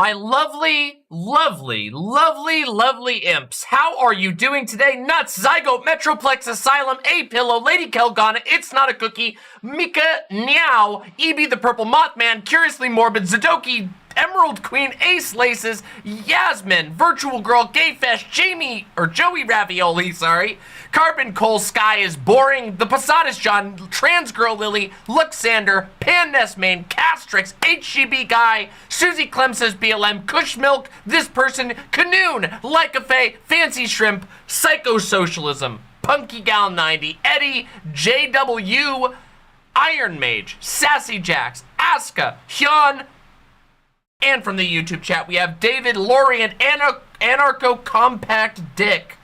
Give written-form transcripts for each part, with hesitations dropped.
My lovely, lovely, lovely, lovely imps. How are you doing today? Nuts, Zygote, Metroplex, Asylum, A-Pillow, Lady Kelgana, It's Not a Cookie, Mika, Meow, EB the Purple Mothman, Curiously Morbid, Zadoki, Emerald Queen, Acelaces, Yasmin, Virtual Girl, Gayfesh, Jamie, or Joey Ravioli, sorry, Carbon Coal, Sky is Boring, The Posadas John, Trans Girl Lily, Luxander, Pan Nestmane, Castrix, HGB Guy, Susie Clem says BLM, Kush Milk, This Person, Canoon, Like a Fae, Fancy Shrimp, Psychosocialism, Punky Gal 90, Eddie, JW, Iron Mage, Sassy Jax, Aska, Hyun, and from the YouTube chat, we have David, Lori, and Anarcho Compact Dick,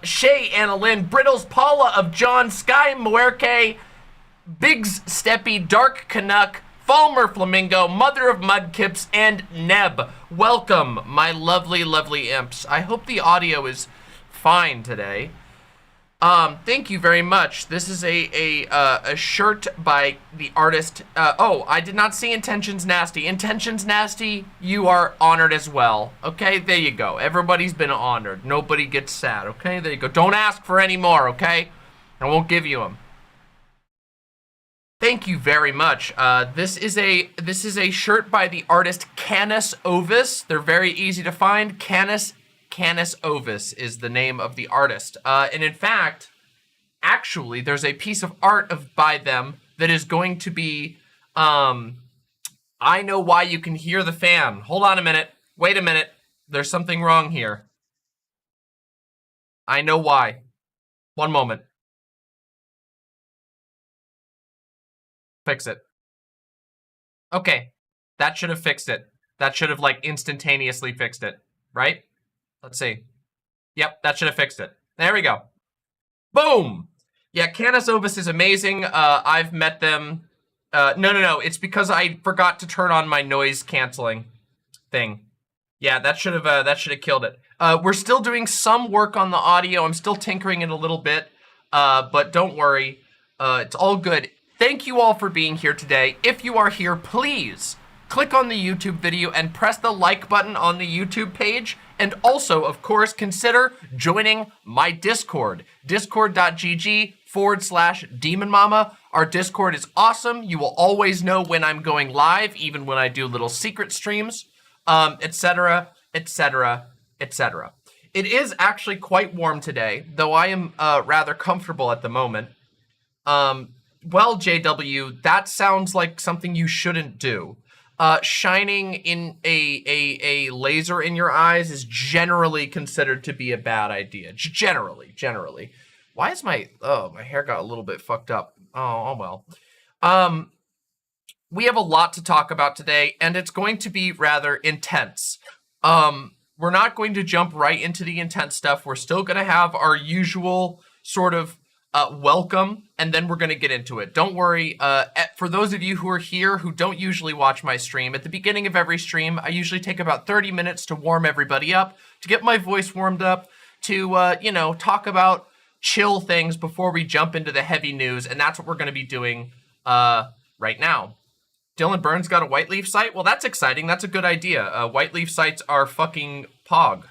Shay, Anna Lynn, Brittles, Paula of John, Sky, Muerke, Biggs, Steppy, Dark Canuck, Falmer Flamingo, Mother of Mudkips, and Neb. Welcome, my lovely, lovely imps. I hope the audio is fine today. Thank you very much. This is a shirt by the artist. Oh, I did not see Intentions Nasty. Intentions Nasty, you are honored as well. Okay, there you go. Everybody's been honored. Nobody gets sad. Okay, there you go. Don't ask for any more. Okay, I won't give you them. Thank you very much. This is a shirt by the artist Canis Ovis. They're very easy to find. Canis Ovis is the name of the artist. And in fact, actually, there's a piece of art by them that is going to be, I know why you can hear the fan. Hold on a minute. Wait a minute. There's something wrong here. I know why. One moment. Fix it. Okay. That should have fixed it. That should have, like, instantaneously fixed it. Right? Let's see. Yep, that should have fixed it. There we go. Boom! Yeah, Canis Ovis is amazing. I've met them. No. It's because I forgot to turn on my noise canceling thing. Yeah, that should have killed it. We're still doing some work on the audio. I'm still tinkering it a little bit, but don't worry. It's all good. Thank you all for being here today. If you are here, please click on the YouTube video and press the like button on the YouTube page. And also, of course, consider joining my Discord, discord.gg/Demon Mama. Our Discord is awesome. You will always know when I'm going live, even when I do little secret streams, etc., etc., etc. It is actually quite warm today, though I am rather comfortable at the moment. Well, JW, that sounds like something you shouldn't do. Shining in a laser in your eyes is generally considered to be a bad idea. Generally. Why is my hair got a little bit fucked up. Oh well. We have a lot to talk about today, and it's going to be rather intense. We're not going to jump right into the intense stuff. We're still going to have our usual sort of welcome, and then we're going to get into it. Don't worry. For those of you who are here who don't usually watch my stream, at the beginning of every stream, I usually take about 30 minutes to warm everybody up, to get my voice warmed up, to, you know, talk about chill things before we jump into the heavy news, and that's what we're going to be doing right now. Dylan Burns got a White Leaf site? Well, that's exciting. That's a good idea. White Leaf sites are fucking pog.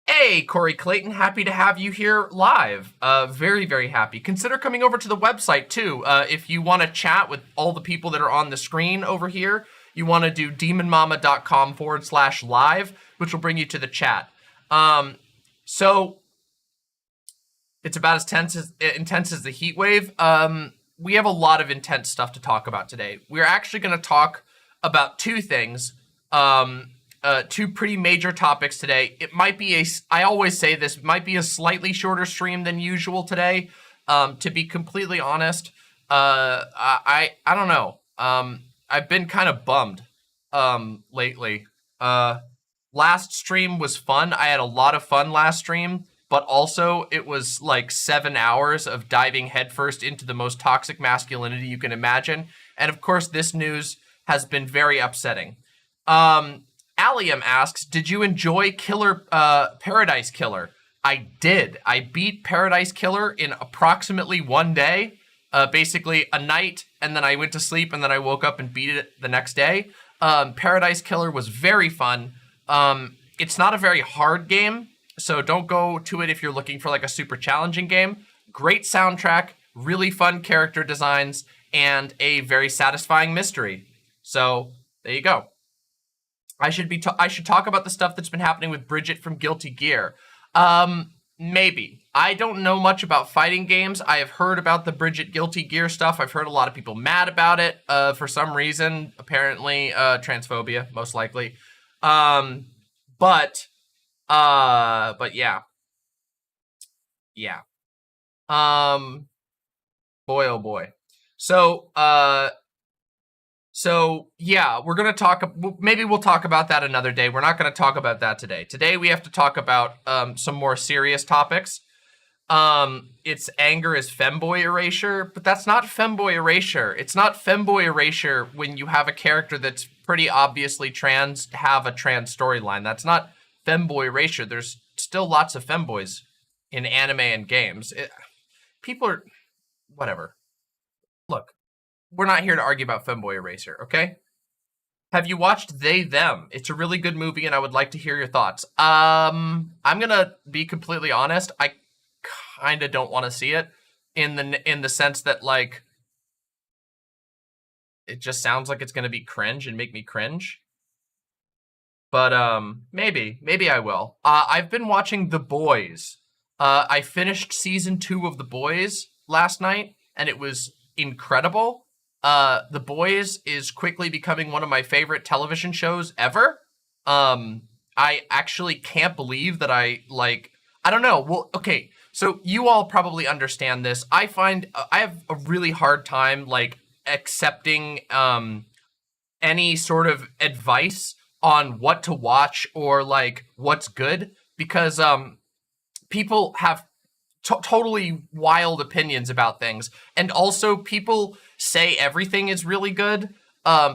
Hey, Corey Clayton, happy to have you here live. Very, very happy. Consider coming over to the website, too. If you want to chat with all the people that are on the screen over here, you want to do demonmama.com/live, which will bring you to the chat. So, it's about as intense as the heat wave. We have a lot of intense stuff to talk about today. We're actually going to talk about two things. Two pretty major topics today. It might be I always say this, might be a slightly shorter stream than usual today. To be completely honest, I don't know. I've been kind of bummed, lately. Last stream was fun. I had a lot of fun last stream, but also it was like 7 hours of diving headfirst into the most toxic masculinity you can imagine. And of course, this news has been very upsetting. Allium asks, did you enjoy Paradise Killer? I did. I beat Paradise Killer in approximately 1 day, basically a night, and then I went to sleep, and then I woke up and beat it the next day. Paradise Killer was very fun. It's not a very hard game, so don't go to it if you're looking for like a super challenging game. Great soundtrack, really fun character designs, and a very satisfying mystery. So there you go. I should talk about the stuff that's been happening with Bridget from Guilty Gear. Maybe. I don't know much about fighting games. I have heard about the Bridget Guilty Gear stuff. I've heard a lot of people mad about it for some reason. Apparently, transphobia, most likely. But yeah. Yeah. Boy, oh boy. So yeah, we're going to talk, maybe we'll talk about that another day. We're not going to talk about that today. Today we have to talk about some more serious topics. It's anger is femboy erasure, but that's not femboy erasure. It's not femboy erasure when you have a character that's pretty obviously trans, have a trans storyline. That's not femboy erasure. There's still lots of femboys in anime and games. People are, whatever. Look. We're not here to argue about femboy erasure, okay? Have you watched They Them? It's a really good movie, and I would like to hear your thoughts. I'm gonna be completely honest. I kind of don't want to see it in the sense that like it just sounds like it's gonna be cringe and make me cringe. But maybe I will. I've been watching The Boys. I finished season 2 of The Boys last night, and it was incredible. The Boys is quickly becoming one of my favorite television shows ever. I actually can't believe that I don't know. Well, okay, so you all probably understand this. I find I have a really hard time like accepting any sort of advice on what to watch or like what's good because people have totally wild opinions about things, and also people say everything is really good.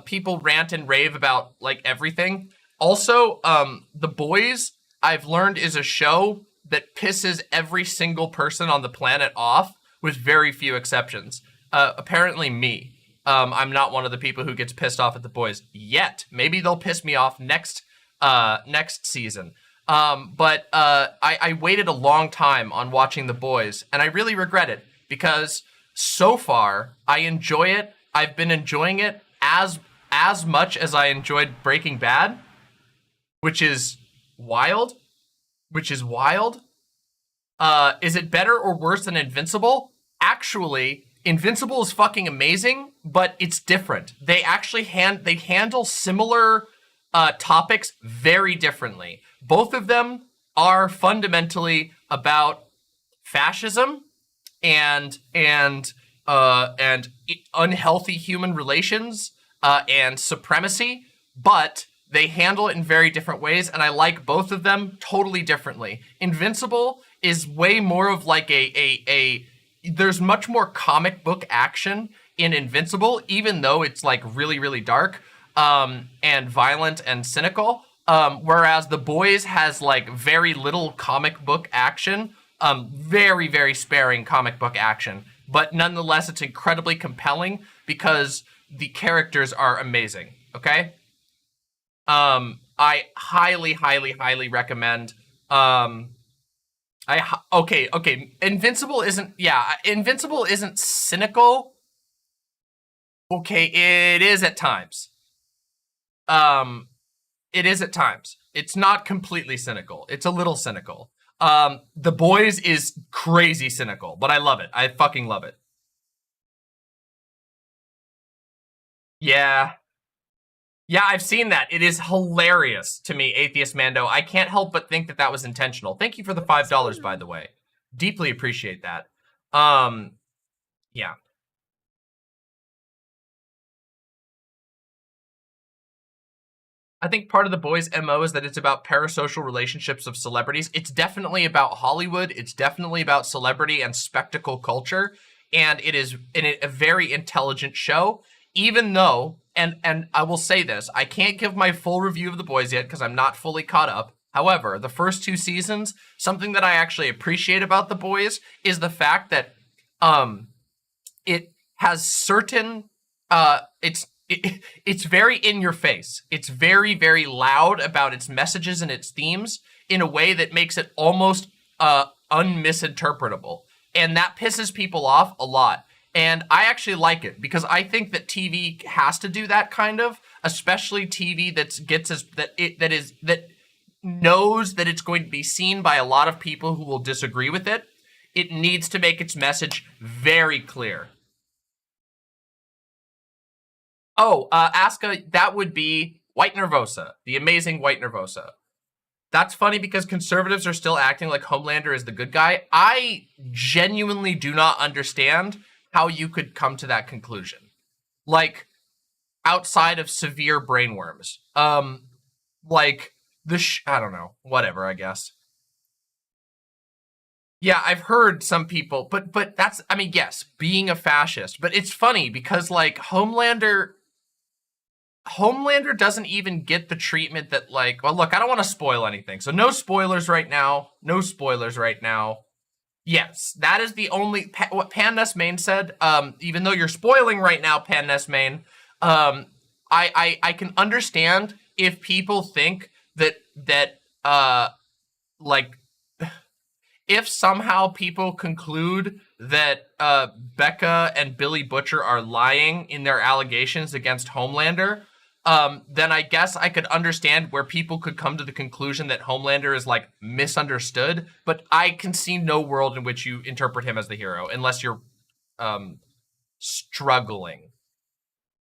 People rant and rave about like everything. Also, The Boys, I've learned, is a show that pisses every single person on the planet off, with very few exceptions. Apparently me. I'm not one of the people who gets pissed off at The Boys yet. Maybe they'll piss me off next season. But I waited a long time on watching The Boys, and I really regret it because so far I enjoy it. I've been enjoying it as much as I enjoyed Breaking Bad, which is wild. Is it better or worse than Invincible? Actually, Invincible is fucking amazing, but it's different. They actually handle similar topics very differently. Both of them are fundamentally about fascism and unhealthy human relations and supremacy, but they handle it in very different ways, and I like both of them totally differently. Invincible is way more of like there's much more comic book action in Invincible, even though it's like really, really dark and violent and cynical. Whereas The Boys has like very little comic book action, very, very sparing comic book action, but nonetheless, it's incredibly compelling because the characters are amazing. Okay. I highly, highly, highly recommend. Okay. Invincible isn't cynical. Okay, it is at times. It is at times. It's not completely cynical. It's a little cynical. The Boys is crazy cynical, but I love it. I fucking love it. Yeah. Yeah, I've seen that. It is hilarious to me, Atheist Mando. I can't help but think that that was intentional. Thank you for the $5, by the way. Deeply appreciate that. Yeah. I think part of The Boys' MO is that it's about parasocial relationships of celebrities. It's definitely about Hollywood. It's definitely about celebrity and spectacle culture. And it is a very intelligent show, even though, and I will say this, I can't give my full review of The Boys yet because I'm not fully caught up. However, the first 2 seasons, something that I actually appreciate about The Boys is the fact that it has certain, it's very in your face. It's very, very loud about its messages and its themes in a way that makes it almost unmisinterpretable. And that pisses people off a lot. And I actually like it because I think that TV has to do that kind of, especially TV that knows that it's going to be seen by a lot of people who will disagree with it. It needs to make its message very clear. Oh, Aska, that would be White Nervosa, the amazing White Nervosa. That's funny because conservatives are still acting like Homelander is the good guy. I genuinely do not understand how you could come to that conclusion. Like, outside of severe brainworms. Like, I don't know. Whatever, I guess. Yeah, I've heard some people, but that's, I mean, yes, being a fascist. But it's funny because, like, Homelander doesn't even get the treatment that, like, well, look, I don't want to spoil anything. So no spoilers right now. No spoilers right now. Yes, that is the only, what Pan Main said, even though you're spoiling right now, Pan Main, I can understand if people think that, like, if somehow people conclude that Becca and Billy Butcher are lying in their allegations against Homelander, then I guess I could understand where people could come to the conclusion that Homelander is, like, misunderstood. But I can see no world in which you interpret him as the hero unless you're struggling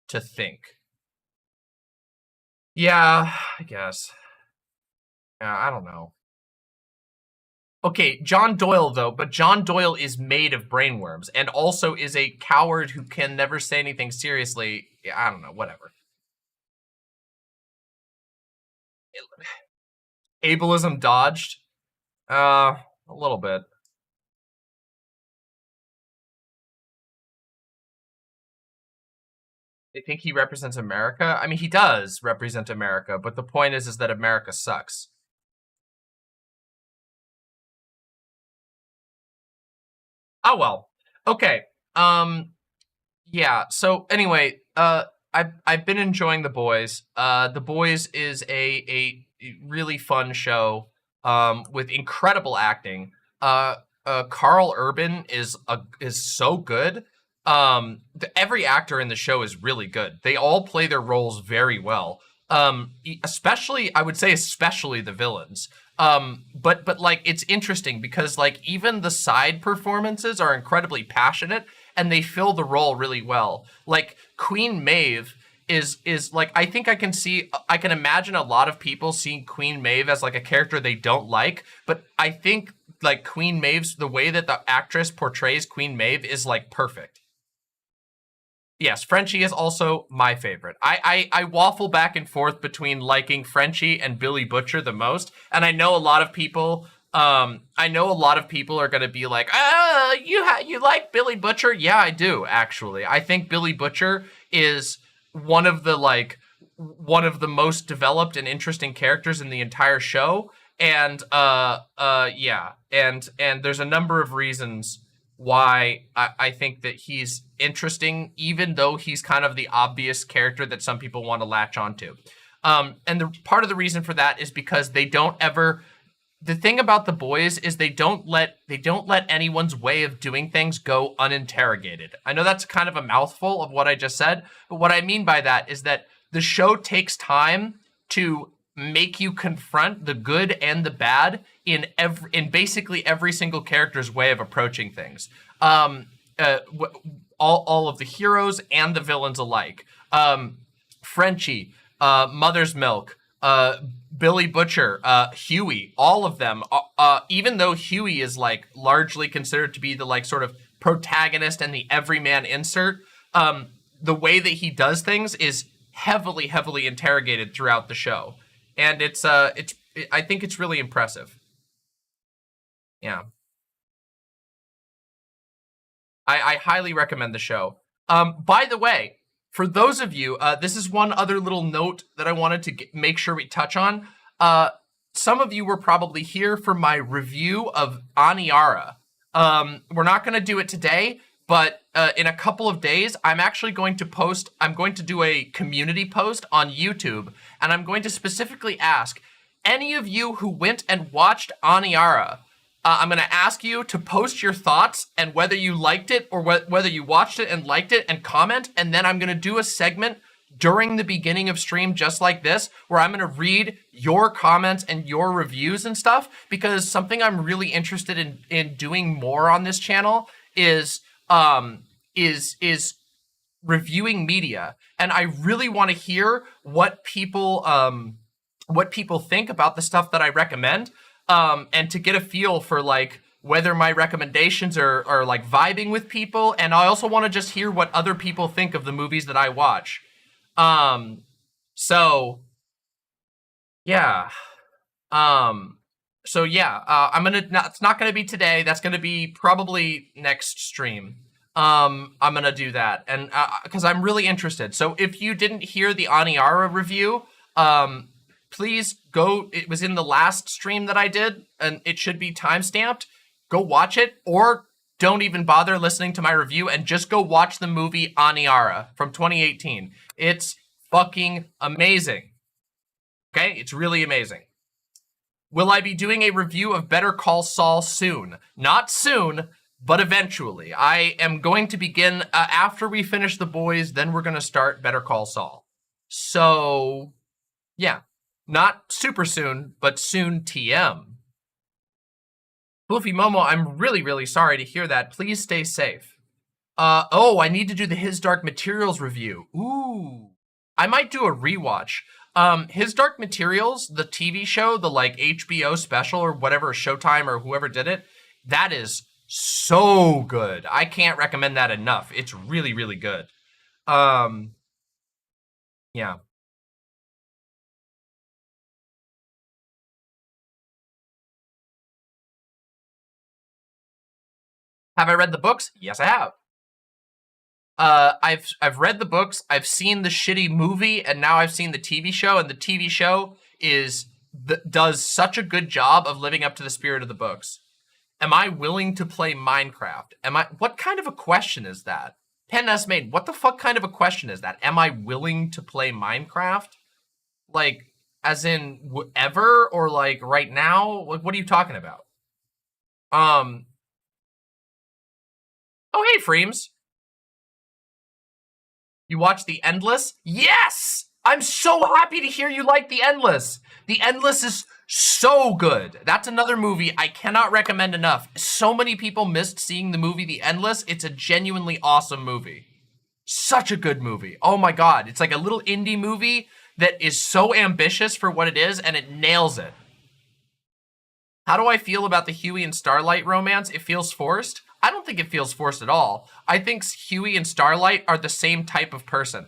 to think. Yeah, I guess. Yeah, I don't know. Okay, John Doyle, though, but John Doyle is made of brainworms and also is a coward who can never say anything seriously. Yeah, I don't know, whatever. Ableism dodged? A little bit. They think he represents America? I mean, he does represent America, but the point is that America sucks. Oh, well. Okay. Yeah, so anyway, I've been enjoying The Boys. The Boys is a really fun show with incredible acting. Carl Urban is so good. Every actor in the show is really good. They all play their roles very well. Especially, I would say, especially the villains. But like, it's interesting because, like, even the side performances are incredibly passionate and they fill the role really well. Like, Queen Maeve is like, I think I can imagine a lot of people seeing Queen Maeve as, like, a character they don't like, but I think, like, Queen Maeve's, the way that the actress portrays Queen Maeve is, like, perfect. Yes, Frenchie is also my favorite. I waffle back and forth between liking Frenchie and Billy Butcher the most, and I know a lot of people are going to be like, you like Billy Butcher? Yeah, I do, actually. I think Billy Butcher is one of the most developed and interesting characters in the entire show. And yeah, and there's a number of reasons why I think that he's interesting, even though he's kind of the obvious character that some people want to latch onto. And part of the reason for that is because they don't ever. The thing about The Boys is they don't let anyone's way of doing things go uninterrogated. I know that's kind of a mouthful of what I just said, but what I mean by that is that the show takes time to make you confront the good and the bad in basically every single character's way of approaching things. All of the heroes and the villains alike. Frenchie, Mother's Milk, Billy Butcher, Huey, all of them, even though Huey is, like, largely considered to be the, like, sort of protagonist and the everyman insert, the way that he does things is heavily interrogated throughout the show. And I think it's really impressive. Yeah. I highly recommend the show. By the way, for those of you, this is one other little note that I wanted to make sure we touch on. Some of you were probably here for my review of Aniara. We're not going to do it today, but in a couple of days, I'm actually going to post, I'm going to do a community post on YouTube, and I'm going to specifically ask any of you who went and watched Aniara, I'm going to ask you to post your thoughts and whether you liked it or whether you watched it and liked it, and comment, and then I'm going to do a segment during the beginning of stream just like this, where I'm going to read your comments and your reviews and stuff, because something I'm really interested in doing more on this channel is reviewing media, and I really want to hear what people think about the stuff that I recommend, and to get a feel for like whether my recommendations are like vibing with people, and I also want to just hear what other people think of the movies that I watch. So yeah. I'm gonna, it's not gonna be today. That's gonna be probably next stream. I'm gonna do that, and because I'm really interested. So if you didn't hear the Aniara review, please go. It was in the last stream that I did, and it should be timestamped. Go watch it, or don't even bother listening to my review and just go watch the movie Aniara from 2018. It's fucking amazing. Okay, it's really amazing. Will I be doing a review of Better Call Saul soon? Not soon, but eventually. I am going to begin, after we finish The Boys, then we're going to start Better Call Saul. So, yeah. Not super soon, but soon TM. Floofy Momo, I'm really, really sorry to hear that. Please stay safe. Oh, I need to do the His Dark Materials review. Ooh. I might do a rewatch. His Dark Materials, the TV show, the like HBO special or whatever, Showtime or whoever did it, that is so good. I can't recommend that enough. It's really, really good. Yeah. Have I read the books? Yes, I have. I've read the books, I've seen the shitty movie, and now I've seen the TV show, and the TV show does such a good job of living up to the spirit of the books. Am I willing to play Minecraft? What kind of a question is that? Pen S made, what the fuck kind of a question is that? Am I willing to play Minecraft? Like, as in ever, or like right now? Like, what are you talking about? Oh, hey, Freems. You watched The Endless? Yes! I'm so happy to hear you like The Endless. The Endless is so good. That's another movie I cannot recommend enough. So many people missed seeing the movie The Endless. It's a genuinely awesome movie. Such a good movie. Oh my God. It's like a little indie movie that is so ambitious for what it is, and it nails it. How do I feel about the Huey and Starlight romance? It feels forced. I don't think it feels forced at all. I think Huey and Starlight are the same type of person.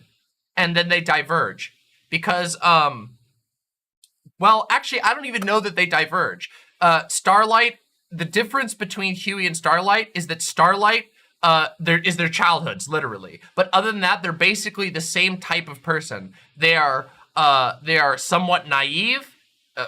And then they diverge. Because, well, actually, I don't even know that they diverge. Starlight, the difference between Huey and Starlight is that Starlight, is their childhoods, literally. But other than that, they're basically the same type of person. They are somewhat naive,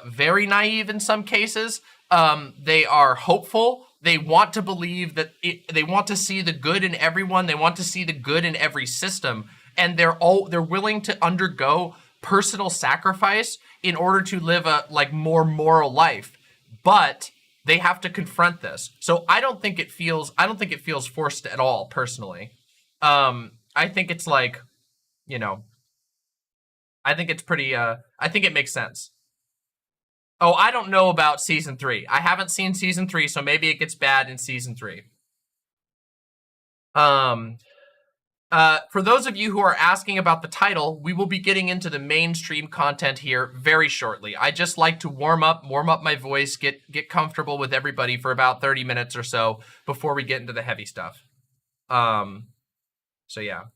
very naive in some cases. They are hopeful. They want to believe that they want to see the good in everyone. They want to see the good in every system, and they're willing to undergo personal sacrifice in order to live a like more moral life. But they have to confront this. So I don't think it feels forced at all, personally. I think it's like, you know, I think it's pretty I think it makes sense. Oh, I don't know about season 3. I haven't seen season 3, so maybe it gets bad in season 3. For those of you who are asking about the title, we will be getting into the mainstream content here very shortly. I just like to warm up my voice, get comfortable with everybody for about 30 minutes or so before we get into the heavy stuff. So yeah.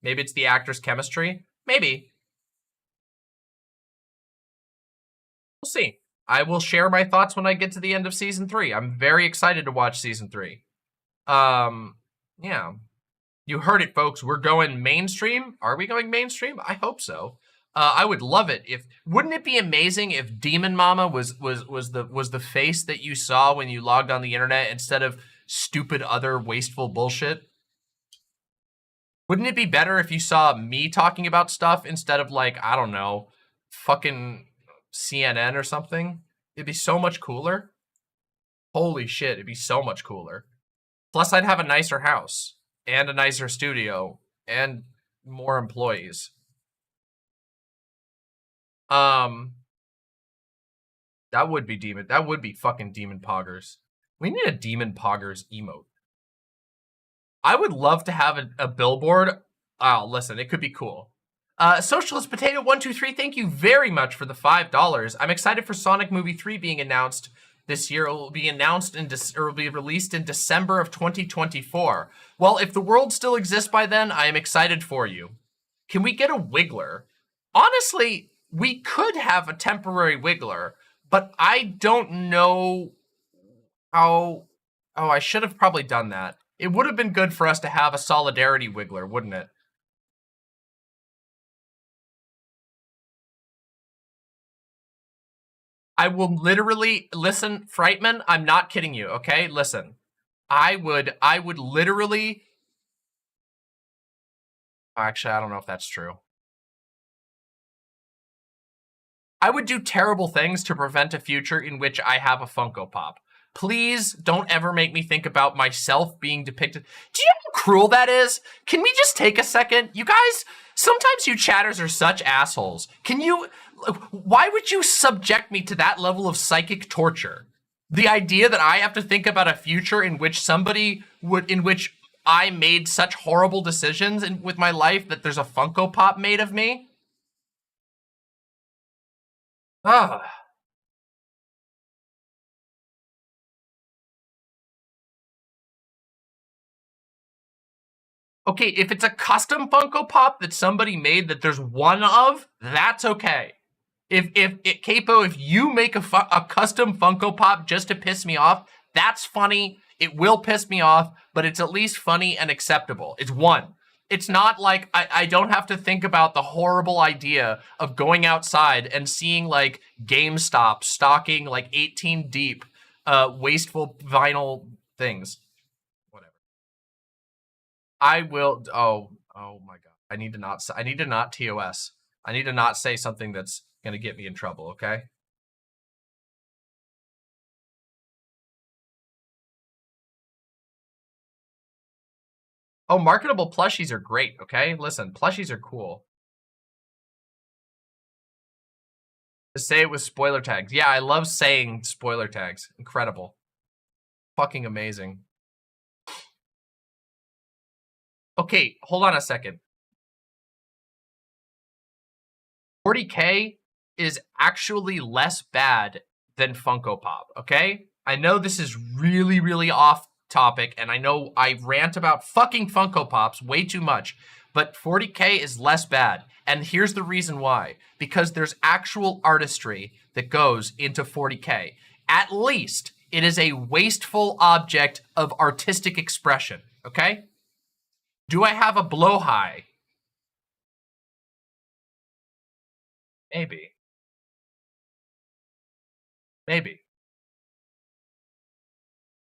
Maybe it's the actor's chemistry. Maybe. We'll see. I will share my thoughts when I get to the end of season 3. I'm very excited to watch season 3. Yeah. You heard it, folks. We're going mainstream. Are we going mainstream? I hope so. I would love it if. Wouldn't it be amazing if Demon Mama was the face that you saw when you logged on the internet instead of stupid other wasteful bullshit? Wouldn't it be better if you saw me talking about stuff instead of like, I don't know, fucking CNN or something? It'd be so much cooler. Holy shit, it'd be so much cooler. Plus, I'd have a nicer house and a nicer studio and more employees. That would be demon. That would be fucking demon poggers. We need a demon poggers emote. I would love to have a billboard. Oh, listen, it could be cool. Socialist Potato 123, thank you very much for the $5. I'm excited for Sonic Movie 3 being announced this year. It will be announced or will be released in December of 2024. Well, if the world still exists by then, I am excited for you. Can we get a Wiggler? Honestly, we could have a temporary Wiggler, but I don't know how... Oh, I should have probably done that. It would have been good for us to have a Solidarity Wiggler, wouldn't it? I will literally, listen, Frightman, I'm not kidding you, okay? Listen, I would literally... Actually, I don't know if that's true. I would do terrible things to prevent a future in which I have a Funko Pop. Please don't ever make me think about myself being depicted. Do you know how cruel that is? Can we just take a second? You guys, sometimes you chatters are such assholes. Can you, why would you subject me to that level of psychic torture? The idea that I have to think about a future in which somebody would, in which I made such horrible decisions with my life that there's a Funko Pop made of me? Ah. Okay, if it's a custom Funko Pop that somebody made that there's one of, that's okay. If Capo, if you make a custom Funko Pop just to piss me off, that's funny. It will piss me off, but it's at least funny and acceptable. It's one. It's not like I don't have to think about the horrible idea of going outside and seeing like GameStop stocking like 18 deep wasteful vinyl things. I will. Oh my god. I need to not TOS. I need to not say something that's gonna get me in trouble. Okay. Oh, marketable plushies are great. Okay, listen, plushies are cool. To say it with spoiler tags. Yeah, I love saying spoiler tags. Incredible. Fucking amazing. Okay, hold on a second. 40K is actually less bad than Funko Pop, okay? I know this is really, really off topic, and I know I rant about fucking Funko Pops way too much, but 40K is less bad. And here's the reason why. Because there's actual artistry that goes into 40K. At least it is a wasteful object of artistic expression, okay? Do I have a blow high? Maybe. Maybe.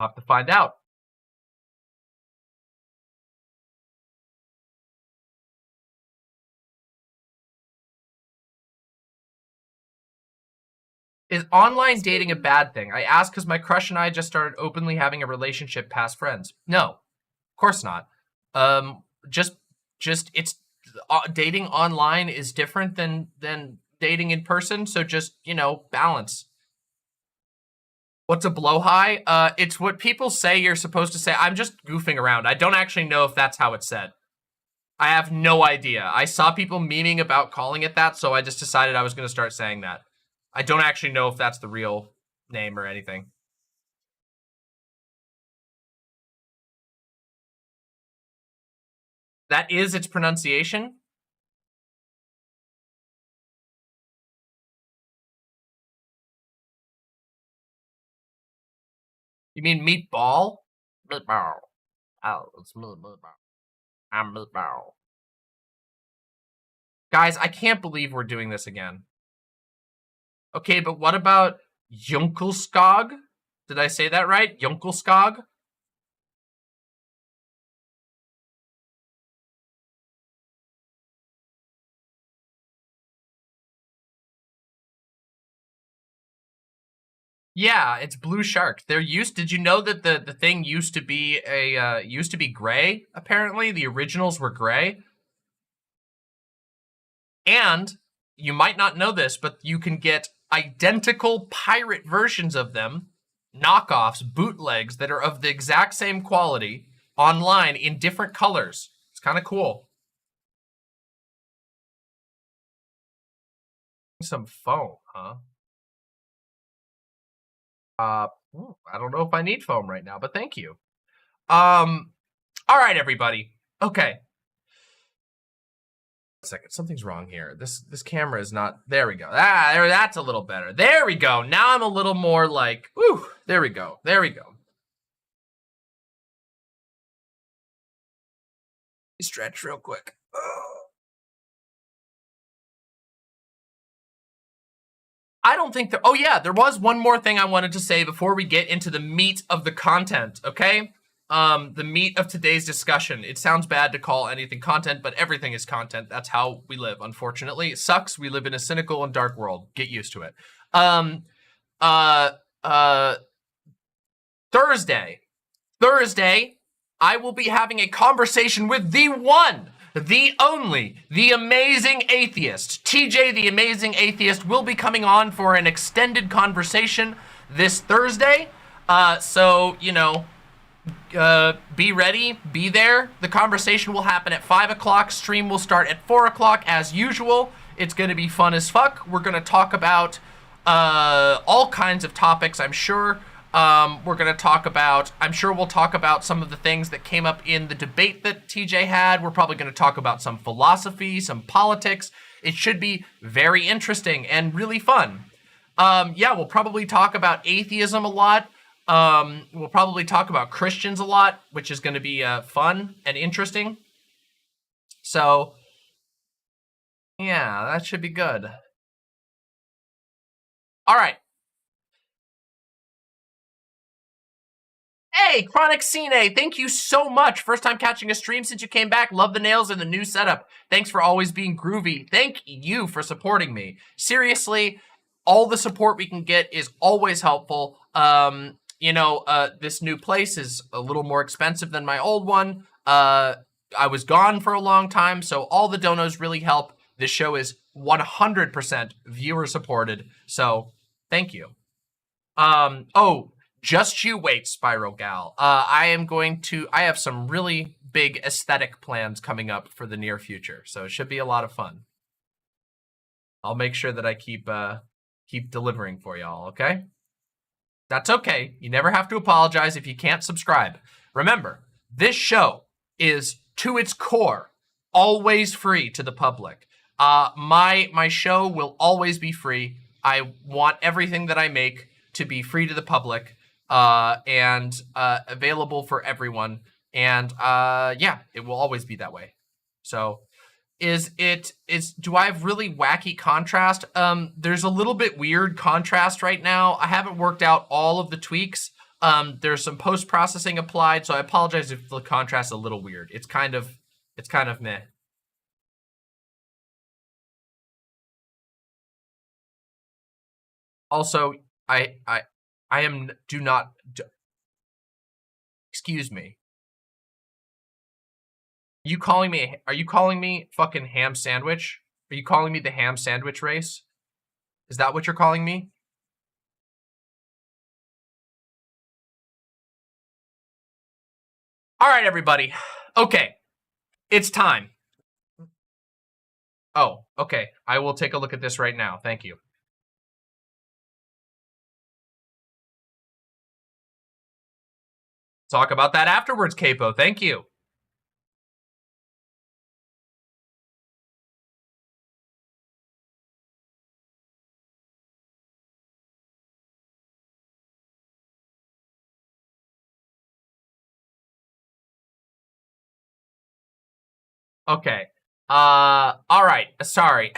I'll have to find out. Is online dating a bad thing? I ask because my crush and I just started openly having a relationship past friends. No, of course not. Just it's dating online is different than dating in person. So just, you know, balance. What's a blow high? It's what people say you're supposed to say. I'm just goofing around. I don't actually know if that's how it's said. I have no idea. I saw people memeing about calling it that, so I just decided I was going to start saying that. I don't actually know if that's the real name or anything. That is its pronunciation? You mean meatball? Meatball. Oh, it's meatball. I'm meatball. Guys, I can't believe we're doing this again. Okay, but what about Junkelskog? Did I say that right? Junkelskog? Yeah, it's blue shark. Did you know that the thing used to be gray, apparently? The originals were gray. And you might not know this, but you can get identical pirate versions of them, knockoffs, bootlegs that are of the exact same quality online in different colors. It's kind of cool. Some foam, huh? I don't know if I need foam right now, but thank you. All right, everybody. Okay. Second, something's wrong here. This camera is not. There we go. That's a little better. There we go. Now I'm a little more like, whew, there we go. There we go. Stretch real quick. I don't think there. Oh yeah, there was one more thing I wanted to say before we get into the meat of the content. Okay. The meat of today's discussion. It sounds bad to call anything content, but everything is content. That's how we live, unfortunately. It sucks. We live in a cynical and dark world. Get used to it. Thursday, I will be having a conversation with the one, the only, the amazing atheist. TJ, the amazing atheist, will be coming on for an extended conversation this Thursday. So, you know, be ready, be there. The conversation will happen at 5 o'clock. Stream will start at 4 o'clock as usual. It's going to be fun as fuck. We're going to talk about all kinds of topics, I'm sure. We're going to talk about, I'm sure we'll talk about some of the things that came up in the debate that TJ had. We're probably going to talk about some philosophy, some politics. It should be very interesting and really fun. Yeah, we'll probably talk about atheism a lot. We'll probably talk about Christians a lot, which is going to be fun and interesting. So, yeah, that should be good. All right. Hey, Chronic Cine, thank you so much. First time catching a stream since you came back. Love the nails and the new setup. Thanks for always being groovy. Thank you for supporting me. Seriously, all the support we can get is always helpful. You know, this new place is a little more expensive than my old one. I was gone for a long time, so all the donos really help. This show is 100% viewer supported, so thank you. Oh, just you wait, Spiral Gal. I have some really big aesthetic plans coming up for the near future, so it should be a lot of fun. I'll make sure that I keep delivering for y'all, okay? That's okay. You never have to apologize if you can't subscribe. Remember, this show is, to its core, always free to the public. My show will always be free. I want everything that I make to be free to the public and available for everyone. And yeah, it will always be that way. So do I have really wacky contrast? There's a little bit weird contrast right now. I haven't worked out all of the tweaks. There's some post-processing applied, so I apologize if the contrast is a little weird. It's kind of meh. Also, excuse me. Are you calling me fucking ham sandwich? Are you calling me the ham sandwich race? Is that what you're calling me? All right, everybody. Okay. It's time. Oh, okay. I will take a look at this right now. Thank you. Talk about that afterwards, Capo. Thank you. Okay. All right. Sorry.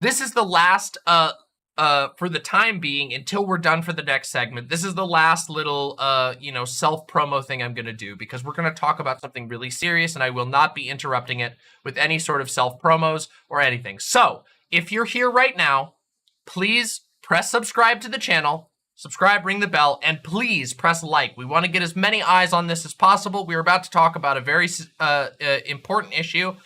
This is the last, for the time being, until we're done for the next segment, this is the last little, you know, self-promo thing I'm going to do, because we're going to talk about something really serious, and I will not be interrupting it with any sort of self-promos or anything. So, if you're here right now, please press subscribe to the channel, subscribe, ring the bell, and please press like. We want to get as many eyes on this as possible. We're about to talk about a very important issue,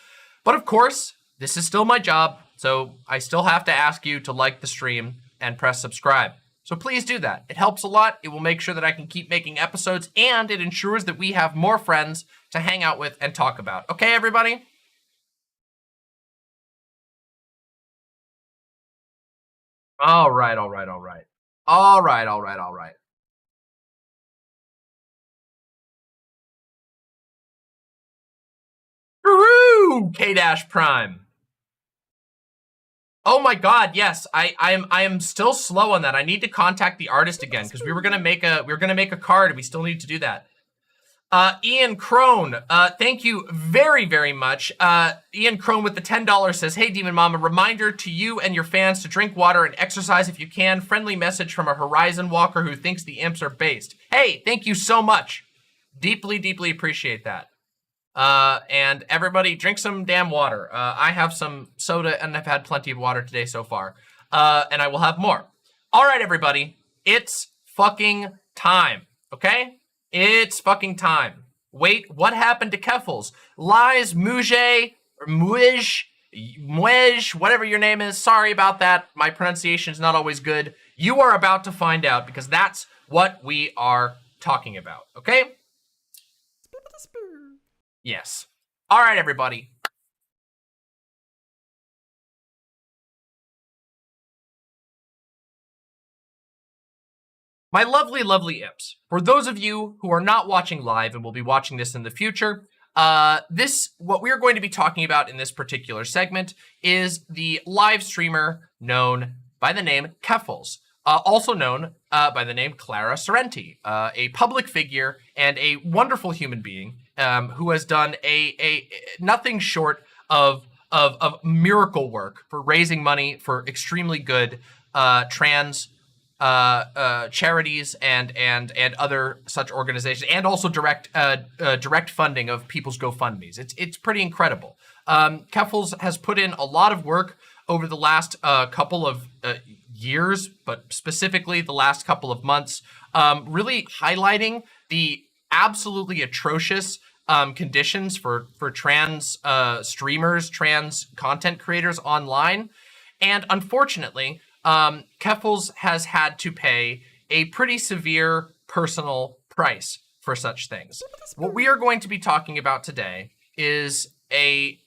but of course, this is still my job, so I still have to ask you to like the stream and press subscribe. So please do that. It helps a lot. It will make sure that I can keep making episodes, and it ensures that we have more friends to hang out with and talk about. Okay, everybody? All right. Woo! K-Dash Prime. Oh my God, yes. I am still slow on that. I need to contact the artist again because we were gonna make a card. We still need to do that. Ian Crone, thank you very, very much. Ian Crone with the $10 says, hey, Demon Mama, reminder to you and your fans to drink water and exercise if you can. Friendly message from a Horizon Walker who thinks the imps are based. Hey, thank you so much. Deeply, deeply appreciate that. And everybody drink some damn water. I have some soda and I've had plenty of water today so far. And I will have more. All right, everybody, it's fucking time, okay? It's fucking time. Wait, what happened to Keffals? Lies, Mouge, or Mouj, whatever your name is. Sorry about that. My pronunciation is not always good. You are about to find out because that's what we are talking about, okay? Yes. All right, everybody. My lovely, lovely imps. For those of you who are not watching live and will be watching this in the future, what we are going to be talking about in this particular segment is the live streamer known by the name Keffals, also known by the name Clara Sorrenti, a public figure and a wonderful human being who has done a nothing short of miracle work for raising money for extremely good trans charities and other such organizations, and also direct funding of people's GoFundMes. It's pretty incredible. Keffals has put in a lot of work over the last couple of years, but specifically the last couple of months, really highlighting the absolutely atrocious conditions for trans streamers, trans content creators online. And unfortunately, Keffals has had to pay a pretty severe personal price for such things. What we are going to be talking about today is a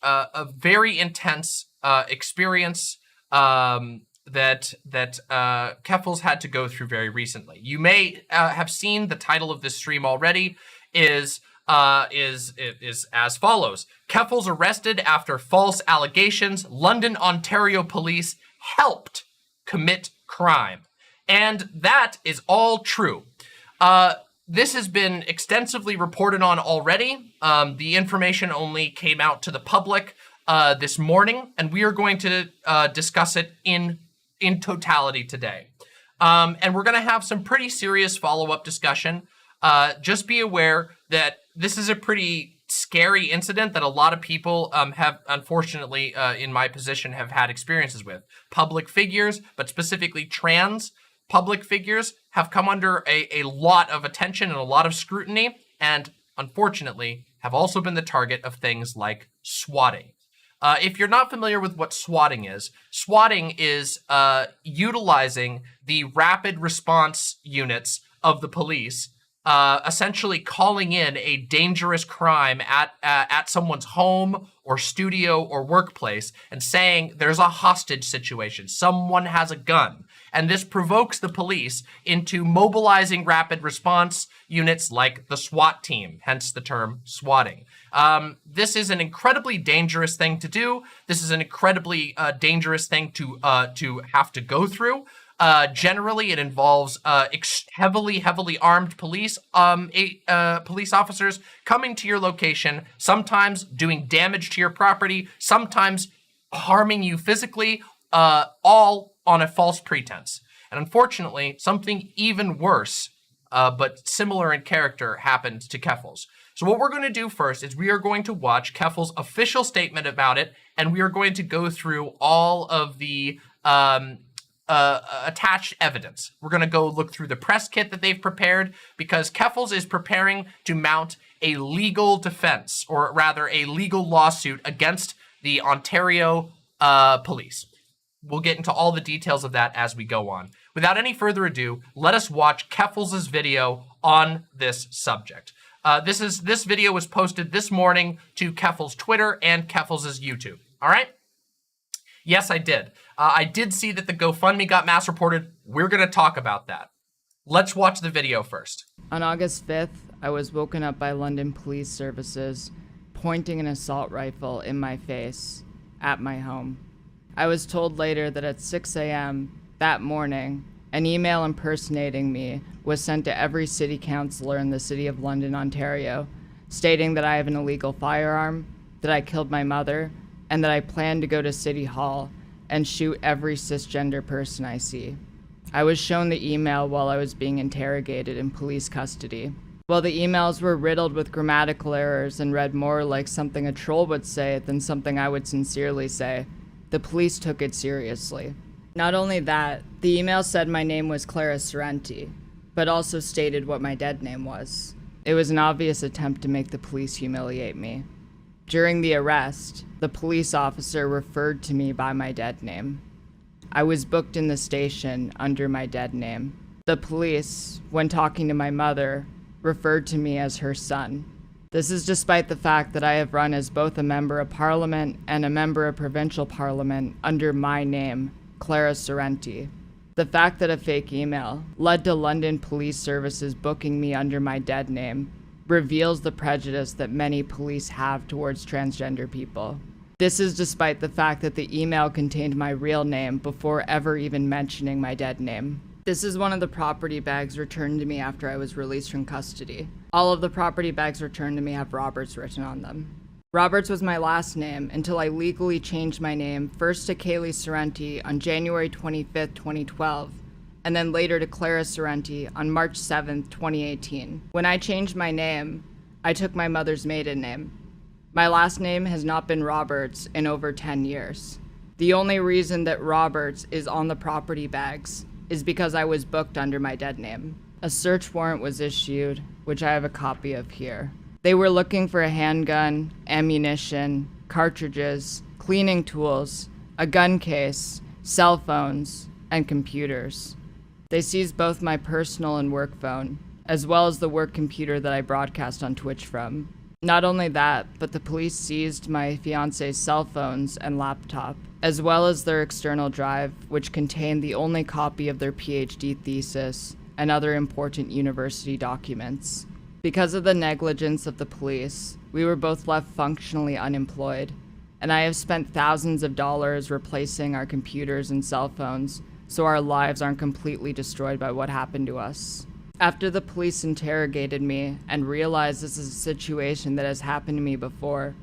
very intense experience that Keffals had to go through very recently. You may have seen the title of this stream already is as follows: Keffals arrested after false allegations. London, Ontario police helped commit crime. And that is all true. This has been extensively reported on already. The information only came out to the public this morning, and we are going to discuss it in totality today. And we're going to have some pretty serious follow-up discussion. Just be aware that this is a pretty scary incident that a lot of people have, unfortunately, in my position, have had experiences with. Public figures, but specifically trans public figures, have come under a lot of attention and a lot of scrutiny, and unfortunately have also been the target of things like swatting. If you're not familiar with what swatting is utilizing the rapid response units of the police, essentially calling in a dangerous crime at someone's home or studio or workplace and saying there's a hostage situation, someone has a gun. And this provokes the police into mobilizing rapid response units like the SWAT team, hence the term swatting. This is an incredibly dangerous thing to do. This is an incredibly dangerous thing to have to go through. Generally, it involves heavily armed police officers coming to your location, sometimes doing damage to your property, sometimes harming you physically, all on a false pretense. And unfortunately, something even worse, but similar in character, happened to Keffals. So what we're going to do first is we are going to watch Keffals' official statement about it, and we are going to go through all of the attached evidence. We're going to go look through the press kit that they've prepared because Keffals is preparing to mount a legal defense, or rather a legal lawsuit against the Ontario police. We'll get into all the details of that as we go on. Without any further ado, let us watch Keffals' video on this subject. This video was posted this morning to Keffals' Twitter and Keffals' YouTube. All right? Yes, I did. I did see that the GoFundMe got mass reported. We're going to talk about that. Let's watch the video first. On August 5th, I was woken up by London Police Services pointing an assault rifle in my face at my home. I was told later that at 6 a.m. that morning, an email impersonating me was sent to every city councillor in the City of London, Ontario, stating that I have an illegal firearm, that I killed my mother, and that I plan to go to City Hall and shoot every cisgender person I see. I was shown the email while I was being interrogated in police custody. While the emails were riddled with grammatical errors and read more like something a troll would say than something I would sincerely say, the police took it seriously. Not only that, the email said my name was Clara Sorrenti, but also stated what my dead name was. It was an obvious attempt to make the police humiliate me. During the arrest, the police officer referred to me by my dead name. I was booked in the station under my dead name. The police, when talking to my mother, referred to me as her son. This is despite the fact that I have run as both a member of parliament and a member of provincial parliament under my name, Clara Sorrenti. The fact that a fake email led to London Police Services booking me under my dead name reveals the prejudice that many police have towards transgender people. This is despite the fact that the email contained my real name before ever even mentioning my dead name. This is one of the property bags returned to me after I was released from custody. All of the property bags returned to me have Roberts written on them. Roberts was my last name until I legally changed my name first to Kaylee Sorrenti on January 25th, 2012, and then later to Clara Sorrenti on March 7th, 2018. When I changed my name, I took my mother's maiden name. My last name has not been Roberts in over 10 years. The only reason that Roberts is on the property bags is because I was booked under my dead name. A search warrant was issued, which I have a copy of here. They were looking for a handgun, ammunition, cartridges, cleaning tools, a gun case, cell phones, and computers. They seized both my personal and work phone, as well as the work computer that I broadcast on Twitch from. Not only that, but the police seized my fiance's cell phones and laptop, as well as their external drive, which contained the only copy of their PhD thesis and other important university documents. Because of the negligence of the police, we were both left functionally unemployed, and I have spent thousands of dollars replacing our computers and cell phones so our lives aren't completely destroyed by what happened to us. After the police interrogated me and realized this is a situation that has happened to me before,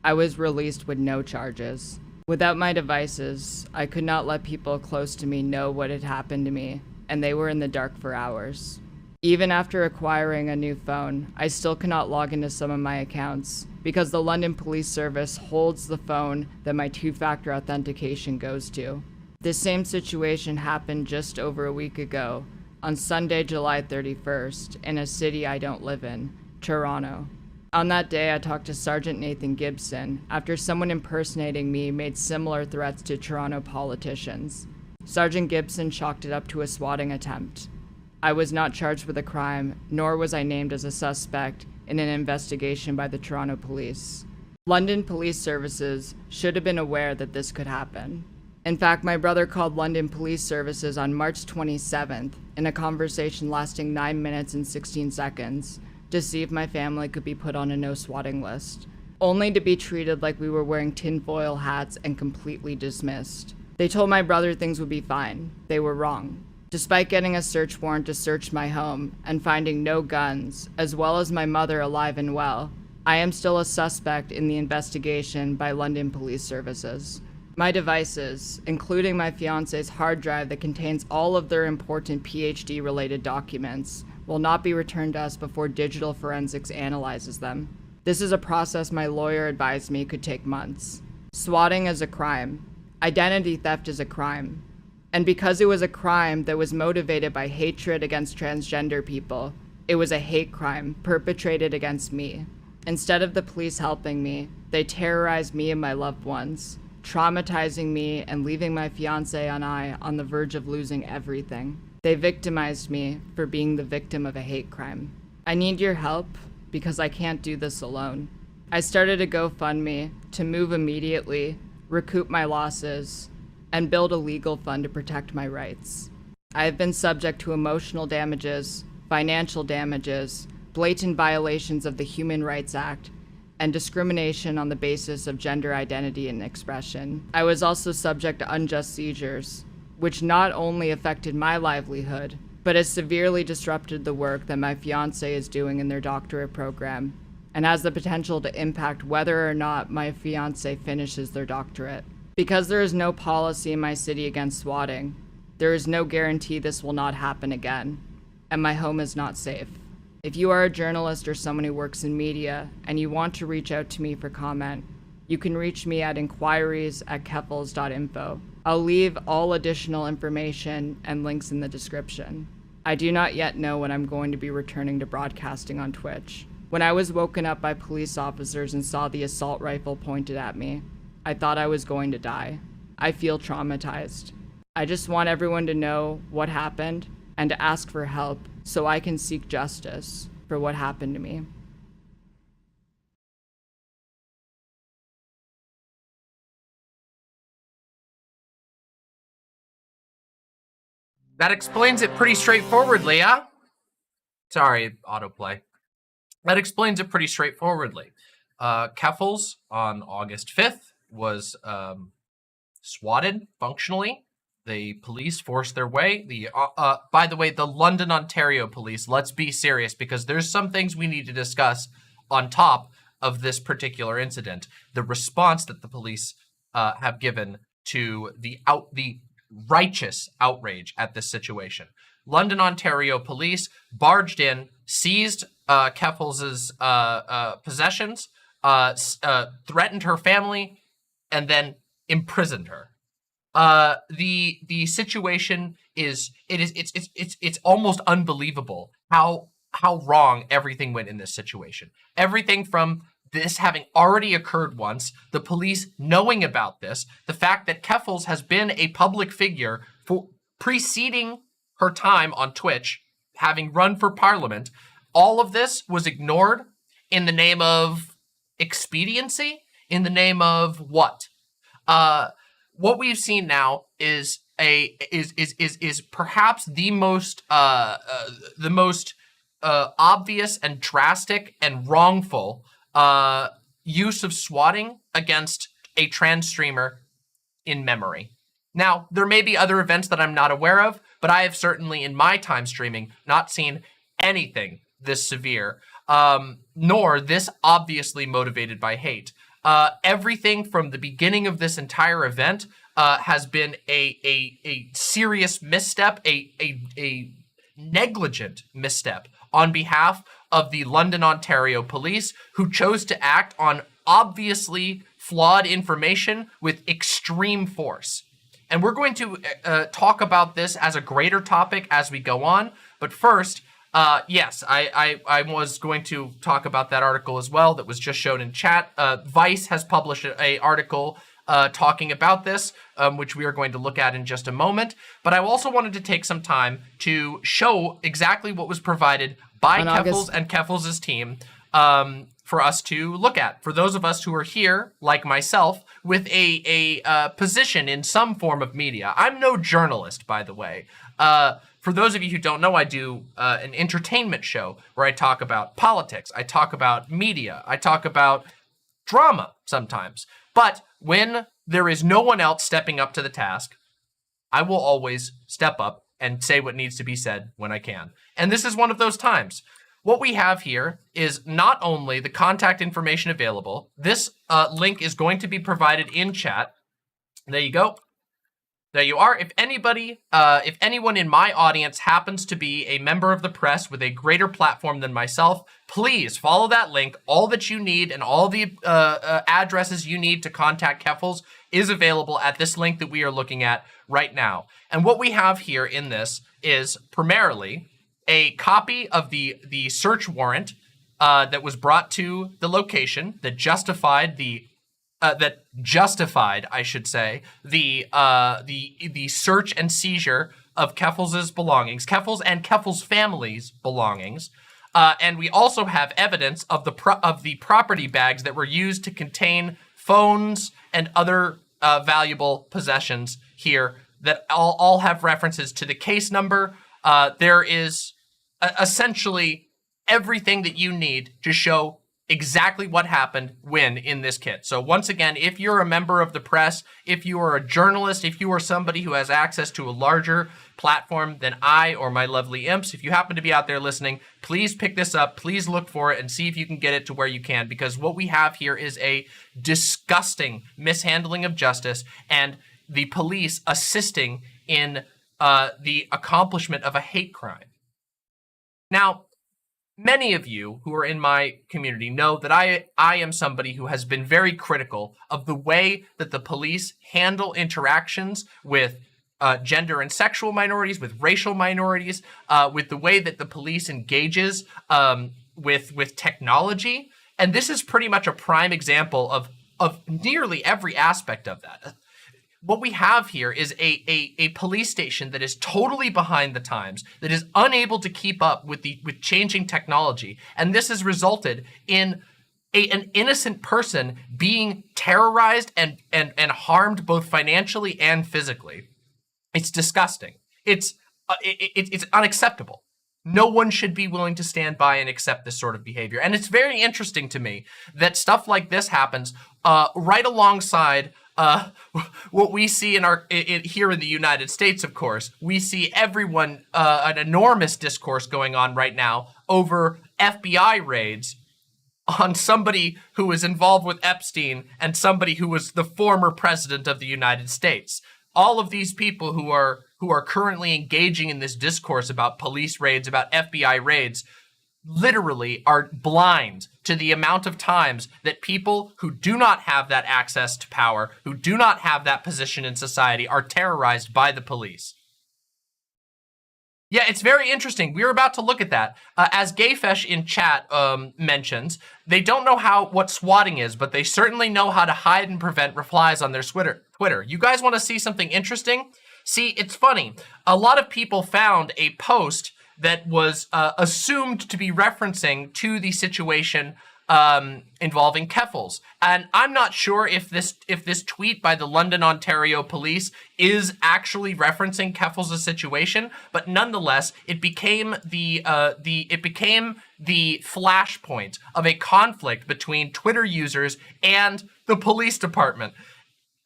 I was released with no charges. Without my devices, I could not let people close to me know what had happened to me, and they were in the dark for hours. Even after acquiring a new phone, I still cannot log into some of my accounts because the London Police Service holds the phone that my two-factor authentication goes to. This same situation happened just over a week ago, on Sunday, July 31st, in a city I don't live in, Toronto. On that day, I talked to Sergeant Nathan Gibson after someone impersonating me made similar threats to Toronto politicians. Sergeant Gibson chalked it up to a swatting attempt. I was not charged with a crime, nor was I named as a suspect in an investigation by the Toronto Police. London Police Services should have been aware that this could happen. In fact, my brother called London Police Services on March 27th in a conversation lasting 9 minutes and 16 seconds to see if my family could be put on a no-swatting list, only to be treated like we were wearing tinfoil hats and completely dismissed. They told my brother things would be fine. They were wrong. Despite getting a search warrant to search my home and finding no guns, as well as my mother alive and well, I am still a suspect in the investigation by London Police Services. My devices, including my fiance's hard drive that contains all of their important PhD-related documents, will not be returned to us before digital forensics analyzes them. This is a process my lawyer advised me could take months. Swatting is a crime. Identity theft is a crime. And because it was a crime that was motivated by hatred against transgender people, it was a hate crime perpetrated against me. Instead of the police helping me, they terrorized me and my loved ones, traumatizing me and leaving my fiance and I on the verge of losing everything. They victimized me for being the victim of a hate crime. I need your help because I can't do this alone. I started a GoFundMe to move immediately, recoup my losses, and build a legal fund to protect my rights. I have been subject to emotional damages, financial damages, blatant violations of the Human Rights Act, and discrimination on the basis of gender identity and expression. I was also subject to unjust seizures, which not only affected my livelihood, but has severely disrupted the work that my fiancé is doing in their doctorate program, and has the potential to impact whether or not my fiancé finishes their doctorate. Because there is no policy in my city against swatting, there is no guarantee this will not happen again, and my home is not safe. If you are a journalist or someone who works in media and you want to reach out to me for comment, you can reach me at inquiries@keffals.info. I'll leave all additional information and links in the description. I do not yet know when I'm going to be returning to broadcasting on Twitch. When I was woken up by police officers and saw the assault rifle pointed at me, I thought I was going to die. I feel traumatized. I just want everyone to know what happened and to ask for help so I can seek justice for what happened to me. That explains it pretty straightforwardly, huh? Sorry, autoplay. That explains it pretty straightforwardly. Keffals on August 5th was swatted functionally. The police forced their way. By the way, the London, Ontario police, let's be serious because there's some things we need to discuss on top of this particular incident. The response that the police have given to the righteous outrage at this situation. London, Ontario police barged in, seized Keffals' possessions, threatened her family, and then imprisoned her. The situation it's almost unbelievable how wrong everything went in this situation. Everything from this having already occurred once, the police knowing about this, the fact that Keffals has been a public figure for preceding her time on Twitch, having run for parliament, all of this was ignored in the name of expediency, in the name of what? What we've seen now is perhaps the most obvious and drastic and wrongful use of swatting against a trans streamer in memory. Now, there may be other events that I'm not aware of, but I have certainly in my time streaming not seen anything this severe, nor this obviously motivated by hate. Everything from the beginning of this entire event has been a serious misstep, a negligent misstep on behalf of the London, Ontario police, who chose to act on obviously flawed information with extreme force. And we're going to talk about this as a greater topic as we go on. But first, yes, I was going to talk about that article as well that was just shown in chat. Vice has published an article talking about this, which we are going to look at in just a moment. But I also wanted to take some time to show exactly what was provided by Keffals and Keffals' team for us to look at. For those of us who are here, like myself, with a position in some form of media. I'm no journalist, by the way. For those of you who don't know, I do an entertainment show where I talk about politics, I talk about media, I talk about drama sometimes. But when there is no one else stepping up to the task, I will always step up and say what needs to be said when I can. And this is one of those times. What we have here is not only the contact information available, this link is going to be provided in chat. There you go. There you are. If anyone in my audience happens to be a member of the press with a greater platform than myself, please follow that link. All that you need and all the addresses you need to contact Keffals is available at this link that we are looking at right now. And what we have here in this is primarily a copy of the search warrant that was brought to the location that justified I should say, the search and seizure of Keffals' belongings, Keffals and Keffals' family's belongings, and we also have evidence of the property bags that were used to contain phones and other valuable possessions here that all have references to the case number. There is essentially everything that you need to show exactly what happened when in this kit. So once again, if you're a member of the press, if you are a journalist, if you are somebody who has access to a larger platform than I or my lovely imps, if you happen to be out there listening, please pick this up, please look for it and see if you can get it to where you can, because what we have here is a disgusting mishandling of justice and the police assisting in the accomplishment of a hate crime. Now, many of you who are in my community know that I am somebody who has been very critical of the way that the police handle interactions with gender and sexual minorities, with racial minorities, with the way that the police engages with technology. And this is pretty much a prime example of nearly every aspect of that. What we have here is a police station that is totally behind the times, that is unable to keep up with changing technology, and this has resulted in an innocent person being terrorized and harmed both financially and physically. It's disgusting. It's unacceptable. No one should be willing to stand by and accept this sort of behavior, and it's very interesting to me that stuff like this happens right alongside what we see here in the United States. Of course, we see everyone, an enormous discourse going on right now over FBI raids on somebody who was involved with Epstein and somebody who was the former president of the United States. All of these people who are currently engaging in this discourse about police raids, about FBI raids, literally are blind to the amount of times that people who do not have that access to power, who do not have that position in society, are terrorized by the police. Yeah, it's very interesting. We're about to look at that. As Gayfesh in chat mentions, they don't know what swatting is, but they certainly know how to hide and prevent replies on their Twitter. You guys want to see something interesting? See, it's funny. A lot of people found a post that was assumed to be referencing to the situation involving Keffals. And I'm not sure if this tweet by the London, Ontario police is actually referencing Keffals' situation, but nonetheless, it became the flashpoint of a conflict between Twitter users and the police department.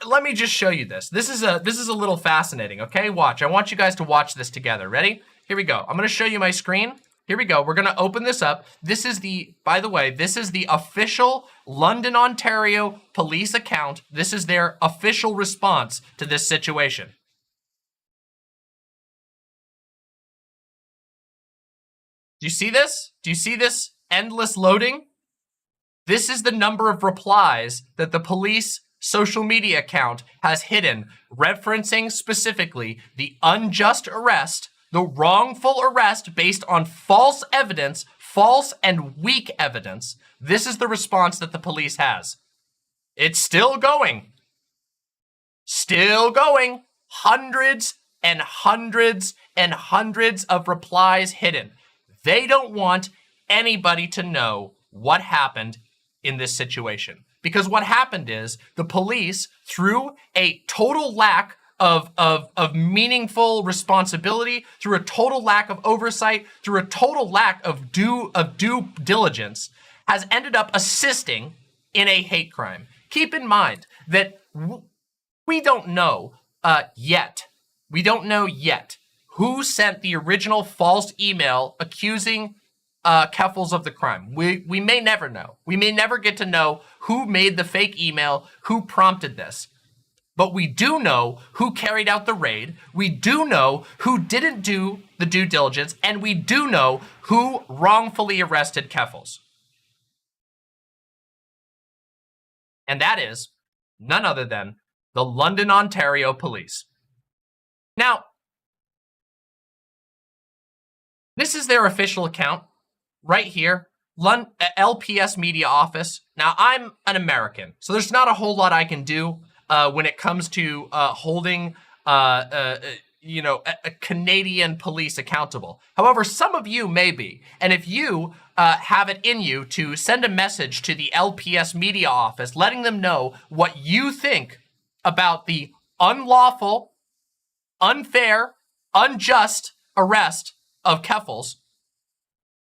Let me just show you this. This is a little fascinating, okay? Watch. I want you guys to watch this together. Ready? Here we go. I'm going to show you my screen. Here we go. We're going to open this up. This is by the way, this is the official London, Ontario police account. This is their official response to this situation. Do you see this? Do you see this endless loading? This is the number of replies that the police social media account has hidden, referencing specifically the unjust arrest, the wrongful arrest based on false evidence, false and weak evidence. This is the response that the police has. It's still going. Still going. Hundreds and hundreds and hundreds of replies hidden. They don't want anybody to know what happened in this situation. Because what happened is the police, through a total lack of meaningful responsibility, through a total lack of oversight, through a total lack of due diligence, has ended up assisting in a hate crime. Keep in mind that we don't know yet. We don't know yet who sent the original false email accusing Keffals of the crime. We may never know. We may never get to know who made the fake email, who prompted this. but we do know who carried out the raid. We do know who didn't do the due diligence, and we do know who wrongfully arrested Keffals. And that is none other than the London, Ontario police. Now, this is their official account right here, LPS Media Office. Now, I'm an American, so there's not a whole lot I can do when it comes to holding, a Canadian police accountable. However, some of you may be, and if you have it in you to send a message to the LPS Media Office, letting them know what you think about the unlawful, unfair, unjust arrest of Keffals,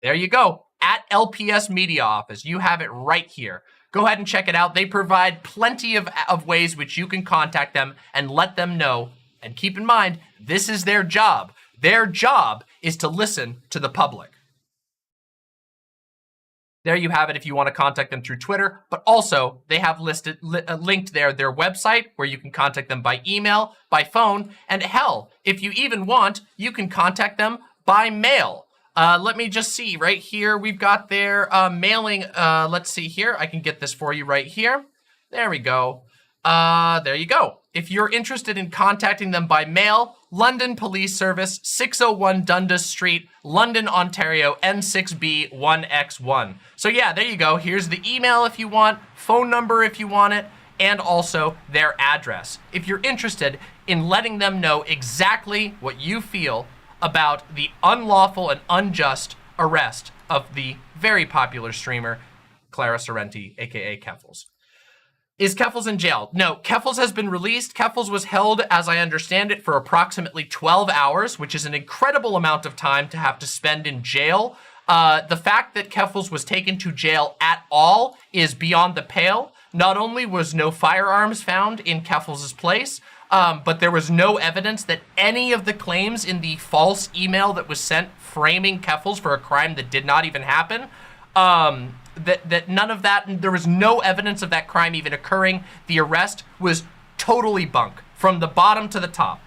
there you go. At LPS Media Office, you have it right here. Go ahead and check it out. They provide plenty of ways which you can contact them and let them know. And keep in mind, this is their job. Their job is to listen to the public. There you have it if you want to contact them through Twitter, but also they have linked there their website where you can contact them by email, by phone, and hell, if you even want, you can contact them by mail. Let me just see right here. We've got their mailing. Let's see here. I can get this for you right here. There we go. There you go. If you're interested in contacting them by mail, London Police Service, 601 Dundas Street, London, Ontario, N6B 1X1. So yeah, there you go. Here's the email if you want, phone number if you want it, and also their address. If you're interested in letting them know exactly what you feel about the unlawful and unjust arrest of the very popular streamer, Clara Sorrenti, aka Keffals. Is Keffals in jail? No, Keffals has been released. Keffals was held, as I understand it, for approximately 12 hours, which is an incredible amount of time to have to spend in jail. The fact that Keffals was taken to jail at all is beyond the pale. Not only was no firearms found in Keffals' place, but there was no evidence that any of the claims in the false email that was sent framing Keffals for a crime that did not even happen, that none of that, there was no evidence of that crime even occurring. The arrest was totally bunk from the bottom to the top.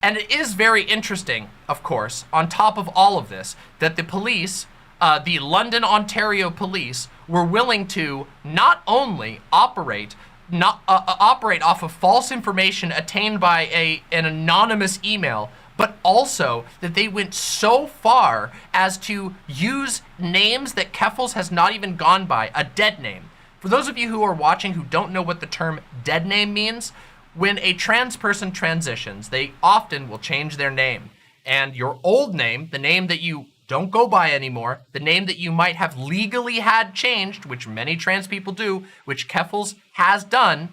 And it is very interesting, of course, on top of all of this, that the police, the London, Ontario police, were willing to not only operate off of false information attained by an anonymous email, but also that they went so far as to use names that Keffals has not even gone by, a dead name. For those of you who are watching who don't know what the term dead name means, when a trans person transitions, they often will change their name. And your old name, the name that you don't go by anymore, the name that you might have legally had changed, which many trans people do, which Keffals has done,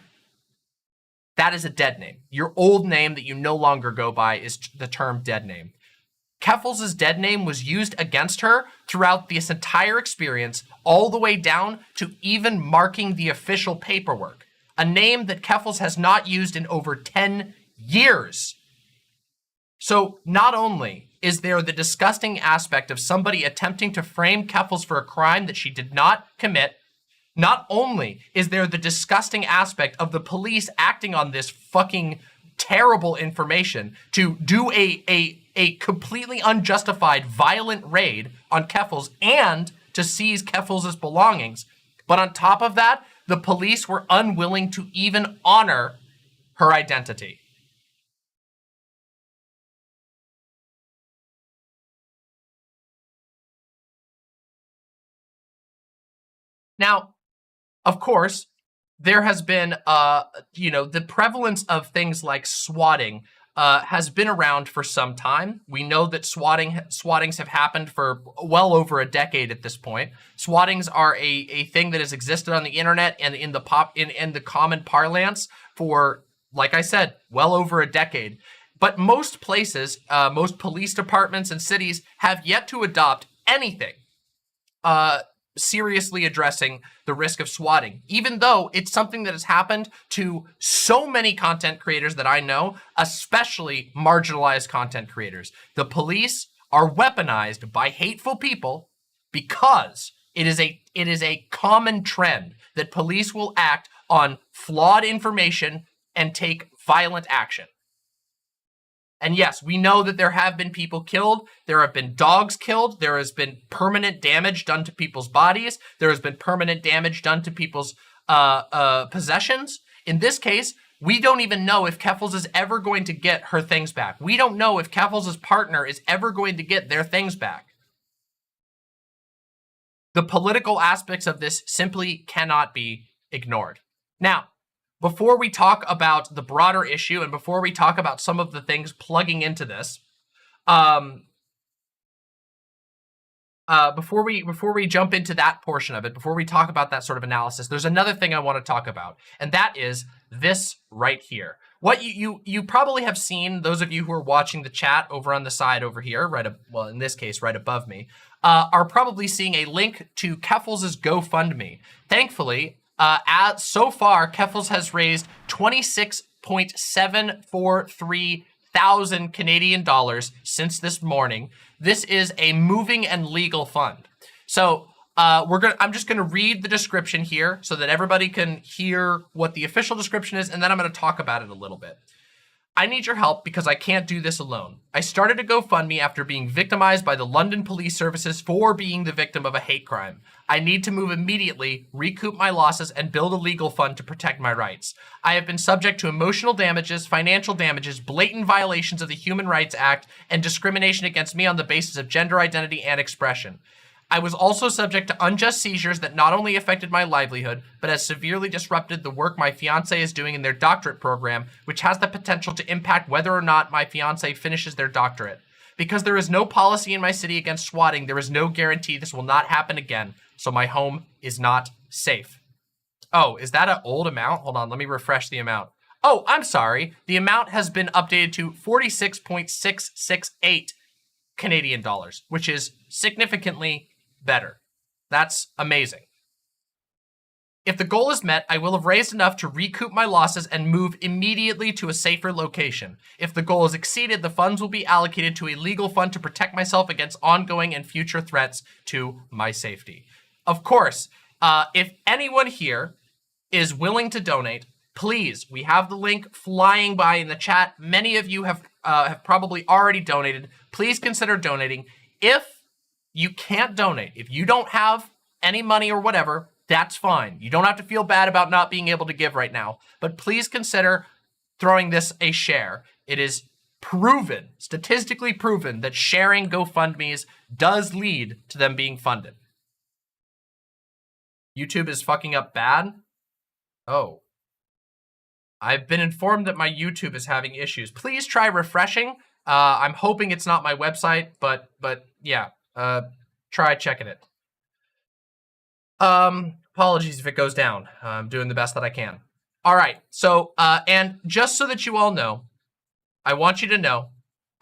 that is a dead name. Your old name that you no longer go by is the term dead name. Keffals' dead name was used against her throughout this entire experience, all the way down to even marking the official paperwork. A name that Keffals has not used in over 10 years. So not only is there the disgusting aspect of somebody attempting to frame Keffals for a crime that she did not commit, not only is there the disgusting aspect of the police acting on this fucking terrible information to do a completely unjustified violent raid on Keffals and to seize Keffals' belongings, but on top of that, the police were unwilling to even honor her identity. Now, of course, there has been, the prevalence of things like swatting has been around for some time. We know that swattings have happened for well over a decade at this point. Swattings are a thing that has existed on the internet and in the common parlance for, like I said, well over a decade. But most places, most police departments and cities have yet to adopt anything seriously addressing the risk of swatting, even though it's something that has happened to so many content creators that I know, especially marginalized content creators. The police are weaponized by hateful people because it is a common trend that police will act on flawed information and take violent action. And yes, we know that there have been people killed. There have been dogs killed. There has been permanent damage done to people's bodies. There has been permanent damage done to people's possessions. In this case, we don't even know if Keffals is ever going to get her things back. We don't know if Keffals' partner is ever going to get their things back. The political aspects of this simply cannot be ignored. Now, before we talk about the broader issue and before we talk about some of the things plugging into this, before we jump into that portion of it, before we talk about that sort of analysis, there's another thing I want to talk about, and that is this right here. What you probably have seen, those of you who are watching the chat over on the side over here, well, in this case, right above me, are probably seeing a link to Keffals' GoFundMe. Thankfully, so far, Keffals has raised 26.743 thousand Canadian dollars since this morning. This is a moving and legal fund. So I'm just gonna read the description here so that everybody can hear what the official description is, and then I'm gonna talk about it a little bit. I need your help because I can't do this alone. I started a GoFundMe after being victimized by the London Police Services for being the victim of a hate crime. I need to move immediately, recoup my losses, and build a legal fund to protect my rights. I have been subject to emotional damages, financial damages, blatant violations of the Human Rights Act, and discrimination against me on the basis of gender identity and expression. I was also subject to unjust seizures that not only affected my livelihood, but has severely disrupted the work my fiancé is doing in their doctorate program, which has the potential to impact whether or not my fiancé finishes their doctorate. Because there is no policy in my city against swatting, there is no guarantee this will not happen again, so my home is not safe. Oh, is that an old amount? Hold on, let me refresh the amount. Oh, I'm sorry. The amount has been updated to 46.668 Canadian dollars, which is significantly better. That's amazing. If the goal is met, I will have raised enough to recoup my losses and move immediately to a safer location. If the goal is exceeded, the funds will be allocated to a legal fund to protect myself against ongoing and future threats to my safety. Of course, if anyone here is willing to donate, please, we have the link flying by in the chat. Many of you have probably already donated. Please consider donating. If you can't donate, if you don't have any money or whatever, that's fine. You don't have to feel bad about not being able to give right now, but please consider throwing this a share. It is proven, statistically proven, that sharing GoFundMes does lead to them being funded. YouTube is fucking up bad? Oh. I've been informed that my YouTube is having issues. Please try refreshing. I'm hoping it's not my website, but yeah. Try checking it. Apologies if it goes down. I'm doing the best that I can. All right. So, and just so that you all know, I want you to know,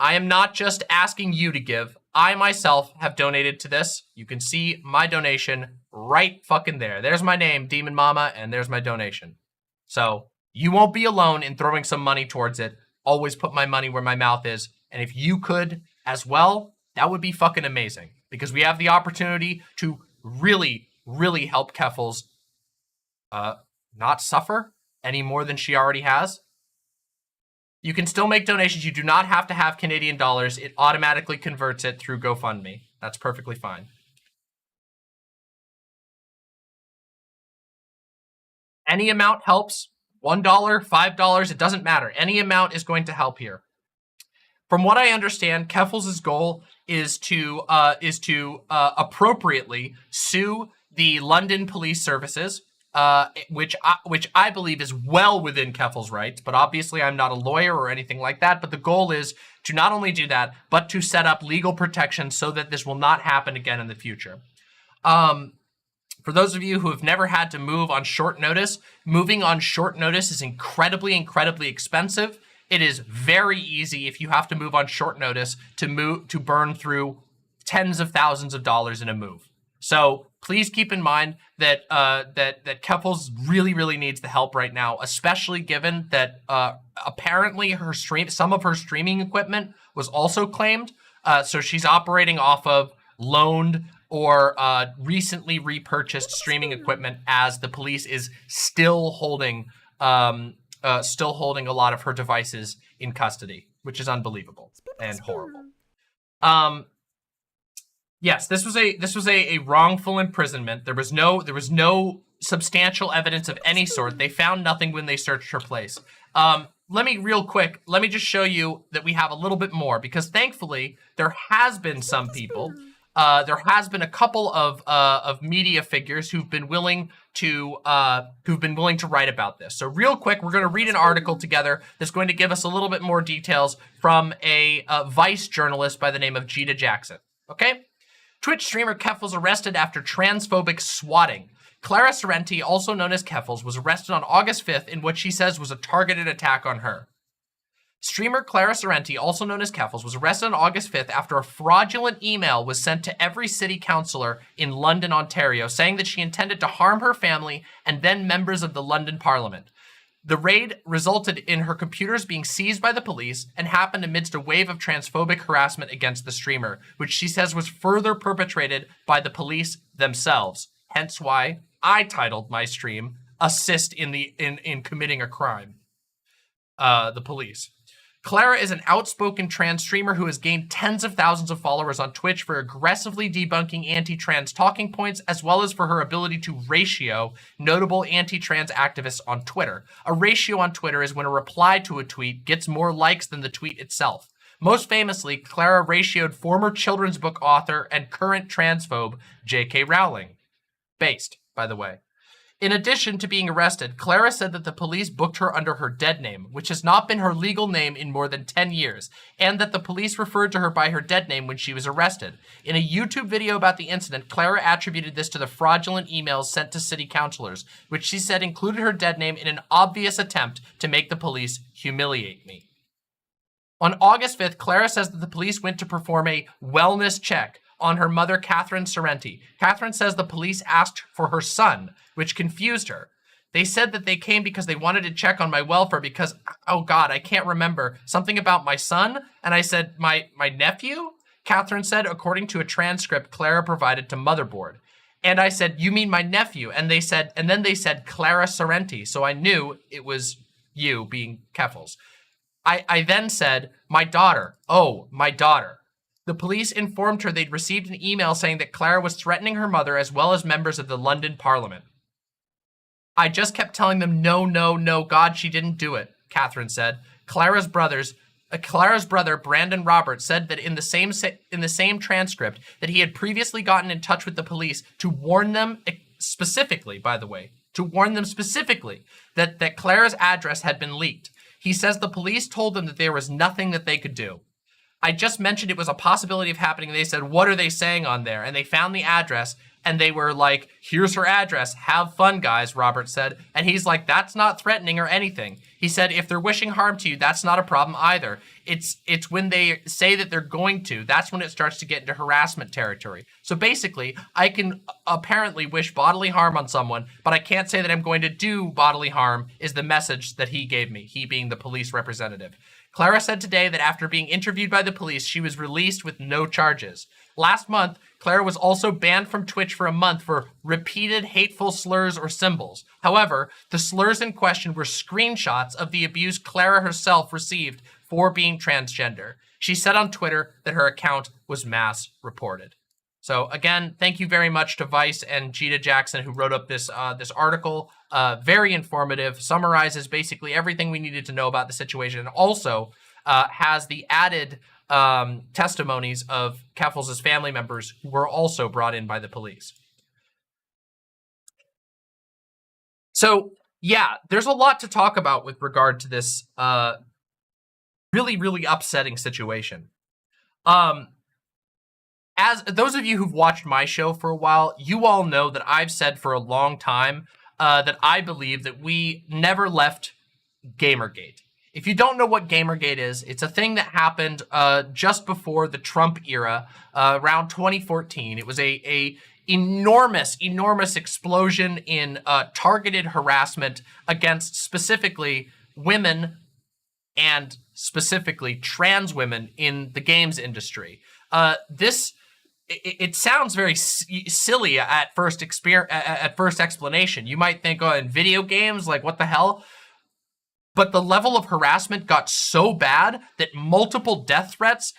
I am not just asking you to give. I myself have donated to this. You can see my donation right fucking there. There's my name, Demon Mama, and there's my donation. So you won't be alone in throwing some money towards it. Always put my money where my mouth is. And if you could as well, that would be fucking amazing, because we have the opportunity to really, really help Keffals not suffer any more than she already has. You can still make donations. You do not have to have Canadian dollars. It automatically converts it through GoFundMe. That's perfectly fine. Any amount helps. $1, $5, it doesn't matter. Any amount is going to help here. From what I understand, Keffals' goal is to appropriately sue the London Police Services, which I believe is well within Keffals' rights. But obviously, I'm not a lawyer or anything like that. But the goal is to not only do that, but to set up legal protection so that this will not happen again in the future. For those of you who have never had to move on short notice, moving on short notice is incredibly, incredibly expensive. It is very easy if you have to move on short notice to burn through tens of thousands of dollars in a move. So please keep in mind that that Keffals really, really needs the help right now, especially given that apparently some of her streaming equipment was also claimed. So she's operating off of loaned or recently repurchased streaming equipment, as the police is still holding still holding a lot of her devices in custody, which is unbelievable and horrible. Yes, this was a wrongful imprisonment. There was no substantial evidence of any sort. They found nothing when they searched her place. Let me just show you that we have a little bit more, because thankfully there has been some people. There has been a couple of media figures who've been willing to write about this. So real quick, we're going to read an article together that's going to give us a little bit more details from a Vice journalist by the name of Gita Jackson. Okay, Twitch streamer Keffals arrested after transphobic swatting. Clara Sorrenti, also known as Keffals, was arrested on August 5th in what she says was a targeted attack on her. Streamer Clara Sorrenti, also known as Keffals, was arrested on August 5th after a fraudulent email was sent to every city councillor in London, Ontario, saying that she intended to harm her family and then members of the London Parliament. The raid resulted in her computers being seized by the police and happened amidst a wave of transphobic harassment against the streamer, which she says was further perpetrated by the police themselves. Hence why I titled my stream "Assist in committing a crime." The police. Clara is an outspoken trans streamer who has gained tens of thousands of followers on Twitch for aggressively debunking anti-trans talking points, as well as for her ability to ratio notable anti-trans activists on Twitter. A ratio on Twitter is when a reply to a tweet gets more likes than the tweet itself. Most famously, Clara ratioed former children's book author and current transphobe J.K. Rowling. Based, by the way. In addition to being arrested, Clara said that the police booked her under her dead name, which has not been her legal name in more than 10 years, and that the police referred to her by her dead name when she was arrested. In a YouTube video about the incident, Clara attributed this to the fraudulent emails sent to city councilors, which she said included her dead name in an obvious attempt to make the police humiliate me. On August 5th, Clara says that the police went to perform a wellness check on her mother, Catherine Sorrenti. Catherine says the police asked for her son, which confused her. They said that they came because they wanted to check on my welfare because, oh God, I can't remember, something about my son? And I said, my nephew? Catherine said, according to a transcript Clara provided to Motherboard. And I said, you mean my nephew? And then they said Clara Sorrenti. So I knew it was you, being Keffals. I then said, my daughter. Oh, my daughter. The police informed her they'd received an email saying that Clara was threatening her mother as well as members of the London Parliament. I just kept telling them, no, no, no, God, she didn't do it, Catherine said. Clara's brother, Brandon Roberts, said that in the same transcript that he had previously gotten in touch with the police to warn them specifically, by the way, that Clara's address had been leaked. He says the police told them that there was nothing that they could do. I just mentioned it was a possibility of happening. And they said, what are they saying on there? And they found the address and they were like, here's her address. Have fun, guys, Robert said. And he's like, that's not threatening or anything. He said, if they're wishing harm to you, that's not a problem either. It's when they say that they're going to, that's when it starts to get into harassment territory. So basically, I can apparently wish bodily harm on someone, but I can't say that I'm going to do bodily harm is the message that he gave me, he being the police representative. Clara said today that after being interviewed by the police, she was released with no charges. Last month, Clara was also banned from Twitch for a month for repeated hateful slurs or symbols. However, the slurs in question were screenshots of the abuse Clara herself received for being transgender. She said on Twitter that her account was mass reported. So again, thank you very much to Vice and Gita Jackson who wrote up this article. Very informative, summarizes basically everything we needed to know about the situation, and also has the added testimonies of Keffals' family members who were also brought in by the police. So yeah, there's a lot to talk about with regard to this really, really upsetting situation. As those of you who've watched my show for a while, you all know that I've said for a long time that I believe that we never left Gamergate. If you don't know what Gamergate is, it's a thing that happened just before the Trump era, around 2014. It was a enormous explosion in targeted harassment against specifically women and specifically trans women in the games industry. It sounds very silly at first explanation. You might think, oh, in video games, like what the hell? but the level of harassment got so bad that multiple death threats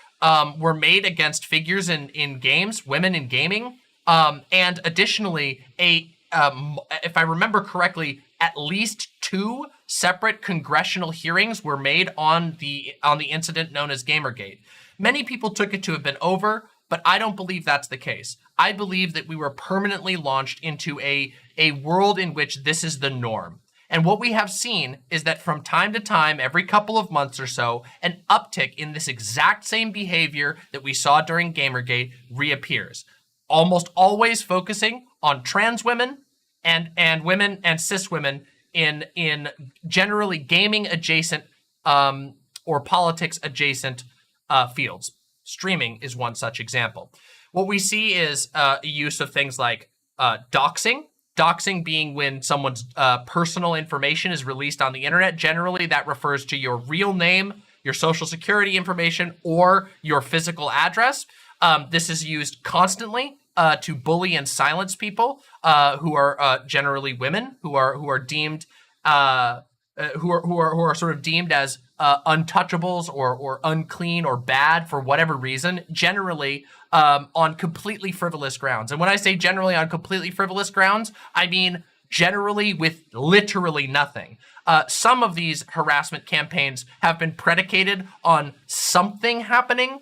were made against figures in games, women in gaming. And additionally, if I remember correctly, at least 2 separate congressional hearings were made on the incident known as Gamergate. Many people took it to have been over, but I don't believe that's the case. I believe that we were permanently launched into a world in which this is the norm. And what we have seen is that from time to time, every couple of months or so, an uptick in this exact same behavior that we saw during Gamergate reappears. Almost always focusing on trans women and women and cis women in generally gaming adjacent or politics adjacent fields. Streaming is one such example. What we see is use of things like doxing. Doxing being when someone's personal information is released on the internet. Generally, that refers to your real name, your social security information, or your physical address. This is used constantly to bully and silence people who are generally women, who are deemed who are sort of deemed as untouchables or unclean or bad for whatever reason, generally on completely frivolous grounds. And when I say generally on completely frivolous grounds, I mean generally with literally nothing. Some of these harassment campaigns have been predicated on something happening,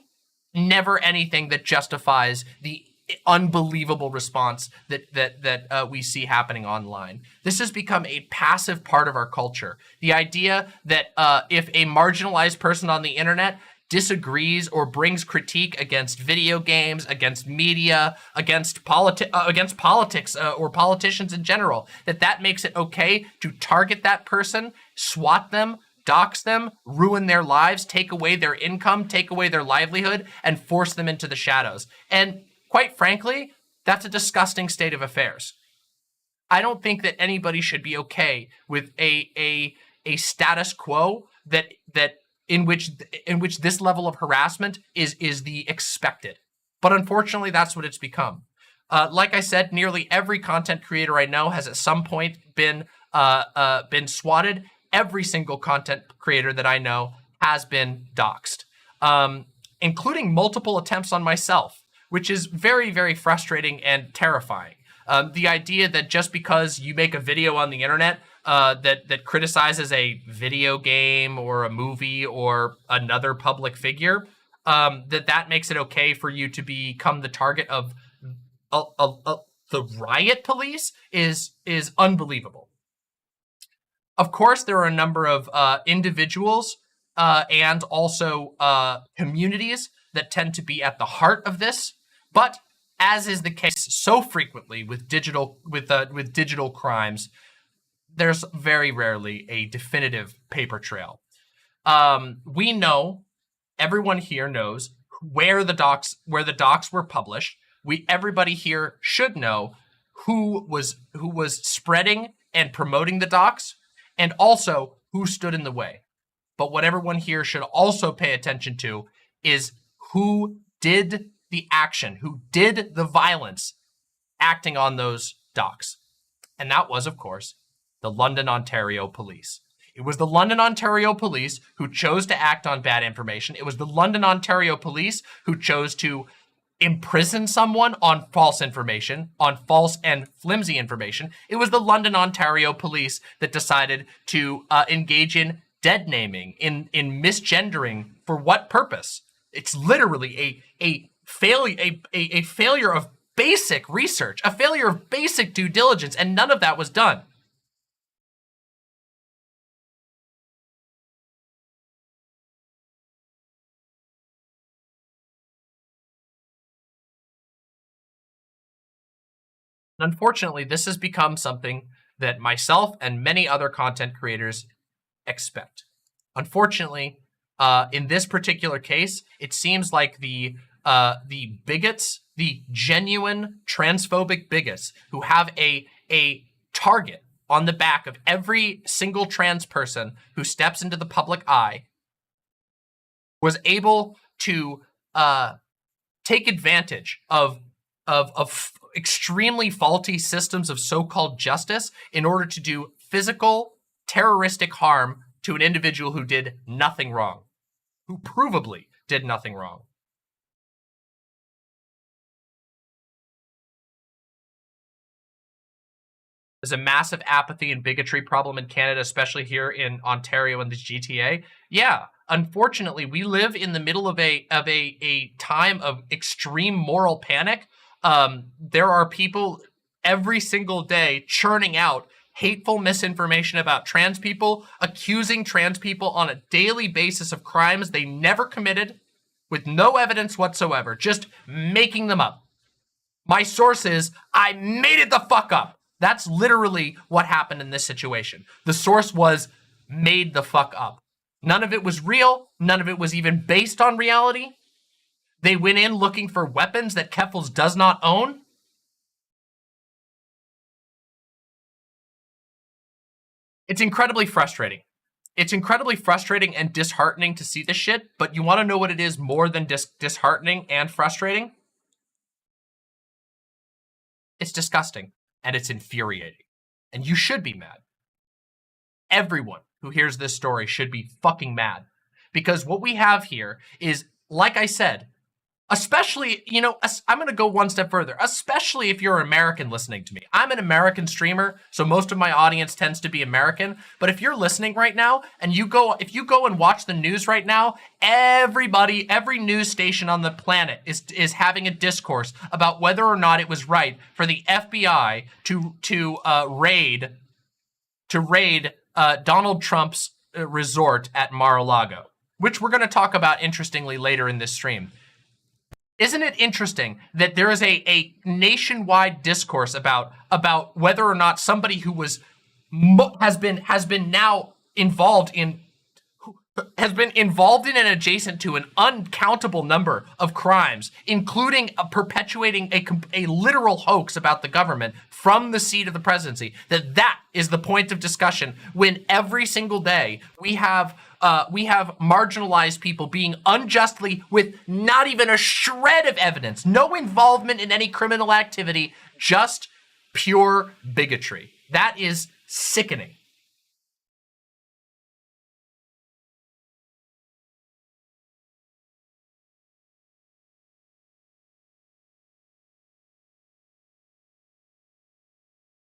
never anything that justifies the unbelievable response that we see happening online. This has become a passive part of our culture. The idea that if a marginalized person on the internet disagrees or brings critique against video games, against media, against politics or politicians in general, that makes it okay to target that person, swat them, dox them, ruin their lives, take away their income, take away their livelihood, and force them into the shadows. And quite frankly, that's a disgusting state of affairs. I don't think that anybody should be okay with a status quo that in which this level of harassment is the expected. But unfortunately, that's what it's become. Like I said, nearly every content creator I know has at some point been swatted. Every single content creator that I know has been doxxed, including multiple attempts on myself, which is very, very frustrating and terrifying. The idea that just because you make a video on the internet that criticizes a video game or a movie or another public figure, that makes it okay for you to become the target of the riot police is unbelievable. Of course, there are a number of individuals and also communities that tend to be at the heart of this. But as is the case so frequently with digital crimes, there's very rarely a definitive paper trail. We know, everyone here knows where the docs were published. Everybody here should know who was spreading and promoting the docs, and also who stood in the way. But what everyone here should also pay attention to is who did the action, who did the violence acting on those docs. And that was, of course, the London, Ontario police. It was the London, Ontario police who chose to act on bad information. It was the London, Ontario police who chose to imprison someone on false information, on false and flimsy information. It was the London, Ontario police that decided to engage in dead naming, in misgendering. For what purpose? It's literally a failure of basic research, a failure of basic due diligence, and none of that was done. Unfortunately, this has become something that myself and many other content creators expect. Unfortunately, in this particular case, it seems like the bigots, the genuine transphobic bigots who have a target on the back of every single trans person who steps into the public eye, was able to take advantage of extremely faulty systems of so-called justice in order to do physical terroristic harm to an individual who did nothing wrong, who provably did nothing wrong. There's a massive apathy and bigotry problem in Canada, especially here in Ontario and the GTA. Yeah, unfortunately, we live in the middle of a time of extreme moral panic. There are people every single day churning out hateful misinformation about trans people, accusing trans people on a daily basis of crimes they never committed, with no evidence whatsoever, just making them up. My source is, I made it the fuck up. That's literally what happened in this situation. The source was made the fuck up. None of it was real. None of it was even based on reality. They went in looking for weapons that Keffals does not own. It's incredibly frustrating. It's incredibly frustrating and disheartening to see this shit, but you want to know what it is more than disheartening and frustrating? It's disgusting. And it's infuriating. And you should be mad. Everyone who hears this story should be fucking mad. Because what we have here is, like I said, especially, you know, I'm going to go one step further, especially if you're American listening to me. I'm an American streamer, so most of my audience tends to be American. But if you're listening right now, and if you go and watch the news right now, everybody, every news station on the planet is having a discourse about whether or not it was right for the FBI to raid Donald Trump's resort at Mar-a-Lago, which we're going to talk about interestingly later in this stream. Isn't it interesting that there is a nationwide discourse about whether or not somebody who has been now involved in and adjacent to an uncountable number of crimes, including perpetuating a literal hoax about the government from the seat of the presidency, that is the point of discussion when every single day we have marginalized people being unjustly, with not even a shred of evidence, no involvement in any criminal activity, just pure bigotry. That is sickening.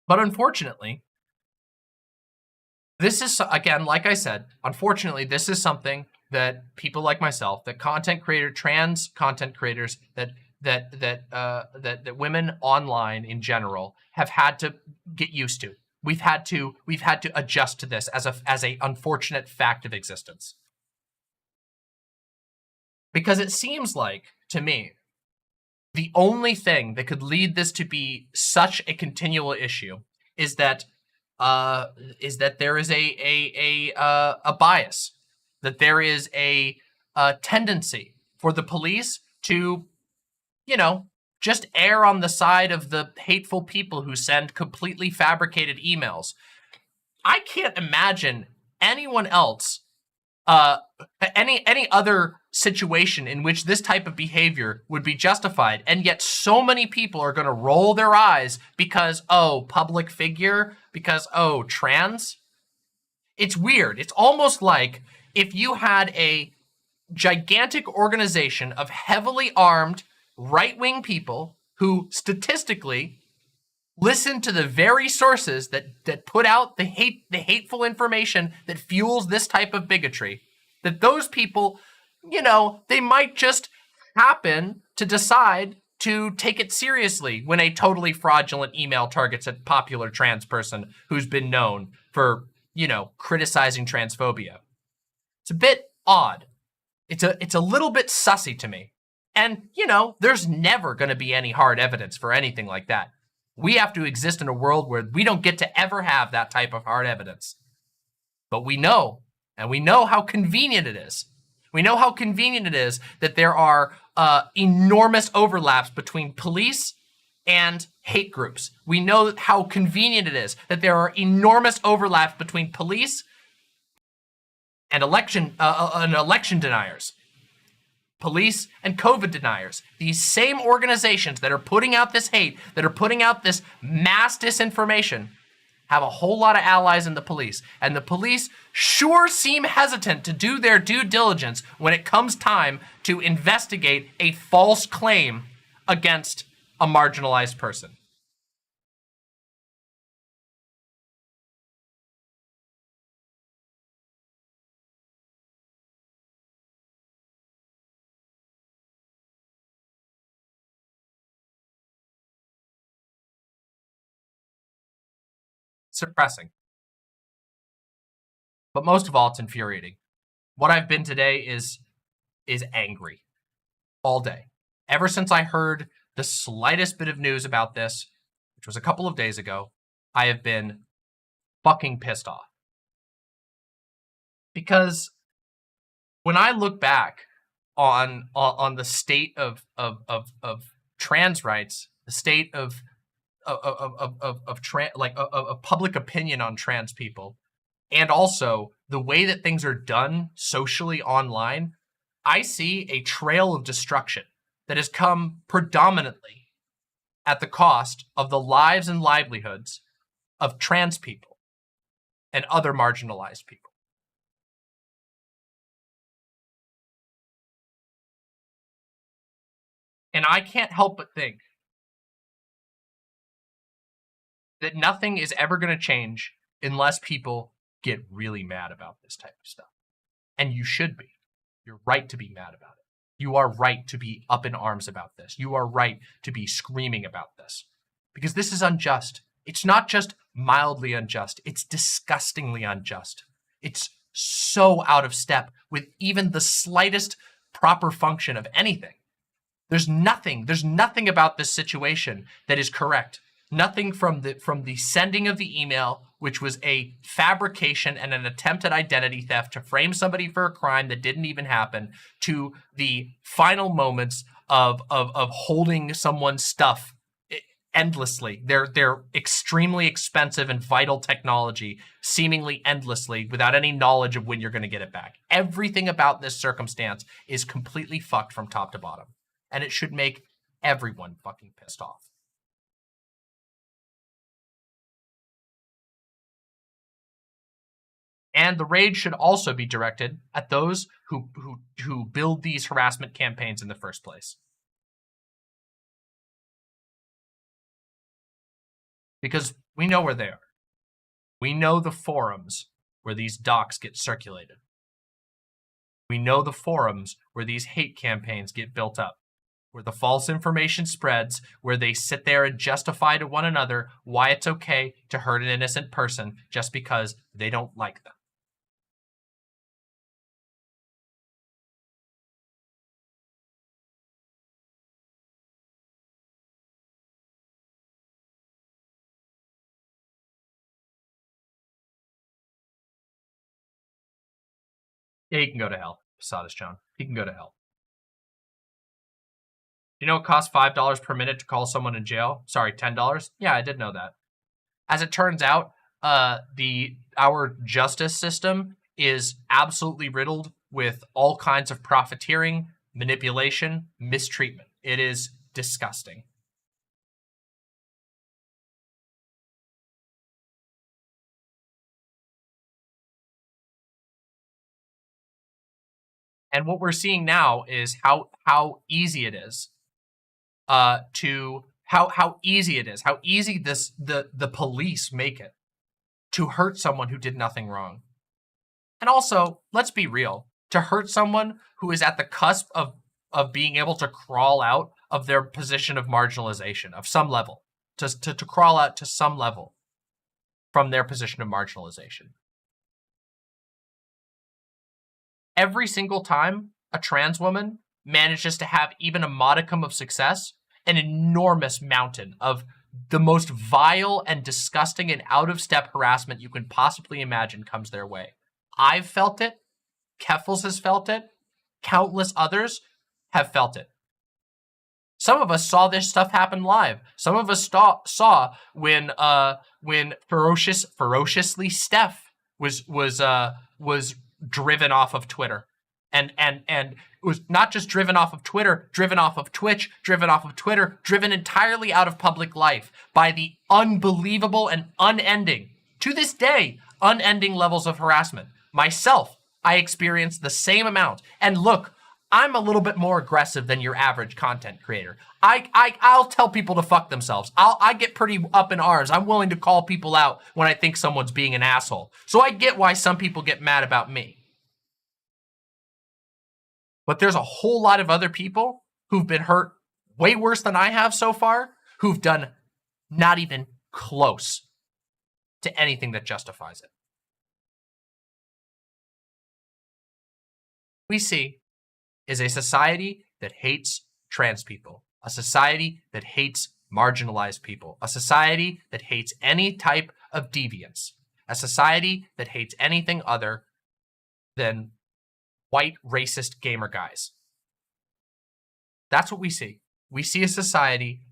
But unfortunately, this is, again, like I said, unfortunately, this is something that people like myself, that trans content creators, that women online in general have had to get used to. We've had to adjust to this as a unfortunate fact of existence. Because it seems like, to me, the only thing that could lead this to be such a continual issue is that there is a bias, that there is a tendency for the police to, you know, just err on the side of the hateful people who send completely fabricated emails. I can't imagine anyone else, any other situation in which this type of behavior would be justified, and yet so many people are going to roll their eyes because, oh, public figure, because, oh, trans. It's weird. It's almost like if you had a gigantic organization of heavily armed right-wing people who statistically listen to the very sources that put out the hateful information that fuels this type of bigotry, that those people, you know, they might just happen to decide to take it seriously when a totally fraudulent email targets a popular trans person who's been known for, you know, criticizing transphobia. It's a bit odd. It's a little bit sussy to me. And, you know, there's never going to be any hard evidence for anything like that. We have to exist in a world where we don't get to ever have that type of hard evidence. But we know, and we know how convenient it is. We know how convenient it is that there are enormous overlaps between police and hate groups. We know how convenient it is that there are enormous overlaps between police and election deniers. Police and COVID deniers. These same organizations that are putting out this hate, that are putting out this mass disinformation, have a whole lot of allies in the police, and the police sure seem hesitant to do their due diligence when it comes time to investigate a false claim against a marginalized person. Suppressing. But most of all, it's infuriating. What I've been today is angry all day. Ever since I heard the slightest bit of news about this, which was a couple of days ago, I have been fucking pissed off. Because when I look back on the state of trans rights, the state of public opinion on trans people, and also the way that things are done socially online, I see a trail of destruction that has come predominantly at the cost of the lives and livelihoods of trans people and other marginalized people. And I can't help but think that nothing is ever going to change unless people get really mad about this type of stuff. And you should be. You're right to be mad about it. You are right to be up in arms about this. You are right to be screaming about this. Because this is unjust. It's not just mildly unjust. It's disgustingly unjust. It's so out of step with even the slightest proper function of anything. There's nothing about this situation that is correct. Nothing from the sending of the email, which was a fabrication and an attempt at identity theft to frame somebody for a crime that didn't even happen, to the final moments of holding someone's stuff endlessly. They're extremely expensive and vital technology, seemingly endlessly, without any knowledge of when you're going to get it back. Everything about this circumstance is completely fucked from top to bottom. And it should make everyone fucking pissed off. And the rage should also be directed at those who build these harassment campaigns in the first place. Because we know where they are. We know the forums where these docs get circulated. We know the forums where these hate campaigns get built up, where the false information spreads, where they sit there and justify to one another why it's okay to hurt an innocent person just because they don't like them. Yeah, he can go to hell, Posadas John. He can go to hell. You know it costs $5 per minute to call someone in jail? Sorry, $10? Yeah, I did know that. As it turns out, our justice system is absolutely riddled with all kinds of profiteering, manipulation, mistreatment. It is disgusting. And what we're seeing now is how easy it is how easy the police make it to hurt someone who did nothing wrong. And also, let's be real, to hurt someone who is at the cusp of being able to crawl out of their position of marginalization of some level, to crawl out to some level from their position of marginalization. Every single time a trans woman manages to have even a modicum of success, an enormous mountain of the most vile and disgusting and out-of-step harassment you can possibly imagine comes their way. I've felt it. Keffals has felt it. Countless others have felt it. Some of us saw this stuff happen live. Some of us saw when ferociously Steph was driven off of Twitter. And it was not just driven off of Twitter, driven off of Twitch, driven off of Twitter, driven entirely out of public life by the unbelievable and unending To this day, unending levels of harassment. Myself, I experience the same amount. And look, I'm a little bit more aggressive than your average content creator. I'll tell people to fuck themselves. I get pretty up in arms. I'm willing to call people out when I think someone's being an asshole. So I get why some people get mad about me. But there's a whole lot of other people who've been hurt way worse than I have so far, who've done not even close to anything that justifies it. We see is a society that hates trans people, a society that hates marginalized people, a society that hates any type of deviance, a society that hates anything other than white racist gamer guys. That's what we see. We see a society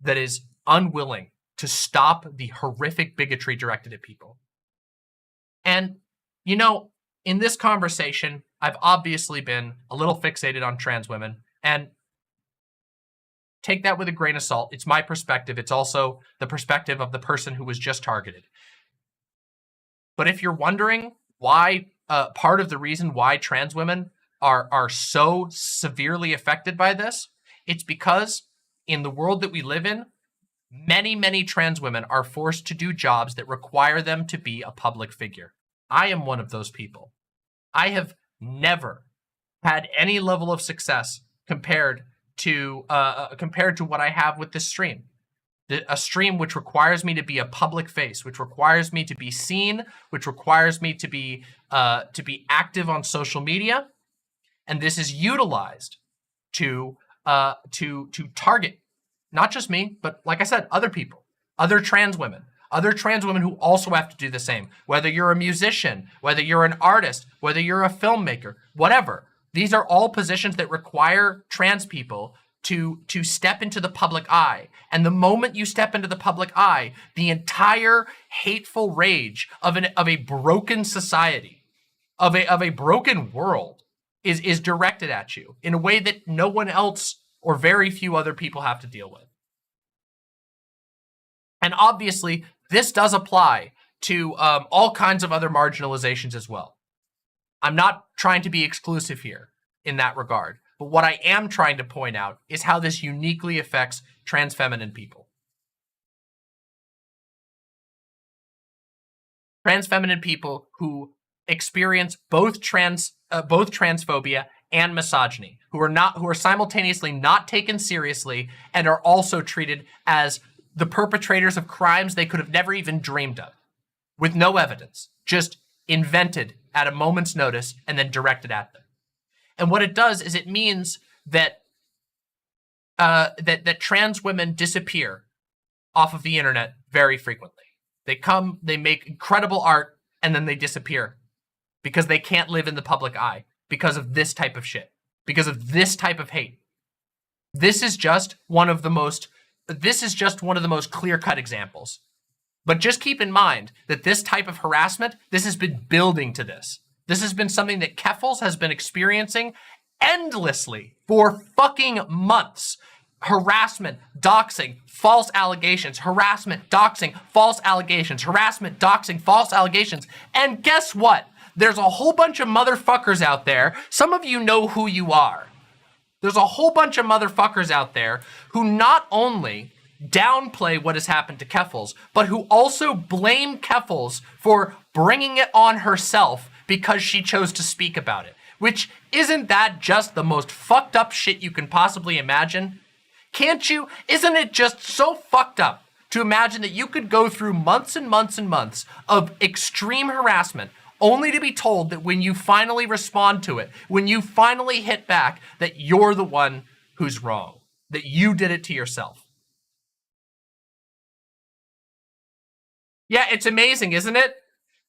that is unwilling to stop the horrific bigotry directed at people. And, you know, in this conversation, I've obviously been a little fixated on trans women, and take that with a grain of salt. It's my perspective. It's also the perspective of the person who was just targeted. But if you're wondering why, part of the reason why trans women are so severely affected by this, it's because in the world that we live in, many trans women are forced to do jobs that require them to be a public figure. I am one of those people. I have never had any level of success compared to what I have with this stream. A stream which requires me to be a public face, which requires me to be seen, which requires me to be active on social media, and this is utilized to target not just me, but like I said, other people, other trans women who also have to do the same. Whether you're a musician, whether you're an artist, whether you're a filmmaker, whatever. These are all positions that require trans people to step into the public eye. And the moment you step into the public eye, the entire hateful rage of a broken society, of a broken world is directed at you in a way that no one else or very few other people have to deal with. And obviously, this does apply to all kinds of other marginalizations as well. I'm not trying to be exclusive here in that regard, but what I am trying to point out is how this uniquely affects trans feminine people. Trans feminine people who experience both transphobia and misogyny, who are simultaneously not taken seriously and are also treated as the perpetrators of crimes they could have never even dreamed of, with no evidence, just invented at a moment's notice and then directed at them. And what it does is it means that that trans women disappear off of the internet very frequently. They come, they make incredible art, and then they disappear because they can't live in the public eye because of this type of shit, because of this type of hate. This is just one of the most clear-cut examples. But just keep in mind that this type of harassment, this has been building to this. This has been something that Keffals has been experiencing endlessly for fucking months. Harassment, doxing, false allegations, harassment, doxing, false allegations, harassment, doxing, false allegations. And guess what? There's a whole bunch of motherfuckers out there. Some of you know who you are. There's a whole bunch of motherfuckers out there who not only downplay what has happened to Keffals, but who also blame Keffals for bringing it on herself because she chose to speak about it. Which, isn't that just the most fucked up shit you can possibly imagine? Can't you? Isn't it just so fucked up to imagine that you could go through months and months and months of extreme harassment only to be told that when you finally respond to it, when you finally hit back, that you're the one who's wrong, that you did it to yourself? Yeah, it's amazing, isn't it?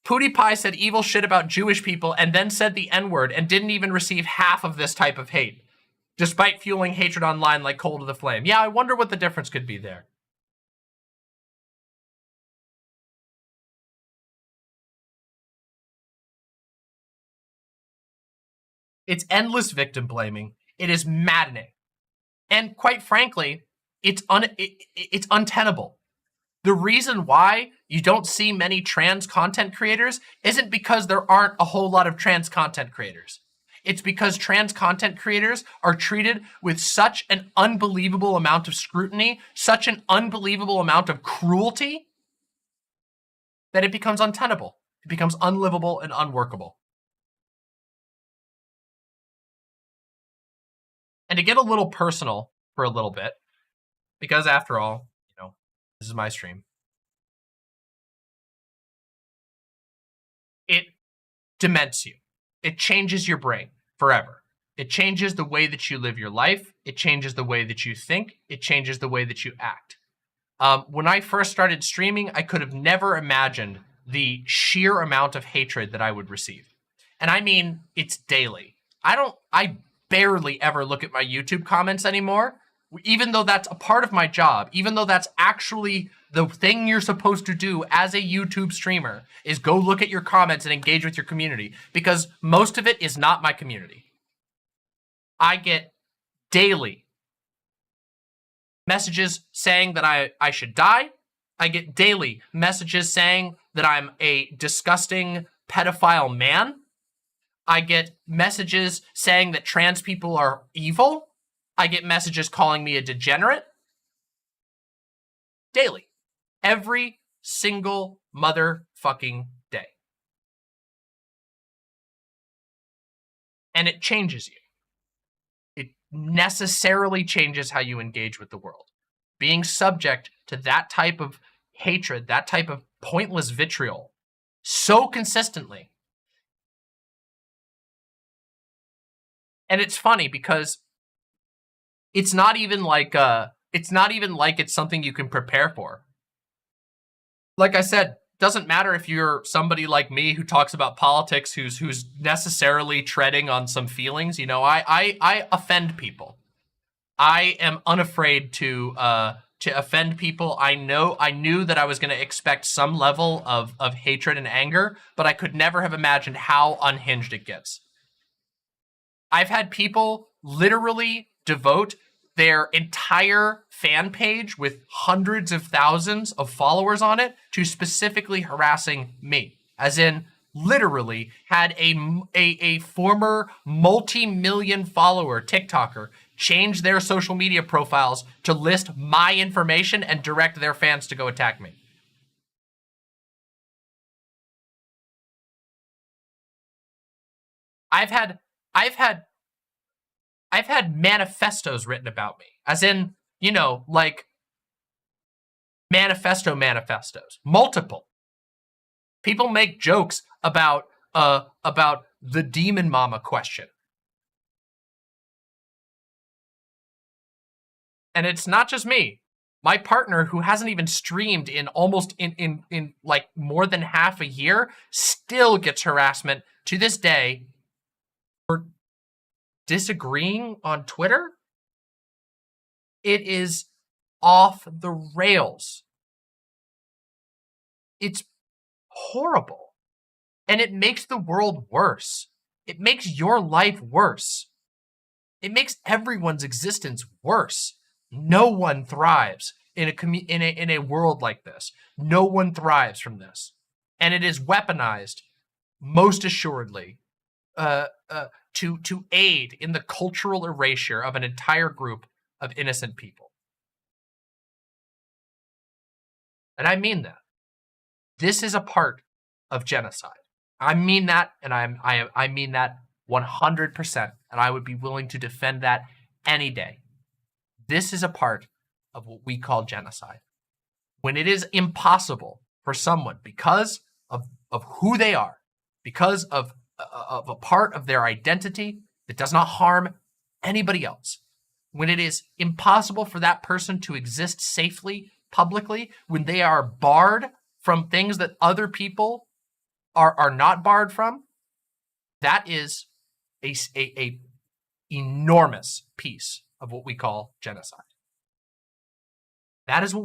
PewDiePie said evil shit about Jewish people and then said the N-word and didn't even receive half of this type of hate, despite fueling hatred online like coal to the flame. Yeah, I wonder what the difference could be there. It's endless victim blaming. It is maddening. And quite frankly, it's untenable. The reason why you don't see many trans content creators isn't because there aren't a whole lot of trans content creators. It's because trans content creators are treated with such an unbelievable amount of scrutiny, such an unbelievable amount of cruelty, that it becomes untenable. It becomes unlivable and unworkable. And to get a little personal for a little bit, because after all, this is my stream. It dements you. It changes your brain forever. It changes the way that you live your life. It changes the way that you think. It changes the way that you act. When I first started streaming, I could have never imagined the sheer amount of hatred that I would receive. And I mean, it's daily. I barely ever look at my YouTube comments anymore, even though that's a part of my job, even though that's actually the thing you're supposed to do as a YouTube streamer, is go look at your comments and engage with your community, because most of it is not my community. I get daily messages saying that I should die. I get daily messages saying that I'm a disgusting pedophile man. I get messages saying that trans people are evil. I get messages calling me a degenerate. Daily. Every single motherfucking day. And it changes you. It necessarily changes how you engage with the world. Being subject to that type of hatred, that type of pointless vitriol, so consistently. And it's funny because it's not even like it's something you can prepare for. Like I said, doesn't matter if you're somebody like me who talks about politics, who's necessarily treading on some feelings. I offend people. I am unafraid to offend people. I knew that I was going to expect some level of hatred and anger, but I could never have imagined how unhinged it gets. I've had people literally devote their entire fan page with hundreds of thousands of followers on it to specifically harassing me. As in, literally had a former multi-million follower TikToker change their social media profiles to list my information and direct their fans to go attack me. I've had manifestos written about me, as in, like manifestos, multiple. People make jokes about the demon mama question. And it's not just me. My partner, who hasn't even streamed in almost in like more than half a year, still gets harassment to this day for disagreeing on Twitter. It is off the rails. It's horrible. And it makes the world worse. It makes your life worse. It makes everyone's existence worse. No one thrives in a world like this. No one thrives from this. And it is weaponized, most assuredly, to aid in the cultural erasure of an entire group of innocent people. And I mean that. This is a part of genocide. I mean that, and I mean that 100%, and I would be willing to defend that any day. This is a part of what we call genocide. When it is impossible for someone, because of who they are, because of a part of their identity that does not harm anybody else, when it is impossible for that person to exist safely, publicly, when they are barred from things that other people are not barred from, that is a enormous piece of what we call genocide. That is what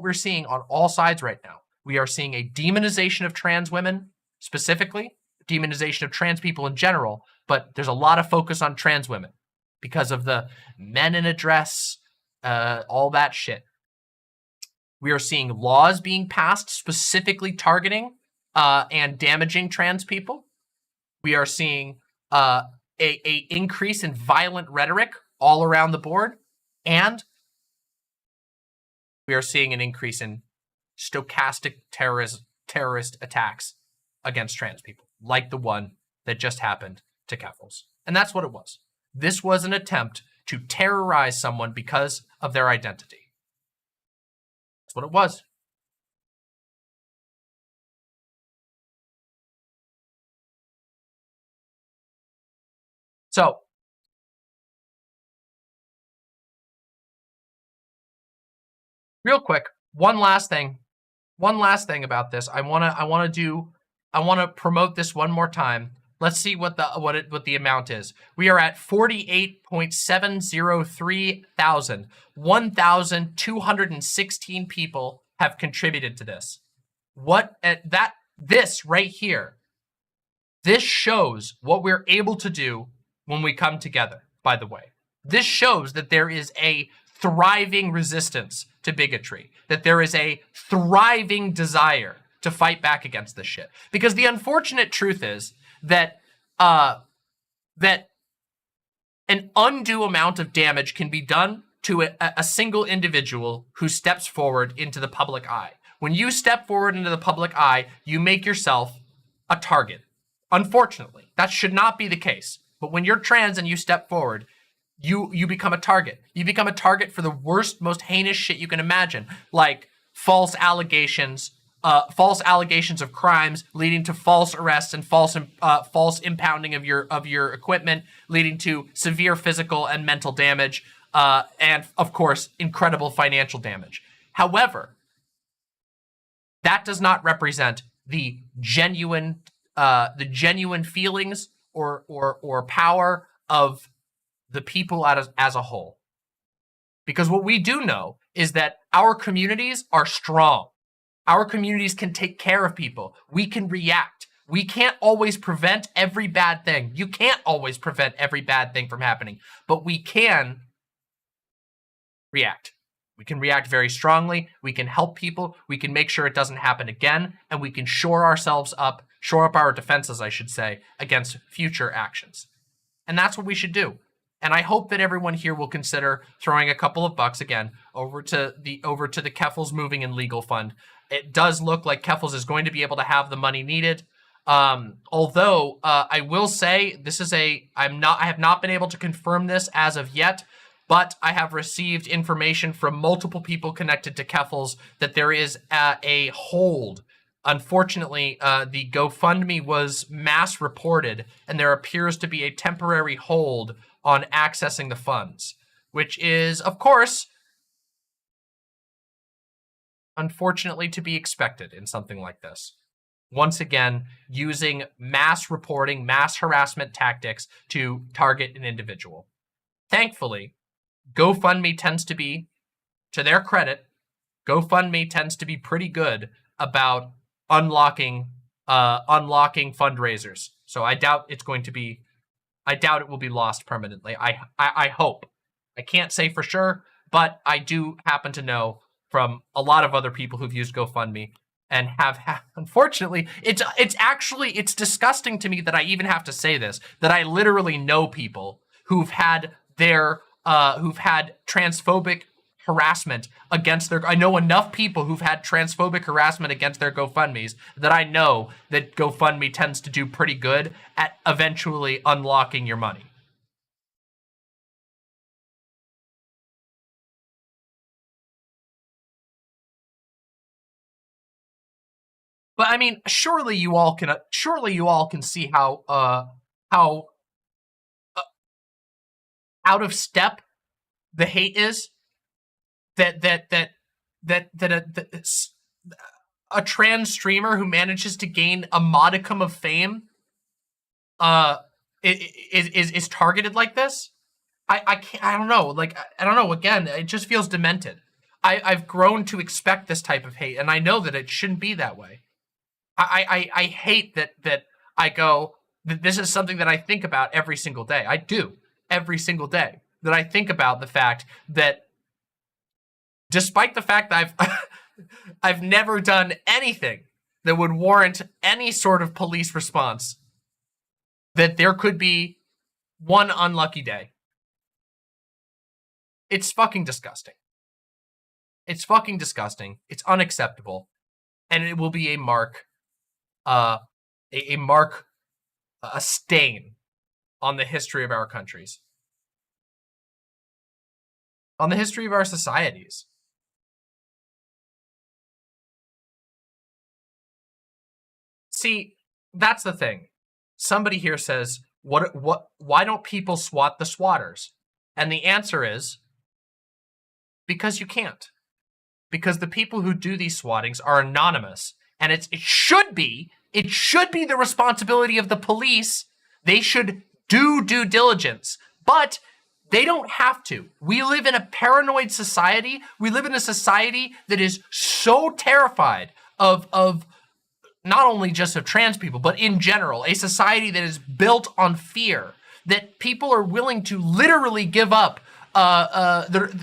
we're seeing on all sides right now. We are seeing a demonization of trans women, specifically, demonization of trans people in general, but there's a lot of focus on trans women because of the men in a dress, all that shit. We are seeing laws being passed specifically targeting and damaging trans people. We are seeing a increase in violent rhetoric all around the board. And we are seeing an increase in stochastic terrorist attacks against trans people, like the one that just happened to Keffals. And that's what it was. This was an attempt to terrorize someone because of their identity. That's what it was. So, real quick, one last thing about this. I want to promote this one more time. Let's see what the amount is. We are at 48.703 thousand. 1,216 people have contributed to this. This right here, this shows what we're able to do when we come together, by the way. This shows that there is a thriving resistance to bigotry, that there is a thriving desire to fight back against this shit. Because the unfortunate truth is that that an undue amount of damage can be done to a single individual who steps forward into the public eye. When you step forward into the public eye, you make yourself a target. Unfortunately, that should not be the case. But when you're trans and you step forward, you become a target. You become a target for the worst, most heinous shit you can imagine, like false allegations of crimes leading to false arrests and false impounding of your equipment, leading to severe physical and mental damage, and of course, incredible financial damage. However, that does not represent the genuine feelings or power of the people as a whole. Because what we do know is that our communities are strong. Our communities can take care of people. We can react. We can't always prevent every bad thing. You can't always prevent every bad thing from happening, but we can react. We can react very strongly. We can help people. We can make sure it doesn't happen again, and we can shore up our defenses, I should say, against future actions. And that's what we should do. And I hope that everyone here will consider throwing a couple of bucks again over to the Keffals Moving and Legal Fund. It does look like Keffals is going to be able to have the money needed. Although I will say I have not been able to confirm this as of yet, but I have received information from multiple people connected to Keffals that there is a hold. Unfortunately, the GoFundMe was mass reported, and there appears to be a temporary hold on accessing the funds, which is, of course, unfortunately to be expected in something like this. Once again, using mass reporting, mass harassment tactics to target an individual. Thankfully, GoFundMe tends to be, to their credit, GoFundMe tends to be pretty good about unlocking fundraisers. So I doubt it will be lost permanently. I hope. I can't say for sure, but I do happen to know from a lot of other people who've used GoFundMe and unfortunately, it's disgusting to me that I even have to say this, that I literally know people who've had transphobic harassment against I know enough people who've had transphobic harassment against their GoFundMes that I know that GoFundMe tends to do pretty good at eventually unlocking your money. But I mean, surely you all can see how out of step the hate is that a trans streamer who manages to gain a modicum of fame is targeted like this. I don't know. Like, I don't know. Again, it just feels demented. I've grown to expect this type of hate, and I know that it shouldn't be that way. I hate that I go, that this is something that I think about every single day. I do, every single day. That I think about the fact that despite the fact that I've never done anything that would warrant any sort of police response that there could be one unlucky day. It's fucking disgusting. It's fucking disgusting. It's unacceptable. And it will be a mark, a stain on the history of our countries. On the history of our societies. See, that's the thing. Somebody here says, why don't people swat the swatters? And the answer is, because you can't. Because the people who do these swattings are anonymous. And it should be the responsibility of the police. They should do due diligence. But they don't have to. We live in a paranoid society. We live in a society that is so terrified of not only just of trans people, but in general, a society that is built on fear, that people are willing to literally give up.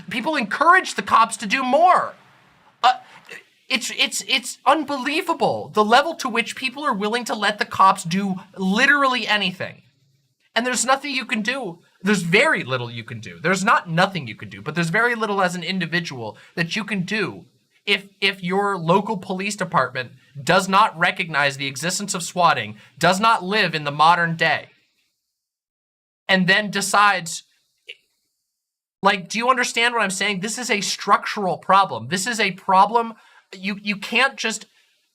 People encourage the cops to do more. It's unbelievable, the level to which people are willing to let the cops do literally anything. And there's nothing you can do. There's very little you can do. There's not nothing you can do, but there's very little as an individual that you can do if your local police department does not recognize the existence of swatting, does not live in the modern day, and then decides, like, do you understand what I'm saying? This is a structural problem. This is a problem. You can't just,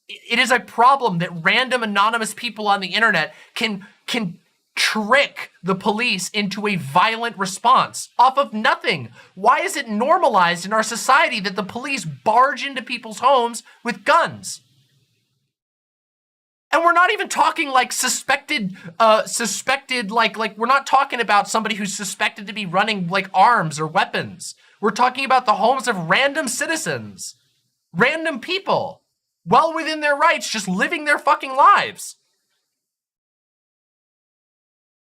it is a problem that random anonymous people on the internet can trick the police into a violent response off of nothing. Why is it normalized in our society that the police barge into people's homes with guns? And we're not even talking like suspected, like we're not talking about somebody who's suspected to be running like arms or weapons. We're talking about the homes of random citizens, random people, well within their rights, just living their fucking lives.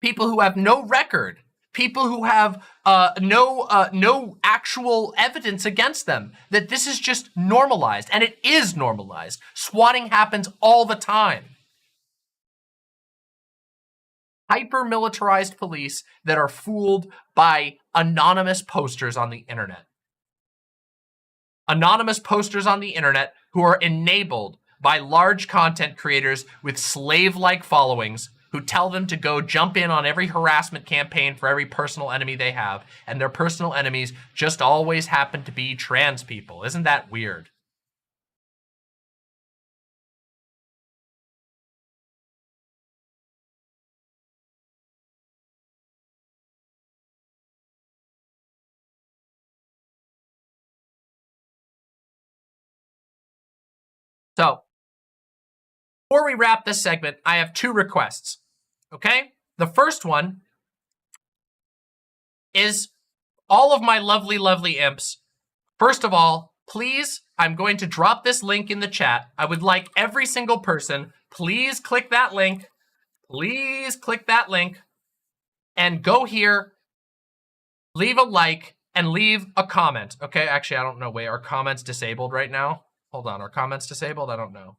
People who have no record, people who have no actual evidence against them, that this is just normalized, and it is normalized. Swatting happens all the time. Hyper-militarized police that are fooled by anonymous posters on the internet. Anonymous posters on the internet who are enabled by large content creators with slave-like followings who tell them to go jump in on every harassment campaign for every personal enemy they have, and their personal enemies just always happen to be trans people. Isn't that weird? So, before we wrap this segment, I have two requests, okay? The first one is all of my lovely, lovely imps. First of all, please, I'm going to drop this link in the chat. I would like every single person, please click that link. Please click that link and go here, leave a like, and leave a comment. Okay, actually, I don't know. Wait, are comments disabled right now? Hold on, are comments disabled? I don't know.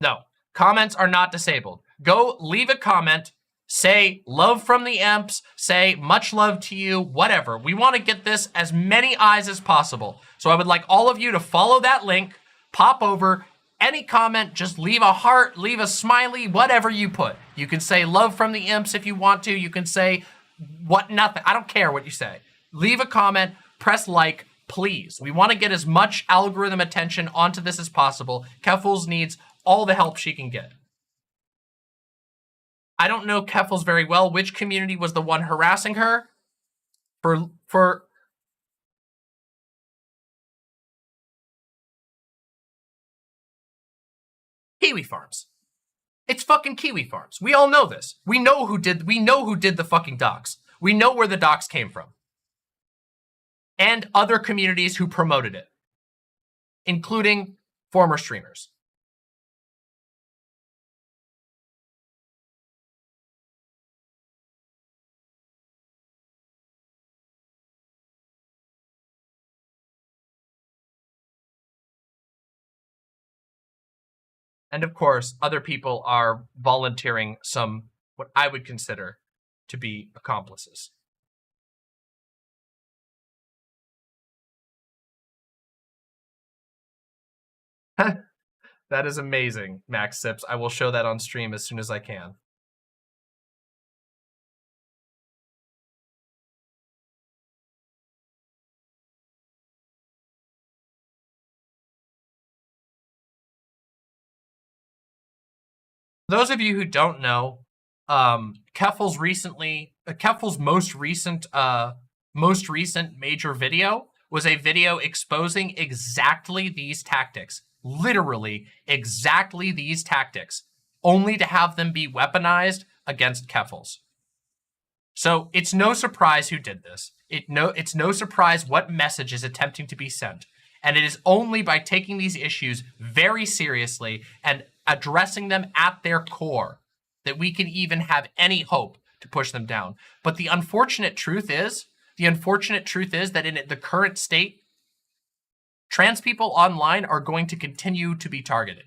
No, comments are not disabled. Go leave a comment. Say love from the imps, say much love to you, whatever. We want to get this as many eyes as possible. So I would like all of you to follow that link, pop over, any comment, just leave a heart, leave a smiley, whatever you put. You can say love from the imps if you want to. You can say nothing. I don't care what you say. Leave a comment, press like, please. We want to get as much algorithm attention onto this as possible. Keffals needs all the help she can get. I don't know Keffals very well. Which community was the one harassing her? For Kiwi Farms. It's fucking Kiwi Farms. We all know this. We know who did the fucking docs. We know where the docs came from. And other communities who promoted it, including former streamers. And of course, other people are volunteering some, what I would consider to be accomplices. That is amazing, Max Sips. I will show that on stream as soon as I can. Those of you who don't know, Keffals most recent major video was a video exposing exactly these tactics, literally exactly these tactics, only to have them be weaponized against Keffals. So it's no surprise who did this. It's no surprise what message is attempting to be sent. And it is only by taking these issues very seriously and addressing them at their core that we can even have any hope to push them down. But the unfortunate truth is that in the current state, trans people online are going to continue to be targeted.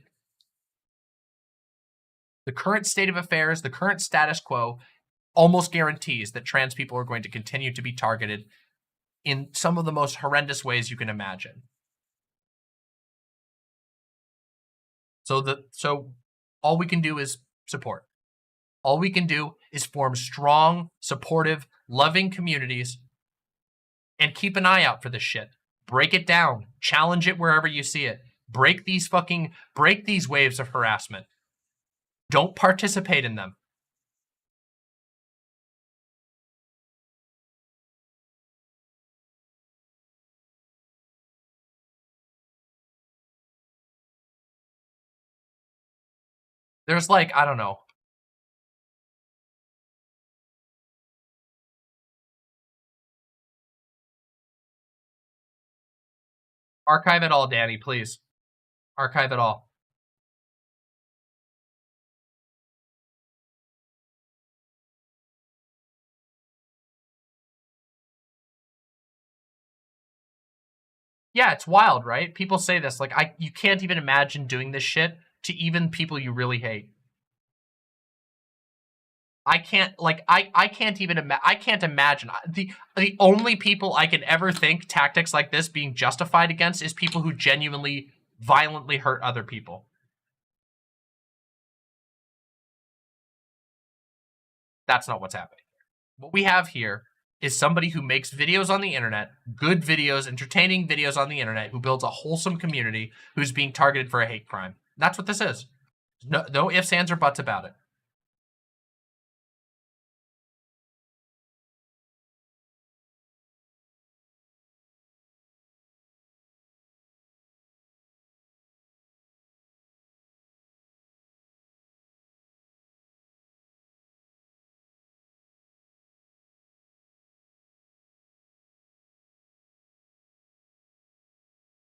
The current state of affairs, the current status quo, almost guarantees that trans people are going to continue to be targeted in some of the most horrendous ways you can imagine. So all we can do is support. All we can do is form strong, supportive, loving communities and keep an eye out for this shit. Break it down. Challenge it wherever you see it. Break these waves of harassment. Don't participate in them. There's like, I don't know. Archive it all, Danny, please. Archive it all. Yeah, it's wild, right? People say this, like, you can't even imagine doing this shit to even people you really hate. I can't imagine. The only people I can ever think tactics like this being justified against is people who genuinely, violently hurt other people. That's not what's happening. What we have here is somebody who makes videos on the internet, good videos, entertaining videos on the internet, who builds a wholesome community, who's being targeted for a hate crime. That's what this is. No ifs, ands, or buts about it.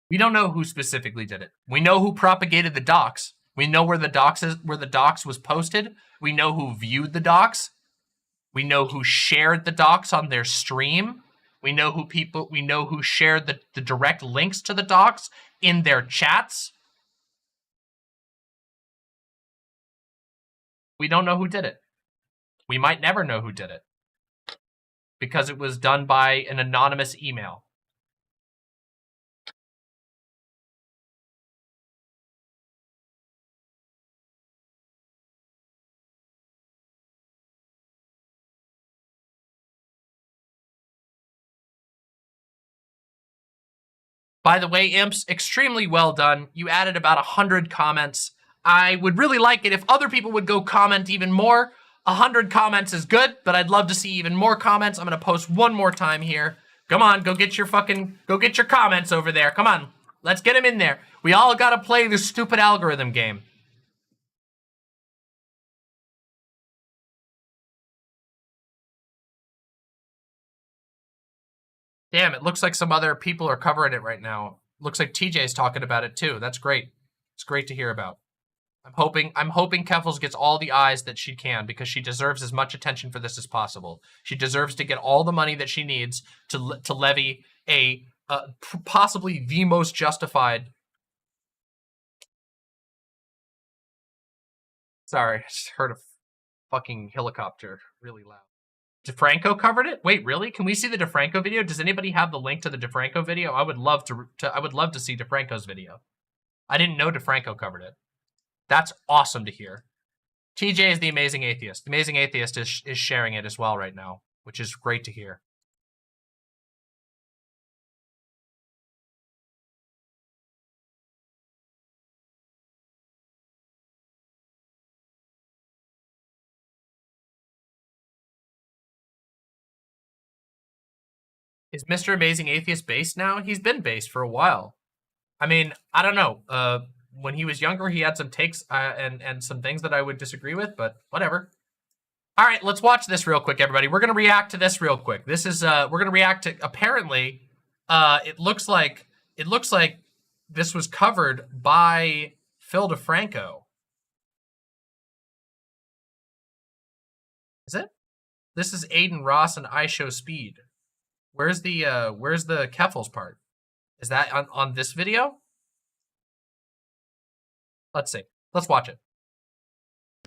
We don't know who specifically did it. We know who propagated the docs. We know where the docs was posted. We know who viewed the docs. We know who shared the docs on their stream. We know who shared the direct links to the docs in their chats. We don't know who did it. We might never know who did it because it was done by an anonymous email. By the way, imps, extremely well done. You added about 100 comments. I would really like it if other people would go comment even more. 100 comments is good, but I'd love to see even more comments. I'm gonna post one more time here. Come on, go get your comments over there. Come on, let's get them in there. We all gotta play this stupid algorithm game. Damn, it looks like some other people are covering it right now. Looks like TJ's talking about it too. That's great. It's great to hear about. I'm hoping Keffals gets all the eyes that she can because she deserves as much attention for this as possible. She deserves to get all the money that she needs to levy a possibly the most justified Sorry, I just heard a fucking helicopter really loud. DeFranco covered it? Wait, really? Can we see the DeFranco video? Does anybody have the link to the DeFranco video? I would love to see DeFranco's video. I didn't know DeFranco covered it. That's awesome to hear. TJ is the Amazing Atheist. The Amazing Atheist is sharing it as well right now, which is great to hear. Is Mr. Amazing Atheist based now? He's been based for a while. I mean, I don't know. When he was younger, he had some takes and some things that I would disagree with, but whatever. All right, let's watch this real quick, everybody. We're gonna react to this real quick. This is we're gonna react to, apparently, it looks like this was covered by Phil DeFranco. Is it? This is Aiden Ross and I Show Speed. Where's the Keffals part? Is that on this video? Let's see. Let's watch it.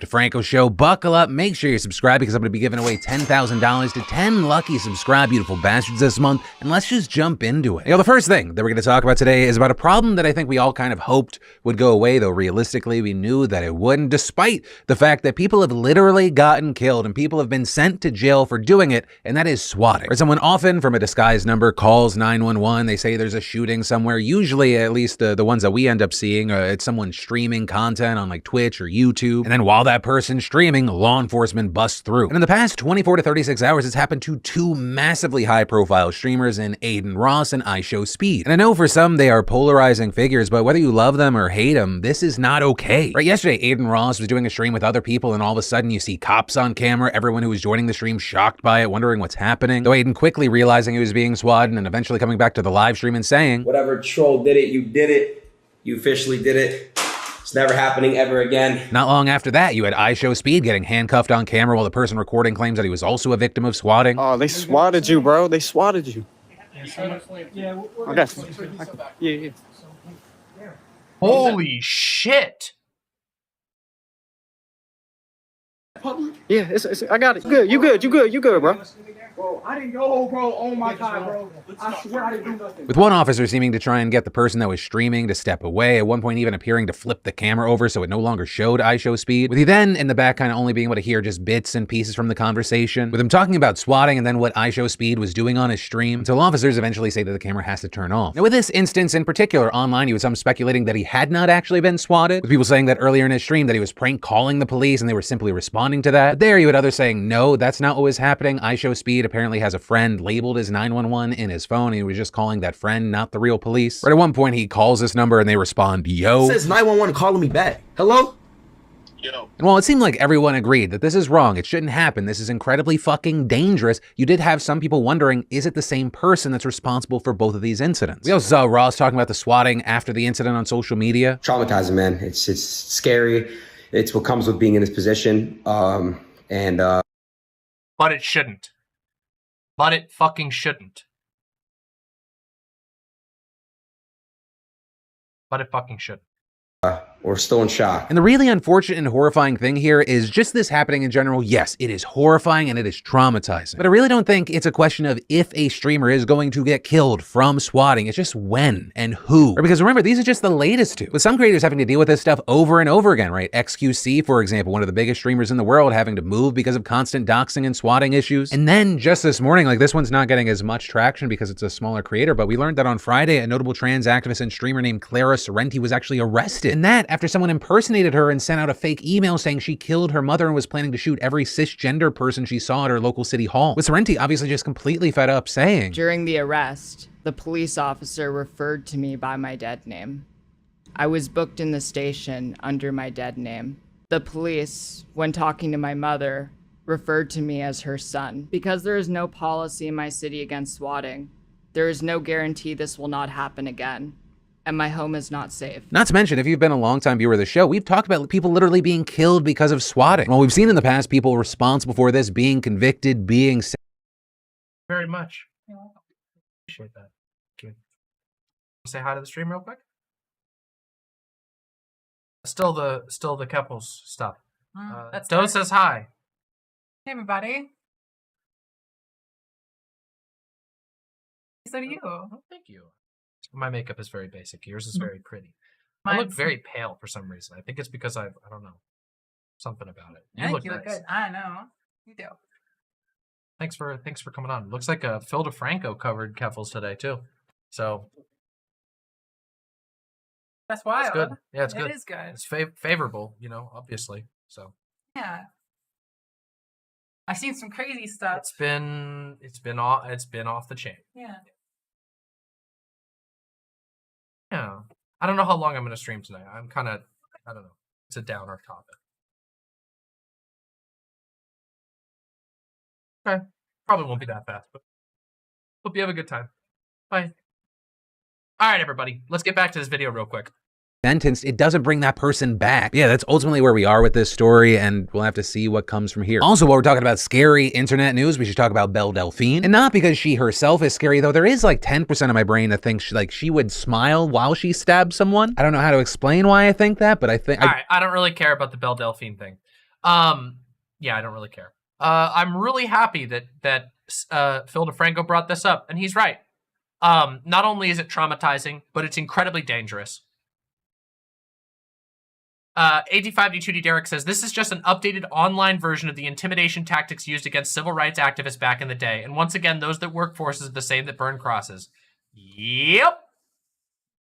DeFranco Show, buckle up, make sure you're subscribed because I'm going to be giving away $10,000 to 10 lucky subscribed beautiful bastards this month, and let's just jump into it. The first thing that we're going to talk about today is about a problem that I think we all kind of hoped would go away, though realistically we knew that it wouldn't, despite the fact that people have literally gotten killed and people have been sent to jail for doing it, and that is swatting. Where someone often from a disguised number calls 911, they say there's a shooting somewhere, usually at least the ones that we end up seeing, it's someone streaming content on like Twitch or YouTube, and then while that person streaming, law enforcement busts through. And in the past 24 to 36 hours, it's happened to two massively high-profile streamers in Aiden Ross and I Show Speed. And I know for some they are polarizing figures, but whether you love them or hate them, this is not okay. Right, yesterday, Aiden Ross was doing a stream with other people, and all of a sudden you see cops on camera, everyone who was joining the stream shocked by it, wondering what's happening. Though Aiden quickly realizing he was being swatted and eventually coming back to the live stream and saying, "Whatever troll did it, you did it. You officially did it. It's never happening ever again." Not long after that, you had I Show Speed getting handcuffed on camera while the person recording claims that he was also a victim of swatting. Oh, they swatted you, bro. They swatted you. Yeah. Okay. Yeah. Holy shit! Yeah, I got it. You good, bro. Bro, I didn't go, bro, on my time, bro. I swear I didn't do nothing. With one officer seeming to try and get the person that was streaming to step away, at one point even appearing to flip the camera over so it no longer showed I Show Speed, with he then in the back kind of only being able to hear just bits and pieces from the conversation, with him talking about swatting and then what I Show Speed was doing on his stream, until officers eventually say that the camera has to turn off. Now with this instance in particular, online you had some speculating that he had not actually been swatted, with people saying that earlier in his stream that he was prank calling the police and they were simply responding to that. But there you had others saying, no, that's not what was happening. I Show Speed apparently has a friend labeled as 911 in his phone, and he was just calling that friend, not the real police. Right at one point, he calls this number and they respond, yo. It says 911 calling me back. Hello? Yo. And while it seemed like everyone agreed that this is wrong, it shouldn't happen, this is incredibly fucking dangerous, you did have some people wondering, is it the same person that's responsible for both of these incidents? We also saw Ross talking about the swatting after the incident on social media. Traumatizing, man. It's scary. It's what comes with being in this position. But it shouldn't. But it fucking shouldn't. But it fucking shouldn't. We're still in shock. And the really unfortunate and horrifying thing here is just this happening in general. Yes, it is horrifying and it is traumatizing. But I really don't think it's a question of if a streamer is going to get killed from swatting. It's just when and who. Or because remember, these are just the latest two. With some creators having to deal with this stuff over and over again, right? XQC, for example, one of the biggest streamers in the world, having to move because of constant doxing and swatting issues. And then just this morning, like this one's not getting as much traction because it's a smaller creator, but we learned that on Friday, a notable trans activist and streamer named Clara Sorrenti was actually arrested. And that after someone impersonated her and sent out a fake email saying she killed her mother and was planning to shoot every cisgender person she saw at her local city hall. With Sorrenti obviously just completely fed up saying, During the arrest, the police officer referred to me by my dead name. I was booked in the station under my dead name. The police, when talking to my mother, referred to me as her son. Because there is no policy in my city against swatting, there is no guarantee this will not happen again. And my home is not safe. Not to mention, if you've been a longtime viewer of the show, we've talked about people literally being killed because of swatting. Well, we've seen in the past people responsible for this being convicted, being Very much. Appreciate that. Thank you. Say hi to the stream real quick. Still the Keffals stuff. That's Doe nice. says hi. Hey, everybody. So do you. Oh, thank you. My makeup is very basic. Yours is very pretty. I look Mine's- very pale for some reason. I think it's because I don't know, something about it. I think look you look nice. good. I know. You do. Thanks for coming on. Looks like Phil DeFranco covered Keffals today too. So That's wild. it's good. Yeah, it's It good. is good. It's favorable, you know, obviously. So Yeah. I've seen some crazy stuff. it's been off the chain. Yeah. Yeah. I don't know how long I'm gonna stream today. I'm kinda, I don't know. It's a downer topic. Okay. Probably won't be that fast, but hope you have a good time. Bye. Alright, everybody. Let's get back to this video real quick. Sentenced, it doesn't bring that person back. Yeah, that's ultimately where we are with this story, and we'll have to see what comes from here. Also, while we're talking about scary internet news, we should talk about Belle Delphine. And not because she herself is scary, though there is like 10% of my brain that thinks she would smile while she stabs someone. I don't know how to explain why I think that, but I think... Alright, I don't really care about the Belle Delphine thing. Yeah, I don't really care. I'm really happy that Phil DeFranco brought this up, and he's right. Not only is it traumatizing, but it's incredibly dangerous. 85D2D Derek says, this is just an updated online version of the intimidation tactics used against civil rights activists back in the day. And once again, those that work forces are the same that burn crosses. Yep.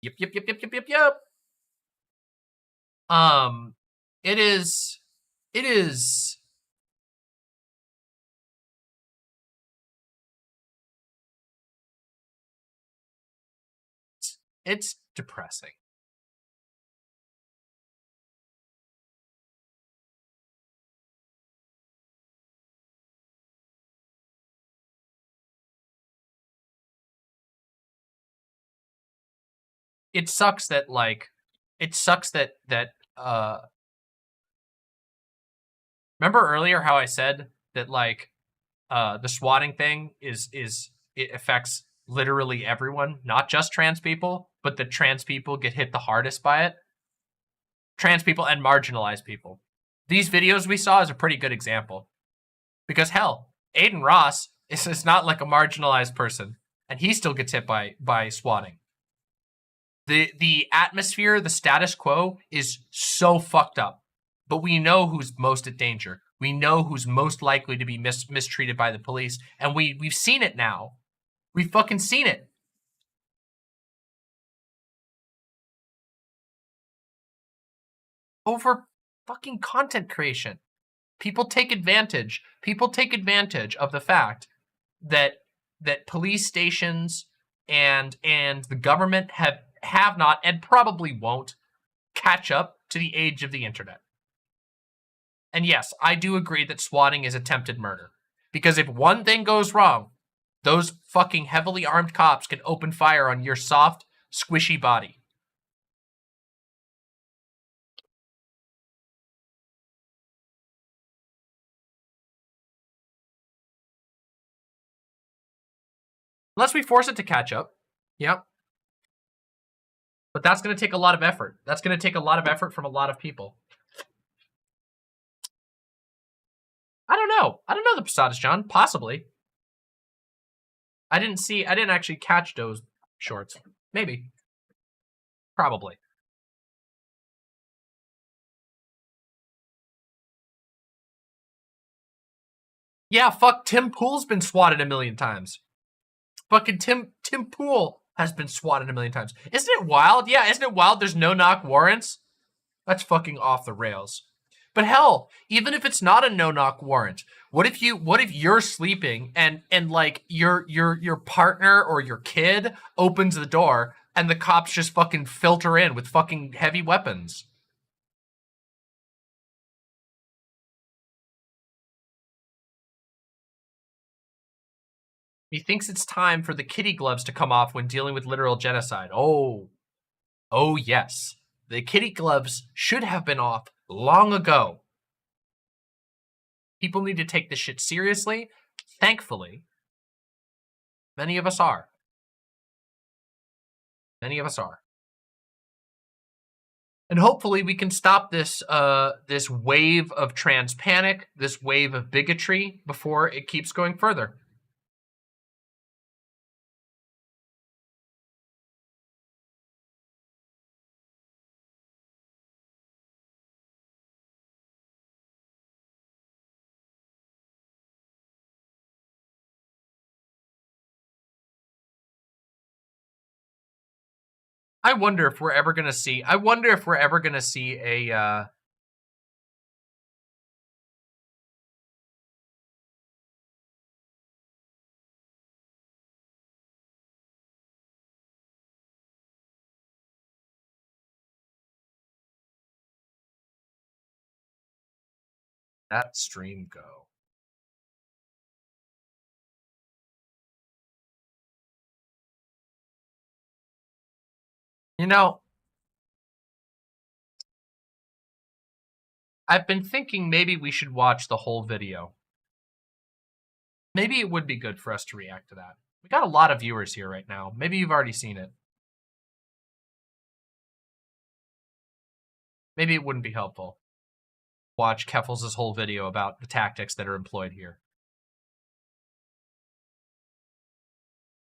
Yep. It is it's depressing. It sucks that remember earlier how I said that like the swatting thing it affects literally everyone, not just trans people, but that trans people get hit the hardest by it. Trans people and marginalized people. These videos we saw is a pretty good example. Because hell, Aiden Ross is not like a marginalized person, and he still gets hit by swatting. The atmosphere, the status quo is so fucked up. But we know who's most at danger. We know who's most likely to be mistreated by the police. And we've seen it now. We've fucking seen it. Over fucking content creation. People take advantage. People take advantage of the fact that police stations and the government have not and probably won't catch up to the age of the internet. And yes, I do agree that swatting is attempted murder. Because if one thing goes wrong, those fucking heavily armed cops can open fire on your soft, squishy body. Unless we force it to catch up. Yep. But that's going to take a lot of effort. That's going to take a lot of effort from a lot of people. I don't know. I don't know the Posadas, John. Possibly. I didn't actually catch those shorts. Maybe. Probably. Yeah, fuck, Tim Pool's been swatted a million times. Fucking Tim Pool has been swatted a million times. Isn't it wild? Yeah, isn't it wild there's no-knock warrants? That's fucking off the rails. But hell, even if it's not a no-knock warrant, what if you're sleeping and like your partner or your kid opens the door and the cops just fucking filter in with fucking heavy weapons? He thinks it's time for the kitty gloves to come off when dealing with literal genocide. Oh yes. The kitty gloves should have been off long ago. People need to take this shit seriously. Thankfully, many of us are. Many of us are. And hopefully we can stop this this wave of trans panic, this wave of bigotry before it keeps going further. I wonder if we're ever gonna see a that stream go. You know, I've been thinking maybe we should watch the whole video. Maybe it would be good for us to react to that. We got a lot of viewers here right now. Maybe you've already seen it. Maybe it wouldn't be helpful. Watch Keffals' whole video about the tactics that are employed here.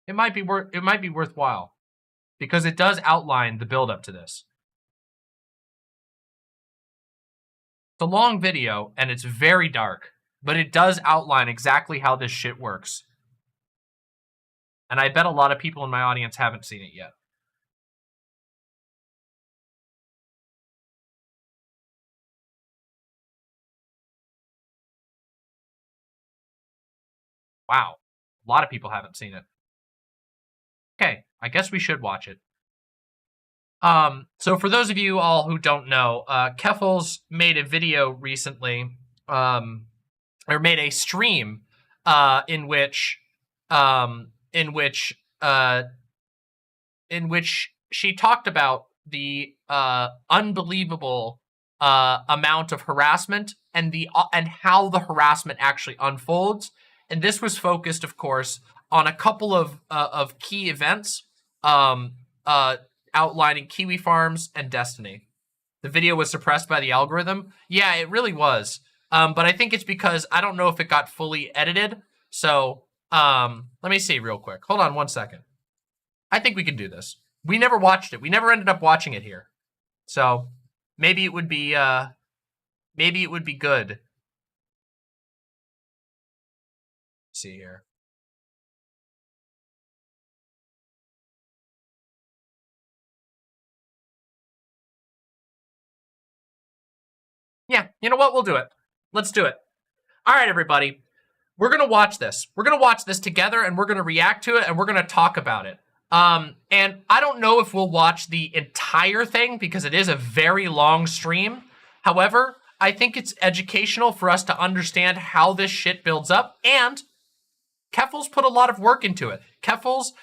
It might be worthwhile because it does outline the build-up to this. It's a long video and it's very dark, but it does outline exactly how this shit works. And I bet a lot of people in my audience haven't seen it yet. Wow, a lot of people haven't seen it. Okay, I guess we should watch it. So for those of you all who don't know, Keffals made a video recently, or made a stream, in which she talked about the unbelievable amount of harassment and how the harassment actually unfolds. And this was focused, of course, on a couple of key events, outlining Kiwi Farms and Destiny. The video was suppressed by the algorithm. Yeah, it really was. But I think it's because I don't know if it got fully edited. So let me see real quick. Hold on one second. I think we can do this. We never watched it. We never ended up watching it here. So maybe it would be good. Let's see here. Yeah, you know what? We'll do it. Let's do it. All right, everybody. We're going to watch this. We're going to watch this together, and we're going to react to it, and we're going to talk about it. And I don't know if we'll watch the entire thing, because it is a very long stream. However, I think it's educational for us to understand how this shit builds up, and Keffals put a lot of work into it. Keffals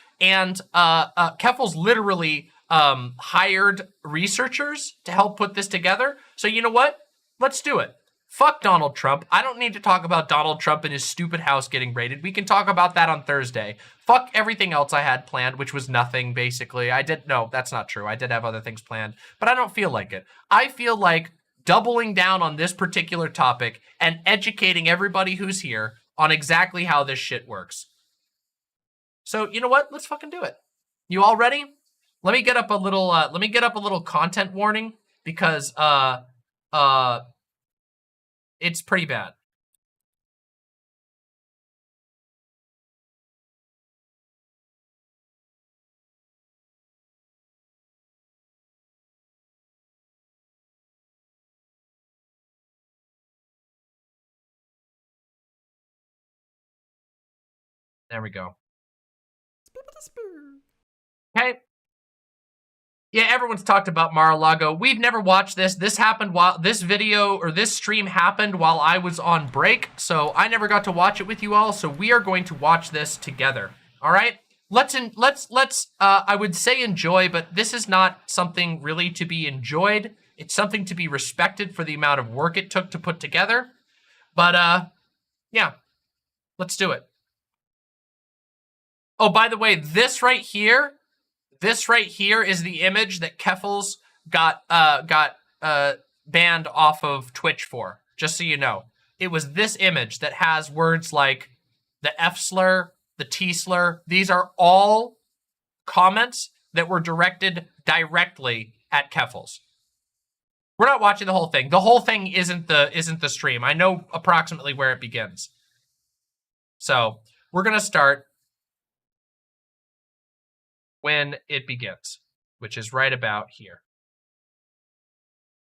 literally hired researchers to help put this together. So you know what? Let's do it. Fuck Donald Trump. I don't need to talk about Donald Trump and his stupid house getting raided. We can talk about that on Thursday. Fuck everything else I had planned, which was nothing, basically. No, that's not true. I did have other things planned, but I don't feel like it. I feel like doubling down on this particular topic and educating everybody who's here on exactly how this shit works. So, you know what? Let's fucking do it. You all ready? Let me get up a little content warning, because it's pretty bad. There we go. Okay. Yeah, everyone's talked about Mar-a-Lago. We've never watched this. This stream happened while I was on break, so I never got to watch it with you all, so we are going to watch this together. All right? Let's I would say enjoy, but this is not something really to be enjoyed. It's something to be respected for the amount of work it took to put together. But yeah. Let's do it. Oh, by the way, this right here is the image that Keffals got banned off of Twitch for, just so you know. It was this image that has words like the F slur, the T slur. These are all comments that were directed directly at Keffals. We're not watching the whole thing. The whole thing isn't the stream. I know approximately where it begins. So we're gonna start when it begins, which is right about here.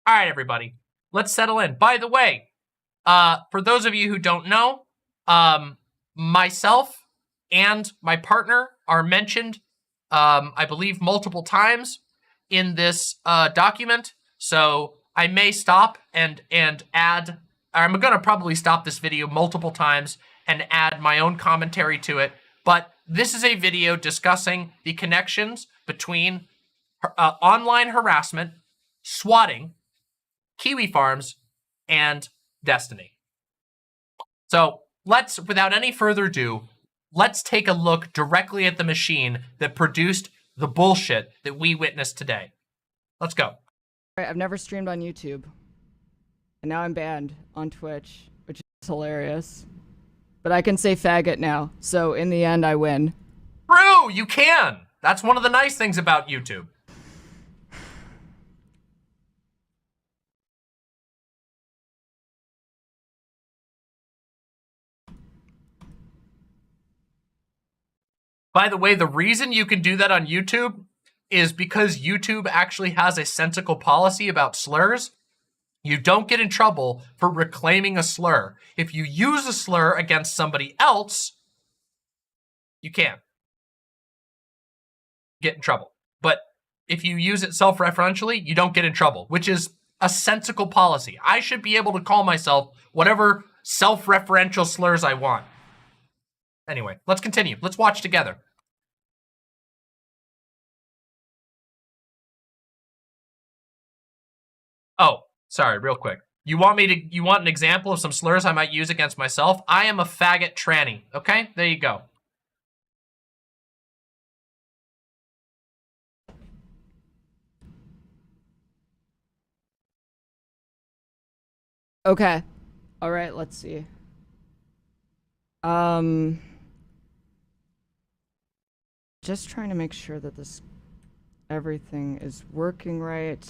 All right, everybody, let's settle in. By the way, for those of you who don't know, myself and my partner are mentioned, I believe, multiple times in this document. So I may stop and add, I'm gonna probably stop this video multiple times and add my own commentary to it. But this is a video discussing the connections between online harassment, swatting, Kiwi Farms, and Destiny. So let's, without any further ado, let's take a look directly at the machine that produced the bullshit that we witnessed today. Let's go. I've never streamed on YouTube, and now I'm banned on Twitch, which is hilarious. But I can say faggot now, so in the end, I win. True, you can. That's one of the nice things about YouTube. By the way, the reason you can do that on YouTube is because YouTube actually has a sensical policy about slurs. You don't get in trouble for reclaiming a slur. If you use a slur against somebody else, you can get in trouble. But if you use it self-referentially, you don't get in trouble, which is a sensical policy. I should be able to call myself whatever self-referential slurs I want. Anyway, let's continue. Let's watch together. Oh, sorry, real quick. You want an example of some slurs I might use against myself? I am a faggot tranny, okay? There you go. Okay. All right, let's see. Just trying to make sure that everything is working right.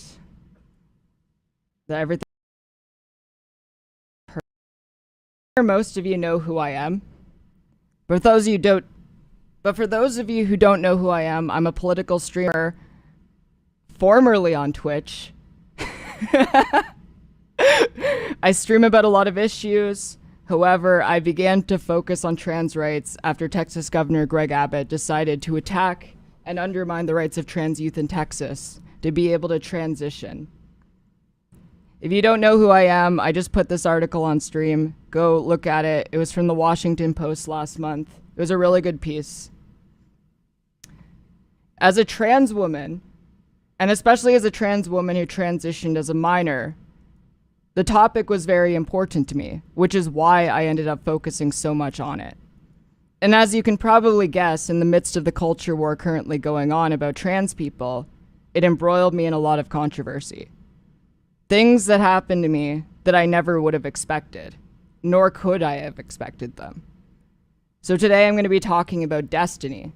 That everything. Most of you know who I am. But for those of you who don't know who I am, I'm a political streamer, formerly on Twitch. I stream about a lot of issues. However, I began to focus on trans rights after Texas Governor Greg Abbott decided to attack and undermine the rights of trans youth in Texas to be able to transition. If you don't know who I am, I just put this article on stream. Go look at it. It was from the Washington Post last month. It was a really good piece. As a trans woman, and especially as a trans woman who transitioned as a minor, the topic was very important to me, which is why I ended up focusing so much on it. And as you can probably guess, in the midst of the culture war currently going on about trans people, it embroiled me in a lot of controversy. Things that happened to me that I never would have expected, nor could I have expected them. So today I'm going to be talking about Destiny,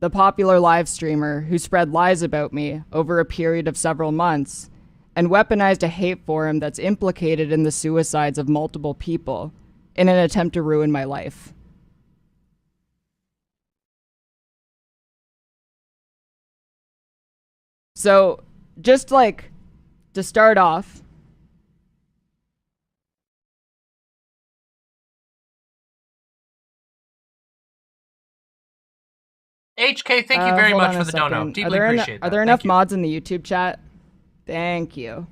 the popular live streamer who spread lies about me over a period of several months and weaponized a hate forum that's implicated in the suicides of multiple people in an attempt to ruin my life. So, just like, to start off, HK, thank you very hold much on for a the dono. second. Deeply appreciate that. Are there Thank enough you. mods in the YouTube chat? Thank you.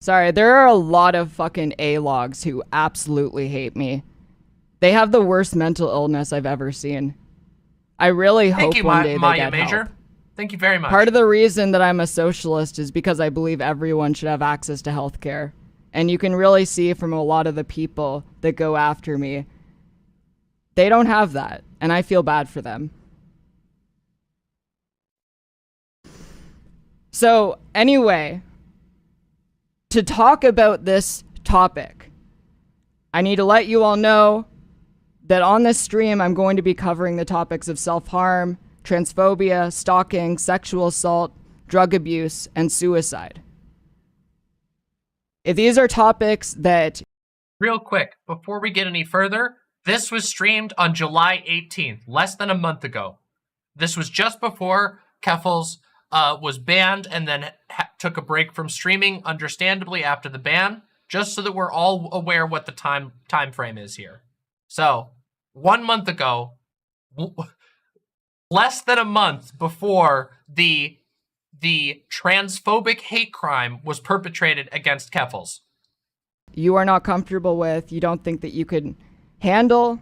Sorry, there are a lot of fucking A-logs who absolutely hate me. They have the worst mental illness I've ever seen. I really hope one day they Maya get Major. help. Thank you very much. Part of the reason that I'm a socialist is because I believe everyone should have access to healthcare. And you can really see from a lot of the people that go after me, they don't have that, and I feel bad for them. So anyway, to talk about this topic, I need to let you all know that on this stream, I'm going to be covering the topics of self-harm, transphobia, stalking, sexual assault, drug abuse, and suicide. If these are topics that... Real quick, before we get any further, this was streamed on July 18th, less than a month ago. This was just before Keffals was banned and then took a break from streaming, understandably, after the ban, just so that we're all aware what the time frame is here. So, 1 month ago, less than a month before the transphobic hate crime was perpetrated against Keffals. You are not comfortable with, you don't think that you could handle,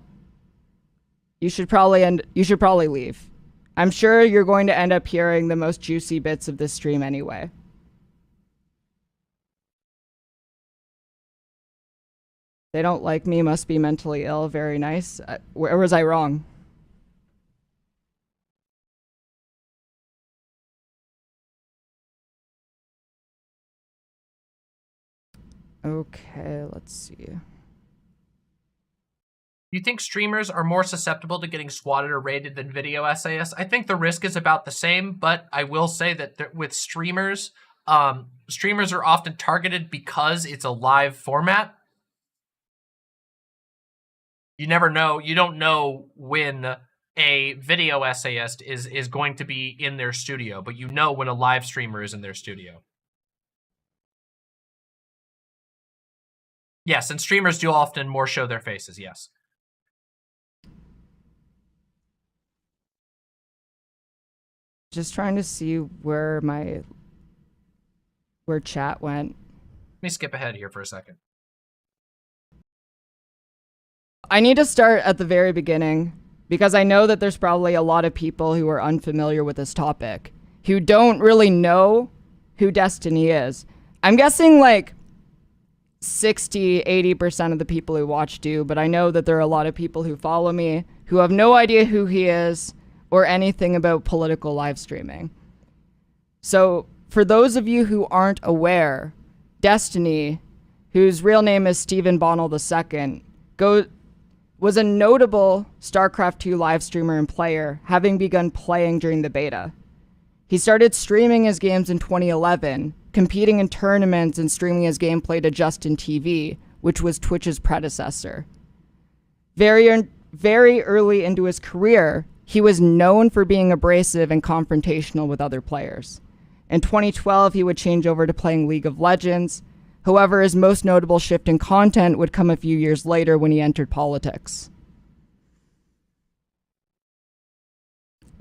you should probably leave. I'm sure you're going to end up hearing the most juicy bits of this stream anyway. They don't like me, must be mentally ill, very nice. Where was I wrong? Okay, let's see. You think streamers are more susceptible to getting swatted or raided than video essayists? I think the risk is about the same, but I will say that with streamers, streamers are often targeted because it's a live format. You never know. You don't know when a video essayist is going to be in their studio, but you know when a live streamer is in their studio. Yes, and streamers do often more show their faces, yes. Just trying to see where chat went. Let me skip ahead here for a second. I need to start at the very beginning because I know that there's probably a lot of people who are unfamiliar with this topic, who don't really know who Destiny is. I'm guessing like 60-80% of the people who watch do, but I know that there are a lot of people who follow me who have no idea who he is or anything about political live streaming. So for those of you who aren't aware, Destiny, whose real name is Stephen Bonnell II, was a notable StarCraft 2 live streamer and player, having begun playing during the beta. He started streaming his games in 2011, competing in tournaments and streaming his gameplay to Justin TV, which was Twitch's predecessor. Very early into his career, he was known for being abrasive and confrontational with other players. In 2012, he would change over to playing League of Legends. However, his most notable shift in content would come a few years later when he entered politics.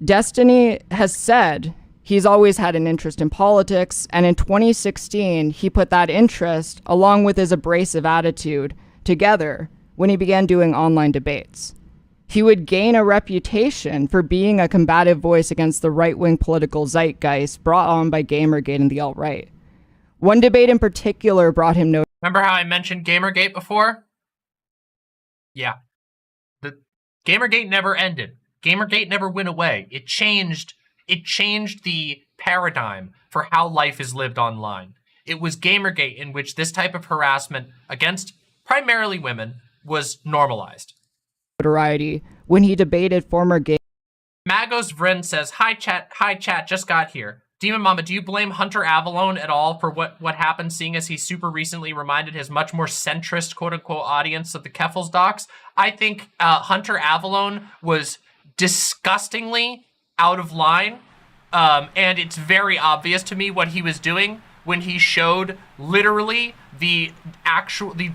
Destiny has said he's always had an interest in politics, and in 2016, he put that interest, along with his abrasive attitude, together when he began doing online debates. He would gain a reputation for being a combative voice against the right-wing political zeitgeist brought on by Gamergate and the alt-right. One debate in particular brought him no... Remember how I mentioned Gamergate before? Yeah. The Gamergate never ended. Gamergate never went away. It changed the paradigm for how life is lived online. It was Gamergate in which this type of harassment against primarily women was normalized. ...notoriety when he debated former gay... Magos Vren says, Hi chat, just got here. Demon Mama, do you blame Hunter Avalone at all for what happened, seeing as he super recently reminded his much more centrist, quote-unquote, audience of the Keffals docs? I think Hunter Avalone was disgustingly out of line, and it's very obvious to me what he was doing when he showed literally the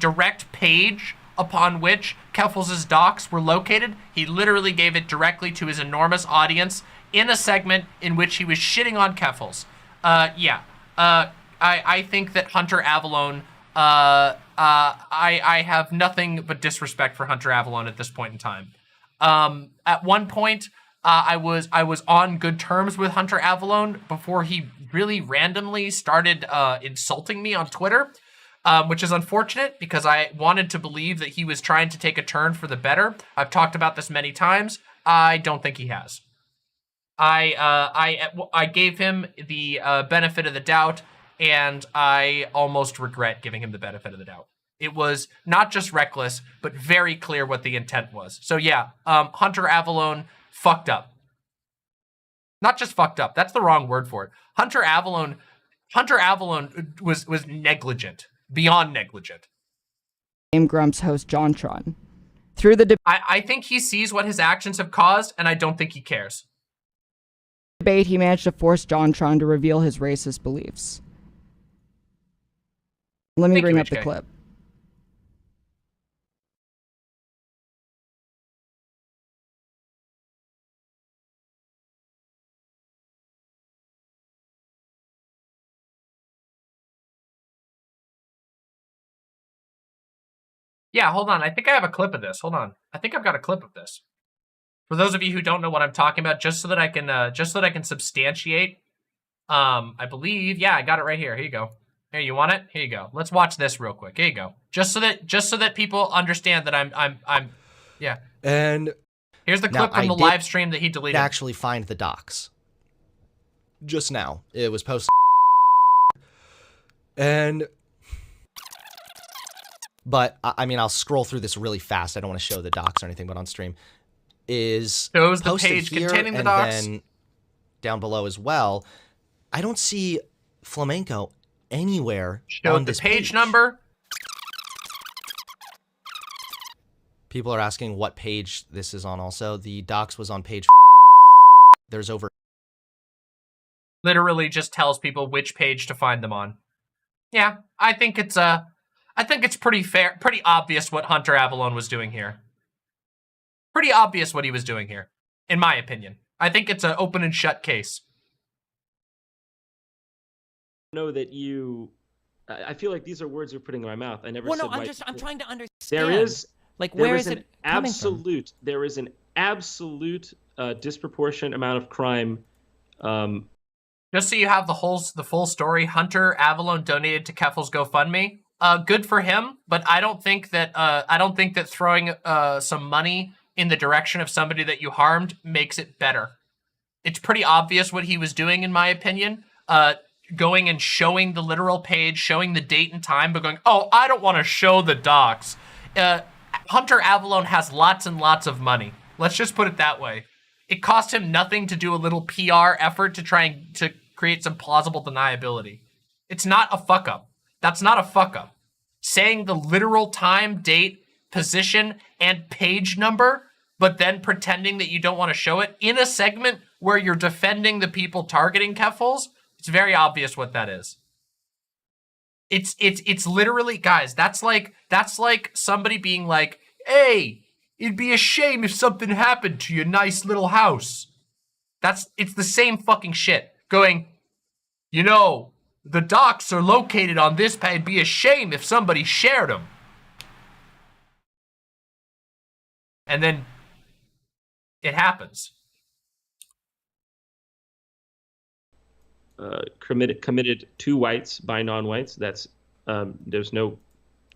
direct page upon which Keffals' docs were located. He literally gave it directly to his enormous audience in a segment in which he was shitting on Keffals. I think that Hunter Avalone, I have nothing but disrespect for Hunter Avalone at this point in time. At one point, I was on good terms with Hunter Avalone before he really randomly started insulting me on Twitter. which is unfortunate because I wanted to believe that he was trying to take a turn for the better. I've talked about this many times. I don't think he has. I gave him the benefit of the doubt, and I almost regret giving him the benefit of the doubt. It was not just reckless, but very clear what the intent was. So yeah, Hunter Avallone fucked up. Not just fucked up. That's the wrong word for it. Hunter Avallone was negligent, beyond negligent. Game Grumps host JonTron. Through the I think he sees what his actions have caused, and I don't think he cares. debate, he managed to force JonTron to reveal his racist beliefs. Let me bring up the clip. Yeah, hold on. I think I have a clip of this. Hold on. I think I've got a clip of this. For those of you who don't know what I'm talking about, just so that I can substantiate, I believe, yeah, I got it right here. Here you go. Here, you want it? Here you go. Let's watch this real quick. Here you go. Just so that people understand that I'm yeah. And here's the clip from the live stream that he deleted. Actually find the docs. Just now. It was posted. But, I mean, I'll scroll through this really fast. I don't want to show the docs or anything, but on stream is shows the posted page here containing the and docs. then down below as well. I don't see flamenco anywhere on the this page number. People are asking what page this is on also. The docs was on page. There's over. Literally just tells people which page to find them on. Yeah, I think it's pretty fair, pretty obvious what Hunter Avallone was doing here. Pretty obvious what he was doing here, in my opinion. I think it's an open and shut case. Know that you, I feel like these are words you're putting in my mouth. I never said. Well, no, I'm trying to understand. There is, like, where is it coming absolute, from? There is an absolute disproportionate amount of crime. Just so you have the full story, Hunter Avallone donated to Keffals GoFundMe. Good for him, but I don't think that throwing some money in the direction of somebody that you harmed makes it better. It's pretty obvious what he was doing, in my opinion. Going and showing the literal page, showing the date and time, but going, oh, I don't want to show the docs. Hunter Avallone has lots and lots of money. Let's just put it that way. It cost him nothing to do a little PR effort to try and to create some plausible deniability. It's not a fuck up. That's not a fuck up. Saying the literal time, date, position, and page number, but then pretending that you don't want to show it in a segment where you're defending the people targeting Keffals, it's very obvious what that is. It's literally, guys, that's like somebody being like, hey, it'd be a shame if something happened to your nice little house. It's the same fucking shit. Going, you know, the docs are located on this page. It'd be a shame if somebody shared them. And then it happens. Committed to whites by non-whites. That's there's no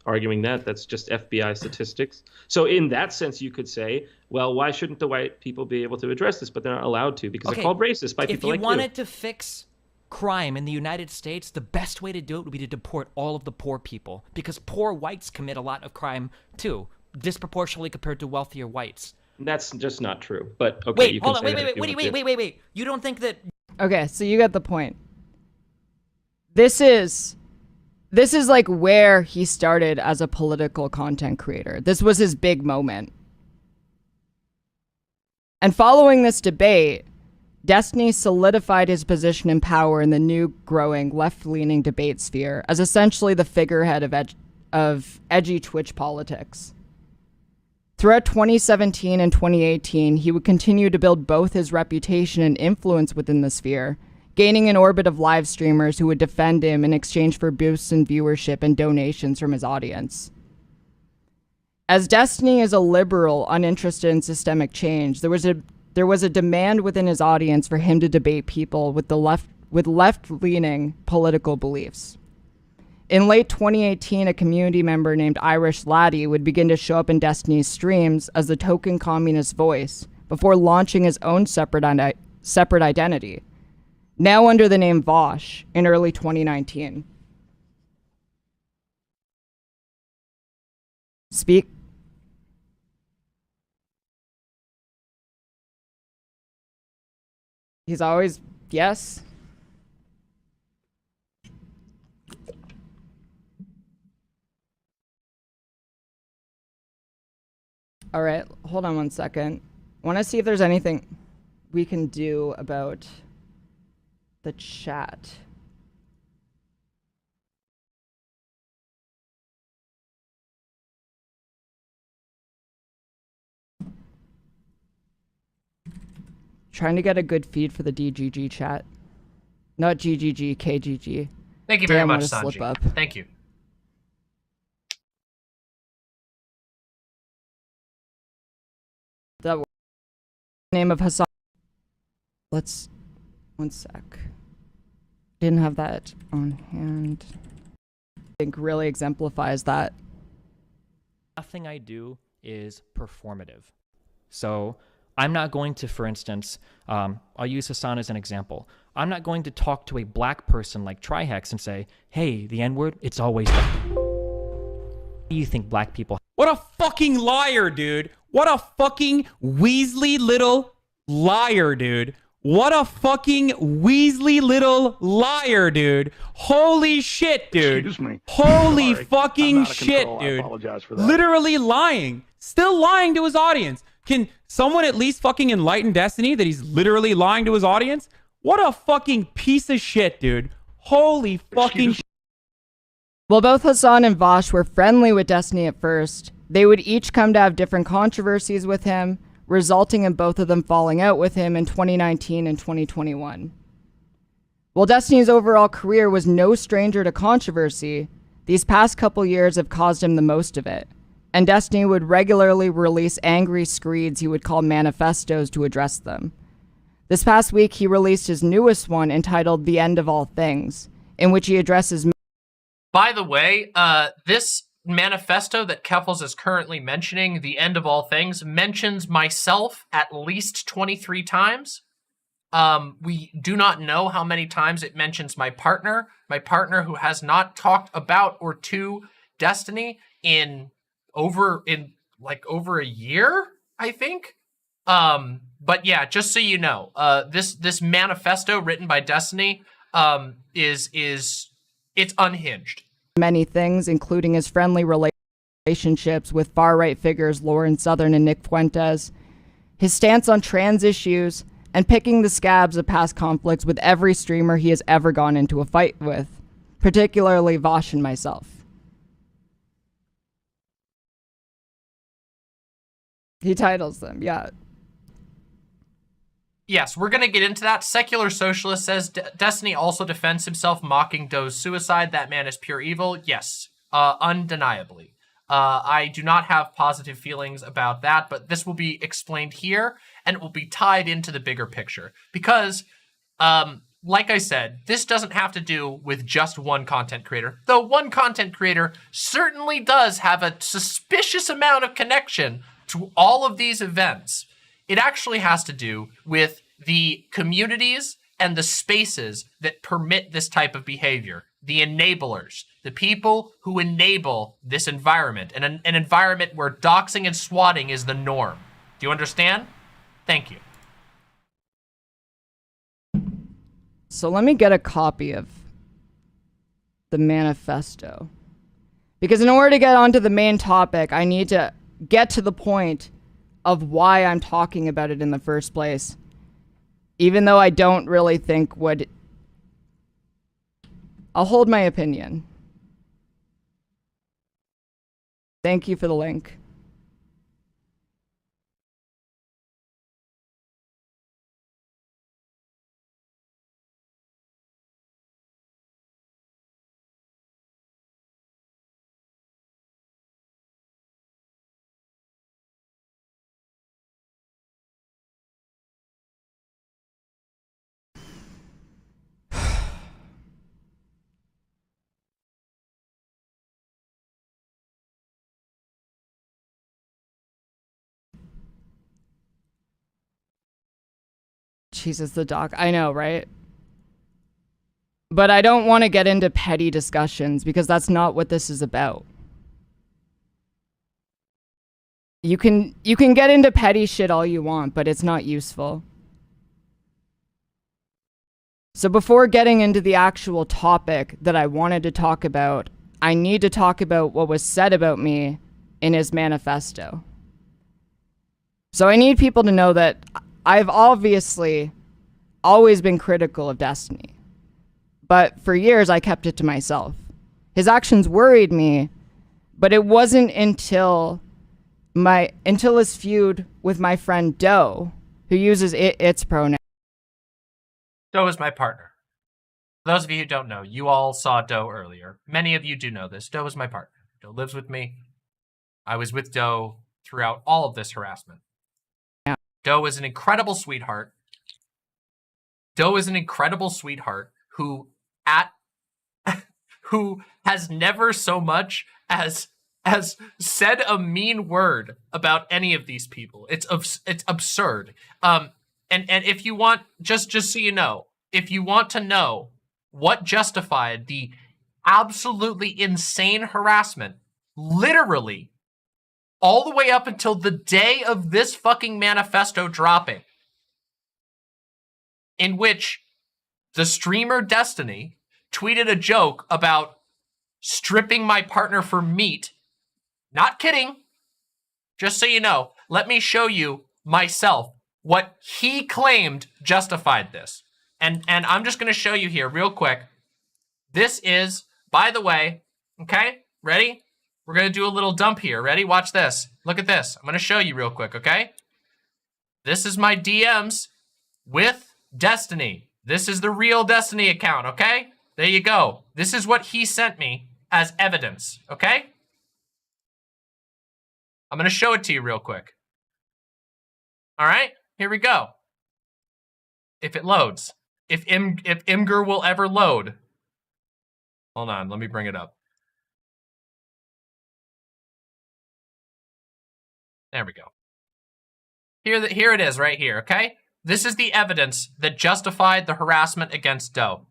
arguing that. That's just FBI statistics. So in that sense, you could say, well, why shouldn't the white people be able to address this? But they're not allowed to because they're called racist by people like you. If you wanted to fix crime in the United States, the best way to do it would be to deport all of the poor people, because poor whites commit a lot of crime too, disproportionately compared to wealthier whites. That's just not true. But okay, wait, hold on, wait. You don't think that? Okay, so you got the point. This is like where he started as a political content creator. This was his big moment. And following this debate, Destiny solidified his position in power in the new growing left-leaning debate sphere as essentially the figurehead of edgy Twitch politics. Throughout 2017 and 2018, he would continue to build both his reputation and influence within the sphere, gaining an orbit of live streamers who would defend him in exchange for boosts in viewership and donations from his audience. As Destiny is a liberal uninterested in systemic change, there was a demand within his audience for him to debate people with left-leaning political beliefs. In late 2018, a community member named Irish Laddie would begin to show up in Destiny's streams as the token communist voice before launching his own separate identity, now under the name Vosh, in early 2019. Speak. He's always, yes. All right, hold on one second. I want to see if there's anything we can do about the chat. Trying to get a good feed for the DGG chat. Not GGG, KGG. Thank you very Damn, much, what a slip Sanji. up. Thank you. The name of Hassan. Let's, one sec. Didn't have that on hand. I think really exemplifies that. Nothing I do is performative. So I'm not going to, for instance, I'll use Hassan as an example. I'm not going to talk to a black person like Trihex and say, hey, the N-word, it's always What do you think black people... What a fucking liar, dude. What a fucking Weasley little liar, dude. What a fucking Weasley little liar, dude. Holy shit, dude. Excuse me. Holy Sorry. fucking I'm out of shit, control. I dude. apologize for that. Literally lying. Still lying to his audience. Can someone at least fucking enlighten Destiny that he's literally lying to his audience? What a fucking piece of shit, dude. Holy fucking shit. While both Hassan and Vosh were friendly with Destiny at first, they would each come to have different controversies with him, resulting in both of them falling out with him in 2019 and 2021. While Destiny's overall career was no stranger to controversy, these past couple years have caused him the most of it, and Destiny would regularly release angry screeds he would call manifestos to address them. This past week, he released his newest one entitled The End of All Things, in which he addresses... By the way, this manifesto that Keffals is currently mentioning, The End of All Things, mentions myself at least 23 times. We do not know how many times it mentions my partner who has not talked about or to Destiny in over a year, I think. But yeah, just so you know, this manifesto written by Destiny it's unhinged. Many things, including his friendly relationships with far-right figures Lauren Southern and Nick Fuentes, his stance on trans issues, and picking the scabs of past conflicts with every streamer he has ever gone into a fight with, particularly Vosh and myself. He titles them, yeah. Yes, we're going to get into that. Secular Socialist says Destiny also defends himself mocking Doe's suicide. That man is pure evil. Yes, undeniably. I do not have positive feelings about that, but this will be explained here, and it will be tied into the bigger picture. Because, like I said, this doesn't have to do with just one content creator, though one content creator certainly does have a suspicious amount of connection to all of these events. It actually has to do with the communities and the spaces that permit this type of behavior. The enablers, the people who enable this environment, and an environment where doxing and swatting is the norm. Do you understand? Thank you. So let me get a copy of the manifesto. Because in order to get onto the main topic, I need to get to the point of why I'm talking about it in the first place. Even though I don't really think I'll hold my opinion. Thank you for the link. Jesus, the doc. I know, right? But I don't want to get into petty discussions because that's not what this is about. You can get into petty shit all you want, but it's not useful. So before getting into the actual topic that I wanted to talk about, I need to talk about what was said about me in his manifesto. So I need people to know that I've obviously always been critical of Destiny. But for years, I kept it to myself. His actions worried me, but it wasn't until his feud with my friend Doe, who uses its pronoun. Doe is my partner. For those of you who don't know, you all saw Doe earlier. Many of you do know this. Doe is my partner. Doe lives with me. I was with Doe throughout all of this harassment. Yeah. Doe is an incredible sweetheart. Doe is an incredible sweetheart who has never so much as said a mean word about any of these people. It's absurd. And if you want, just so you know, if you want to know what justified the absolutely insane harassment, literally all the way up until the day of this fucking manifesto dropping, in which the streamer Destiny tweeted a joke about stripping my partner for meat. Not kidding. Just so you know, let me show you myself what he claimed justified this. And I'm just going to show you here real quick. This is, by the way, okay, ready? We're going to do a little dump here. Ready? Watch this. Look at this. I'm going to show you real quick, okay? This is my DMs with Destiny. This is the real Destiny account, okay? There you go. This is what he sent me as evidence, okay? I'm going to show it to you real quick. All right, here we go. If it loads. If Imgur will ever load. Hold on, let me bring it up. There we go. Here it is right here, okay? This is the evidence that justified the harassment against Doe.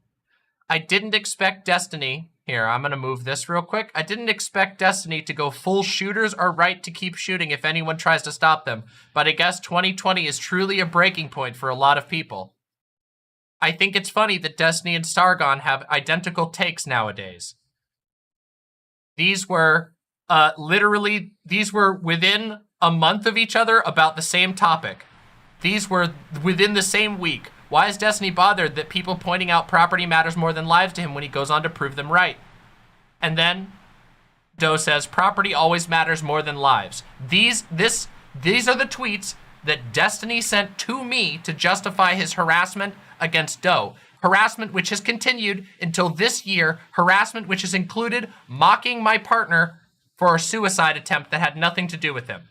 I didn't expect Destiny. Here, I'm going to move this real quick. I didn't expect Destiny to go full shooters are right to keep shooting if anyone tries to stop them. But I guess 2020 is truly a breaking point for a lot of people. I think it's funny that Destiny and Sargon have identical takes nowadays. These were these were within a month of each other about the same topic. These were within the same week. Why is Destiny bothered that people pointing out property matters more than lives to him when he goes on to prove them right? And then Doe says, property always matters more than lives. These are the tweets that Destiny sent to me to justify his harassment against Doe. Harassment which has continued until this year. Harassment which has included mocking my partner for a suicide attempt that had nothing to do with him.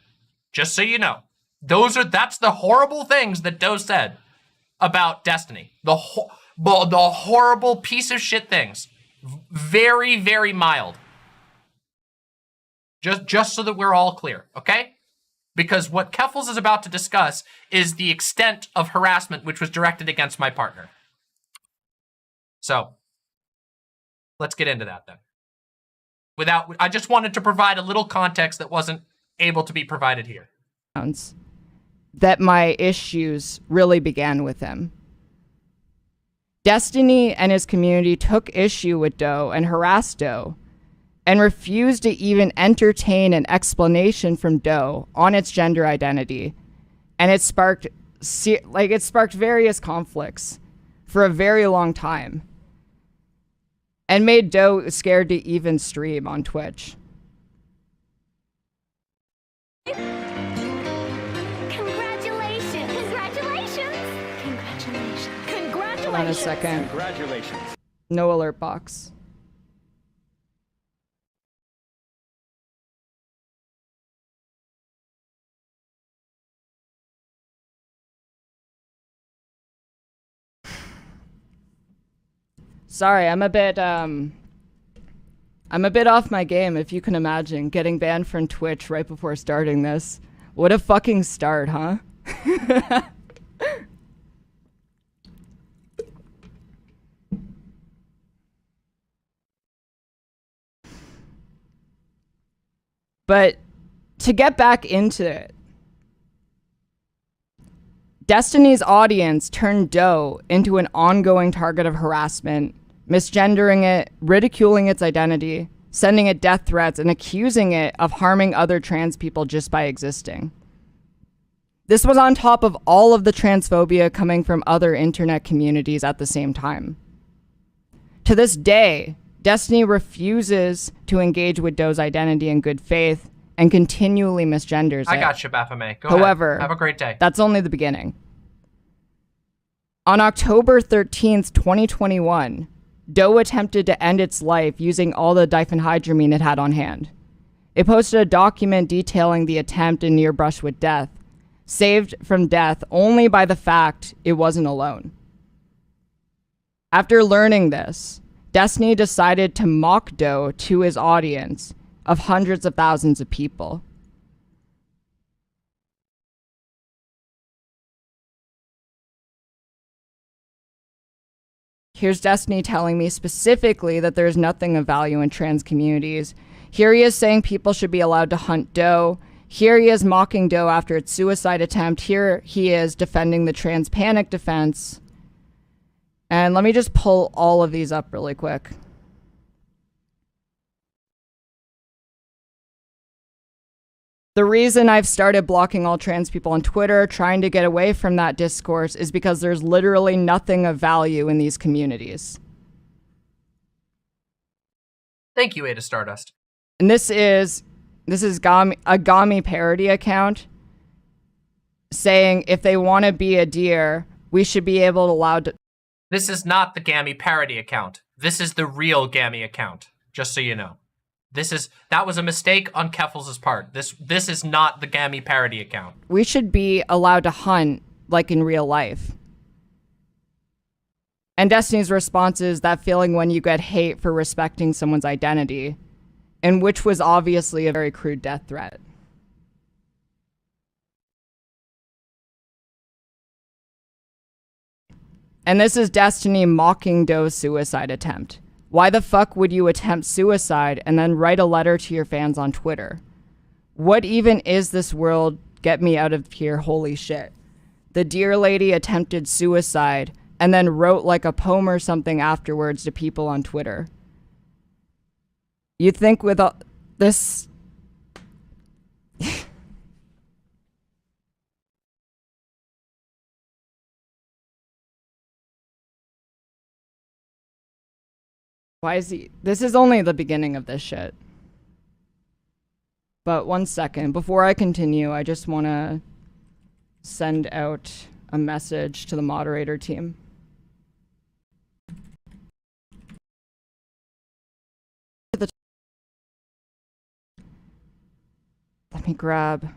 Just so you know. That's the horrible things that Doe said about Destiny. The horrible piece of shit things. Very, very mild. Just so that we're all clear, okay? Because what Keffals is about to discuss is the extent of harassment which was directed against my partner. So, let's get into that then. I just wanted to provide a little context that wasn't able to be provided here. That my issues really began with him. Destiny and his community took issue with Doe and harassed Doe and refused to even entertain an explanation from Doe on its gender identity. And it sparked various conflicts for a very long time and made Doe scared to even stream on Twitch. Hold on a second. Congratulations. No alert box. Sorry, I'm a bit off my game, if you can imagine, getting banned from Twitch right before starting this. What a fucking start, huh? But to get back into it, Destiny's audience turned Doe into an ongoing target of harassment, misgendering it, ridiculing its identity, sending it death threats, and accusing it of harming other trans people just by existing. This was on top of all of the transphobia coming from other internet communities at the same time. To this day, Destiny refuses to engage with Doe's identity in good faith and continually misgenders it. I got you, Baphomet. Go However, ahead. Have a great day. That's only the beginning. On October 13th, 2021, Doe attempted to end its life using all the diphenhydramine it had on hand. It posted a document detailing the attempt and near brush with death, saved from death only by the fact it wasn't alone. After learning this, Destiny decided to mock Doe to his audience of hundreds of thousands of people. Here's Destiny telling me specifically that there's nothing of value in trans communities. Here he is saying people should be allowed to hunt Doe. Here he is mocking Doe after its suicide attempt. Here he is defending the trans panic defense. And let me just pull all of these up really quick. The reason I've started blocking all trans people on Twitter, trying to get away from that discourse, is because there's literally nothing of value in these communities. Thank you, Ada Stardust. And this is a Gami parody account saying if they want to be a deer, we should be able to allow to. This is not the Gammy parody account. This is the real Gammy account, just so you know. That was a mistake on Keffals' part. This is not the Gammy parody account. We should be allowed to hunt like in real life. And Destiny's response is that feeling when you get hate for respecting someone's identity, and which was obviously a very crude death threat. And this is Destiny mocking Doe's suicide attempt. Why the fuck would you attempt suicide and then write a letter to your fans on Twitter? What even is this world? Get me out of here, holy shit. The dear lady attempted suicide and then wrote like a poem or something afterwards to people on Twitter. You think with all this... Why is he... This is only the beginning of this shit. But one second. Before I continue, I just want to send out a message to the moderator team. Let me grab...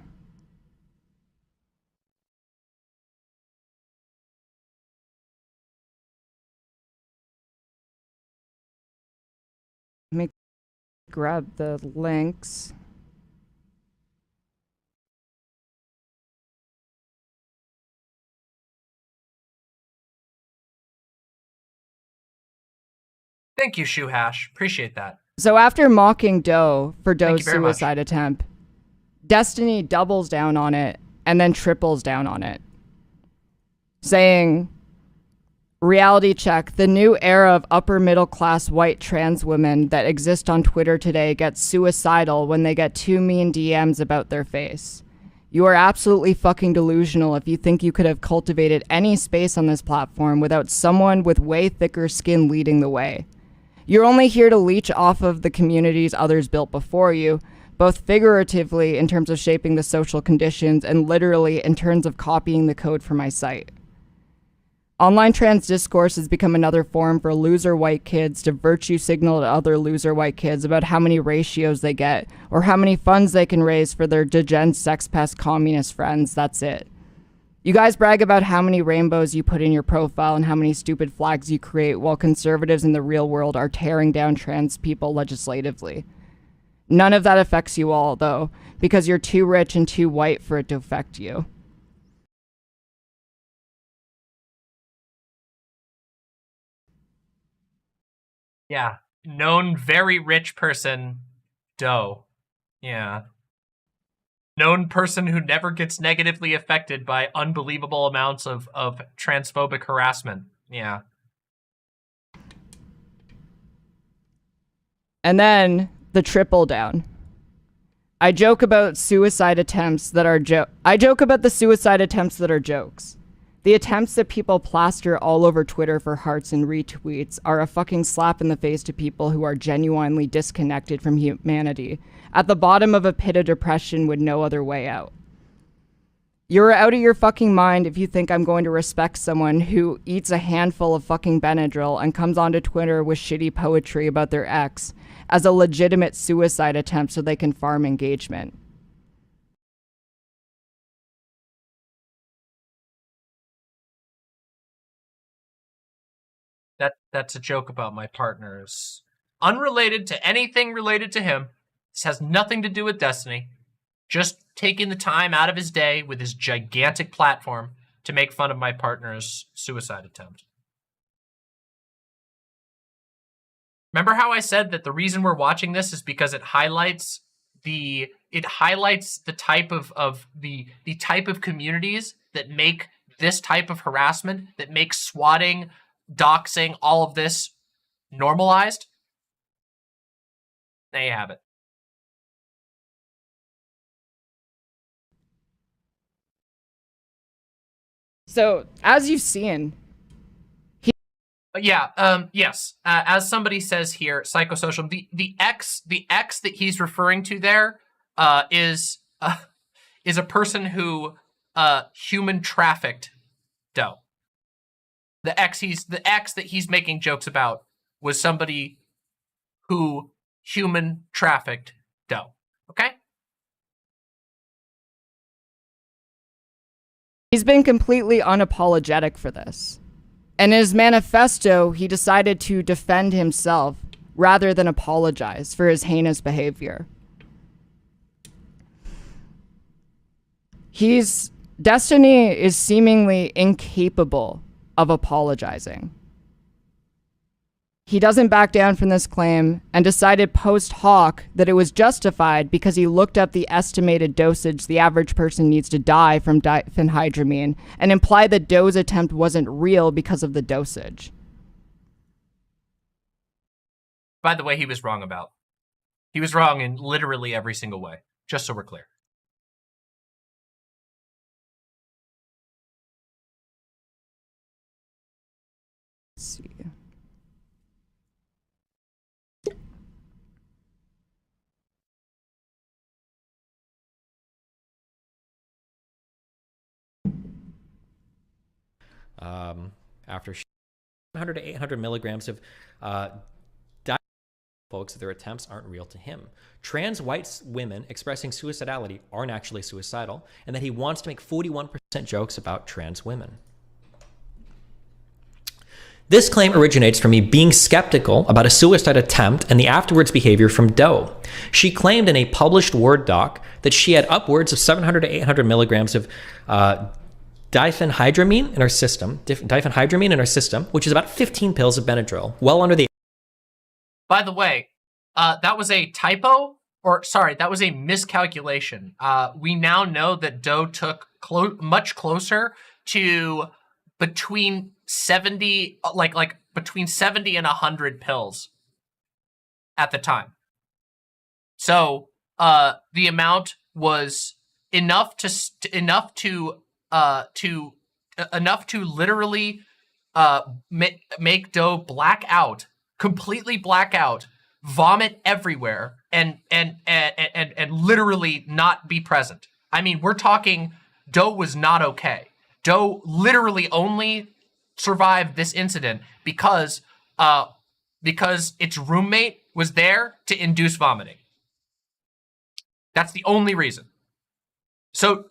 Let me grab the links. Thank you, Shoe Hash. Appreciate that. So after mocking Doe for Doe's very much. suicide attempt, Destiny doubles down on it and then triples down on it, saying, reality check, the new era of upper middle class white trans women that exist on Twitter today get suicidal when they get too mean DMs about their face. You are absolutely fucking delusional if you think you could have cultivated any space on this platform without someone with way thicker skin leading the way. You're only here to leech off of the communities others built before you, both figuratively in terms of shaping the social conditions and literally in terms of copying the code for my site. Online trans discourse has become another forum for loser white kids to virtue signal to other loser white kids about how many ratios they get or how many funds they can raise for their degen sex pest communist friends. That's it. You guys brag about how many rainbows you put in your profile and how many stupid flags you create while conservatives in the real world are tearing down trans people legislatively. None of that affects you all, though, because you're too rich and too white for it to affect you. Yeah. Known very rich person, Doe. Yeah. known person who never gets negatively affected by unbelievable amounts of transphobic harassment. Yeah. And then the triple down. I joke about suicide attempts that are jokes. The attempts that people plaster all over Twitter for hearts and retweets are a fucking slap in the face to people who are genuinely disconnected from humanity, at the bottom of a pit of depression with no other way out. You're out of your fucking mind if you think I'm going to respect someone who eats a handful of fucking Benadryl and comes onto Twitter with shitty poetry about their ex as a legitimate suicide attempt so they can farm engagement. That's a joke about my partners. Unrelated to anything related to him. This has nothing to do with Destiny. Just taking the time out of his day with his gigantic platform to make fun of my partner's suicide attempt. Remember how I said that the reason we're watching this is because it highlights the type of the type of communities that make this type of harassment, that make swatting, doxing, all of this normalized? There you have it. So, as you've seen, yes. As somebody says here, psychosocial. The X that he's referring to there is a person who human trafficked Doe. The X that he's making jokes about was somebody who human trafficked Doe. Okay? he's been completely unapologetic for this. In his manifesto, he decided to defend himself rather than apologize for his heinous behavior. Destiny is seemingly incapable of apologizing. He doesn't back down from this claim and decided post hoc that it was justified because he looked up the estimated dosage the average person needs to die from diphenhydramine and implied that Doe's attempt wasn't real because of the dosage. By the way, he was wrong about. He was wrong in literally every single way, just so we're clear. Let's see. After 700 to 800 milligrams of folks, their attempts aren't real to him. Trans white women expressing suicidality aren't actually suicidal, and that he wants to make 41% jokes about trans women. This claim originates from me being skeptical about a suicide attempt and the afterwards behavior from Doe. She claimed in a published Word doc that she had upwards of 700 to 800 milligrams of diphenhydramine in her system, which is about 15 pills of Benadryl, well under the... By the way, that was a typo, or sorry, that was a miscalculation. We now know that Doe took much closer to between 70, between 70 and 100 pills at the time. So the amount was enough to literally make Doe black out, completely black out, vomit everywhere, and literally not be present. I mean, we're talking Doe was not okay. Doe literally only survived this incident because its roommate was there to induce vomiting. That's the only reason. So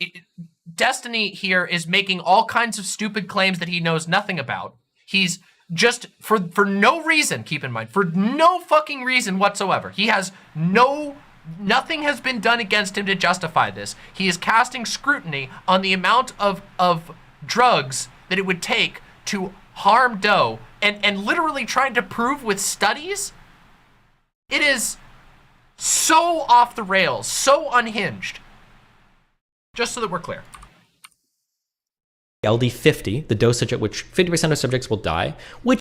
Destiny here is making all kinds of stupid claims that he knows nothing about. He's just, for no reason, keep in mind, for no fucking reason whatsoever. He has nothing has been done against him to justify this. He is casting scrutiny on the amount of drugs that it would take to harm Doe and literally trying to prove with studies. It is so off the rails, so unhinged. Just so that we're clear. LD50, the dosage at which 50% of subjects will die, which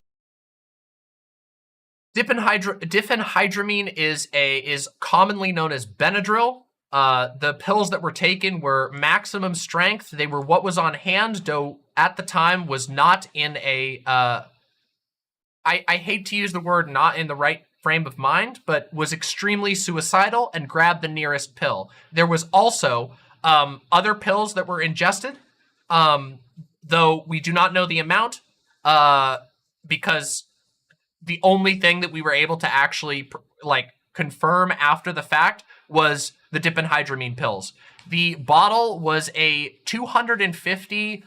Diphenhydramine is commonly known as Benadryl. The pills that were taken were maximum strength. They were what was on hand, though at the time was not in a, I hate to use the word not in the right frame of mind, but was extremely suicidal and grabbed the nearest pill. There was also other pills that were ingested, though we do not know the amount, because the only thing that we were able to actually confirm after the fact was the diphenhydramine pills. The bottle was a 250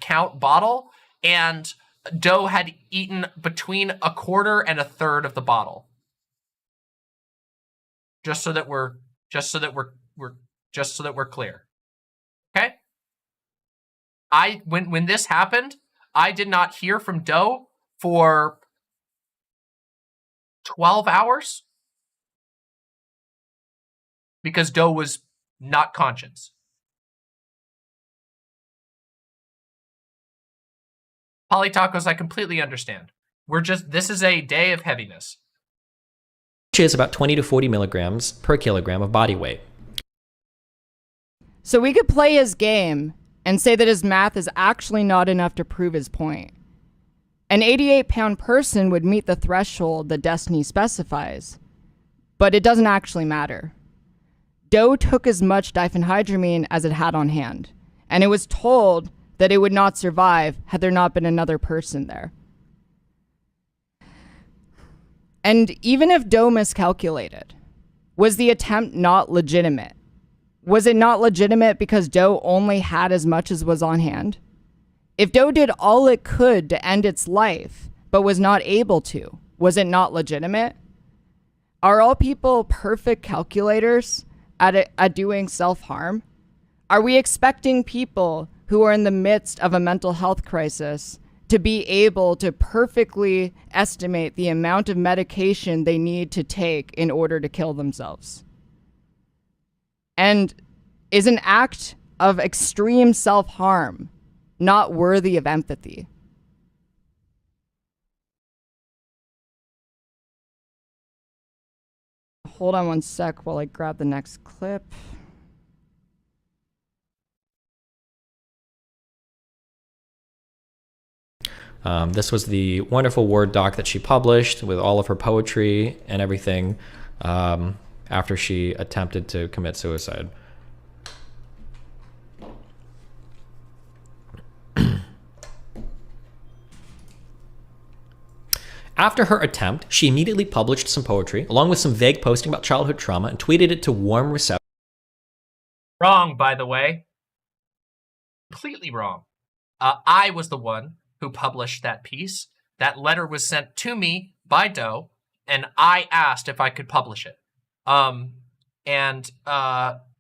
count bottle, and Doe had eaten between a quarter and a third of the bottle. Just so that we're clear. Okay? When this happened, I did not hear from Doe for 12 hours because Doe was not conscious. Polytacos, I completely understand. This is a day of heaviness. which is about 20 to 40 milligrams per kilogram of body weight. So we could play his game and say that his math is actually not enough to prove his point. An 88-pound person would meet the threshold that Destiny specifies, but it doesn't actually matter. Doe took as much diphenhydramine as it had on hand, and it was told that it would not survive had there not been another person there. And even if Doe miscalculated, was the attempt not legitimate? Was it not legitimate because Doe only had as much as was on hand? If Doe did all it could to end its life, but was not able to, was it not legitimate? Are all people perfect calculators at doing self-harm? Are we expecting people who are in the midst of a mental health crisis to be able to perfectly estimate the amount of medication they need to take in order to kill themselves? And is an act of extreme self-harm not worthy of empathy? Hold on one sec while I grab the next clip. This was the wonderful Word doc that she published with all of her poetry and everything after she attempted to commit suicide. After her attempt, she immediately published some poetry, along with some vague posting about childhood trauma, and tweeted it to warm reception. Wrong, by the way. Completely wrong. I was the one who published that piece. That letter was sent to me by Doe, and I asked if I could publish it.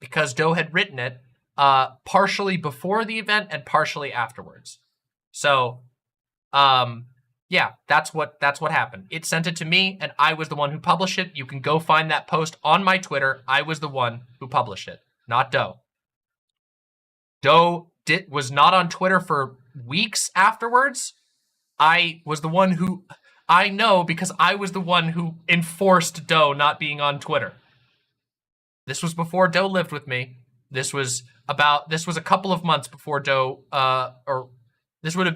Because Doe had written it partially before the event and partially afterwards. So, yeah, that's what happened. It sent it to me, and I was the one who published it. You can go find that post on my Twitter. I was the one who published it, not Doe. Doe was not on Twitter for weeks afterwards. I was the one who, I know because I was the one who enforced Doe not being on Twitter. This was before Doe lived with me. This was a couple of months before Doe, this would have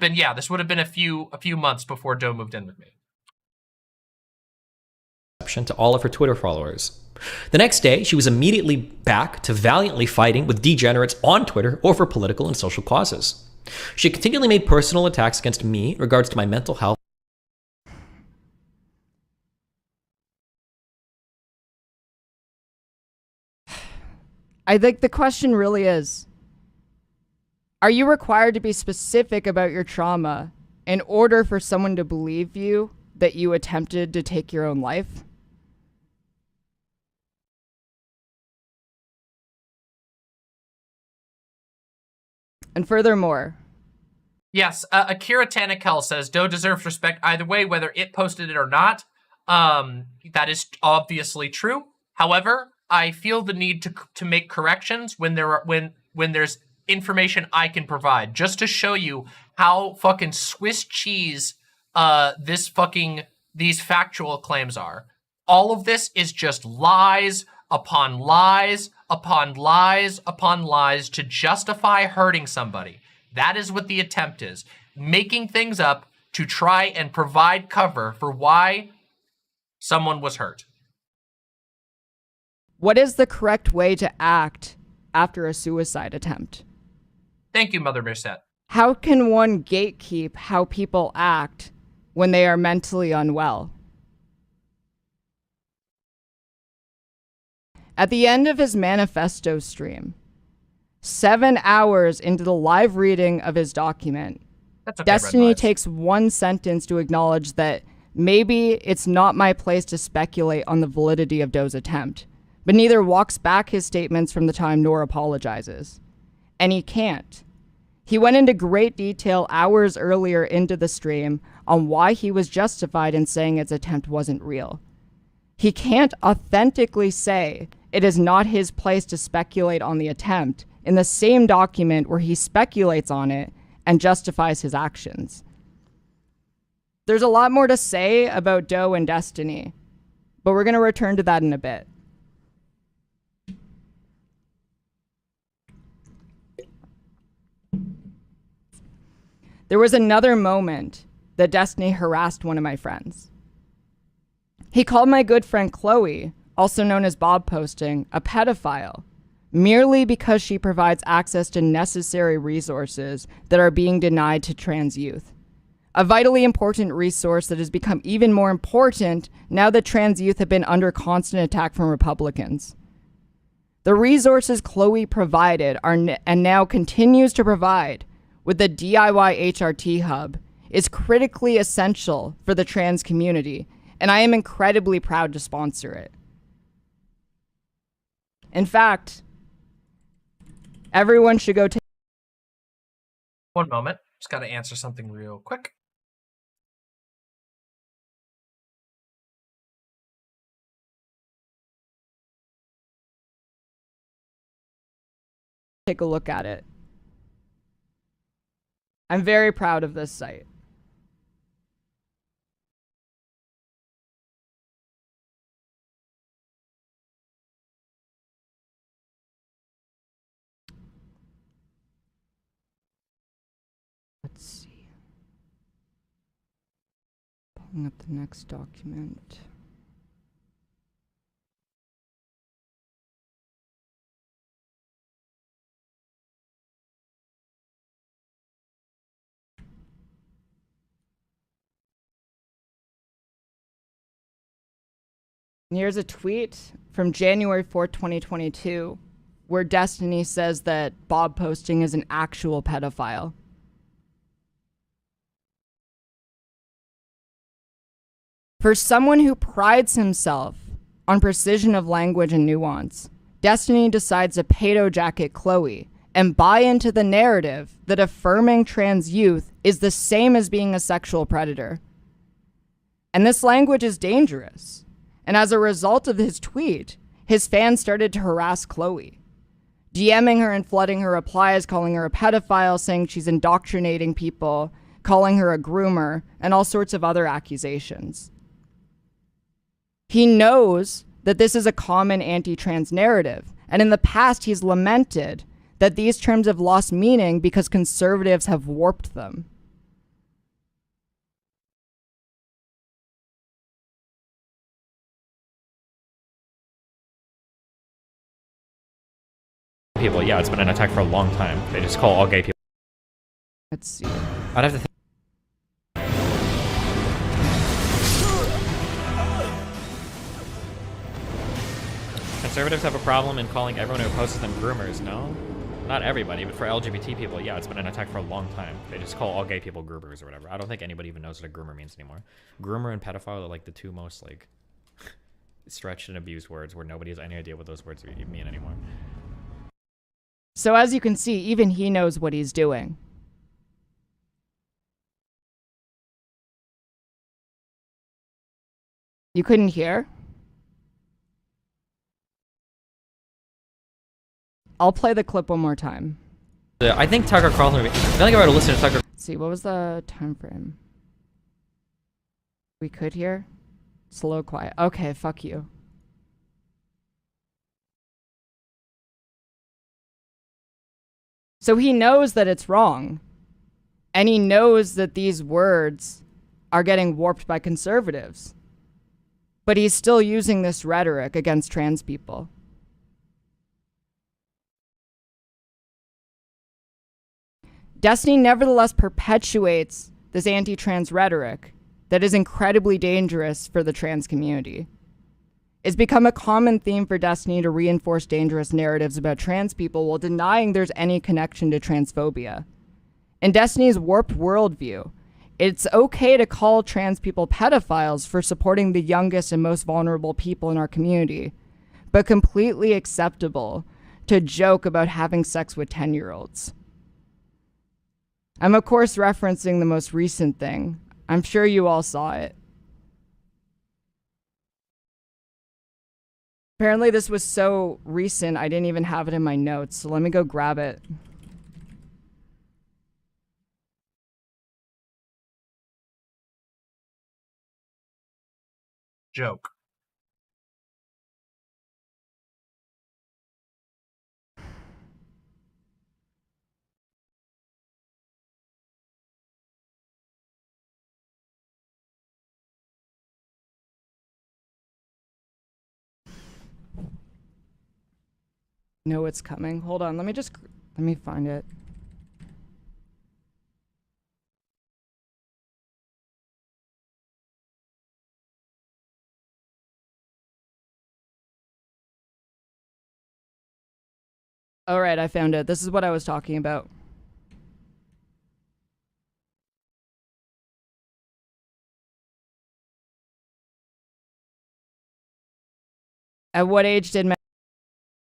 been a few months before Doe moved in with me. To all of her Twitter followers. The next day, she was immediately back to valiantly fighting with degenerates on Twitter over political and social causes. She continually made personal attacks against me in regards to my mental health. I think the question really is, are you required to be specific about your trauma in order for someone to believe you that you attempted to take your own life? And furthermore, yes, Akira Tanakel says Doe deserves respect either way, whether it posted it or not. That is obviously true. However, I feel the need to make corrections when there's information I can provide, just to show you how fucking Swiss cheese these factual claims are. All of this is just lies upon lies upon lies upon lies to justify hurting somebody. That is what the attempt is. Making things up to try and provide cover for why someone was hurt. What is the correct way to act after a suicide attempt? Thank you, Mother Merced. How can one gatekeep how people act when they are mentally unwell? At the end of his manifesto stream, 7 hours into the live reading of his document, That's okay, Destiny Red Vibes. takes one sentence to acknowledge that maybe it's not my place to speculate on the validity of Doe's attempt, but neither walks back his statements from the time nor apologizes. And he can't. He went into great detail hours earlier into the stream on why he was justified in saying its attempt wasn't real. He can't authentically say it is not his place to speculate on the attempt in the same document where he speculates on it and justifies his actions. There's a lot more to say about Doe and Destiny, but we're going to return to that in a bit. There was another moment that Destiny harassed one of my friends. He called my good friend Chloe, also known as Bob Posting, a pedophile, merely because she provides access to necessary resources that are being denied to trans youth. A vitally important resource that has become even more important now that trans youth have been under constant attack from Republicans. The resources Chloe provided and now continues to provide with the DIY HRT Hub is critically essential for the trans community, and I am incredibly proud to sponsor it. In fact, everyone should go take... One moment. Just got to answer something real quick. Take a look at it. I'm very proud of this site. Let's see. Pulling up the next document. And here's a tweet from January 4th, 2022, where Destiny says that Bob Posting is an actual pedophile. For someone who prides himself on precision of language and nuance, Destiny decides to pedo jacket Chloe and buy into the narrative that affirming trans youth is the same as being a sexual predator. And this language is dangerous. And as a result of his tweet, his fans started to harass Chloe, DMing her and flooding her replies, calling her a pedophile, saying she's indoctrinating people, calling her a groomer, and all sorts of other accusations. He knows that this is a common anti-trans narrative, and in the past he's lamented that these terms have lost meaning because conservatives have warped them. People, yeah, it's been an attack for a long time. They just call all gay people. Let's see. I'd have to think. Conservatives have a problem in calling everyone who opposes them groomers, no? Not everybody, but for LGBT people, yeah, it's been an attack for a long time. They just call all gay people groomers or whatever. I don't think anybody even knows what a groomer means anymore. Groomer and pedophile are like the two most, like, stretched and abused words where nobody has any idea what those words mean anymore. So as you can see, even he knows what he's doing. You couldn't hear? I'll play the clip one more time. I think Tucker Carlson. I feel like I would listen to Tucker. Let's see, what was the time frame? We could hear? Slow, quiet. Okay, fuck you. So he knows that it's wrong. And he knows that these words are getting warped by conservatives. But he's still using this rhetoric against trans people. Destiny nevertheless perpetuates this anti-trans rhetoric that is incredibly dangerous for the trans community. It's become a common theme for Destiny to reinforce dangerous narratives about trans people while denying there's any connection to transphobia. In Destiny's warped worldview, it's okay to call trans people pedophiles for supporting the youngest and most vulnerable people in our community, but completely acceptable to joke about having sex with 10-year-olds. I'm of course referencing the most recent thing. I'm sure you all saw it. Apparently this was so recent, I didn't even have it in my notes, so let me go grab it. Joke. Know it's coming. Hold on, let me find it. All right, I found it. This is what I was talking about. At what age did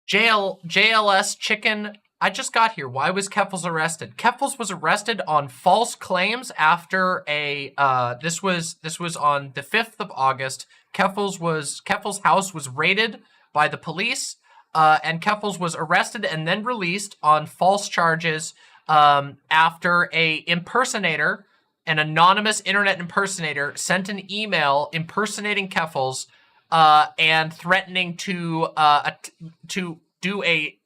JLS chicken. I just got here. Why was Keffals arrested? Keffals was arrested on false claims after a this was on the 5th of August. Keffals' house was raided by the police, and Keffals was arrested and then released on false charges after an anonymous internet impersonator, sent an email impersonating Keffals and threatening to do a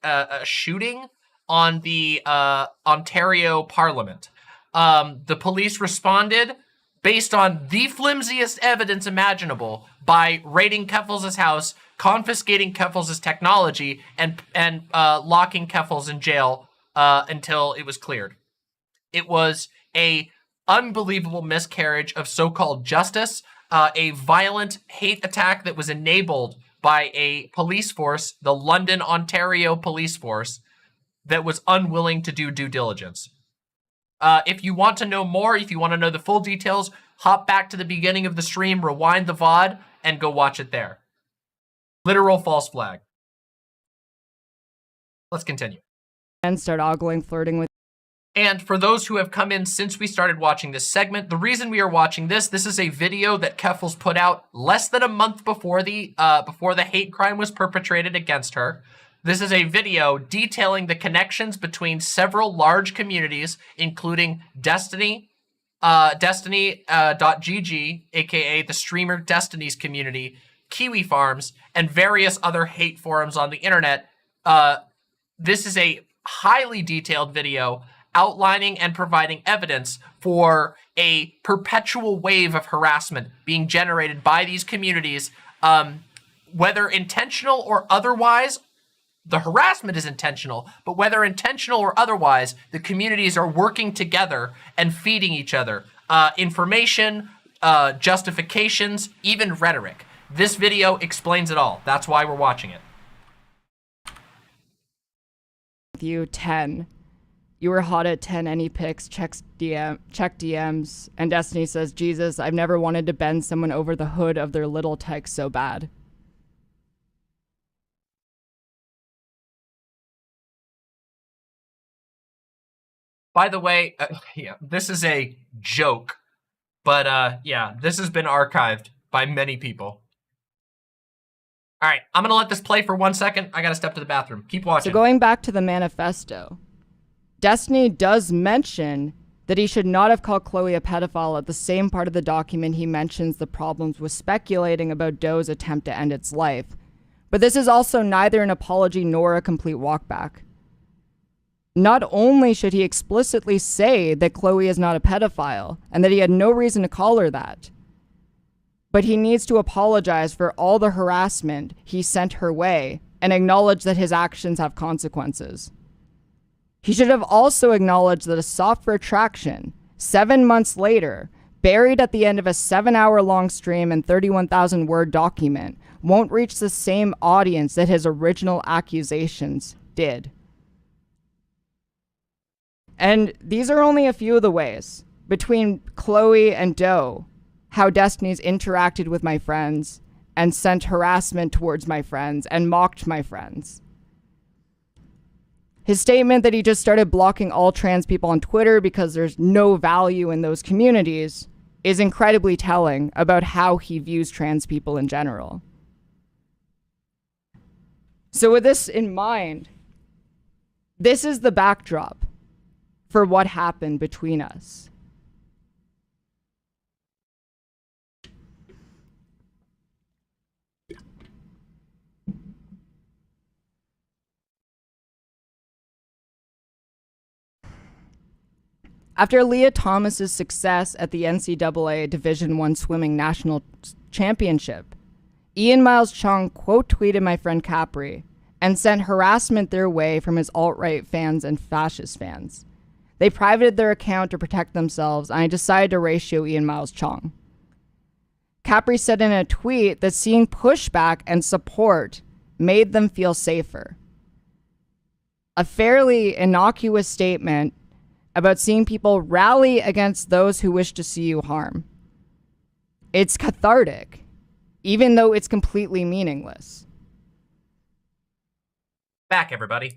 shooting on the Ontario Parliament. The police responded based on the flimsiest evidence imaginable by raiding Keffals' house, confiscating Keffals' technology, and locking Keffals in jail until it was cleared. It was a unbelievable miscarriage of so-called justice, a violent hate attack that was enabled by a police force, the London, Ontario police force, that was unwilling to do due diligence. If you want to know more, if you want to know the full details, hop back to the beginning of the stream, rewind the VOD, and go watch it there. Literal false flag. Let's continue. and start ogling, flirting with? And for those who have come in since we started watching this segment, the reason we are watching this is a video that Keffals put out less than a month before the hate crime was perpetrated against her. This is a video detailing the connections between several large communities, including Destiny, Destiny.gg, aka the streamer Destiny's community, Kiwi Farms, and various other hate forums on the internet. This is a highly detailed video outlining and providing evidence for a perpetual wave of harassment being generated by these communities, whether intentional or otherwise. The harassment is intentional, but whether intentional or otherwise, the communities are working together and feeding each other information, justifications, even rhetoric. This video explains it all. That's why we're watching it. You 10. You were hot at 10. Any pics? Check DMs. And Destiny says, Jesus, I've never wanted to bend someone over the hood of their little tech so bad. By the way, yeah, this is a joke, but yeah, this has been archived by many people. All right, I'm gonna let this play for 1 second. I gotta step to the bathroom. Keep watching. So going back to the manifesto, Destiny does mention that he should not have called Chloe a pedophile. At the same part of the document, he mentions the problems with speculating about Doe's attempt to end its life. But this is also neither an apology nor a complete walkback. Not only should he explicitly say that Chloe is not a pedophile and that he had no reason to call her that, but he needs to apologize for all the harassment he sent her way and acknowledge that his actions have consequences. He should have also acknowledged that a software traction, 7 months later, buried at the end of a 7-hour-long stream and 31,000-word document, won't reach the same audience that his original accusations did. And these are only a few of the ways, between Chloe and Doe, how Destiny's interacted with my friends and sent harassment towards my friends and mocked my friends. His statement that he just started blocking all trans people on Twitter because there's no value in those communities is incredibly telling about how he views trans people in general. So with this in mind, this is the backdrop for what happened between us. After Leah Thomas's success at the NCAA Division I Swimming National Championship, Ian Miles Chung quote tweeted my friend Capri and sent harassment their way from his alt-right fans and fascist fans. They privated their account to protect themselves, and I decided to ratio Ian Miles Chung. Capri said in a tweet that seeing pushback and support made them feel safer. A fairly innocuous statement about seeing people rally against those who wish to see you harm. It's cathartic, even though it's completely meaningless. Back, everybody.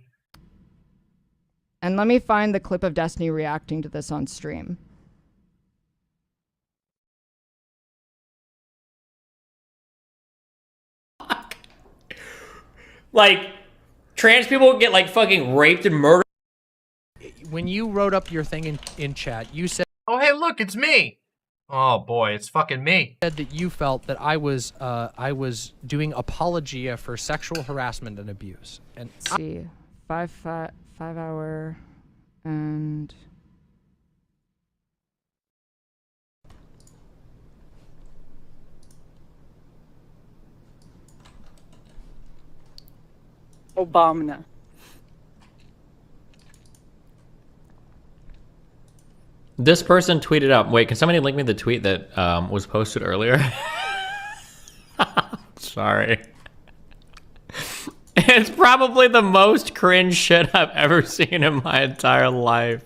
And let me find the clip of Destiny reacting to this on stream. Like, trans people get like fucking raped and murdered. When you wrote up your thing in chat, you said, "Oh, hey, look, it's me." Oh boy, it's fucking me. Said that you felt that I was doing apologia for sexual harassment and abuse. And Let's see, 5 hour and Obama. This person tweeted out. Wait, can somebody link me the tweet that was posted earlier? Sorry. It's probably the most cringe shit I've ever seen in my entire life.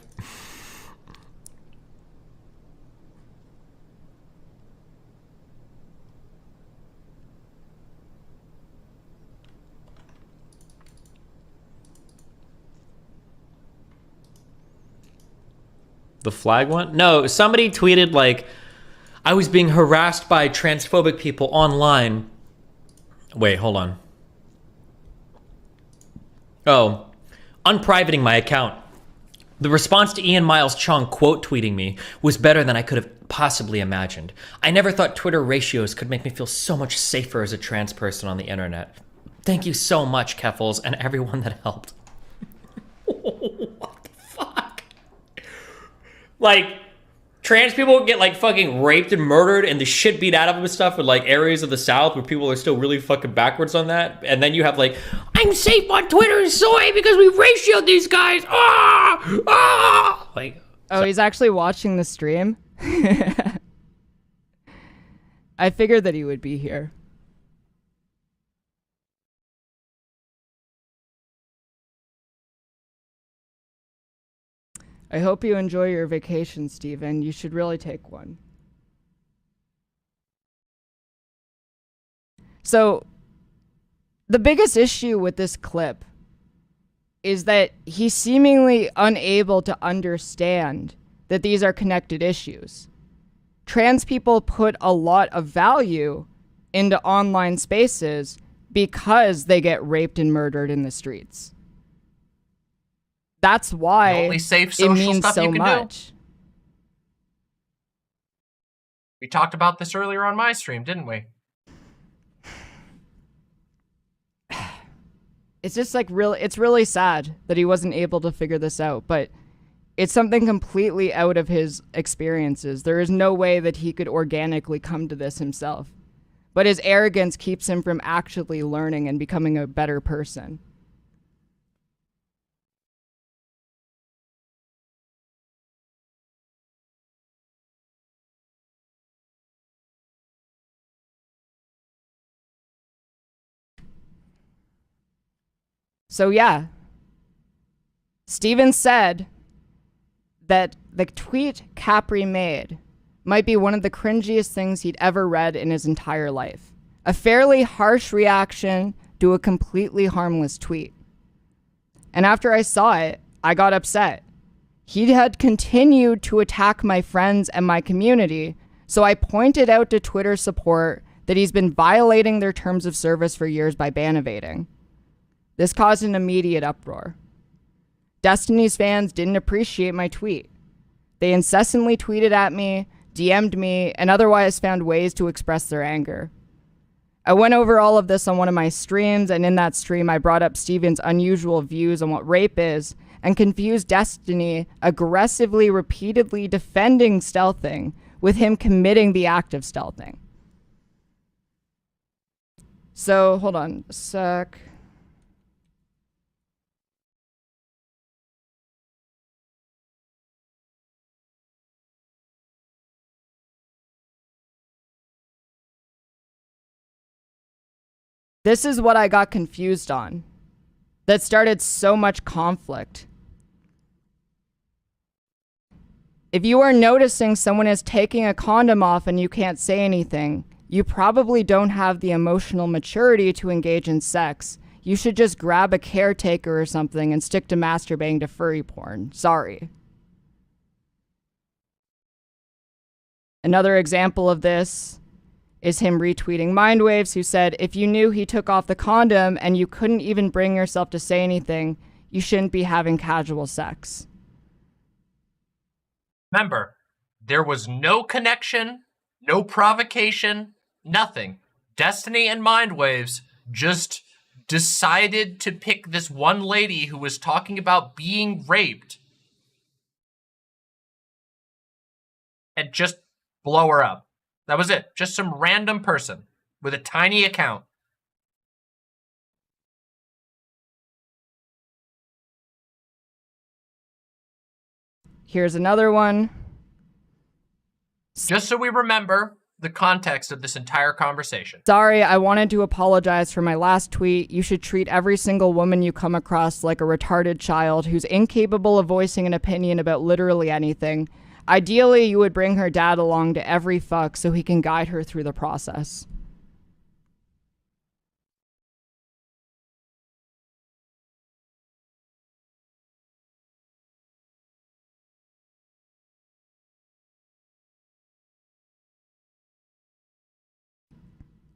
The flag one? No, somebody tweeted like, I was being harassed by transphobic people online. Wait, hold on. Oh, unprivating my account. The response to Ian Miles Chung quote tweeting me was better than I could have possibly imagined. I never thought Twitter ratios could make me feel so much safer as a trans person on the internet. Thank you so much, Keffals, and everyone that helped. What the fuck? Like, trans people get like fucking raped and murdered and the shit beat out of them and stuff in like areas of the South where people are still really fucking backwards on that. And then you have like, I'm safe on Twitter and soy because we ratioed these guys. Ah! Ah! Like, oh, he's actually watching the stream. I figured that he would be here. I hope you enjoy your vacation, Steven. You should really take one. So, the biggest issue with this clip is that he's seemingly unable to understand that these are connected issues. Trans people put a lot of value into online spaces because they get raped and murdered in the streets. That's why The only safe it social means stuff so you can do. much. We talked about this earlier on my stream, didn't we? It's just like it's really sad that he wasn't able to figure this out, but it's something completely out of his experiences. There is no way that he could organically come to this himself. But his arrogance keeps him from actually learning and becoming a better person. So yeah, Steven said that the tweet Capri made might be one of the cringiest things he'd ever read in his entire life. A fairly harsh reaction to a completely harmless tweet. And after I saw it, I got upset. He had continued to attack my friends and my community, so I pointed out to Twitter support that he's been violating their terms of service for years by ban evading. This caused an immediate uproar. Destiny's fans didn't appreciate my tweet. They incessantly tweeted at me, DM'd me, and otherwise found ways to express their anger. I went over all of this on one of my streams, and in that stream I brought up Steven's unusual views on what rape is, and confused Destiny aggressively, repeatedly defending stealthing with him committing the act of stealthing. So, hold on a sec. This is what I got confused on. That started so much conflict. If you are noticing someone is taking a condom off and you can't say anything, you probably don't have the emotional maturity to engage in sex. You should just grab a caretaker or something and stick to masturbating to furry porn. Sorry. Another example of this is him retweeting Mindwaves, who said, if you knew he took off the condom and you couldn't even bring yourself to say anything, you shouldn't be having casual sex. Remember, there was no connection, no provocation, nothing. Destiny and Mindwaves just decided to pick this one lady who was talking about being raped and just blow her up. That was it. Just some random person with a tiny account. Here's another one. Just so we remember the context of this entire conversation. Sorry, I wanted to apologize for my last tweet. You should treat every single woman you come across like a retarded child who's incapable of voicing an opinion about literally anything. Ideally, you would bring her dad along to every fuck so he can guide her through the process.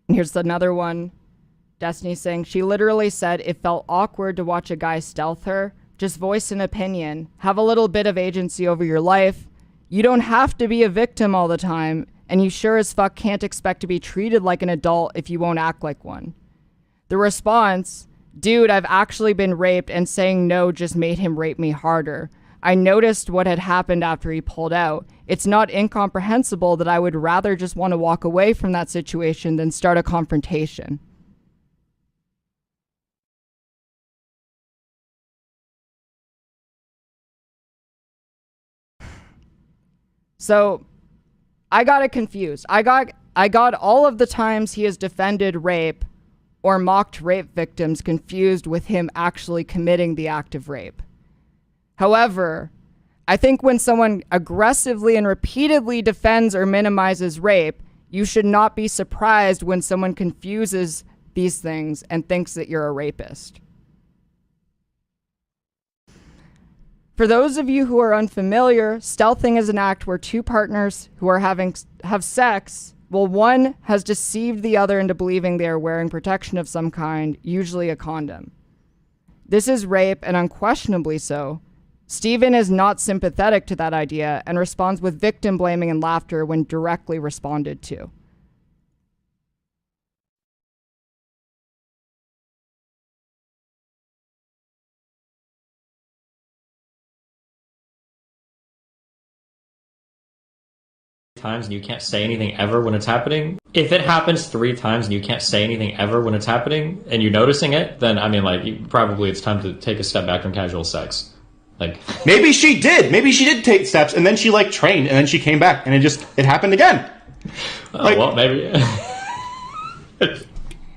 And here's another one. Destiny saying, she literally said it felt awkward to watch a guy stealth her. Just voice an opinion. Have a little bit of agency over your life. You don't have to be a victim all the time, and you sure as fuck can't expect to be treated like an adult if you won't act like one. The response, dude, I've actually been raped, and saying no just made him rape me harder. I noticed what had happened after he pulled out. It's not incomprehensible that I would rather just want to walk away from that situation than start a confrontation. So I got it confused. I got all of the times he has defended rape or mocked rape victims confused with him actually committing the act of rape. However, I think when someone aggressively and repeatedly defends or minimizes rape, you should not be surprised when someone confuses these things and thinks that you're a rapist. For those of you who are unfamiliar, stealthing is an act where two partners who are have sex Well, one has deceived the other into believing they are wearing protection of some kind, usually a condom. This is rape, and unquestionably so. Stephen is not sympathetic to that idea and responds with victim blaming and laughter when directly responded to. Times and you can't say anything ever when it's happening. If it happens 3 times and you can't say anything ever when it's happening and you're noticing it, then I mean, like, probably it's time to take a step back from casual sex. Like, Maybe she did. Maybe she did take steps, and then she like trained, and then she came back, and it happened again. well, maybe.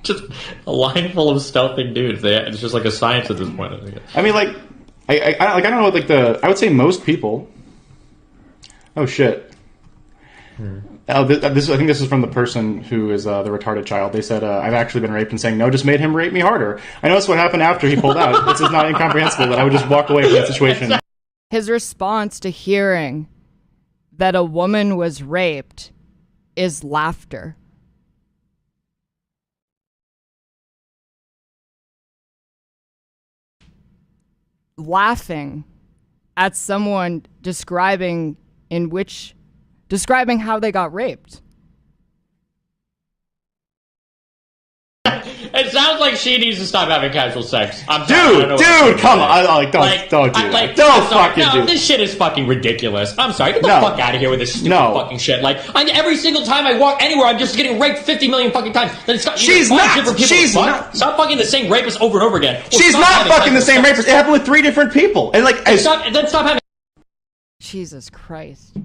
Just a line full of stealthing dudes. It's just like a science at this point. I mean, like, I don't know, like I would say most people. Oh shit. I think this is from the person who is the retarded child. They said, I've actually been raped, and saying no just made him rape me harder. I know that's what happened after he pulled out. This is not incomprehensible that I would just walk away from that situation. His response to hearing that a woman was raped is laughter. Laughing at someone describing how they got raped. It sounds like she needs to stop having casual sex. I'm sorry, Dude, come on! Don't do that. Don't fucking do that. This shit is fucking ridiculous. I'm sorry. Get the fuck out of here with this stupid fucking shit. Like, every single time I walk anywhere, I'm just getting raped 50 million fucking times. Then it's got, She's not. She's not. Stop fucking the same rapist over and over again. She's not fucking the same rapist. It happened with 3 different people, and like, then stop having. Jesus Christ.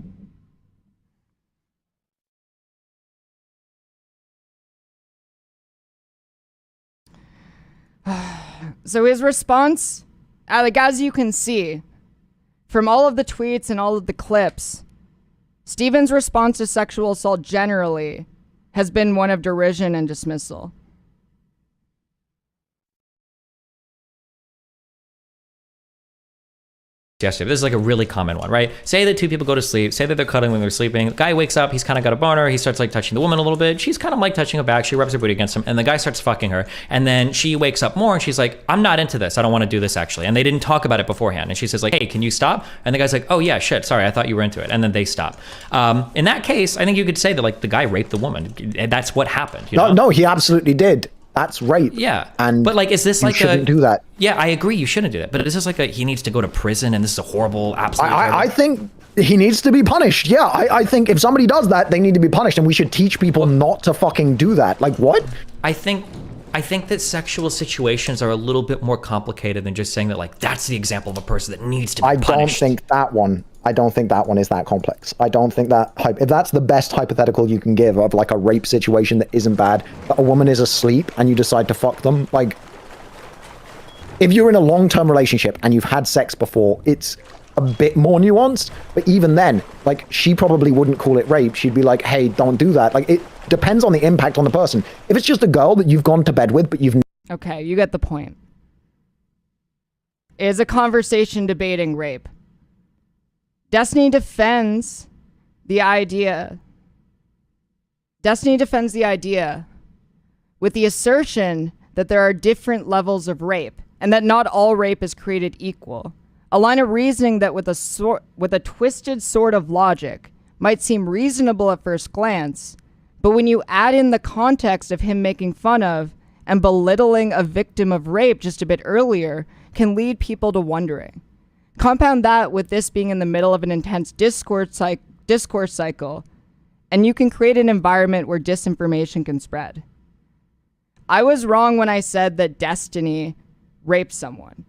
So his response, like, as you can see from all of the tweets and all of the clips, Stephen's response to sexual assault generally has been one of derision and dismissal. Yesterday. This is like a really common one, right? Say that 2 people go to sleep, say that they're cuddling when they're sleeping. The guy wakes up, he's kind of got a boner, he starts like touching the woman a little bit. She's kind of like touching her back, she rubs her booty against him, and the guy starts fucking her. And then she wakes up more and she's like, I'm not into this, I don't want to do this actually. And they didn't talk about it beforehand. And she says like, hey, can you stop? And the guy's like, oh yeah, shit, sorry, I thought you were into it. And then they stop. In that case, I think you could say that like the guy raped the woman. That's what happened. You know? No, he absolutely did. That's rape. Yeah. And but like, is this like shouldn't do that. Yeah, I agree. You shouldn't do that. But is this like he needs to go to prison and this is a horrible, absolute. I think he needs to be punished. Yeah, I think if somebody does that, they need to be punished, and we should teach people not to fucking do that. Like, what? I think that sexual situations are a little bit more complicated than just saying that like that's the example of a person that needs to be punished. I don't think that one is that complex. I don't think that if that's the best hypothetical you can give of like a rape situation that isn't bad, but a woman is asleep and you decide to fuck them, like if you're in a long-term relationship and you've had sex before, it's a bit more nuanced. But even then, like, she probably wouldn't call it rape. She'd be like, hey, don't do that. Like, it depends on the impact on the person. If it's just a girl that you've gone to bed with, but you've... Okay, you get the point. It is a conversation debating rape. Destiny defends the idea with the assertion that there are different levels of rape and that not all rape is created equal. A line of reasoning that with a twisted sort of logic might seem reasonable at first glance, but when you add in the context of him making fun of and belittling a victim of rape just a bit earlier, can lead people to wondering. Compound that with this being in the middle of an intense discourse cycle, and you can create an environment where disinformation can spread. I was wrong when I said that Destiny raped someone,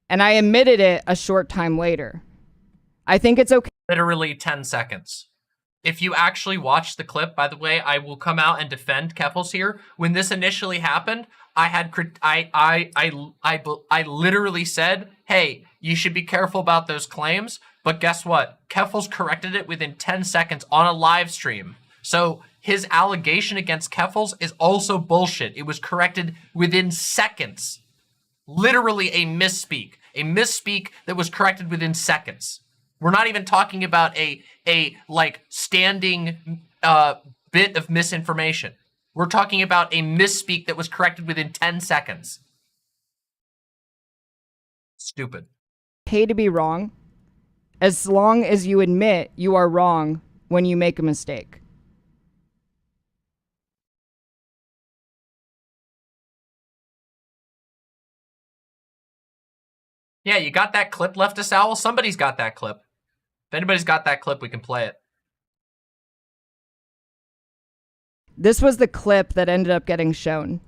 and I admitted it a short time later. I think it's okay. Literally 10 seconds. If you actually watch the clip, by the way, I will come out and defend Keffals here. When this initially happened, I literally said, hey, you should be careful about those claims. But guess what? Keffals corrected it within 10 seconds on a live stream. So his allegation against Keffals is also bullshit. It was corrected within seconds. Literally a misspeak that was corrected within seconds. We're not even talking about a like standing bit of misinformation. We're talking about a misspeak that was corrected within 10 seconds. Stupid. Okay to be wrong, as long as you admit you are wrong when you make a mistake. Yeah, you got that clip, Leftist Owl? Somebody's got that clip. If anybody's got that clip, we can play it. This was the clip that ended up getting shown.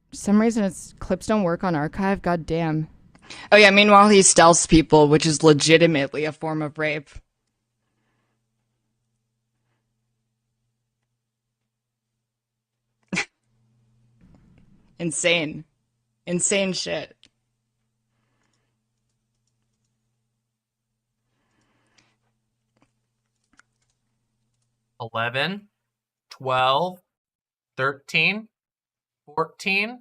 For some reason, its clips don't work on archive. God damn. Oh yeah, meanwhile he stealths people, which is legitimately a form of rape. Insane. Insane shit. $11, $12, $13, $14,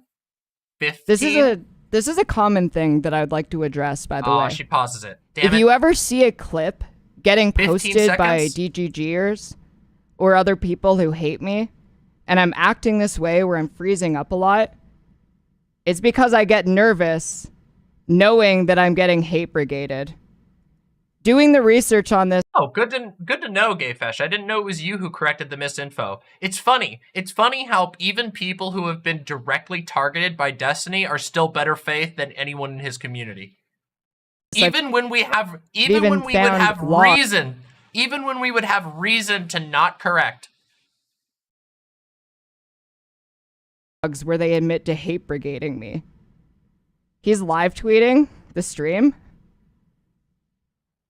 $15. This is a common thing that I would like to address, by the way. She pauses it. Damn if it. you ever see a clip getting 15 posted by seconds? DGGers or other people who hate me, and I'm acting this way where I'm freezing up a lot, it's because I get nervous knowing that I'm getting hate brigaded. Doing the research on this. Oh, good to know, Gayfesh. I didn't know it was you who corrected the misinfo. It's funny. It's funny how even people who have been directly targeted by Destiny are still better faith than anyone in his community. Even when we have, even when we would have reason, even when we would have reason to not correct. Where they admit to hate brigading me. He's live tweeting the stream.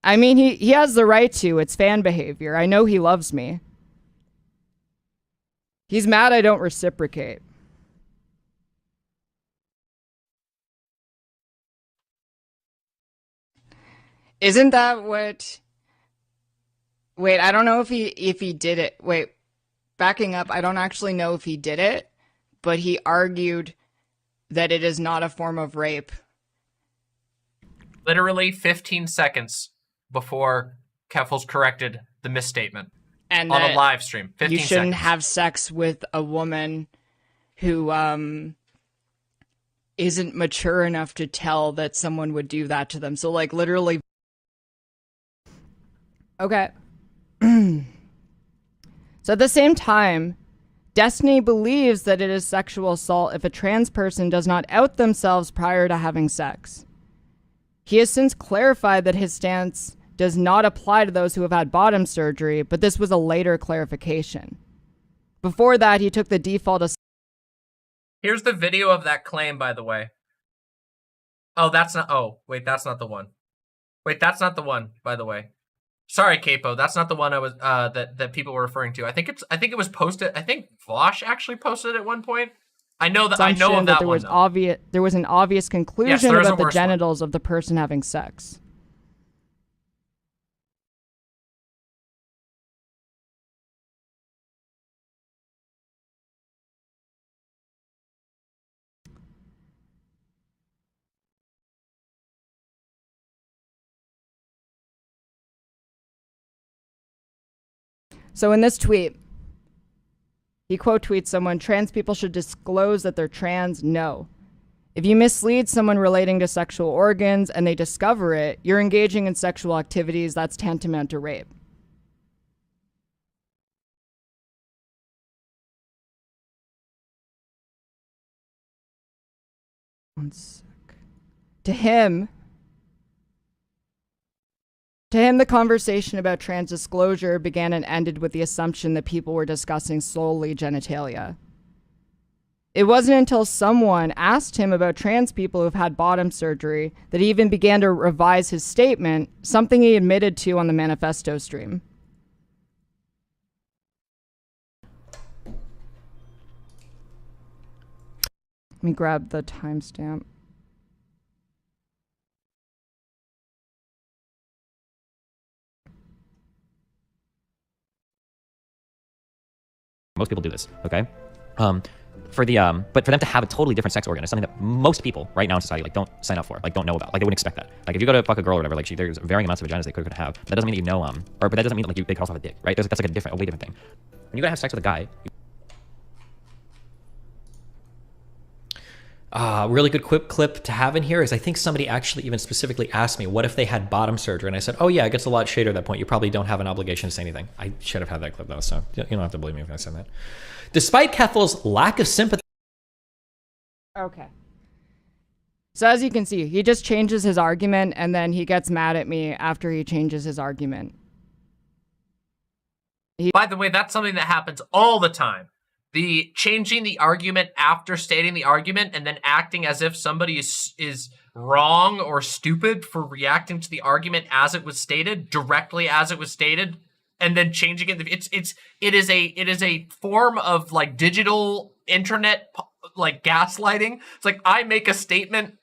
I mean, he has the right to. It's fan behavior. I know he loves me. He's mad I don't reciprocate. Isn't that what... Wait, I don't know if he did it. Wait, backing up, I don't actually know if he did it, but he argued that it is not a form of rape. Literally 15 seconds before Keffals corrected the misstatement. And on a live stream. 15 you shouldn't seconds. have sex with a woman who isn't mature enough to tell that someone would do that to them. So like literally. Okay. So at the same time, Destiny believes that it is sexual assault if a trans person does not out themselves prior to having sex. He has since clarified that his stance does not apply to those who have had bottom surgery, but this was a later clarification. Before that, he took the default as... Here's the video of that claim, by the way. Oh, that's not... Oh, wait, that's not the one. Wait, that's not the one, by the way. Sorry, Capo, that's not the one I was that people were referring to. I think it was posted. I think Vosh actually posted it at one point. I know of that there one. There was an obvious conclusion about the genitals of the person having sex. So in this tweet, he quote tweets someone, "Trans people should disclose that they're trans." No. If you mislead someone relating to sexual organs and they discover it, you're engaging in sexual activities that's tantamount to rape. One sec. To him, the conversation about trans disclosure began and ended with the assumption that people were discussing solely genitalia. It wasn't until someone asked him about trans people who've had bottom surgery that he even began to revise his statement, something he admitted to on the Manifesto stream. Let me grab the timestamp. Most people do this, okay? For the but for them to have a totally different sex organ is something that most people right now in society like don't sign up for, like don't know about, like they wouldn't expect that. Like if you go to fuck a girl or whatever, like there's varying amounts of vaginas they could have. That doesn't mean that you know but that doesn't mean that like they could also have a dick, right? That's like a way different thing. When you gotta have sex with a guy. Really good clip to have in here is I think somebody actually even specifically asked me, what if they had bottom surgery? And I said, oh yeah, it gets a lot shadier at that point. You probably don't have an obligation to say anything. I should have had that clip though, so you don't have to believe me if I said that. Despite Keffals' lack of sympathy. Okay. So as you can see, he just changes his argument and then he gets mad at me after he changes his argument. By the way, that's something that happens all the time. The changing the argument after stating the argument and then acting as if somebody is wrong or stupid for reacting to the argument as it was stated, directly as it was stated, and then changing it. It is a form of like digital internet like gaslighting. It's like I make a statement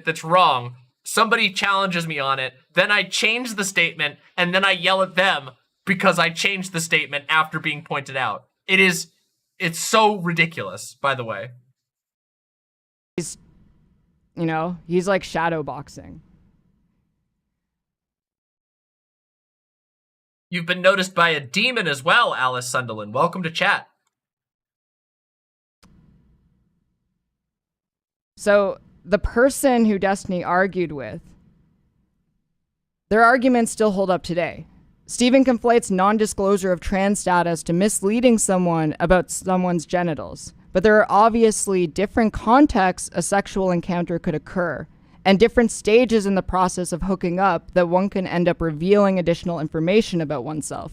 that's wrong. Somebody challenges me on it, then I change the statement, and then I yell at them because I changed the statement after being pointed out. It's so ridiculous, by the way. He's like shadow boxing. You've been noticed by a demon as well, Alice Sunderland. Welcome to chat. So the person who Destiny argued with, their arguments still hold up today. Stephen conflates non-disclosure of trans status to misleading someone about someone's genitals. But there are obviously different contexts a sexual encounter could occur, and different stages in the process of hooking up that one can end up revealing additional information about oneself.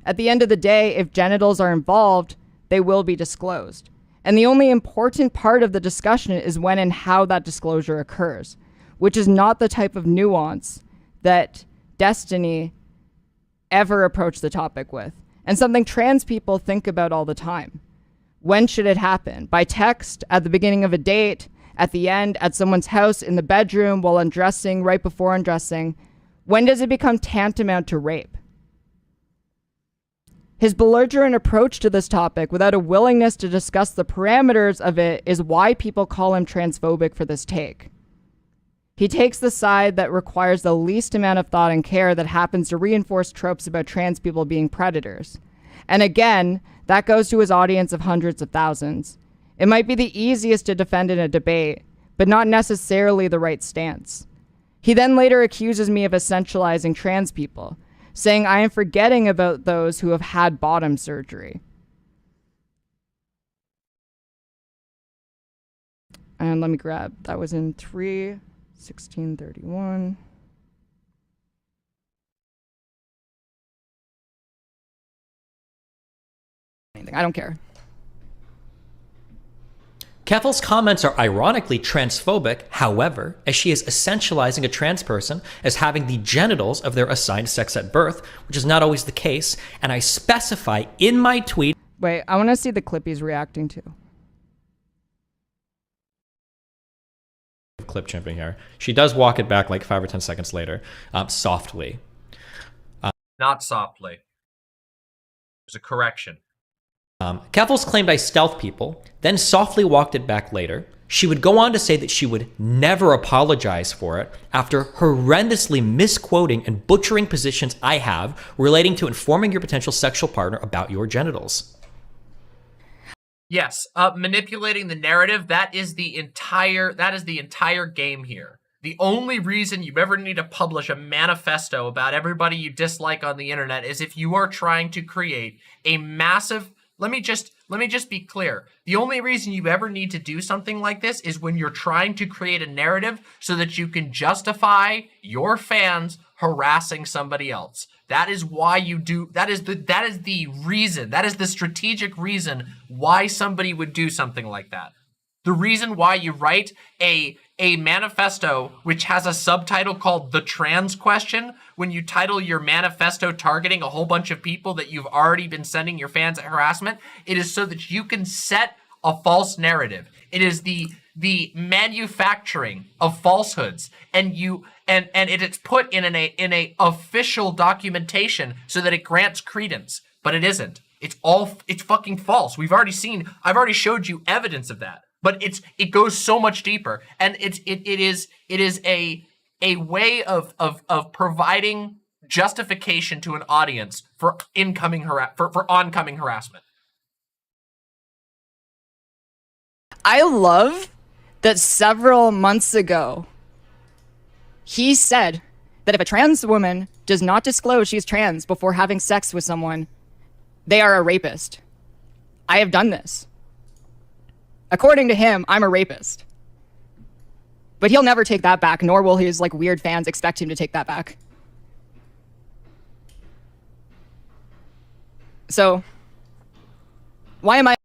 At the end of the day, if genitals are involved, they will be disclosed. And the only important part of the discussion is when and how that disclosure occurs, which is not the type of nuance that Destiny ever approach the topic with, and something trans people think about all the time. When should it happen? By text, at the beginning of a date, at the end, at someone's house, in the bedroom, while undressing, right before undressing? When does it become tantamount to rape? His belligerent approach to this topic without a willingness to discuss the parameters of it is why people call him transphobic for this take. He takes the side that requires the least amount of thought and care that happens to reinforce tropes about trans people being predators. And again, that goes to his audience of hundreds of thousands. It might be the easiest to defend in a debate, but not necessarily the right stance. He then later accuses me of essentializing trans people, saying I am forgetting about those who have had bottom surgery. And let me grab, that was in 3/16/31. I don't care. Keffals' comments are ironically transphobic, however, as she is essentializing a trans person as having the genitals of their assigned sex at birth, which is not always the case, and I specify in my tweet... Wait, I want to see the clip he's reacting to. Clip chimping here. She does walk it back like 5 or 10 seconds later, softly. Not softly. There's a correction. Keffals claimed I stealth people, then softly walked it back later. She would go on to say that she would never apologize for it after horrendously misquoting and butchering positions I have relating to informing your potential sexual partner about your genitals. Yes, manipulating the narrative, that is the entire game here. The only reason you ever need to publish a manifesto about everybody you dislike on the internet is if you are trying to create a massive... Let me just be clear. The only reason you ever need to do something like this is when you're trying to create a narrative so that you can justify your fans harassing somebody else. That is why you do, that is the reason, that is the strategic reason why somebody would do something like that. The reason why you write a manifesto which has a subtitle called The Trans Question, when you title your manifesto targeting a whole bunch of people that you've already been sending your fans at harassment, it is so that you can set a false narrative. It is the manufacturing of falsehoods, and it's put in a official documentation so that it grants credence, but it isn't. It's fucking false. I've already showed you evidence of that. But it goes so much deeper, and it is a way of providing justification to an audience for oncoming harassment. I love that several months ago, he said that if a trans woman does not disclose she's trans before having sex with someone, they are a rapist. I have done this. According to him, I'm a rapist. But he'll never take that back, nor will his like weird fans expect him to take that back. So, why am I?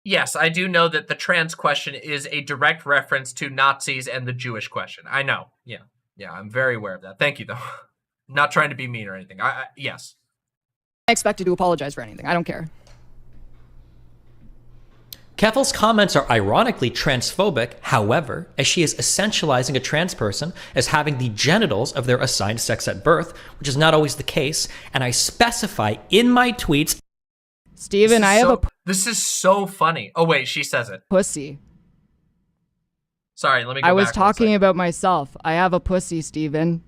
Yes, I do know that the trans question is a direct reference to Nazis and the Jewish question. I know. Yeah, I'm very aware of that. Thank you, though. Not trying to be mean or anything. Yes. I expected to apologize for anything. I don't care. Keffals' comments are ironically transphobic, however, as she is essentializing a trans person as having the genitals of their assigned sex at birth, which is not always the case, and I specify in my tweets... Steven, This is so funny. Oh, wait, she says it. Pussy. Sorry, let me go I was back talking about myself. I have a pussy, Steven.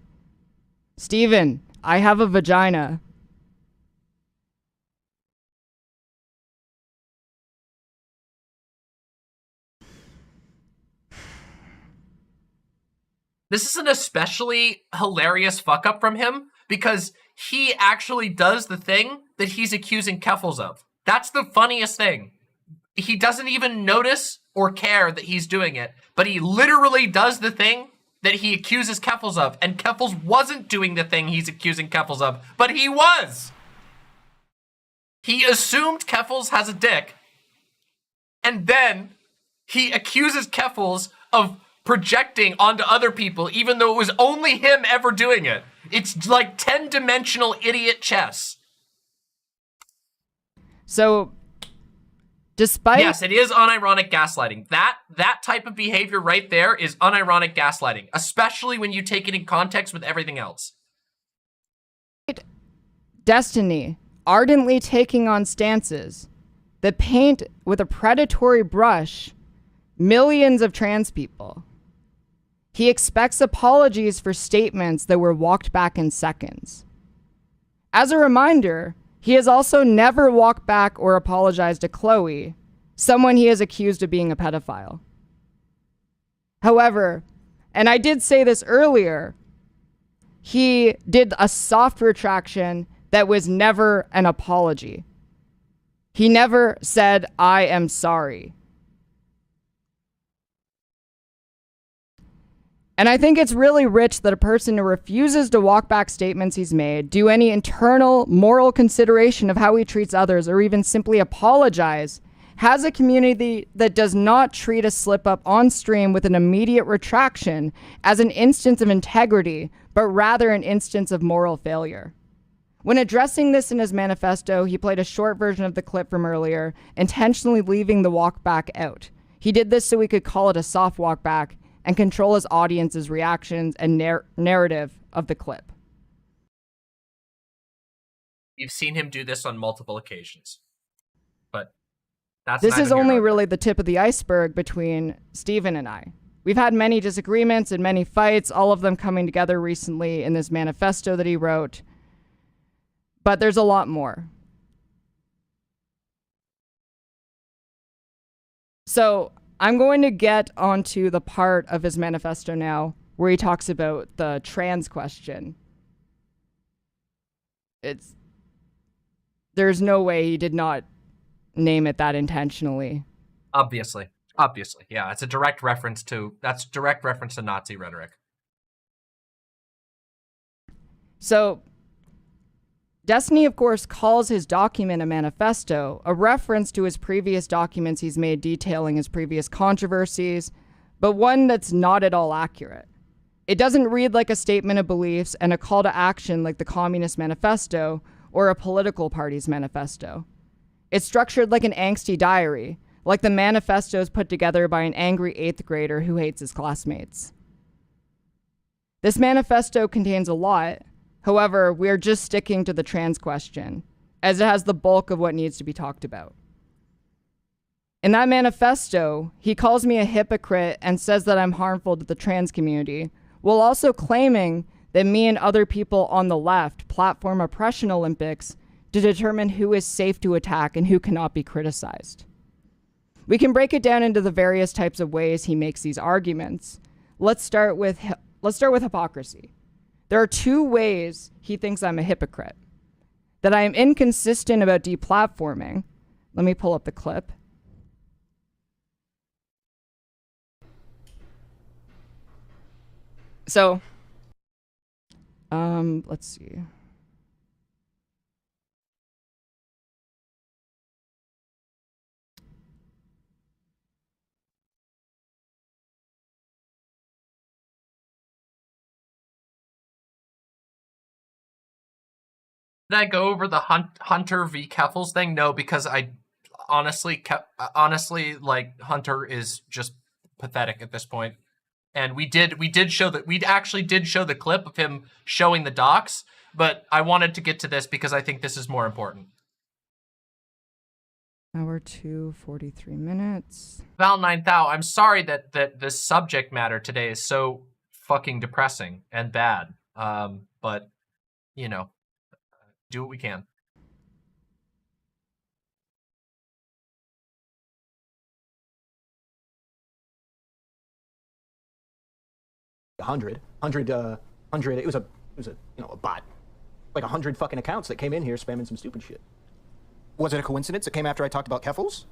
Steven, I have a vagina. This is an especially hilarious fuck up from him because he actually does the thing that he's accusing Keffals of. That's the funniest thing. He doesn't even notice or care that he's doing it, but he literally does the thing that he accuses Keffals of, and Keffals wasn't doing the thing he's accusing Keffals of, but he was. He assumed Keffals has a dick, and then he accuses Keffals of projecting onto other people, even though it was only him ever doing it. It's like 10-dimensional idiot chess. So, despite... Yes, it is unironic gaslighting. That type of behavior right there is unironic gaslighting, especially when you take it in context with everything else. Destiny, ardently taking on stances that paint with a predatory brush millions of trans people. He expects apologies for statements that were walked back in seconds. As a reminder, he has also never walked back or apologized to Chloe, someone he has accused of being a pedophile. However, and I did say this earlier, he did a soft retraction that was never an apology. He never said, "I am sorry." And I think it's really rich that a person who refuses to walk back statements he's made, do any internal moral consideration of how he treats others, or even simply apologize, has a community that does not treat a slip up on stream with an immediate retraction as an instance of integrity, but rather an instance of moral failure. When addressing this in his manifesto, he played a short version of the clip from earlier, intentionally leaving the walk back out. He did this so he could call it a soft walk back and control his audience's reactions and narrative of the clip. You've seen him do this on multiple occasions, but that's This neither is here only nor really the tip of the iceberg between Steven and I. We've had many disagreements and many fights, all of them coming together recently in this manifesto that he wrote. But there's a lot more. So I'm going to get onto the part of his manifesto now where he talks about the trans question. There's no way he did not name it that intentionally. Obviously. Yeah, it's a direct reference to Nazi rhetoric. So Destiny, of course, calls his document a manifesto, a reference to his previous documents he's made detailing his previous controversies, but one that's not at all accurate. It doesn't read like a statement of beliefs and a call to action like the Communist Manifesto or a political party's manifesto. It's structured like an angsty diary, like the manifestos put together by an angry 8th grader who hates his classmates. This manifesto contains a lot. However, we're just sticking to the trans question. as it has the bulk of what needs to be talked about. In that manifesto, he calls me a hypocrite and says that I'm harmful to the trans community, while also claiming that me and other people on the left platform oppression Olympics to determine who is safe to attack and who cannot be criticized. We can break it down into the various types of ways he makes these arguments. Let's start with hypocrisy. There are 2 ways he thinks I'm a hypocrite. That I am inconsistent about deplatforming. Let me pull up the clip. So, let's see. Did I go over the Hunter v. Keffals thing? No, because I honestly, like, Hunter is just pathetic at this point. And we actually did show the clip of him showing the docs, but I wanted to get to this because I think this is more important. Hour 2, 43 minutes. Val 9000, I'm sorry that the subject matter today is so fucking depressing and bad. But, you know, do what we can. Hundred. It was a a bot, like 100 fucking accounts that came in here spamming some stupid shit. Was it a coincidence it came after I talked about Keffals?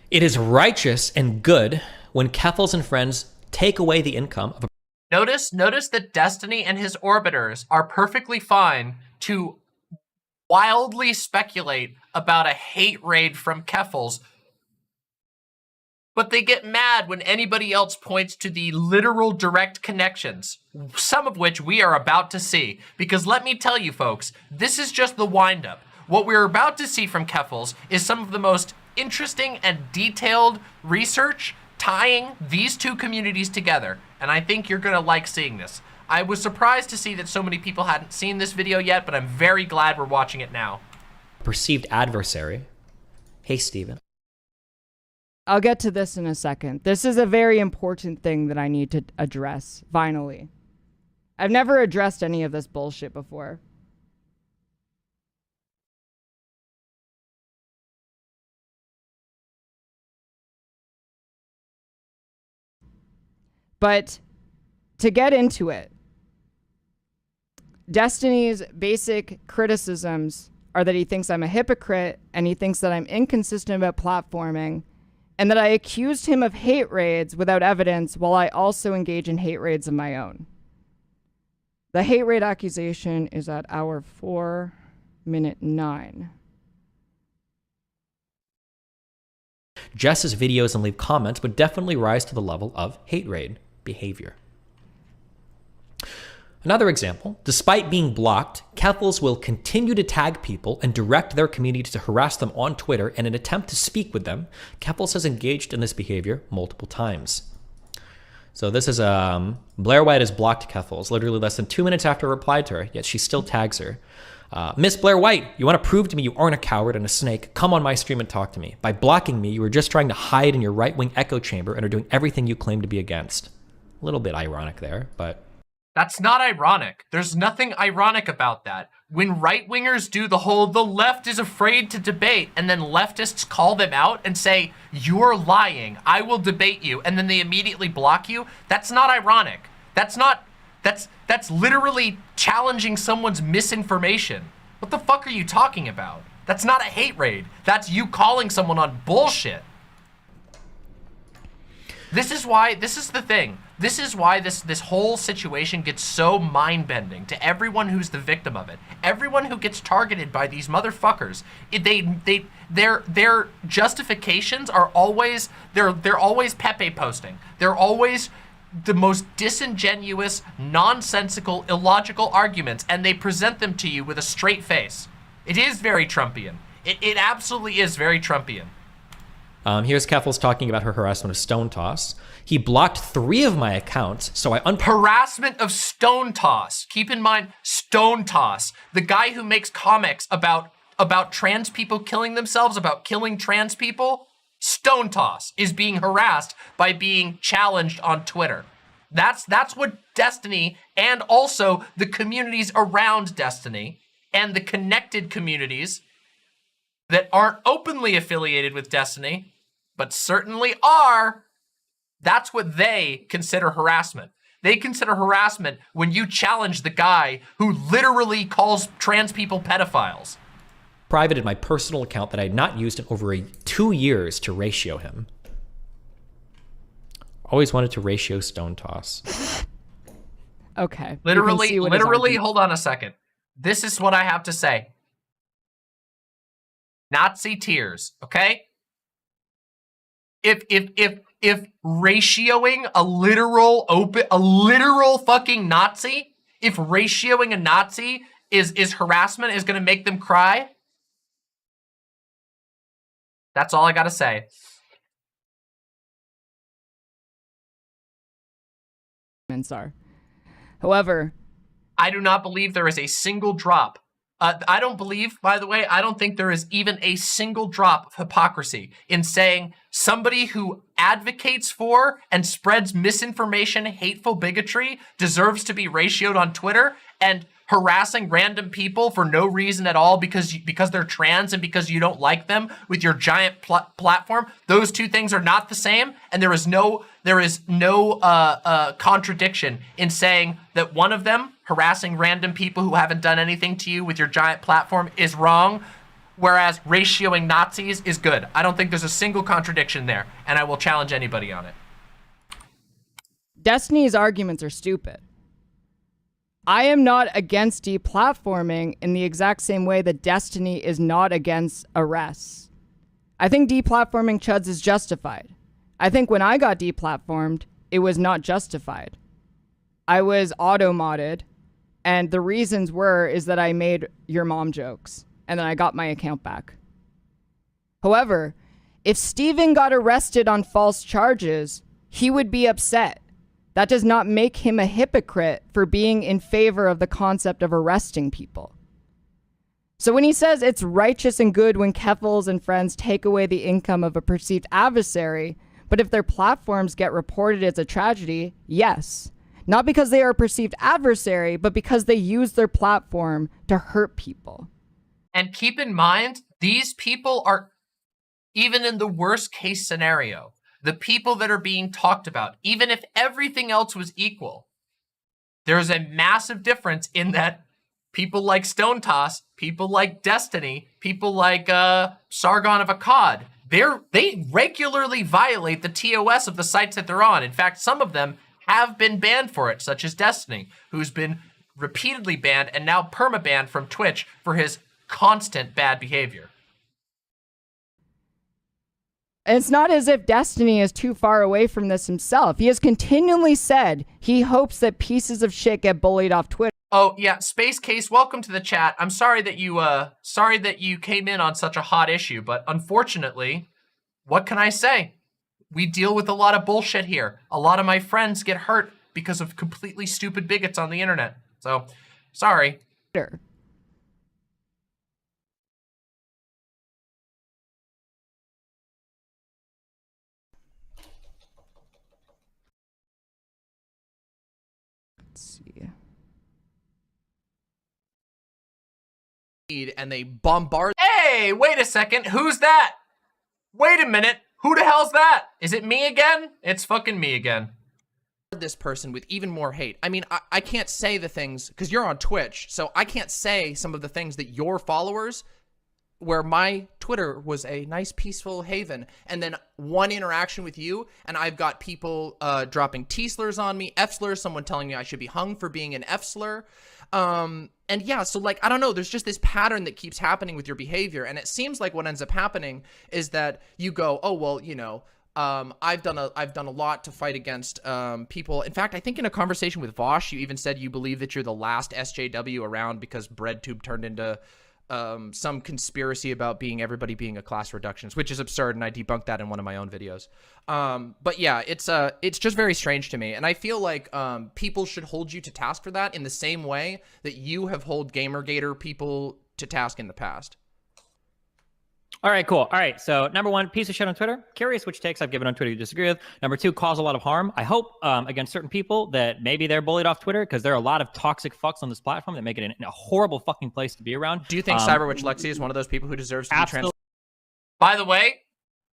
It is righteous and good when Keffals and friends take away the income of a... Notice that Destiny and his orbiters are perfectly fine to wildly speculate about a hate raid from Keffals, but they get mad when anybody else points to the literal direct connections, some of which we are about to see. Because let me tell you folks, this is just the wind-up. What we're about to see from Keffals is some of the most interesting and detailed research tying these 2 communities together, and I think you're gonna like seeing this. I was surprised to see that so many people hadn't seen this video yet, but I'm very glad we're watching it now. Perceived adversary. Hey, Steven. I'll get to this in a second. This is a very important thing that I need to address, finally. I've never addressed any of this bullshit before. But to get into it, Destiny's basic criticisms are that he thinks I'm a hypocrite and he thinks that I'm inconsistent about platforming, and that I accused him of hate raids without evidence while I also engage in hate raids of my own. The hate raid accusation is at hour 4, minute 9. Jess's videos and leave comments would definitely rise to the level of hate raid behavior. Another example, despite being blocked, Keffals will continue to tag people and direct their community to harass them on Twitter in an attempt to speak with them. Keffals has engaged in this behavior multiple times. So this is, Blair White has blocked Keffals literally less than 2 minutes after I replied to her, yet she still tags her. Miss Blair White, you want to prove to me you aren't a coward and a snake? Come on my stream and talk to me. By blocking me, you were just trying to hide in your right-wing echo chamber and are doing everything you claim to be against. A little bit ironic there, but... That's not ironic. There's nothing ironic about that. When right-wingers do the whole, the left is afraid to debate, and then leftists call them out and say, you're lying, I will debate you, and then they immediately block you, that's not ironic. That's literally challenging someone's misinformation. What the fuck are you talking about? That's not a hate raid. That's you calling someone on bullshit. This is the thing. This is why this whole situation gets so mind-bending to everyone who's the victim of it. Everyone who gets targeted by these motherfuckers. Their justifications are always, they're always Pepe posting. They're always the most disingenuous, nonsensical, illogical arguments, and they present them to you with a straight face. It is very Trumpian. It absolutely is very Trumpian. Here's Keffals talking about her harassment of Stone Toss. He blocked 3 of my accounts, so I harassment of Stone Toss. Keep in mind, Stone Toss, the guy who makes comics about trans people killing themselves, about killing trans people. Stone Toss is being harassed by being challenged on Twitter. That's what Destiny and also the communities around Destiny and the connected communities that aren't openly affiliated with Destiny, but certainly are, that's what they consider harassment. They consider harassment when you challenge the guy who literally calls trans people pedophiles. privated my personal account that I had not used in over 2 years to ratio him. Always wanted to ratio Stone Toss. Okay. Literally, hold on a second. This is what I have to say. Nazi tears, okay? If ratioing a literal fucking Nazi, if ratioing a Nazi is harassment, is gonna make them cry, that's all I gotta say. However, I do not believe there is a single drop. I don't think there is even a single drop of hypocrisy in saying somebody who advocates for and spreads misinformation, hateful bigotry, deserves to be ratioed on Twitter, and harassing random people for no reason at all because they're trans and because you don't like them with your giant platform. Those two things are not the same, and there is no contradiction in saying that one of them, harassing random people who haven't done anything to you with your giant platform, is wrong, whereas ratioing Nazis is good. I don't think there's a single contradiction there, and I will challenge anybody on it. Destiny's arguments are stupid. I am not against deplatforming in the exact same way that Destiny is not against arrests. I think deplatforming chuds is justified. I think when I got deplatformed, it was not justified. I was auto-modded, and the reasons is that I made your mom jokes, and then I got my account back. However, if Steven got arrested on false charges, he would be upset. That does not make him a hypocrite for being in favor of the concept of arresting people. So when he says it's righteous and good when Keffals and friends take away the income of a perceived adversary, but if their platforms get reported as a tragedy, yes. Not because they are a perceived adversary, but because they use their platform to hurt people. And keep in mind, these people are, even in the worst case scenario, the people that are being talked about, even if everything else was equal, there's a massive difference in that people like Stone Toss, people like Destiny, people like Sargon of Akkad, they regularly violate the TOS of the sites that they're on. In fact, some of them have been banned for it, such as Destiny, who's been repeatedly banned and now perma-banned from Twitch for his constant bad behavior. And it's not as if Destiny is too far away from this himself. He has continually said he hopes that pieces of shit get bullied off Twitter. Oh yeah, Space Case, welcome to the chat. I'm sorry that you came in on such a hot issue, but unfortunately, what can I say? We deal with a lot of bullshit here. A lot of my friends get hurt because of completely stupid bigots on the internet. So, sorry. Let's see. And they bombard. Hey, wait a second. Who's that? Wait a minute. Who the hell's that? Is it me again? It's fucking me again. This person with even more hate. I mean, I can't say the things because you're on Twitch, so I can't say some of the things that your followers, where my Twitter was a nice peaceful haven, and then one interaction with you and I've got people dropping T-slurs on me, F-slurs, someone telling me I should be hung for being an F-slur. And yeah, so like, I don't know, there's just this pattern that keeps happening with your behavior. And it seems like what ends up happening is that you go, oh, well, you know, I've done a lot to fight against people. In fact, I think in a conversation with Vosh, you even said you believe that you're the last SJW around because BreadTube turned into some conspiracy about everybody being a class reductionist, which is absurd, and I debunked that in one of my own videos. But yeah, it's just very strange to me, and I feel like people should hold you to task for that in the same way that you have held Gamergator people to task in the past. All right, cool. All right, so number one, piece of shit on Twitter. Curious which takes I've given on Twitter you disagree with. Number two, cause a lot of harm. I hope against certain people that maybe they're bullied off Twitter because there are a lot of toxic fucks on this platform that make it a horrible fucking place to be around. Do you think Cyberwitch Lexi is one of those people who deserves to be trans? By the way,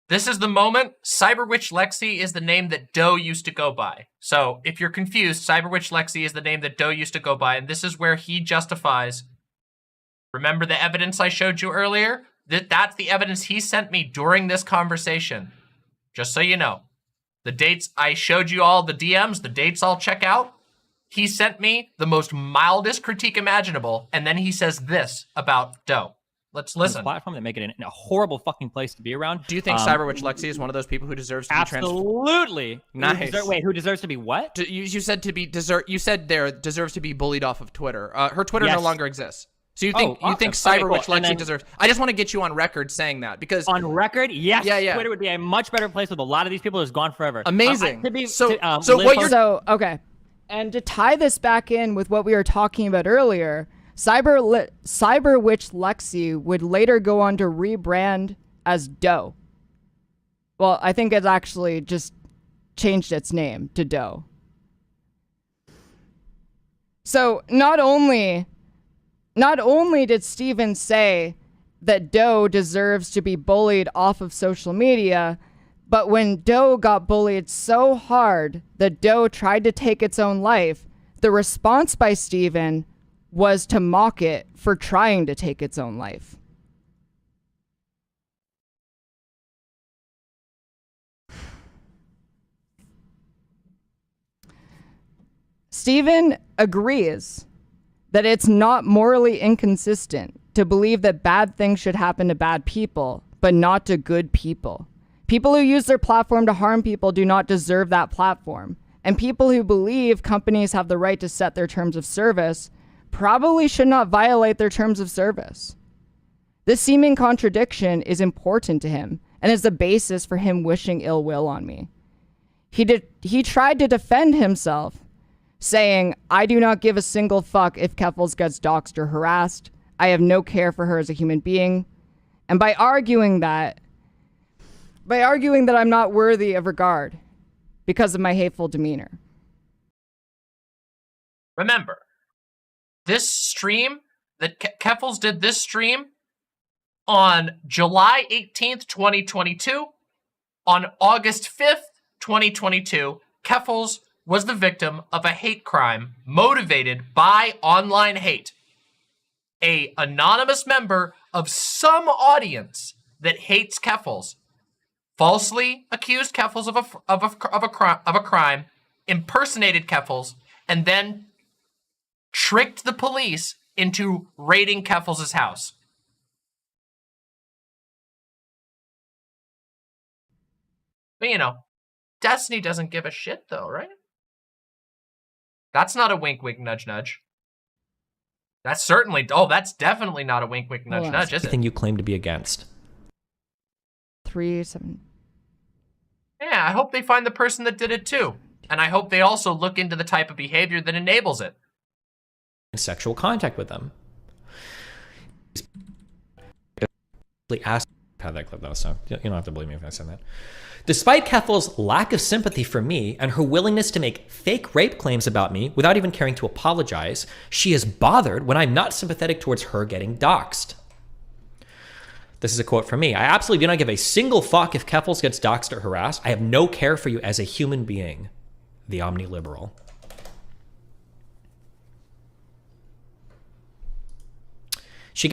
this is the moment. Cyberwitch Lexi is the name that Doe used to go by. So if you're confused, Cyberwitch Lexi is the name that Doe used to go by, and this is where he justifies. Remember the evidence I showed you earlier? That's the evidence he sent me during this conversation. Just so you know. The dates, I showed you all the DMs, the dates I'll check out. He sent me the most mildest critique imaginable, and then he says this about Doe. Let's listen. Platform that make it a horrible fucking place to be around. Do you think Cyberwitch Lexi is one of those people who deserves to be trans? Absolutely. Nice. Who deserves to be what? You said to be You said there deserves to be bullied off of Twitter. Her Twitter no longer exists. So you think Cyberwitch Lexi deserves? I just want to get you on record saying that because on record, yes, yeah. Twitter would be a much better place with a lot of these people who's gone forever. Amazing. Okay, and to tie this back in with what we were talking about earlier, Cyberwitch Lexi would later go on to rebrand as Doe. Well, I think it's actually just changed its name to Doe. So not only did Steven say that Doe deserves to be bullied off of social media, but when Doe got bullied so hard that Doe tried to take its own life, the response by Steven was to mock it for trying to take its own life. Steven agrees that it's not morally inconsistent to believe that bad things should happen to bad people, but not to good people. People who use their platform to harm people do not deserve that platform. And people who believe companies have the right to set their terms of service probably should not violate their terms of service. This seeming contradiction is important to him and is the basis for him wishing ill will on me. He tried to defend himself, saying, I do not give a single fuck if Keffals gets doxxed or harassed. I have no care for her as a human being. And by arguing that I'm not worthy of regard because of my hateful demeanor. Remember, this stream, that Keffals did this stream on July 18th, 2022. On August 5th, 2022, Keffals was the victim of a hate crime motivated by online hate. A anonymous member of some audience that hates Keffals falsely accused Keffals of a crime, impersonated Keffals, and then tricked the police into raiding Keffals' house. But you know, Destiny doesn't give a shit though, right? That's not a wink, wink, nudge, nudge. That's definitely not a wink, wink, nudge, nudge, is it? Anything you claim to be against. 3-7. Yeah, I hope they find the person that did it too. And I hope they also look into the type of behavior that enables it. Sexual contact with them. Ask how that clip though, so you don't have to believe me if I said that. Despite Keffals' lack of sympathy for me and her willingness to make fake rape claims about me without even caring to apologize, she is bothered when I'm not sympathetic towards her getting doxxed. This is a quote from me. I absolutely do not give a single fuck if Keffals gets doxxed or harassed. I have no care for you as a human being. The omniliberal. She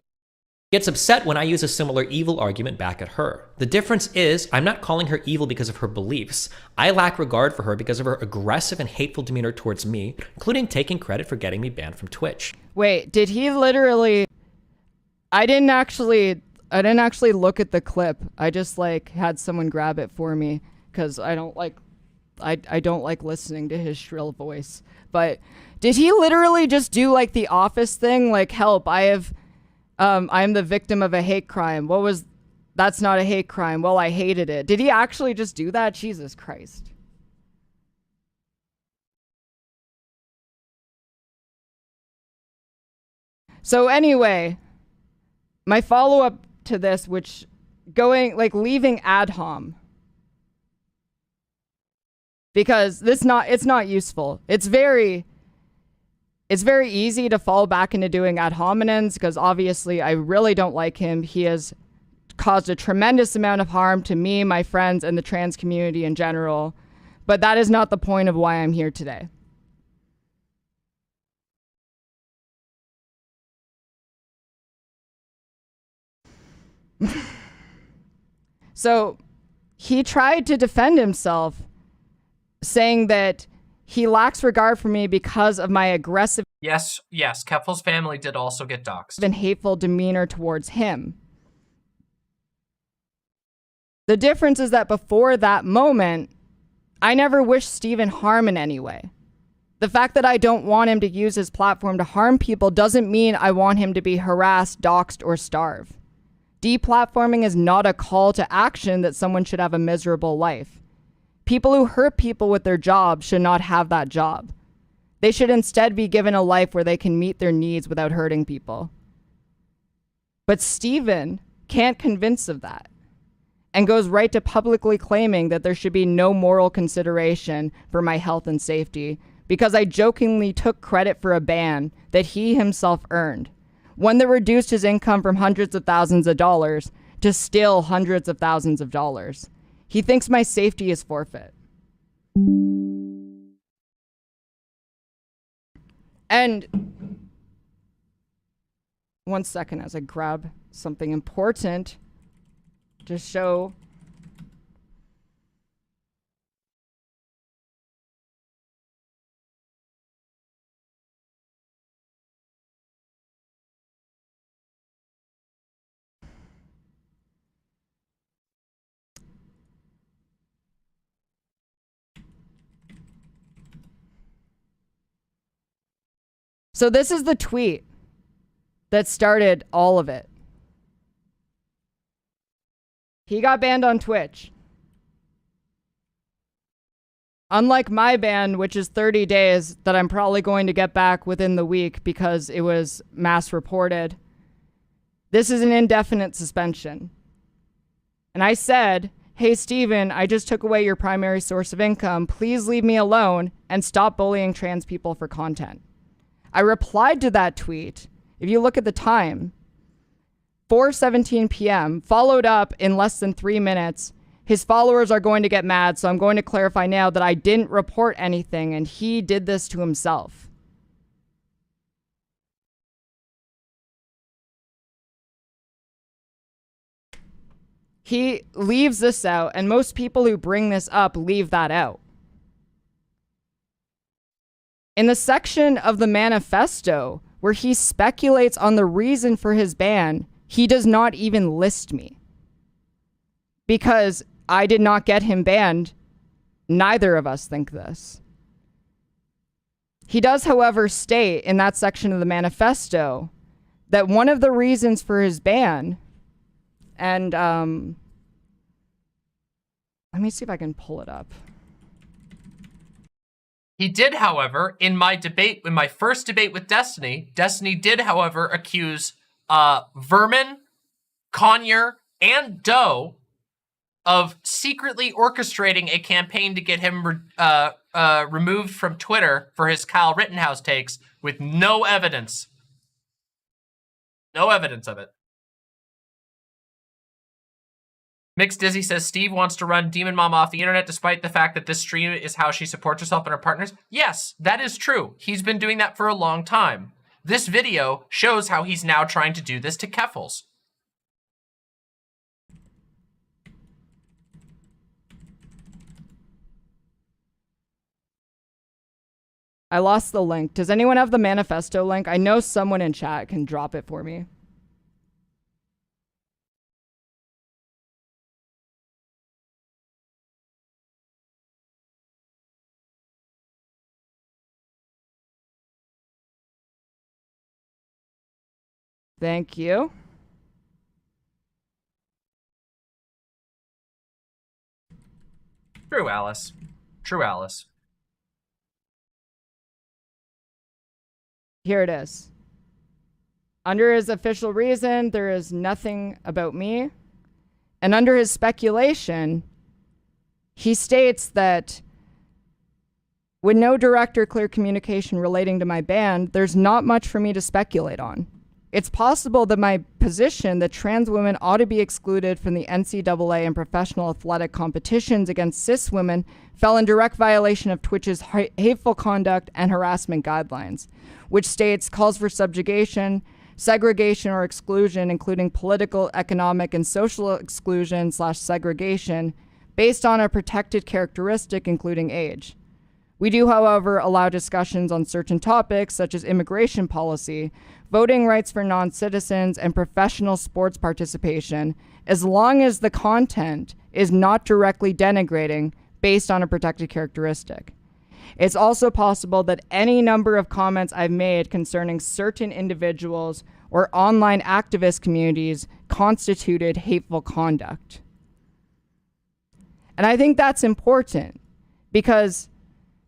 gets upset when I use a similar evil argument back at her. The difference is I'm not calling her evil because of her beliefs. I lack regard for her because of her aggressive and hateful demeanor towards me, including taking credit for getting me banned from Twitch. Wait, did he literally... I didn't actually look at the clip. I just had someone grab it for me because I don't like listening to his shrill voice. But did he literally just do the Office thing? Help, I have I'm the victim of a hate crime. That's not a hate crime. Well, I hated it. Did he actually just do that? Jesus Christ. So anyway, my follow-up to this, which leaving ad hom. Because it's not useful. It's very easy to fall back into doing ad hominems because obviously I really don't like him. He has caused a tremendous amount of harm to me, my friends, and the trans community in general. But that is not the point of why I'm here today. So he tried to defend himself, saying that he lacks regard for me because of my aggressive Yes, Keffals' family did also get doxxed. and hateful demeanor towards him. The difference is that before that moment, I never wished Steven harm in any way. The fact that I don't want him to use his platform to harm people doesn't mean I want him to be harassed, doxxed, or starve. Deplatforming is not a call to action that someone should have a miserable life. People who hurt people with their job should not have that job. They should instead be given a life where they can meet their needs without hurting people. But Steven can't convince of that and goes right to publicly claiming that there should be no moral consideration for my health and safety because I jokingly took credit for a ban that he himself earned, one that reduced his income from hundreds of thousands of dollars to still hundreds of thousands of dollars. He thinks my safety is forfeit. And one second as I grab something important to show. So this is the tweet that started all of it. He got banned on Twitch. Unlike my ban, which is 30 days, that I'm probably going to get back within the week because it was mass reported, this is an indefinite suspension. And I said, hey, Steven, I just took away your primary source of income. Please leave me alone and stop bullying trans people for content. I replied to that tweet. If you look at the time, 4:17 p.m., followed up in less than 3 minutes. His followers are going to get mad, so I'm going to clarify now that I didn't report anything and he did this to himself. He leaves this out, and most people who bring this up leave that out. In the section of the manifesto where he speculates on the reason for his ban, he does not even list me. Because I did not get him banned, neither of us think this. He does, however, state in that section of the manifesto that one of the reasons for his ban, and let me see if I can pull it up. He did, however, in my first debate with Destiny did, however, accuse Vermin, Conyer, and Doe of secretly orchestrating a campaign to get him removed from Twitter for his Kyle Rittenhouse takes with no evidence. No evidence of it. Mixed Dizzy says, Steve wants to run Demon Mom off the internet despite the fact that this stream is how she supports herself and her partners. Yes, that is true. He's been doing that for a long time. This video shows how he's now trying to do this to Keffals. I lost the link. Does anyone have the manifesto link? I know someone in chat can drop it for me. Thank you. True, Alice. True, Alice. Here it is. Under his official reason, there is nothing about me. And under his speculation, he states that with no direct or clear communication relating to my band, there's not much for me to speculate on. It's possible that my position that trans women ought to be excluded from the NCAA and professional athletic competitions against cis women fell in direct violation of Twitch's hateful conduct and harassment guidelines, which states calls for subjugation, segregation or exclusion, including political, economic, and social exclusion / segregation based on a protected characteristic, including age. We do, however, allow discussions on certain topics such as immigration policy, voting rights for non-citizens, and professional sports participation, as long as the content is not directly denigrating based on a protected characteristic. It's also possible that any number of comments I've made concerning certain individuals or online activist communities constituted hateful conduct. And I think that's important because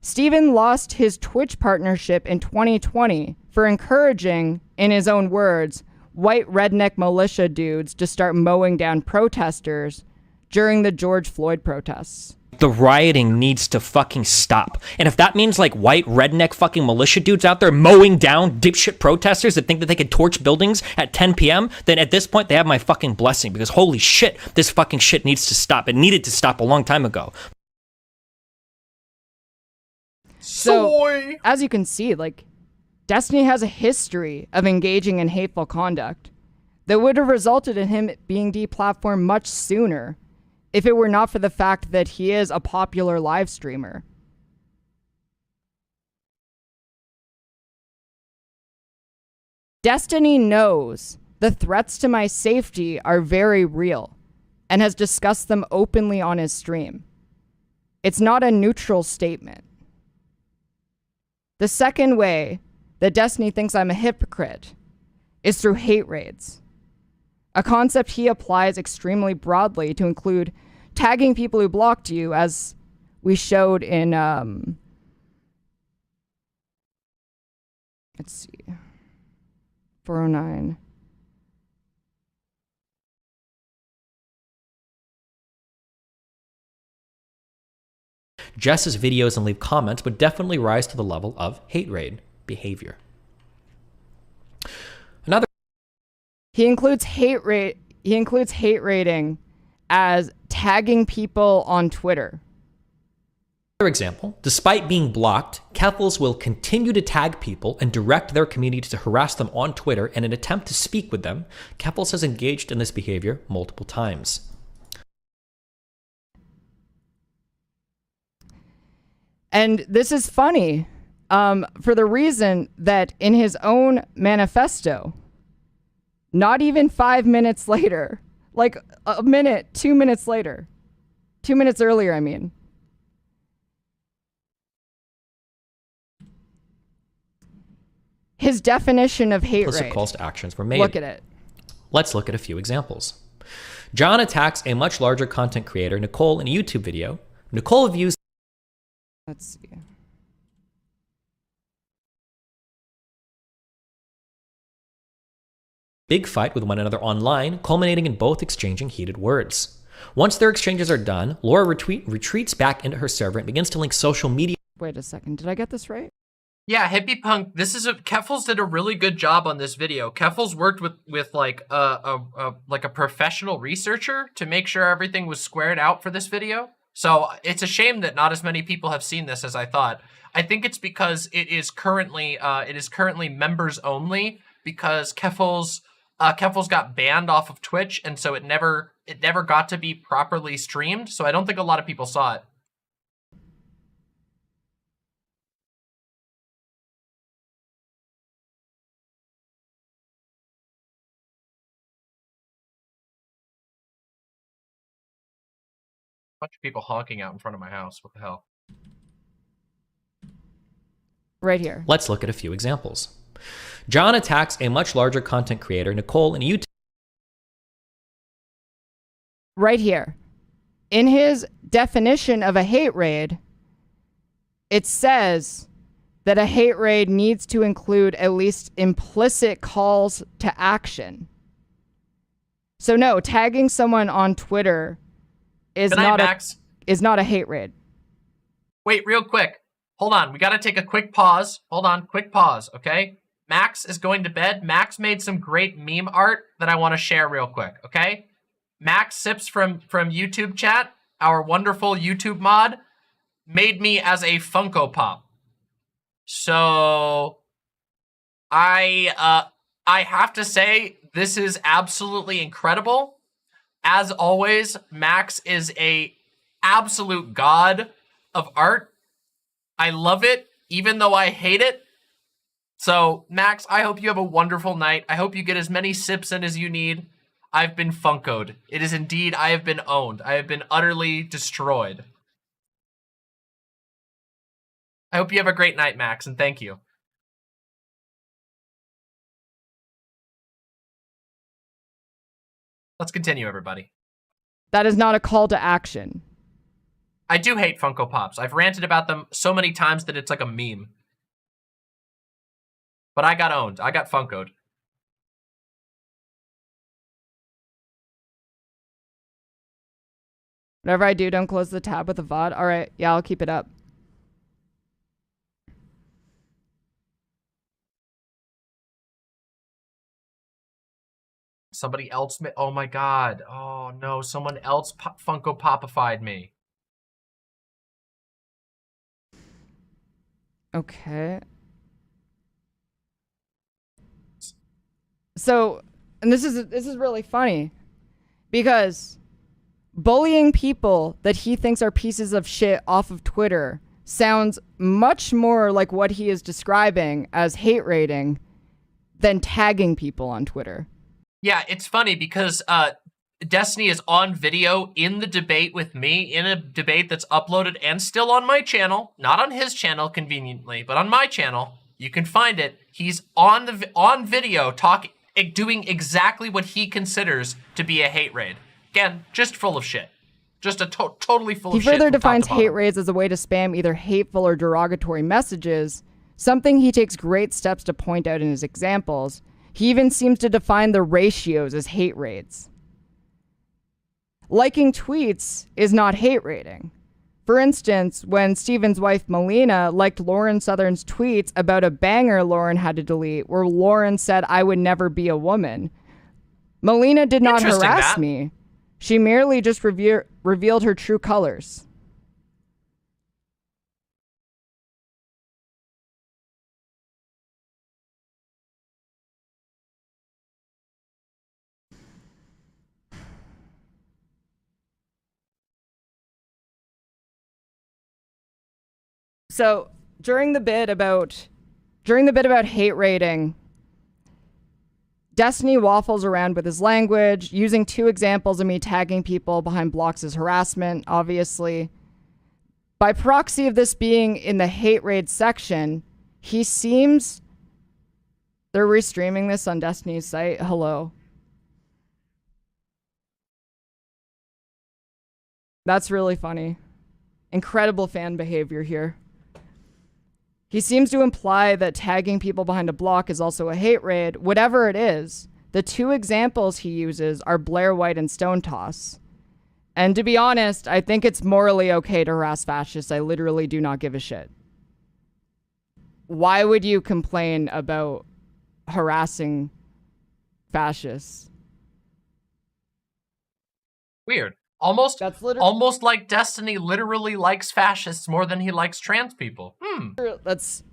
Steven lost his Twitch partnership in 2020 for encouraging, in his own words, white redneck militia dudes to start mowing down protesters during the George Floyd protests. The rioting needs to fucking stop. And if that means like white redneck fucking militia dudes out there mowing down dipshit protesters that think that they could torch buildings at 10 p.m., then at this point they have my fucking blessing, because holy shit, this fucking shit needs to stop. It needed to stop a long time ago. So, as you can see, like, Destiny has a history of engaging in hateful conduct that would have resulted in him being deplatformed much sooner if it were not for the fact that he is a popular live streamer. Destiny knows the threats to my safety are very real and has discussed them openly on his stream. It's not a neutral statement. The second way that Destiny thinks I'm a hypocrite is through hate raids, a concept he applies extremely broadly to include tagging people who blocked you, as we showed in, let's see, 409. Jess's videos and leave comments would definitely rise to the level of hate raid behavior. He includes hate raiding as tagging people on Twitter. For example, despite being blocked, Keffals will continue to tag people and direct their community to harass them on Twitter in an attempt to speak with them. Keffals has engaged in this behavior multiple times. And this is funny for the reason that in his own manifesto, not even 5 minutes later, like a minute, 2 minutes later, 2 minutes earlier, I mean, his definition of hate Implicit raid. calls to actions were made. Look at it. Let's look at a few examples. John attacks a much larger content creator, Nicole, in a YouTube video. Nicole views. Let's see. Big fight with one another online, culminating in both exchanging heated words. Once their exchanges are done, Laura retreats back into her server and begins to link social media. Wait a second, did I get this right? Yeah, Hippie Punk. Keffals did a really good job on this video. Keffals worked with like a professional researcher to make sure everything was squared out for this video. So it's a shame that not as many people have seen this as I thought. I think it's because it is currently members only, because Keffals got banned off of Twitch, and so it never got to be properly streamed. So I don't think a lot of people saw it. Bunch of people honking out in front of my house. What the hell? Right here. Let's look at a few examples. John attacks a much larger content creator, Nicole, in YouTube. Right here. In his definition of a hate raid, it says that a hate raid needs to include at least implicit calls to action. So no, tagging someone on Twitter is not a hate raid. Wait, real quick. Hold on. We got to take a quick pause. Hold on. Quick pause, okay? Max is going to bed. Max made some great meme art that I want to share real quick, okay? Max Sips from YouTube chat, our wonderful YouTube mod, made me as a Funko Pop. So I have to say this is absolutely incredible. As always, Max is a absolute god of art. I love it, even though I hate it. So, Max, I hope you have a wonderful night. I hope you get as many sips in as you need. I've been Funkoed. It is indeed, I have been owned. I have been utterly destroyed. I hope you have a great night, Max, and thank you. Let's continue, everybody. That is not a call to action. I do hate Funko Pops. I've ranted about them so many times that it's like a meme. But I got owned. I got Funkoed. Whatever I do, don't close the tab with the VOD. All right, yeah, I'll keep it up. Somebody else, oh my god. Oh no, someone else Funko Popified me. Okay. So, and this is really funny because bullying people that he thinks are pieces of shit off of Twitter sounds much more like what he is describing as hate raiding than tagging people on Twitter. Yeah, it's funny because Destiny is on video in the debate with me, in a debate that's uploaded and still on my channel, not on his channel conveniently, but on my channel. You can find it. He's on video doing exactly what he considers to be a hate raid. Again, just full of shit. Just a totally full of shit. He further defines hate raids as a way to spam either hateful or derogatory messages, something he takes great steps to point out in his examples. He even seems to define the ratios as hate raids. Liking tweets is not hate raiding. For instance, when Steven's wife Melina liked Lauren Southern's tweets about a banger Lauren had to delete, where Lauren said, "I would never be a woman," Melina did not harass me. She merely just revealed her true colors. So during the bit about hate raiding, Destiny waffles around with his language, using two examples of me tagging people behind blocks as harassment, obviously. By proxy of this being in the hate raid section, he seems... They're restreaming this on Destiny's site. Hello. That's really funny. Incredible fan behavior here. He seems to imply that tagging people behind a block is also a hate raid. Whatever it is, the two examples he uses are Blair White and Stone Toss. And to be honest, I think it's morally okay to harass fascists. I literally do not give a shit. Why would you complain about harassing fascists? Weird. Almost like Destiny literally likes fascists more than he likes trans people. That's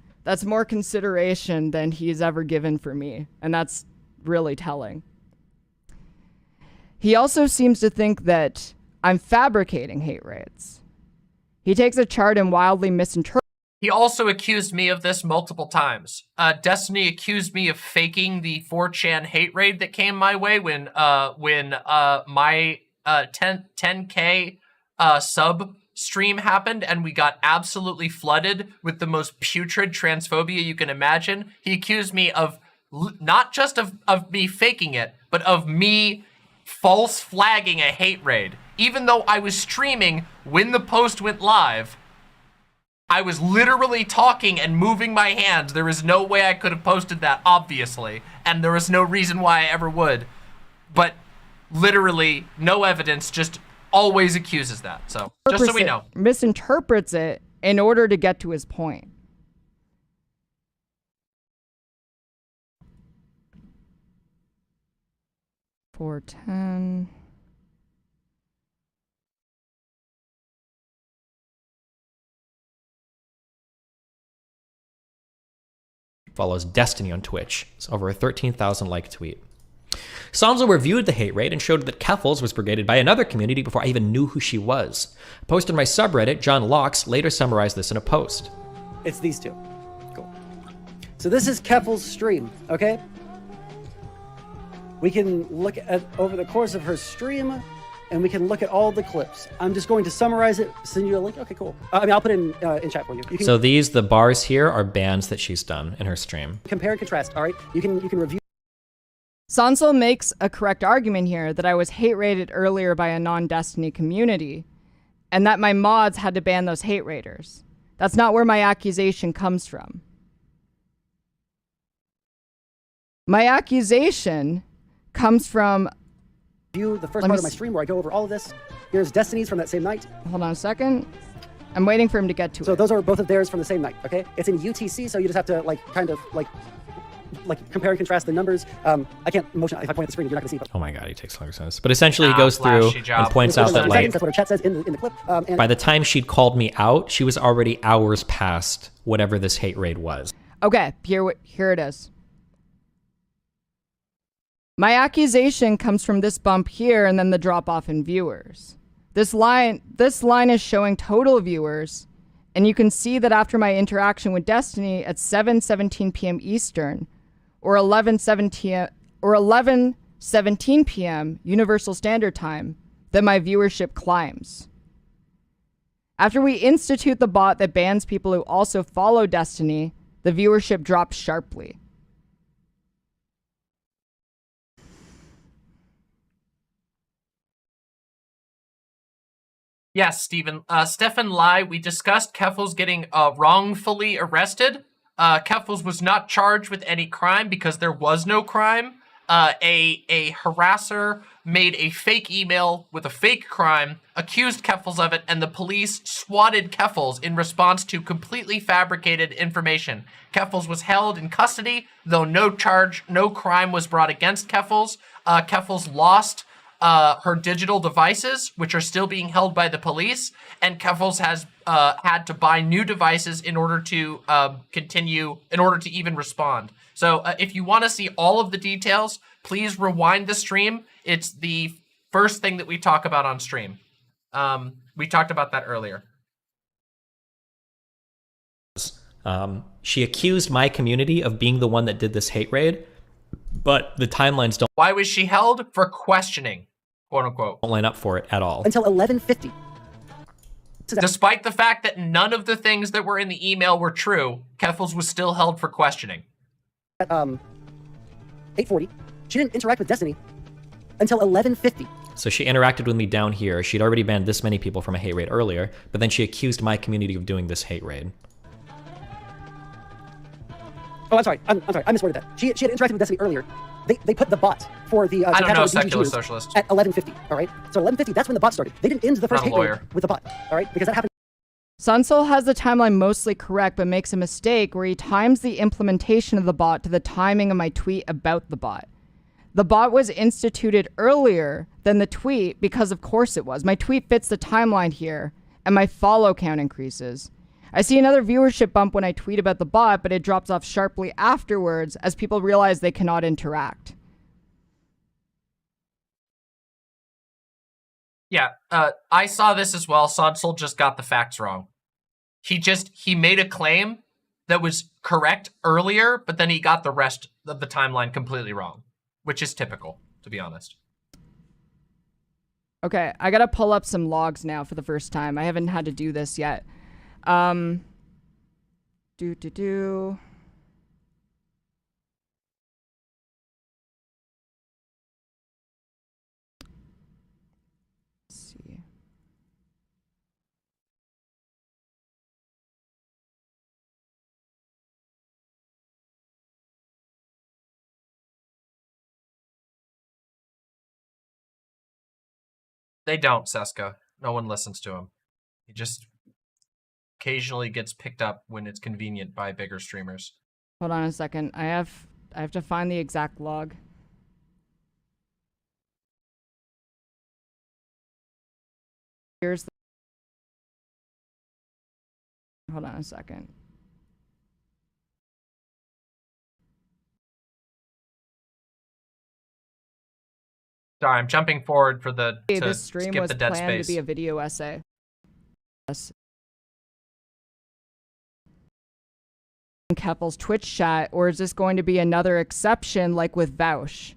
more consideration than he's ever given for me, and that's really telling. He also seems to think that I'm fabricating hate raids. He takes a chart and wildly misinterprets. He also accused me of this multiple times. Destiny accused me of faking the 4chan hate raid that came my way when my 10K sub stream happened and we got absolutely flooded with the most putrid transphobia you can imagine. He accused me of not just of me faking it, but of me false flagging a hate raid. Even though I was streaming when the post went live, I was literally talking and moving my hands. There is no way I could have posted that, obviously, and there is no reason why I ever would. But literally, no evidence, just always accuses that. So, just so we know. Misinterprets it in order to get to his point. $410. Follows Destiny on Twitch. It's over a 13,000 like tweet. Sansa reviewed the hate raid and showed that Keffals was brigaded by another community before I even knew who she was. A post on my subreddit, John Locks, later summarized this in a post. It's these two. Cool. So this is Keffals' stream, okay? We can look at over the course of her stream, and we can look at all the clips. I'm just going to summarize it, send you a link. Okay, cool. I mean, I'll put it in chat for you. You can So the bars here are bands that she's done in her stream. compare and contrast. All right, you can review. Sansel makes a correct argument here that I was hate raided earlier by a non-Destiny community, and that my mods had to ban those hate raiders. That's not where my accusation comes from. My accusation comes from... View the first part of my stream where I go over all of this. Here's Destiny's from that same night. Hold on a second. I'm waiting for him to get to it. So those are both of theirs from the same night, okay? It's in UTC, so you just have to kind of compare and contrast the numbers. I can't motion if I point at the screen, you're not gonna see. But Oh my god, he takes longer sense. But essentially he goes through and points out that like, that's what our chat says in the clip. And by the time she'd called me out, she was already hours past whatever this hate raid was. Okay, here it is. My accusation comes from this bump here and then the drop off in viewers. This line is showing total viewers, and you can see that after my interaction with Destiny at 7:17 p.m. Eastern, or 11:17 p.m. Universal Standard Time, that my viewership climbs. After we institute the bot that bans people who also follow Destiny, the viewership drops sharply. Yes, Stephen. Stefan Lai, we discussed Keffals getting wrongfully arrested. Keffals was not charged with any crime because there was no crime. A harasser made a fake email with a fake crime, accused Keffals of it, and the police swatted Keffals in response to completely fabricated information. Keffals was held in custody, though no crime was brought against Keffals. Keffals lost her digital devices, which are still being held by the police, and Keffals has had to buy new devices in order to even respond. So if you want to see all of the details, please rewind the stream. It's the first thing that we talk about on stream. We talked about that earlier. She accused my community of being the one that did this hate raid, but the timelines don't. Why was she held? For questioning, quote unquote. Don't line up for it at all. Until 11:50. Despite the fact that none of the things that were in the email were true, Keffals was still held for questioning. At 8:40, she didn't interact with Destiny until 11:50. So she interacted with me down here. She'd already banned this many people from a hate raid earlier, but then she accused my community of doing this hate raid. Oh, I'm sorry. I'm sorry. I misworded that. She had interacted with Destiny earlier. They put the bot for the I don't know, capital secular BGGs socialist. at 11:50. All right. So 11:50. That's when the bot started. They didn't end the first Not a hate raid lawyer. with the bot. All right, because that happened. Sunsol has the timeline mostly correct, but makes a mistake where he times the implementation of the bot to the timing of my tweet about the bot. The bot was instituted earlier than the tweet because of course it was. My tweet fits the timeline here, and my follow count increases. I see another viewership bump when I tweet about the bot, but it drops off sharply afterwards as people realize they cannot interact. Yeah, I saw this as well. Sonsol just got the facts wrong. He made a claim that was correct earlier, but then he got the rest of the timeline completely wrong, which is typical, to be honest. Okay, I gotta pull up some logs now for the first time. I haven't had to do this yet. Okay, They don't, Seska. No one listens to him. He just occasionally gets picked up when it's convenient by bigger streamers. Hold on a second. I have to find the exact log. Here's the... Hold on a second. Sorry, I'm jumping forward for the Hey, to this stream skip was the dead planned space. to be a video essay. Yes. Keffals Twitch chat, or is this going to be another exception like with Vouch?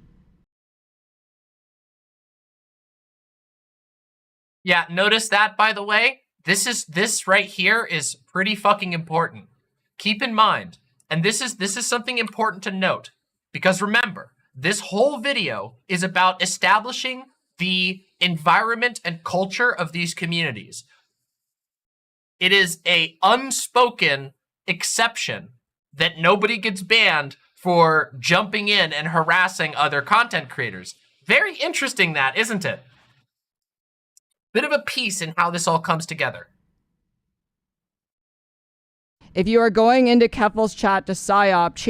Yeah, notice that, by the way. This right here is pretty fucking important. Keep in mind, and this is something important to note, because remember, this whole video is about establishing the environment and culture of these communities. It is a unspoken exception that nobody gets banned for jumping in and harassing other content creators. Very interesting that, isn't it? Bit of a piece in how this all comes together. If you are going into Keffals chat to psyop,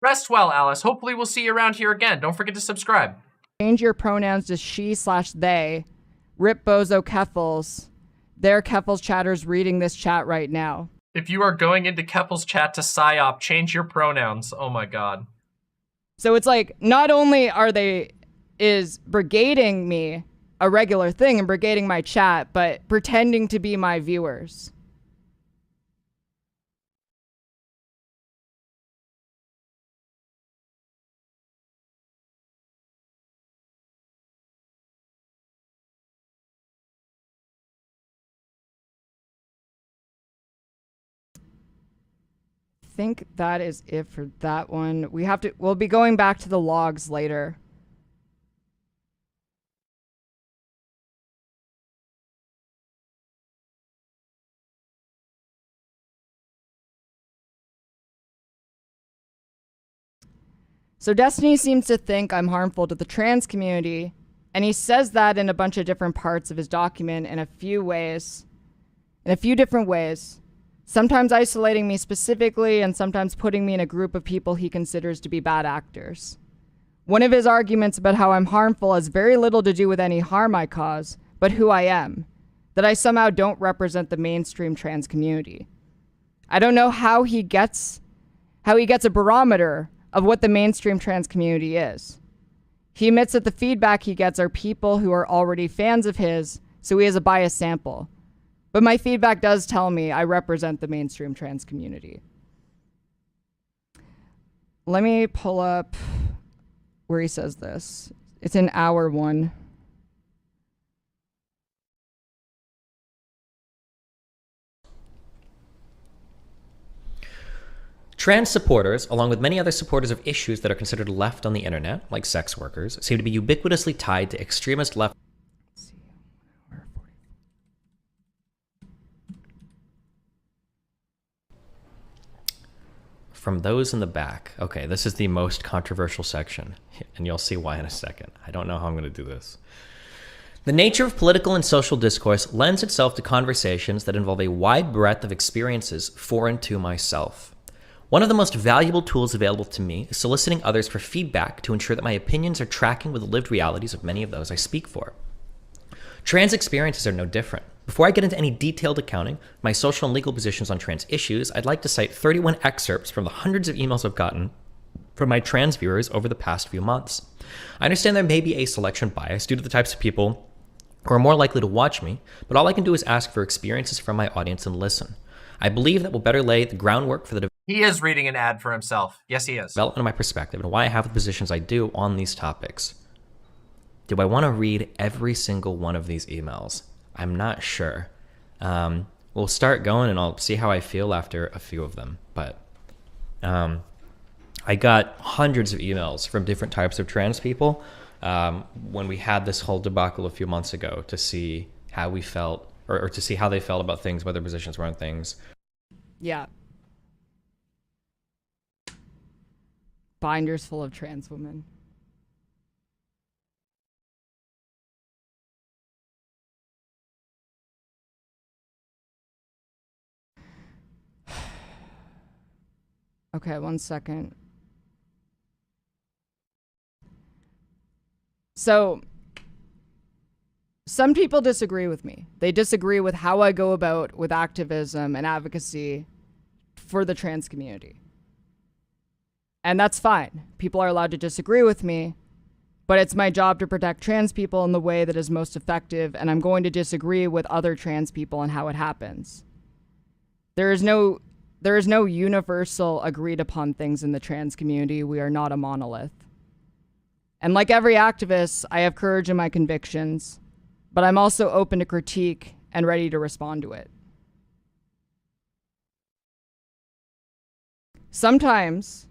Rest well, Alice. Hopefully we'll see you around here again. Don't forget to subscribe. change your pronouns to she/they. Rip Bozo Keffals. They're Keffals chatters reading this chat right now. If you are going into Keffals chat to psyop, change your pronouns. Oh my god. So it's like, not only is brigading me a regular thing and brigading my chat, but pretending to be my viewers. Think that is it for that one. We'll be going back to the logs later. So Destiny seems to think I'm harmful to the trans community, and he says that in a bunch of different parts of his document in a few different ways. Sometimes isolating me specifically, and sometimes putting me in a group of people he considers to be bad actors. One of his arguments about how I'm harmful has very little to do with any harm I cause, but who I am. That I somehow don't represent the mainstream trans community. I don't know how he gets a barometer of what the mainstream trans community is. He admits that the feedback he gets are people who are already fans of his, so he has a biased sample. But my feedback does tell me I represent the mainstream trans community. Let me pull up where he says this. It's in hour 1. Trans supporters, along with many other supporters of issues that are considered left on the internet, like sex workers, seem to be ubiquitously tied to extremist left. From those in the back. Okay, this is the most controversial section, and you'll see why in a second. I don't know how I'm going to do this. The nature of political and social discourse lends itself to conversations that involve a wide breadth of experiences foreign to myself. One of the most valuable tools available to me is soliciting others for feedback to ensure that my opinions are tracking with the lived realities of many of those I speak for. Trans experiences are no different. Before I get into any detailed accounting of my social and legal positions on trans issues, I'd like to cite 31 excerpts from the hundreds of emails I've gotten from my trans viewers over the past few months. I understand there may be a selection bias due to the types of people who are more likely to watch me, but all I can do is ask for experiences from my audience and listen. I believe that will better lay the groundwork for the He is reading an ad for himself. Yes, he is. development of my perspective and why I have the positions I do on these topics. Do I want to read every single one of these emails? I'm not sure. We'll start going and I'll see how I feel after a few of them. But I got hundreds of emails from different types of trans people when we had this whole debacle a few months ago to see how we felt or to see how they felt about things, what their positions were on things. Yeah. Binders full of trans women. Okay, 1 second. So, some people disagree with me. They disagree with how I go about with activism and advocacy for the trans community. And that's fine. People are allowed to disagree with me, but it's my job to protect trans people in the way that is most effective, and I'm going to disagree with other trans people and how it happens. There is no universal agreed upon things in the trans community. We are not a monolith. And like every activist, I have courage in my convictions, but I'm also open to critique and ready to respond to it. Sometimes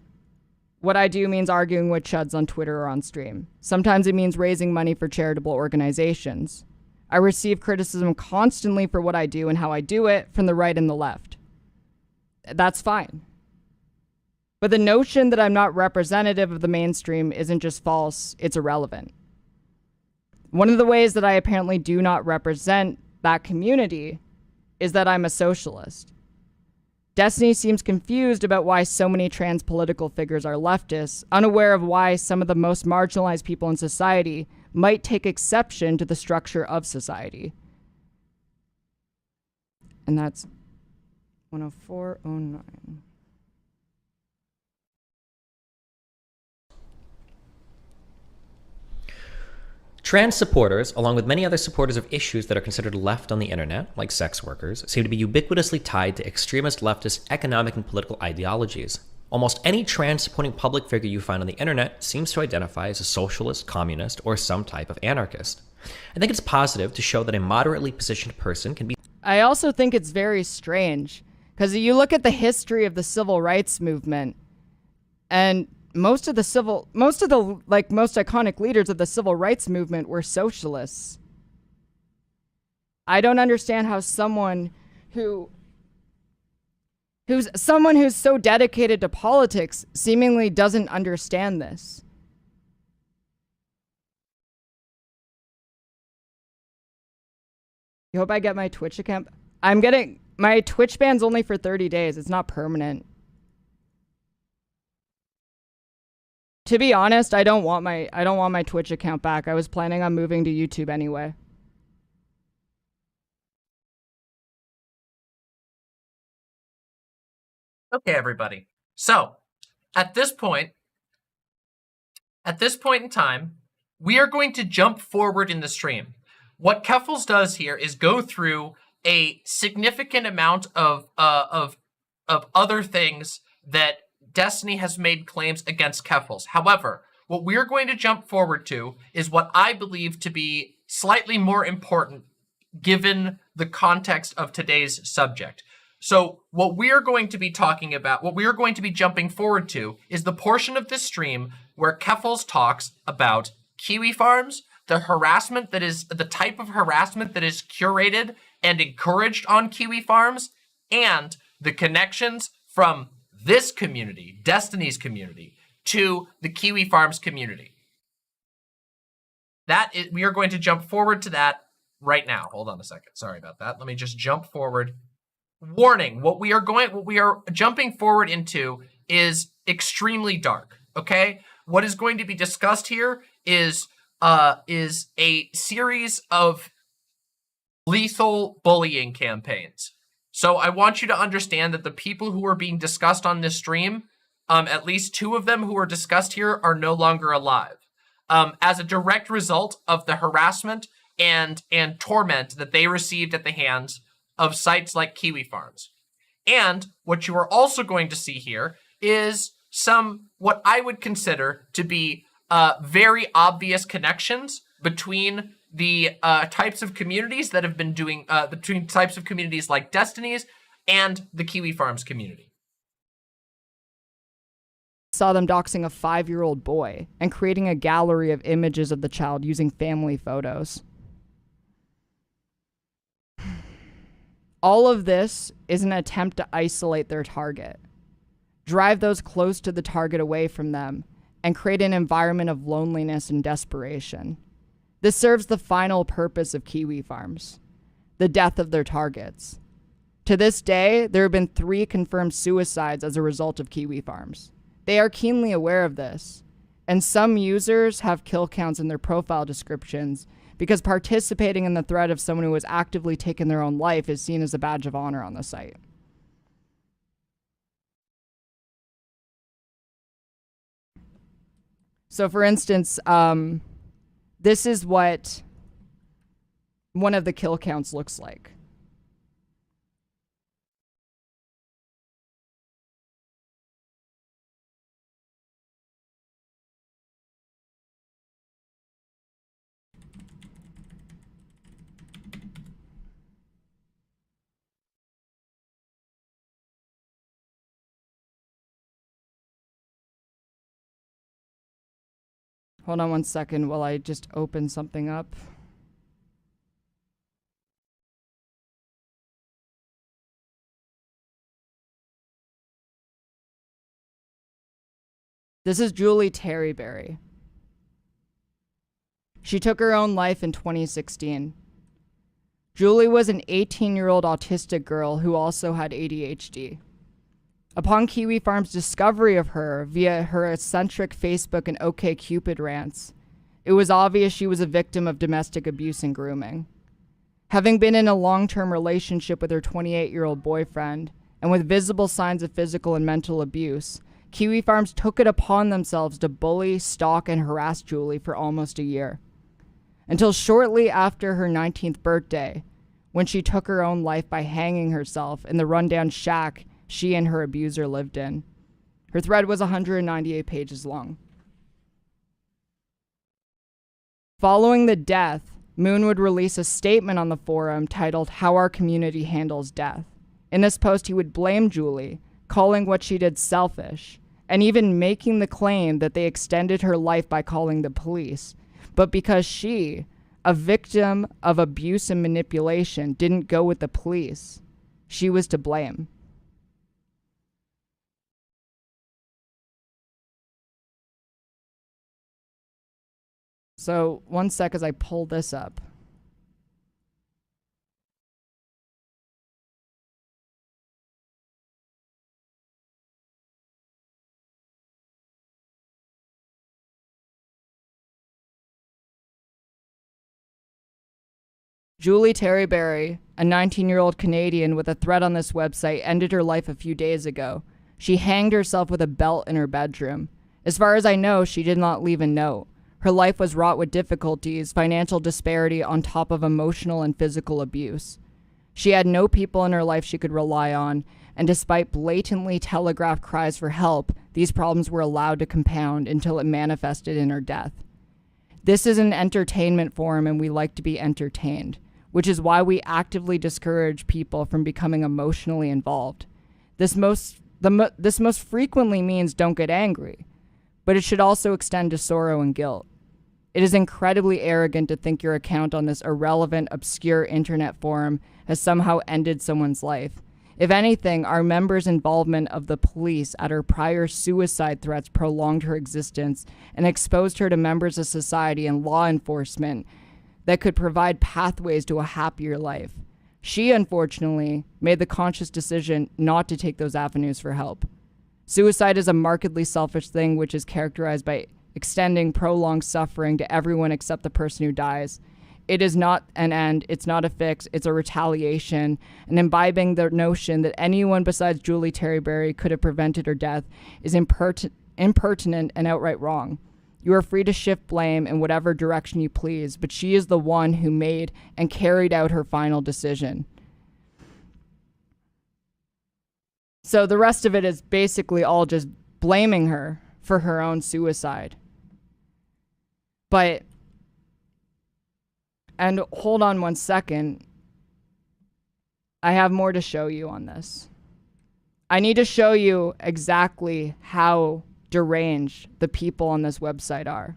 what I do means arguing with chuds on Twitter or on stream. Sometimes it means raising money for charitable organizations. I receive criticism constantly for what I do and how I do it from the right and the left. That's fine. But the notion that I'm not representative of the mainstream isn't just false, it's irrelevant. One of the ways that I apparently do not represent that community is that I'm a socialist. Destiny seems confused about why so many trans political figures are leftists, unaware of why some of the most marginalized people in society might take exception to the structure of society. And that's 10409. Trans supporters, along with many other supporters of issues that are considered left on the internet, like sex workers, seem to be ubiquitously tied to extremist leftist economic and political ideologies. Almost any trans-supporting public figure you find on the internet seems to identify as a socialist, communist, or some type of anarchist. I think it's positive to show that a moderately positioned person can be... I also think it's very strange, because you look at the history of the civil rights movement, and most of the most iconic leaders of the civil rights movement were socialists. I don't understand how someone who's so dedicated to politics seemingly doesn't understand this. You hope I get my Twitch account. My Twitch ban's only for 30 days. It's not permanent. To be honest, I don't want my Twitch account back. I was planning on moving to YouTube anyway. Okay, everybody. So, at this point in time, we are going to jump forward in the stream. What Keffals does here is go through a significant amount of other things that Destiny has made claims against Keffals. However, what we're going to jump forward to is what I believe to be slightly more important given the context of today's subject. So what we are going to be talking about, what we are going to be jumping forward to is the portion of this stream where Keffals talks about kiwi farms, the harassment that is, the type of harassment that is curated and encouraged on kiwi farms, and the connections from this community, Destiny's community, to the kiwi farms community. We are going to jump forward to that right now. Hold on a second. Sorry about that. Let me just jump forward. Warning, what we are jumping forward into is extremely dark, okay? What is going to be discussed here is a series of lethal bullying campaigns. So I want you to understand that the people who are being discussed on this stream, at least 2 of them who are discussed here are no longer alive. As a direct result of the harassment and torment that they received at the hands of sites like Kiwi Farms. And what you are also going to see here is some, what I would consider to be very obvious connections between the types of communities that have been doing, between types of communities like Destiny's and the Kiwi Farms community. Saw them doxing a 5-year-old boy and creating a gallery of images of the child using family photos. All of this is an attempt to isolate their target, drive those close to the target away from them, and create an environment of loneliness and desperation. This serves the final purpose of Kiwi Farms, the death of their targets. To this day, there have been 3 confirmed suicides as a result of kiwi farms. They are keenly aware of this, and some users have kill counts in their profile descriptions because participating in the threat of someone who has actively taken their own life is seen as a badge of honor on the site. So for instance, this is what one of the kill counts looks like. Hold on one second while I just open something up. This is Julie Terryberry. She took her own life in 2016. Julie was an 18-year-old autistic girl who also had ADHD. Upon Kiwi Farm's discovery of her via her eccentric Facebook and OkCupid rants, it was obvious she was a victim of domestic abuse and grooming. Having been in a long-term relationship with her 28-year-old boyfriend, and with visible signs of physical and mental abuse, Kiwi Farms took it upon themselves to bully, stalk, and harass Julie for almost a year. Until shortly after her 19th birthday, when she took her own life by hanging herself in the rundown shack she and her abuser lived in. Her thread was 198 pages long. Following the death, Moon would release a statement on the forum titled "How Our Community Handles Death." In this post, he would blame Julie, calling what she did selfish, and even making the claim that they extended her life by calling the police. But because she, a victim of abuse and manipulation, didn't go with the police, she was to blame. So, one sec as I pull this up. Julie Terryberry, a 19-year-old Canadian with a thread on this website, ended her life a few days ago. She hanged herself with a belt in her bedroom. As far as I know, she did not leave a note. Her life was wrought with difficulties, financial disparity on top of emotional and physical abuse. She had no people in her life she could rely on, and despite blatantly telegraphed cries for help, these problems were allowed to compound until it manifested in her death. This is an entertainment forum and we like to be entertained, which is why we actively discourage people from becoming emotionally involved. This most frequently means don't get angry, but it should also extend to sorrow and guilt. It is incredibly arrogant to think your account on this irrelevant, obscure internet forum has somehow ended someone's life. If anything, our members' involvement of the police at her prior suicide threats prolonged her existence and exposed her to members of society and law enforcement that could provide pathways to a happier life. She, unfortunately, made the conscious decision not to take those avenues for help. Suicide is a markedly selfish thing which is characterized by extending prolonged suffering to everyone except the person who dies. It is not an end, it's not a fix, it's a retaliation, and imbibing the notion that anyone besides Julie Terryberry could have prevented her death is impertinent and outright wrong. You are free to shift blame in whatever direction you please, but she is the one who made and carried out her final decision. So the rest of it is basically all just blaming her for her own suicide. But, and hold on one second, I have more to show you on this. I need to show you exactly how deranged the people on this website are.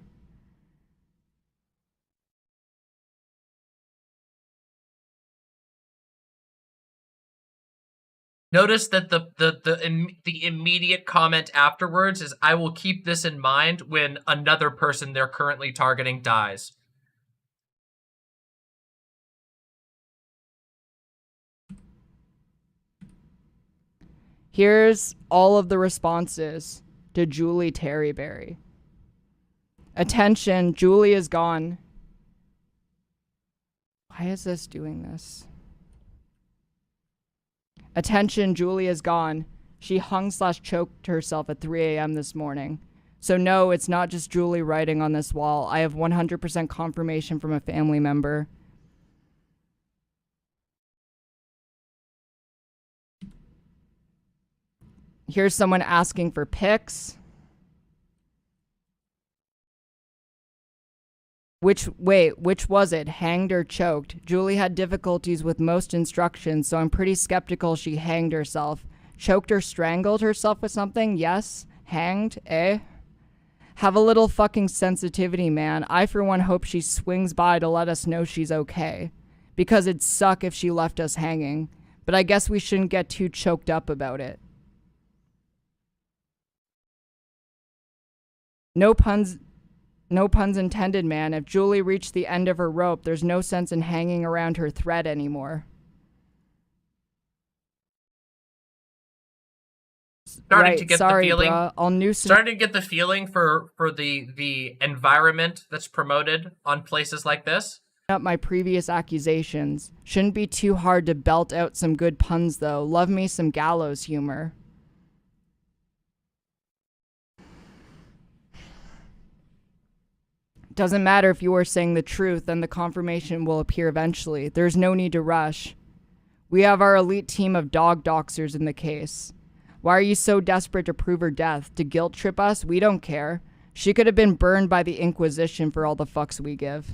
Notice that the immediate comment afterwards is, "I will keep this in mind when another person they're currently targeting dies." Here's all of the responses to Julie Terryberry. Attention, Julie is gone. Why is this doing this? Attention, Julie is gone. She hung/choked herself at 3 a.m. this morning. So no, it's not just Julie writing on this wall. I have 100% confirmation from a family member. Here's someone asking for pics. Which was it? Hanged or choked? Julie had difficulties with most instructions, so I'm pretty skeptical she hanged herself. Choked or strangled herself with something? Yes. Hanged? Eh? Have a little fucking sensitivity, man. I, for one, hope she swings by to let us know she's okay. Because it'd suck if she left us hanging. But I guess we shouldn't get too choked up about it. No puns intended, man. If Julie reached the end of her rope, there's no sense in hanging around her thread anymore. Starting to get the feeling. Bruh. Starting to get the feeling for the environment that's promoted on places like this. Up my previous accusations. Shouldn't be too hard to belt out some good puns, though. Love me some gallows humor. Doesn't matter if you are saying the truth, then the confirmation will appear eventually. There's no need to rush. We have our elite team of dog doxers in the case. Why are you so desperate to prove her death? To guilt trip us? We don't care. She could have been burned by the Inquisition for all the fucks we give.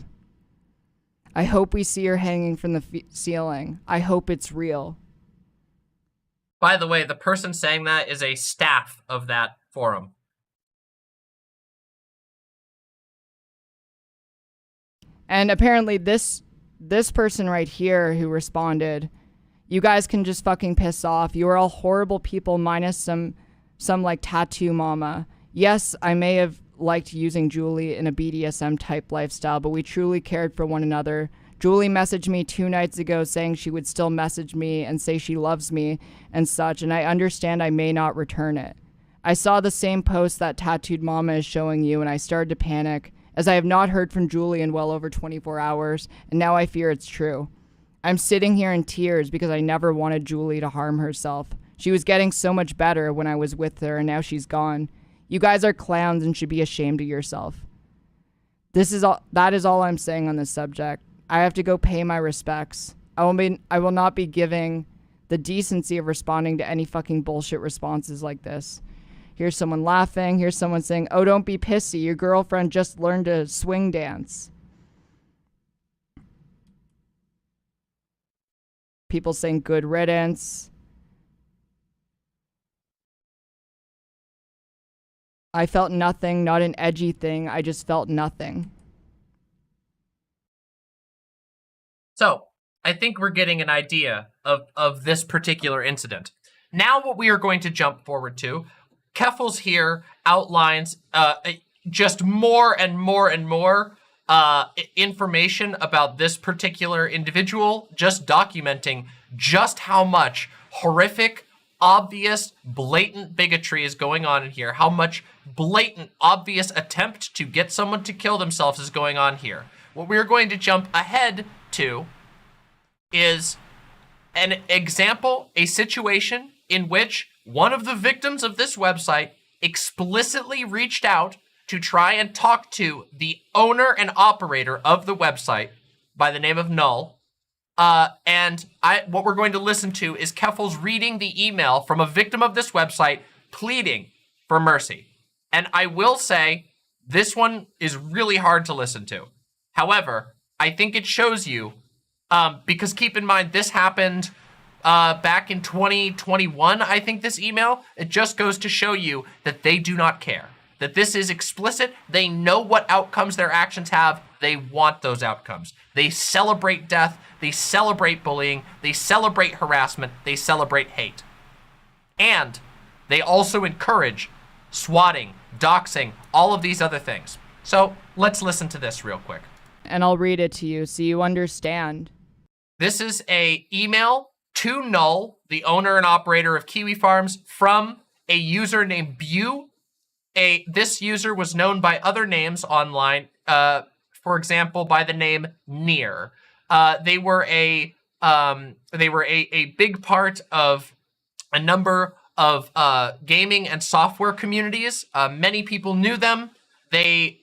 I hope we see her hanging from the ceiling. I hope it's real. By the way, the person saying that is a staff of that forum. And apparently this person right here who responded, you guys can just fucking piss off. You are all horrible people minus some like tattoo mama. Yes, I may have liked using Julie in a BDSM type lifestyle, but we truly cared for one another. Julie messaged me 2 nights ago saying she would still message me and say she loves me and such, and I understand I may not return it. I saw the same post that tattooed mama is showing you, and I started to panic, as I have not heard from Julie in well over 24 hours, and now I fear it's true. I'm sitting here in tears because I never wanted Julie to harm herself. She was getting so much better when I was with her, and now she's gone. You guys are clowns and should be ashamed of yourself. That is all I'm saying on this subject. I have to go pay my respects. I will not be giving the decency of responding to any fucking bullshit responses like this. Here's someone laughing. Here's someone saying, oh, don't be pissy. Your girlfriend just learned to swing dance. People saying good riddance. I felt nothing, not an edgy thing. I just felt nothing. So, I think we're getting an idea of this particular incident. Now what we are going to jump forward to, Keffals here outlines just more and more and more information about this particular individual, just documenting just how much horrific, obvious, blatant bigotry is going on in here, how much blatant, obvious attempt to get someone to kill themselves is going on here. What we're going to jump ahead to is an example, a situation in which one of the victims of this website explicitly reached out to try and talk to the owner and operator of the website by the name of Null. What we're going to listen to is Keffals reading the email from a victim of this website pleading for mercy. And I will say, this one is really hard to listen to. However, I think it shows you, because keep in mind, this happened back in 2021, I think, this email. It just goes to show you that they do not care. That this is explicit. They know what outcomes their actions have. They want those outcomes. They celebrate death. They celebrate bullying. They celebrate harassment. They celebrate hate. And they also encourage swatting, doxing, all of these other things. So let's listen to this real quick. And I'll read it to you so you understand. This is a email to Null, the owner and operator of Kiwi Farms, from a user named Bew. This user was known by other names online, for example, by the name Near. They were a big part of a number of gaming and software communities. Many people knew them. They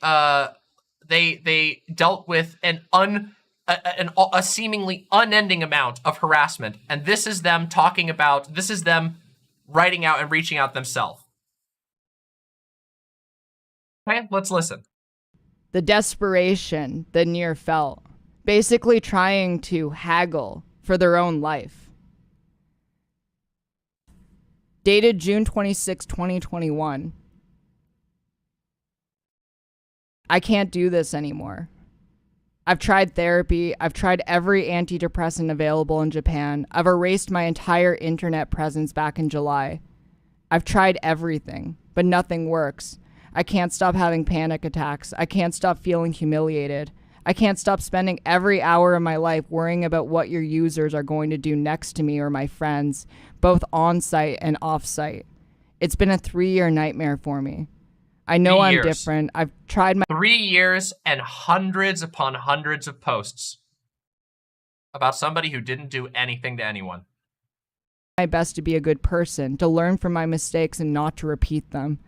dealt with a seemingly unending amount of harassment, and this is them writing out and reaching out themselves. Okay, let's listen. The desperation that Near felt, basically trying to haggle for their own life. Dated June 26, 2021. I can't do this anymore. I've tried therapy. I've tried every antidepressant available in Japan. I've erased my entire internet presence back in July. I've tried everything, but nothing works. I can't stop having panic attacks. I can't stop feeling humiliated. I can't stop spending every hour of my life worrying about what your users are going to do next to me or my friends, both on-site and off-site. It's been a 3-year nightmare for me. I know I'm different. I've tried my 3 years and hundreds upon hundreds of posts about somebody who didn't do anything to anyone. best to be a good person, to learn from my mistakes and not to repeat them,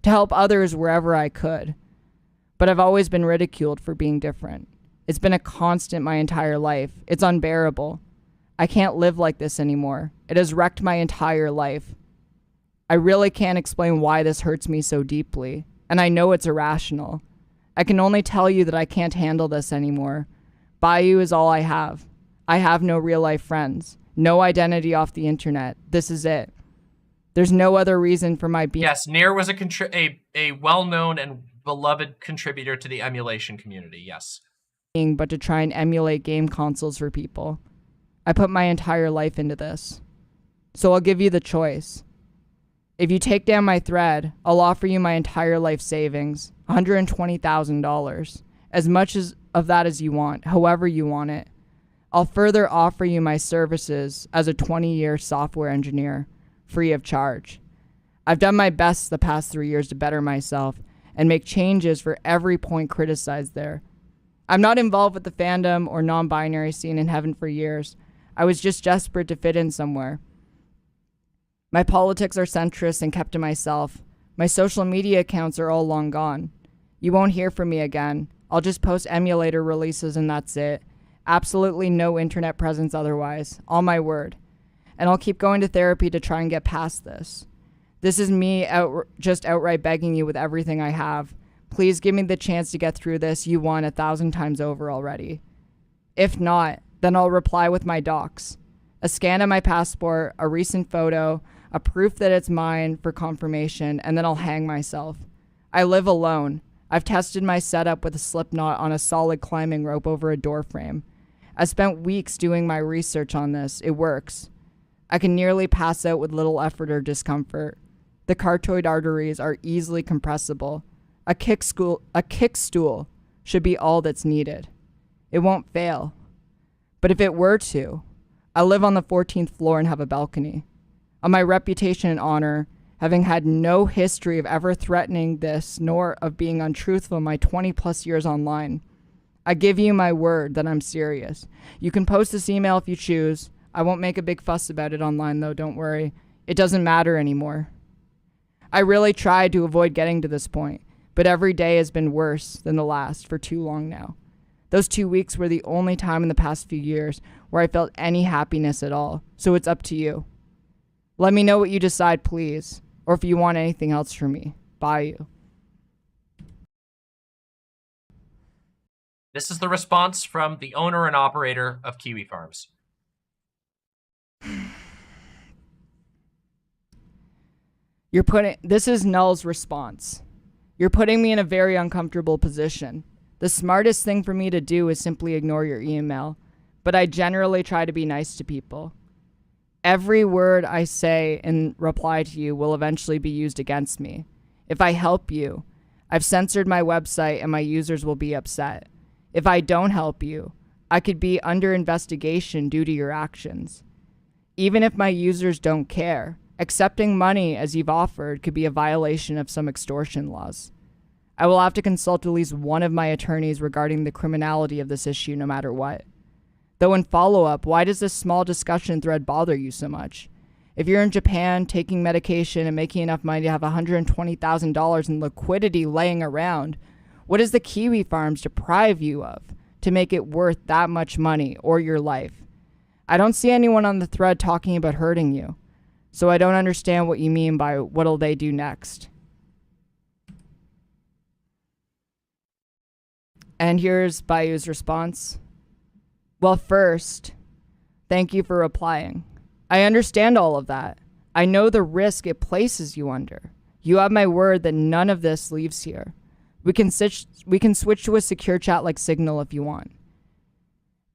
to help others wherever I could. But I've always been ridiculed for being different. It's been a constant my entire life. It's unbearable. I can't live like this anymore. It has wrecked my entire life. I really can't explain why this hurts me so deeply, and I know it's irrational. I can only tell you that I can't handle this anymore. Bayou is all I have. I have no real-life friends, no identity off the internet. This is it. There's no other reason for my being. Yes, Near was a well-known and beloved contributor to the emulation community, yes. But to try and emulate game consoles for people. I put my entire life into this. So I'll give you the choice. If you take down my thread, I'll offer you my entire life savings, $120,000, as much of that as you want, however you want it. I'll further offer you my services as a 20-year software engineer, free of charge. I've done my best the past 3 years to better myself and make changes for every point criticized there. I'm not involved with the fandom or non-binary scene in heaven for years. I was just desperate to fit in somewhere. My politics are centrist and kept to myself. My social media accounts are all long gone. You won't hear from me again. I'll just post emulator releases and that's it. Absolutely no internet presence otherwise. On my word. And I'll keep going to therapy to try and get past this. This is me just outright begging you with everything I have. Please give me the chance to get through this. You won 1,000 times over already. If not, then I'll reply with my docs. A scan of my passport, a recent photo, a proof that it's mine for confirmation, and then I'll hang myself. I live alone. I've tested my setup with a slip knot on a solid climbing rope over a door frame. I spent weeks doing my research on this. It works. I can nearly pass out with little effort or discomfort. The carotid arteries are easily compressible. A kick stool should be all that's needed. It won't fail. But if it were to, I live on the 14th floor and have a balcony. On my reputation and honor, having had no history of ever threatening this nor of being untruthful in my 20 plus years online, I give you my word that I'm serious. You can post this email if you choose. I won't make a big fuss about it online though, don't worry. It doesn't matter anymore. I really tried to avoid getting to this point, but every day has been worse than the last for too long now. Those 2 weeks were the only time in the past few years where I felt any happiness at all, so it's up to you. Let me know what you decide, please, or if you want anything else from me. Bayou. This is the response from the owner and operator of Kiwi Farms. This is Null's response. You're putting me in a very uncomfortable position. The smartest thing for me to do is simply ignore your email, but I generally try to be nice to people. Every word I say in reply to you will eventually be used against me. If I help you, I've censored my website and my users will be upset. If I don't help you, I could be under investigation due to your actions. Even if my users don't care, accepting money as you've offered could be a violation of some extortion laws. I will have to consult at least one of my attorneys regarding the criminality of this issue no matter what. Though in follow-up, why does this small discussion thread bother you so much? If you're in Japan taking medication and making enough money to have $120,000 in liquidity laying around, what does the kiwi farms deprive you of to make it worth that much money or your life? I don't see anyone on the thread talking about hurting you, so I don't understand what you mean by what'll they do next. And here's Bayou's response. Well, first, thank you for replying. I understand all of that. I know the risk it places you under. You have my word that none of this leaves here. We can switch to a secure chat like Signal if you want.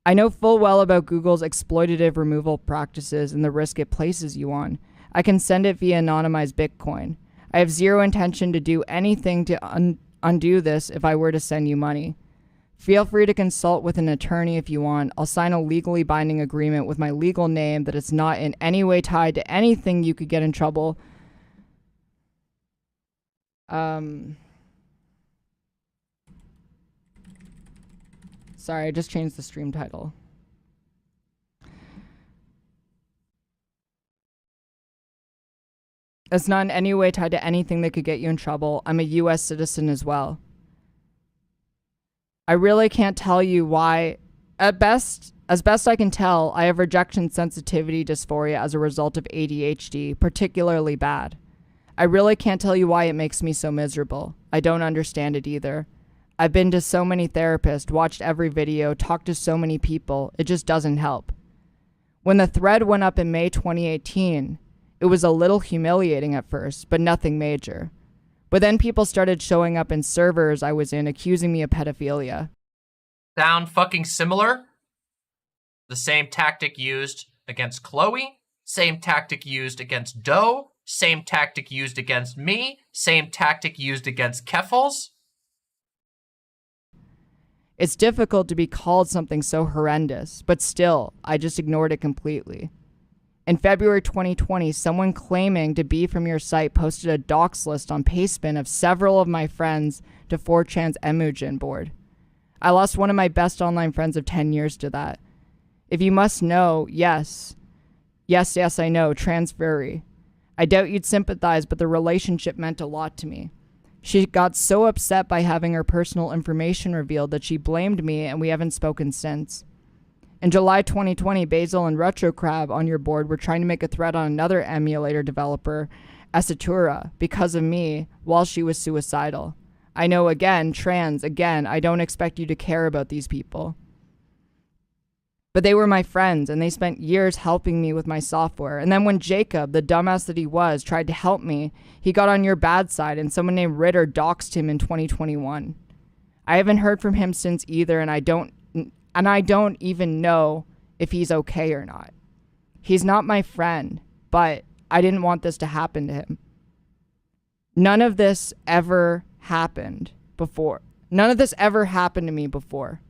I know full well about Google's exploitative removal practices and the risk it places you on. I can send it via anonymized Bitcoin. I have zero intention to do anything to undo this if I were to send you money. Feel free to consult with an attorney if you want. I'll sign a legally binding agreement with my legal name that it's not in any way tied to anything you could get in trouble. Sorry, I just changed the stream title. It's not in any way tied to anything that could get you in trouble. I'm a US citizen as well. I really can't tell you why. As best I can tell, I have rejection sensitivity dysphoria as a result of ADHD, particularly bad. I really can't tell you why it makes me so miserable. I don't understand it either. I've been to so many therapists, watched every video, talked to so many people. It just doesn't help. When the thread went up in May 2018, it was a little humiliating at first, but nothing major. But then people started showing up in servers I was in, accusing me of pedophilia. Sound fucking similar? The same tactic used against Chloe, same tactic used against Doe, same tactic used against me, same tactic used against Keffals. It's difficult to be called something so horrendous, but still, I just ignored it completely. In February 2020, someone claiming to be from your site posted a docs list on Pastebin of several of my friends to 4chan's Emujin board. I lost one of my best online friends of 10 years to that. If you must know, yes, I know, trans furry. I doubt you'd sympathize, but the relationship meant a lot to me. She got so upset by having her personal information revealed that she blamed me, and we haven't spoken since. In July 2020, Basil and RetroCrab on your board were trying to make a threat on another emulator developer, Asatura, because of me, while she was suicidal. I know, again, trans, again, I don't expect you to care about these people. But they were my friends, and they spent years helping me with my software. And then when Jacob, the dumbass that he was, tried to help me, he got on your bad side, and someone named Ritter doxed him in 2021. I haven't heard from him since either, and I don't even know if he's okay or not. He's not my friend, but I didn't want this to happen to him. None of this ever happened before. None of this ever happened to me before.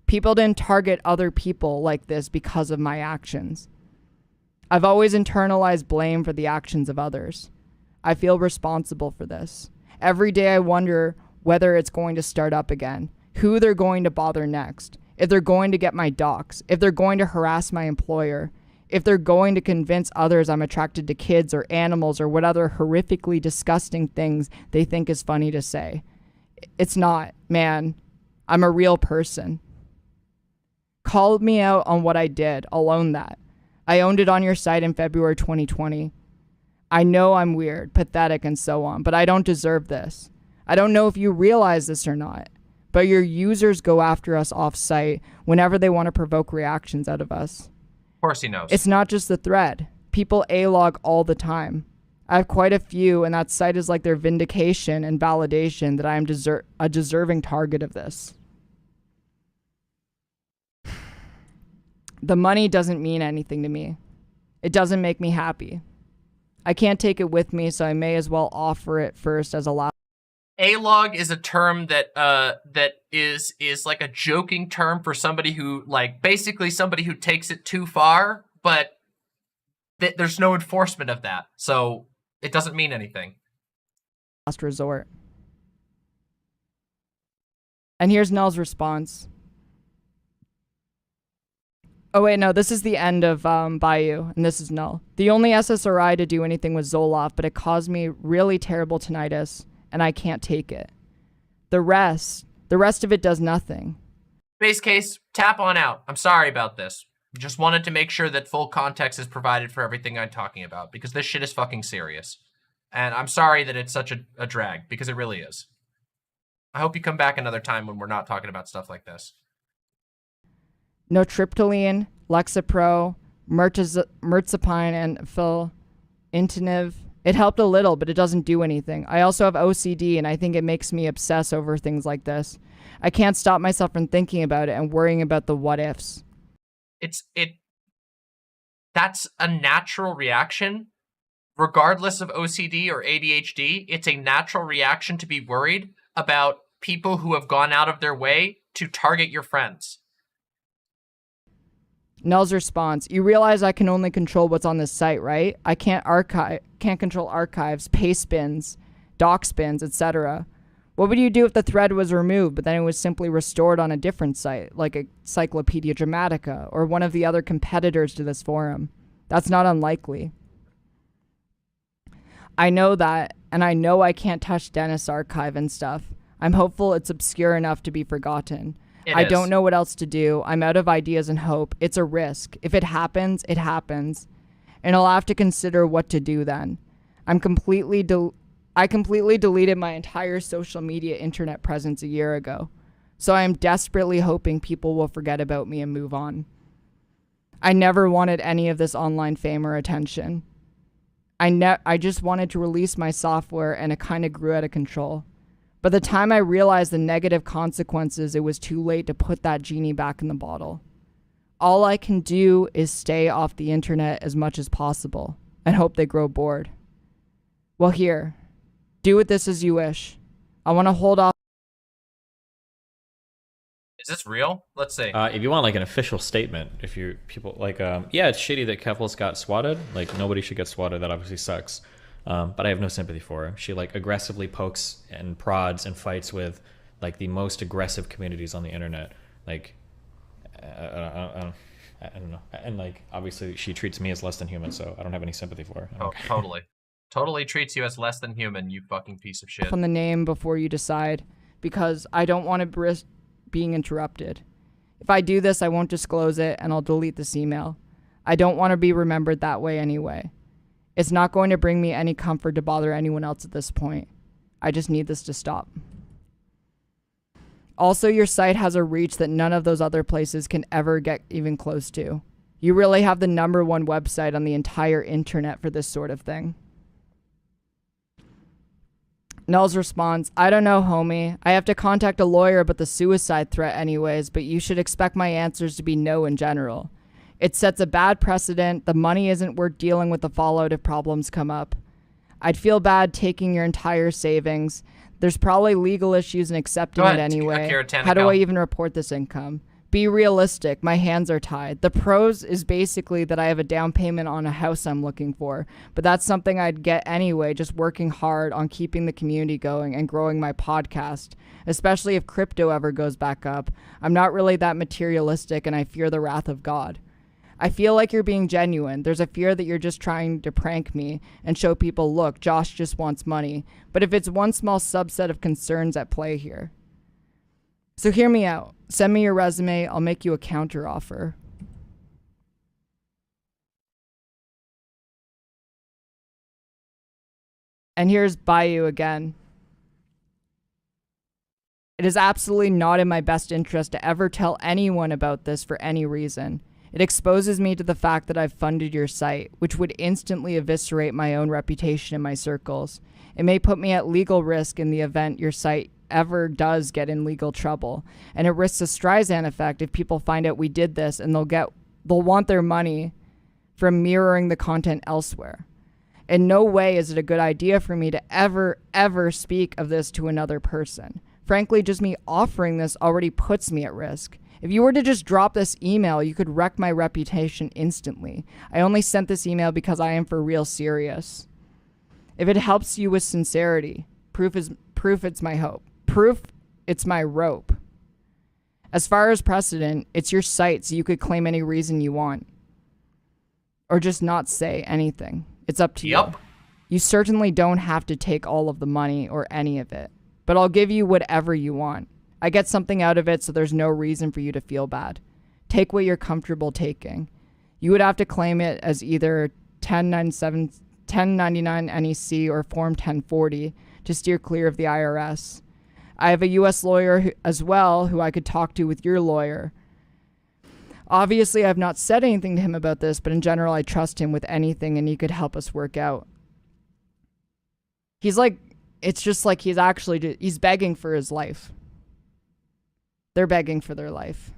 People didn't target other people like this because of my actions. I've always internalized blame for the actions of others. I feel responsible for this. Every day I wonder whether it's going to start up again, who they're going to bother next, if they're going to get my docs, if they're going to harass my employer, if they're going to convince others I'm attracted to kids or animals or what other horrifically disgusting things they think is funny to say. It's not, man. I'm a real person. Call me out on what I did. I'll own that. I owned it on your site in February 2020. I know I'm weird, pathetic, and so on, but I don't deserve this. I don't know if you realize this or not, but your users go after us off-site whenever they want to provoke reactions out of us. Of course he knows. It's not just the thread. People A-log all the time. I have quite a few, and that site is like their vindication and validation that I am a deserving target of this. The money doesn't mean anything to me. It doesn't make me happy. I can't take it with me, so I may as well offer it first as a last. A-log is a term that is like a joking term for somebody who, like, basically somebody who takes it too far, but there's no enforcement of that. So it doesn't mean anything. Last resort. And here's Null's response. Oh wait, no, this is the end of Bayou, and this is Null. The only SSRI to do anything was Zoloft, but it caused me really terrible tinnitus, and I can't take it. The rest of it does nothing. Base case, tap on out. I'm sorry about this. Just wanted to make sure that full context is provided for everything I'm talking about, because this shit is fucking serious. And I'm sorry that it's such a drag, because it really is. I hope you come back another time when we're not talking about stuff like this. No Triptyline, Lexapro, Mirtazapine, and Filintinib. It helped a little, but it doesn't do anything. I also have OCD, and I think it makes me obsess over things like this. I can't stop myself from thinking about it and worrying about the what-ifs. That's a natural reaction. Regardless of OCD or ADHD, it's a natural reaction to be worried about people who have gone out of their way to target your friends. Null's response, you realize I can only control what's on this site, right? I can't control archives, paste bins, doc spins, etc. What would you do if the thread was removed, but then it was simply restored on a different site, like Encyclopedia Dramatica, or one of the other competitors to this forum? That's not unlikely. I know that, and I know I can't touch Dennis' archive and stuff. I'm hopeful it's obscure enough to be forgotten. I don't know what else to do. I'm out of ideas and hope. It's a risk. If it happens, it happens. And I'll have to consider what to do then. I completely deleted my entire social media internet presence a year ago. So I am desperately hoping people will forget about me and move on. I never wanted any of this online fame or attention. I just wanted to release my software, and it kind of grew out of control. By the time I realized the negative consequences, it was too late to put that genie back in the bottle. All I can do is stay off the internet as much as possible and hope they grow bored. Well, here, do with this as you wish. I want to hold off. Is this real? Let's see. If you want like an official statement, if you people like, yeah, it's shitty that Keffals got swatted. Like nobody should get swatted. That obviously sucks. But I have no sympathy for her. She like aggressively pokes and prods and fights with like the most aggressive communities on the internet. Like, I don't know. And like, obviously she treats me as less than human, so I don't have any sympathy for her. Oh, totally treats you as less than human, you fucking piece of shit. On the name before you decide, because I don't want to risk being interrupted. If I do this, I won't disclose it, and I'll delete this email. I don't want to be remembered that way anyway. It's not going to bring me any comfort to bother anyone else at this point. I just need this to stop. Also, your site has a reach that none of those other places can ever get even close to. You really have the #1 website on the entire internet for this sort of thing. Null's response, I don't know, homie. I have to contact a lawyer about the suicide threat anyways, but you should expect my answers to be no in general. It sets a bad precedent. The money isn't worth dealing with the fallout if problems come up. I'd feel bad taking your entire savings. There's probably legal issues in accepting it anyway. How do I even report this income? Be realistic. My hands are tied. The pros is basically that I have a down payment on a house I'm looking for, but that's something I'd get anyway, just working hard on keeping the community going and growing my podcast, especially if crypto ever goes back up. I'm not really that materialistic, and I fear the wrath of God. I feel like you're being genuine. There's a fear that you're just trying to prank me and show people, look, Josh just wants money. But if it's one small subset of concerns at play here. So hear me out. Send me your resume. I'll make you a counter offer. And here's Bayou again. It is absolutely not in my best interest to ever tell anyone about this for any reason. It exposes me to the fact that I've funded your site, which would instantly eviscerate my own reputation in my circles. It may put me at legal risk in the event your site ever does get in legal trouble, and it risks a Streisand effect if people find out we did this, and they'll want their money from mirroring the content elsewhere. In no way is it a good idea for me to ever speak of this to another person. Frankly, just me offering this already puts me at risk. If you were to just drop this email, you could wreck my reputation instantly. I only sent this email because I am for real serious. If it helps you with sincerity, proof it's my hope. Proof it's my rope. As far as precedent, it's your site, so you could claim any reason you want. Or just not say anything. It's up to you. You certainly don't have to take all of the money or any of it, but I'll give you whatever you want. I get something out of it, so there's no reason for you to feel bad. Take what you're comfortable taking. You would have to claim it as either 1099 NEC or Form 1040 to steer clear of the IRS. I have a U.S. lawyer as well who I could talk to with your lawyer. Obviously, I've not said anything to him about this, but in general, I trust him with anything and he could help us work out. He's like, it's just like he's begging for his life. They're begging for their life.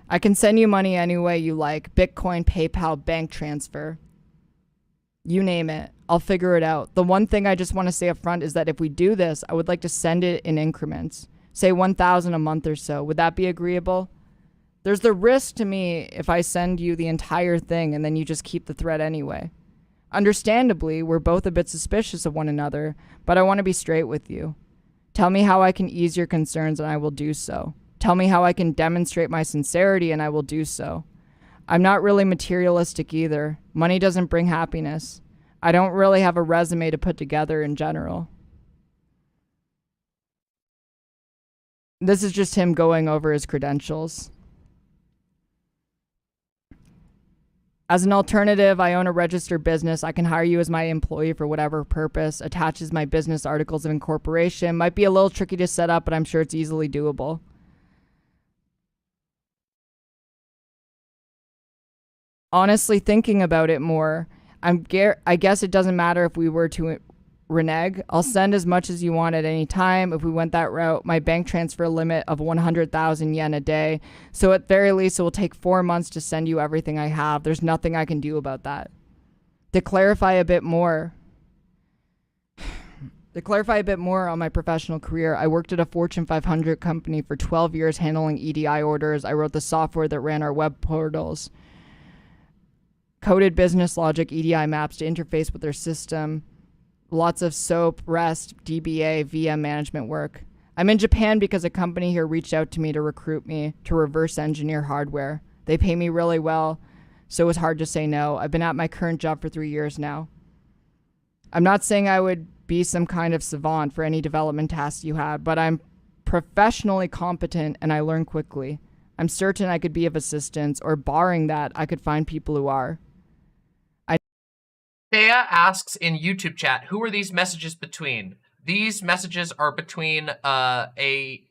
I can send you money any way you like. Bitcoin, PayPal, bank transfer. You name it. I'll figure it out. The one thing I just want to say up front is that if we do this, I would like to send it in increments. Say 1,000 a month or so. Would that be agreeable? There's the risk to me if I send you the entire thing and then you just keep the thread anyway. Understandably, we're both a bit suspicious of one another, but I want to be straight with you. Tell me how I can ease your concerns and I will do so. Tell me how I can demonstrate my sincerity and I will do so. I'm not really materialistic either. Money doesn't bring happiness. I don't really have a resume to put together in general. This is just him going over his credentials. As an alternative, I own a registered business. I can hire you as my employee for whatever purpose. Attaches my business articles of incorporation. Might be a little tricky to set up, but I'm sure it's easily doable. Honestly, thinking about it more, I guess it doesn't matter if we were to renege. I'll send as much as you want at any time. If we went that route, my bank transfer limit of 100,000 yen a day. So at very least, it will take 4 months to send you everything I have. There's nothing I can do about that. To clarify a bit more on my professional career, I worked at a Fortune 500 company for 12 years handling EDI orders. I wrote the software that ran our web portals, coded business logic EDI maps to interface with their system. Lots of SOAP, REST, DBA, VM management work. I'm in Japan because a company here reached out to me to recruit me to reverse engineer hardware. They pay me really well, so it was hard to say no. I've been at my current job for 3 years now. I'm not saying I would be some kind of savant for any development tasks you had, but I'm professionally competent and I learn quickly. I'm certain I could be of assistance, or barring that, I could find people who are. Thea asks in YouTube chat, who are these messages between? These messages are between a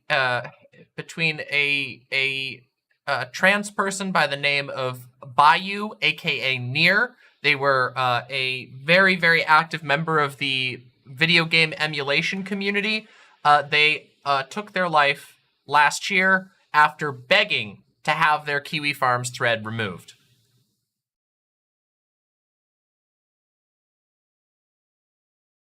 trans person by the name of Bayou, aka Near. They were a very, very active member of the video game emulation community. They took their life last year after begging to have their Kiwi Farms thread removed.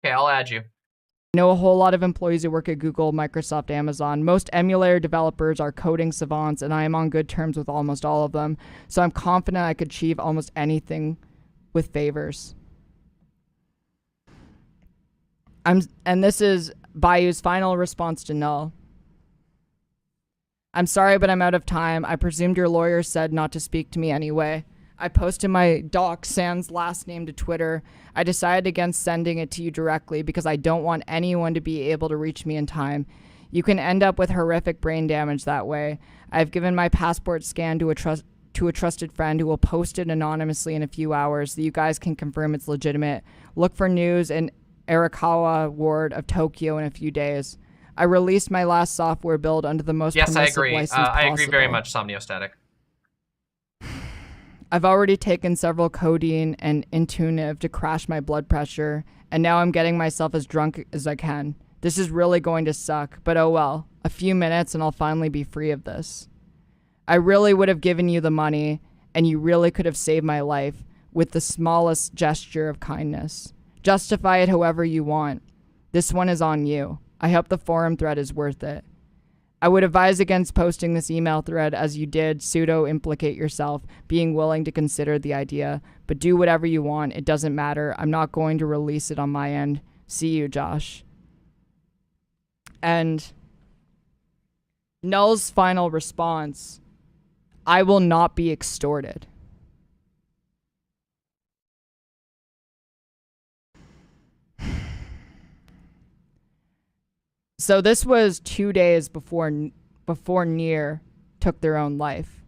Okay, I'll add you. I know a whole lot of employees who work at Google, Microsoft, Amazon. Most emulator developers are coding savants, and I am on good terms with almost all of them, so I'm confident I could achieve almost anything with favors. And this is Bayou's final response to Null. I'm sorry, but I'm out of time. I presumed your lawyer said not to speak to me anyway. I posted my doc sans last name to Twitter. I decided against sending it to you directly because I don't want anyone to be able to reach me in time. You can end up with horrific brain damage that way. I've given my passport scan to a trusted friend who will post it anonymously in a few hours so you guys can confirm it's legitimate. Look for news in Arakawa ward of Tokyo in a few days. I released my last software build under the most permissive license possible. I agree very much, Somniostatic. I've already taken several codeine and Intuniv to crash my blood pressure, and now I'm getting myself as drunk as I can. This is really going to suck, but oh well. A few minutes and I'll finally be free of this. I really would have given you the money, and you really could have saved my life with the smallest gesture of kindness. Justify it however you want. This one is on you. I hope the forum thread is worth it. I would advise against posting this email thread as you did pseudo-implicate yourself, being willing to consider the idea, but do whatever you want. It doesn't matter. I'm not going to release it on my end. See you, Josh. And Null's final response, I will not be extorted. So this was 2 days before Near took their own life.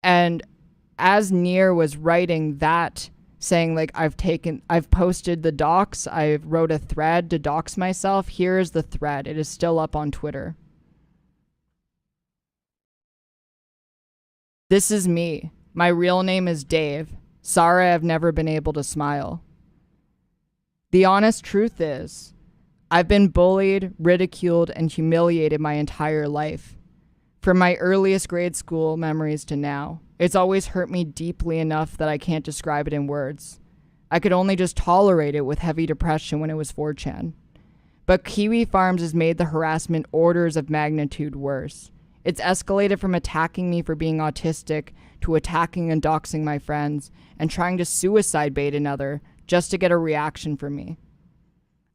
And as Near was writing that, saying like, I've posted the docs, I've wrote a thread to dox myself, here is the thread. It is still up on Twitter. This is me. My real name is Dave. Sorry I've never been able to smile. The honest truth is, I've been bullied, ridiculed, and humiliated my entire life. From my earliest grade school memories to now, it's always hurt me deeply enough that I can't describe it in words. I could only just tolerate it with heavy depression when it was 4chan. But Kiwi Farms has made the harassment orders of magnitude worse. It's escalated from attacking me for being autistic to attacking and doxing my friends and trying to suicide bait another just to get a reaction from me.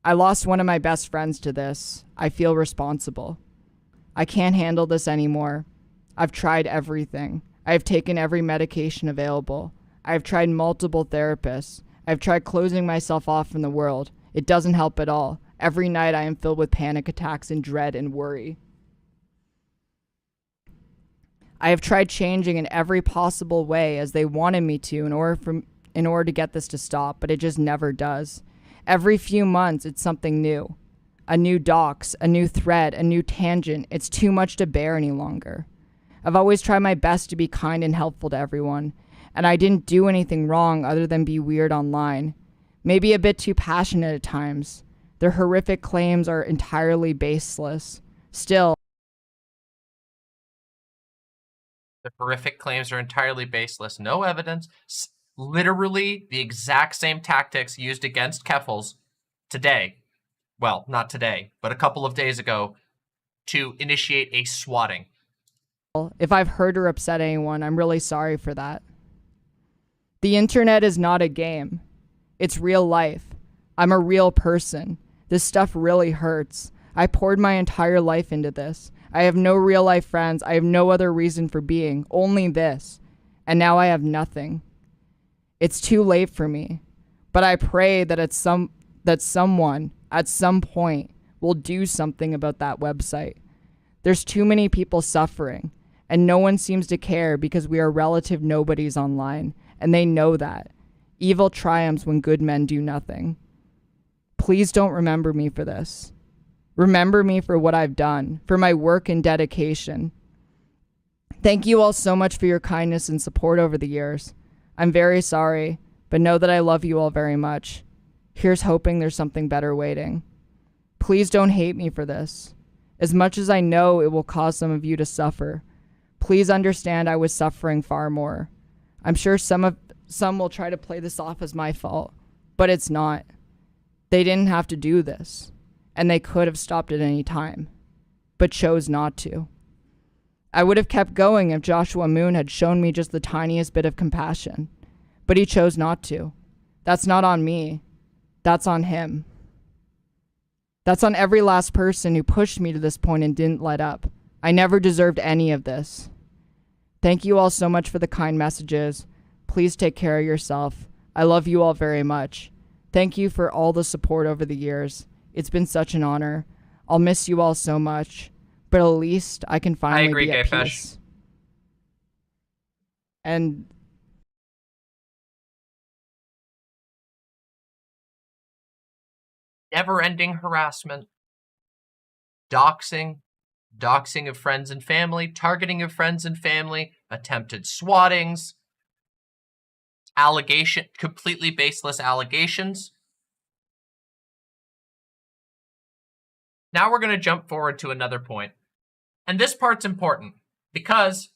I lost one of my best friends to this. I feel responsible. I can't handle this anymore. I've tried everything. I've taken every medication available. I've tried multiple therapists. I've tried closing myself off from the world. It doesn't help at all. Every night I am filled with panic attacks and dread and worry. I have tried changing in every possible way as they wanted me to in order to get this to stop, but it just never does. Every few months, it's something new. A new dox, a new thread, a new tangent. It's too much to bear any longer. I've always tried my best to be kind and helpful to everyone, and I didn't do anything wrong other than be weird online. Maybe a bit too passionate at times. Their horrific claims are entirely baseless. Still, The horrific claims are entirely baseless. No evidence. Literally the exact same tactics used against Keffals today. Well, not today, but a couple of days ago to initiate a swatting. if I've hurt or upset anyone, I'm really sorry for that. The internet is not a game. It's real life. I'm a real person. This stuff really hurts. I poured my entire life into this. I have no real life friends. I have no other reason for being, only this. And now I have nothing. It's too late for me. But I pray that someone at some point will do something about that website. There's too many people suffering, and no one seems to care because we are relative nobodies online, and they know that. Evil triumphs when good men do nothing. Please don't remember me for this. Remember me for what I've done, for my work and dedication. Thank you all so much for your kindness and support over the years. I'm very sorry, but know that I love you all very much. Here's hoping there's something better waiting. Please don't hate me for this. As much as I know it will cause some of you to suffer, please understand I was suffering far more. I'm sure some will try to play this off as my fault, but it's not. They didn't have to do this, and they could have stopped at any time, but chose not to. I would have kept going if Joshua Moon had shown me just the tiniest bit of compassion, but he chose not to. That's not on me. That's on him. That's on every last person who pushed me to this point and didn't let up. I never deserved any of this. Thank you all so much for the kind messages. Please take care of yourself. I love you all very much. Thank you for all the support over the years. It's been such an honor. I'll miss you all so much, but at least I can finally be at peace. And never-ending harassment, doxing of friends and family, targeting of friends and family, attempted swattings, completely baseless allegations. Now we're going to jump forward to another point. And this part's important because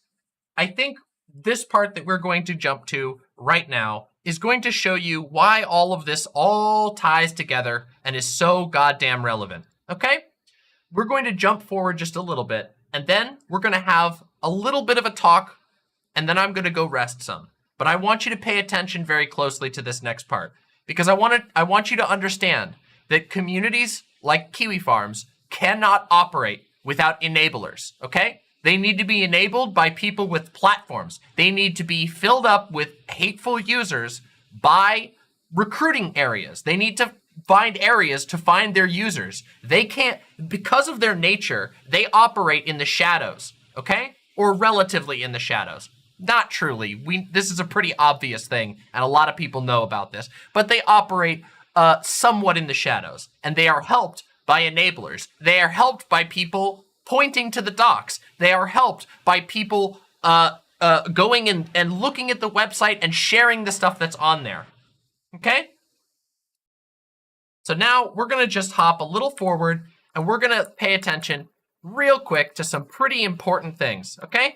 I think this part that we're going to jump to right now is going to show you why all of this all ties together and is so goddamn relevant. Okay? we're going to jump forward just a little bit, and then we're going to have a little bit of a talk, and then I'm going to go rest some. But I want you to pay attention very closely to this next part, because I want you to understand that communities like Kiwi Farms cannot operate without enablers, okay? They need to be enabled by people with platforms. They need to be filled up with hateful users by recruiting areas. They need to find areas to find their users. They can't, because of their nature, they operate in the shadows, okay? Or relatively in the shadows. Not truly. This is a pretty obvious thing, and a lot of people know about this, but they operate somewhat in the shadows, and they are helped by enablers. They are helped by people pointing to the docs. They are helped by people going in and looking at the website and sharing the stuff that's on there. Okay? So now we're going to just hop a little forward, and we're going to pay attention real quick to some pretty important things. Okay?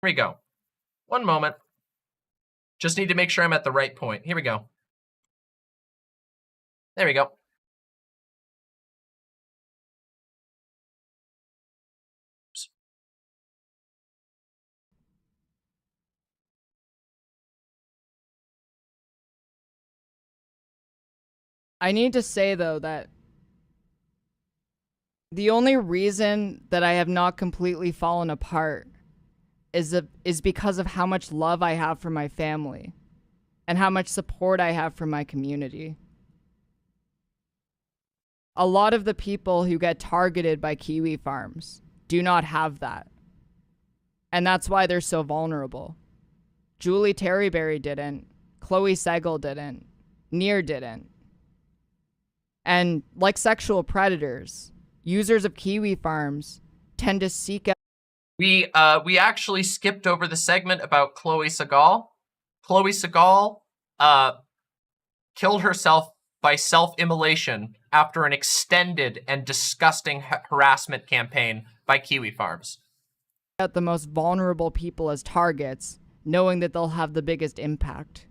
Here we go. One moment. Just need to make sure I'm at the right point. Here we go. There we go. I need to say, though, that the only reason that I have not completely fallen apart is because of how much love I have for my family and how much support I have from my community. A lot of the people who get targeted by Kiwi Farms do not have that. And that's why they're so vulnerable. Julie Terryberry didn't. Chloe Segal didn't. Near didn't. And like sexual predators, users of Kiwi Farms tend to seek out. We actually skipped over the segment about Chloe Segal. Chloe Segal killed herself by self-immolation after an extended and disgusting harassment campaign by Kiwi Farms. Out the most vulnerable people as targets, knowing that they'll have the biggest impact.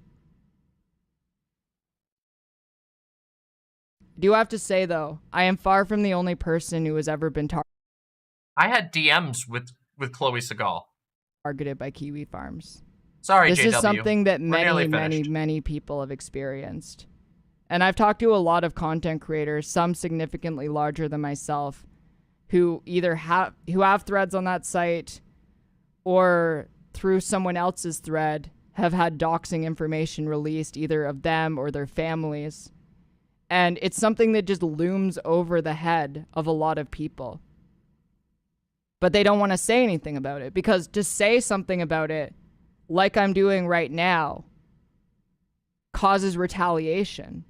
I do have to say, though, I am far from the only person who has ever been I had DMs with Chloe Segal. Targeted by Kiwi Farms. Sorry, this JW. Is something that We're many people have experienced. And I've talked to a lot of content creators, some significantly larger than myself, who either have threads on that site or through someone else's thread have had doxing information released either of them or their families. And it's something that just looms over the head of a lot of people. But they don't want to say anything about it, because to say something about it, like I'm doing right now, causes retaliation.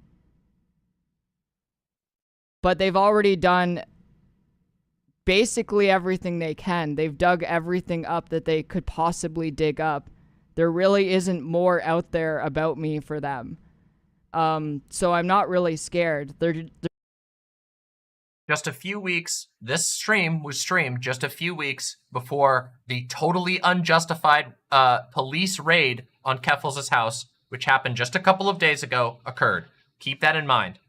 But they've already done basically everything they can. They've dug everything up that they could possibly dig up. There really isn't more out there about me for them. So I'm not really scared. Just a few weeks, this stream was streamed just a few weeks before the totally unjustified police raid on Keffals' house, which happened just a couple of days ago, occurred. Keep that in mind.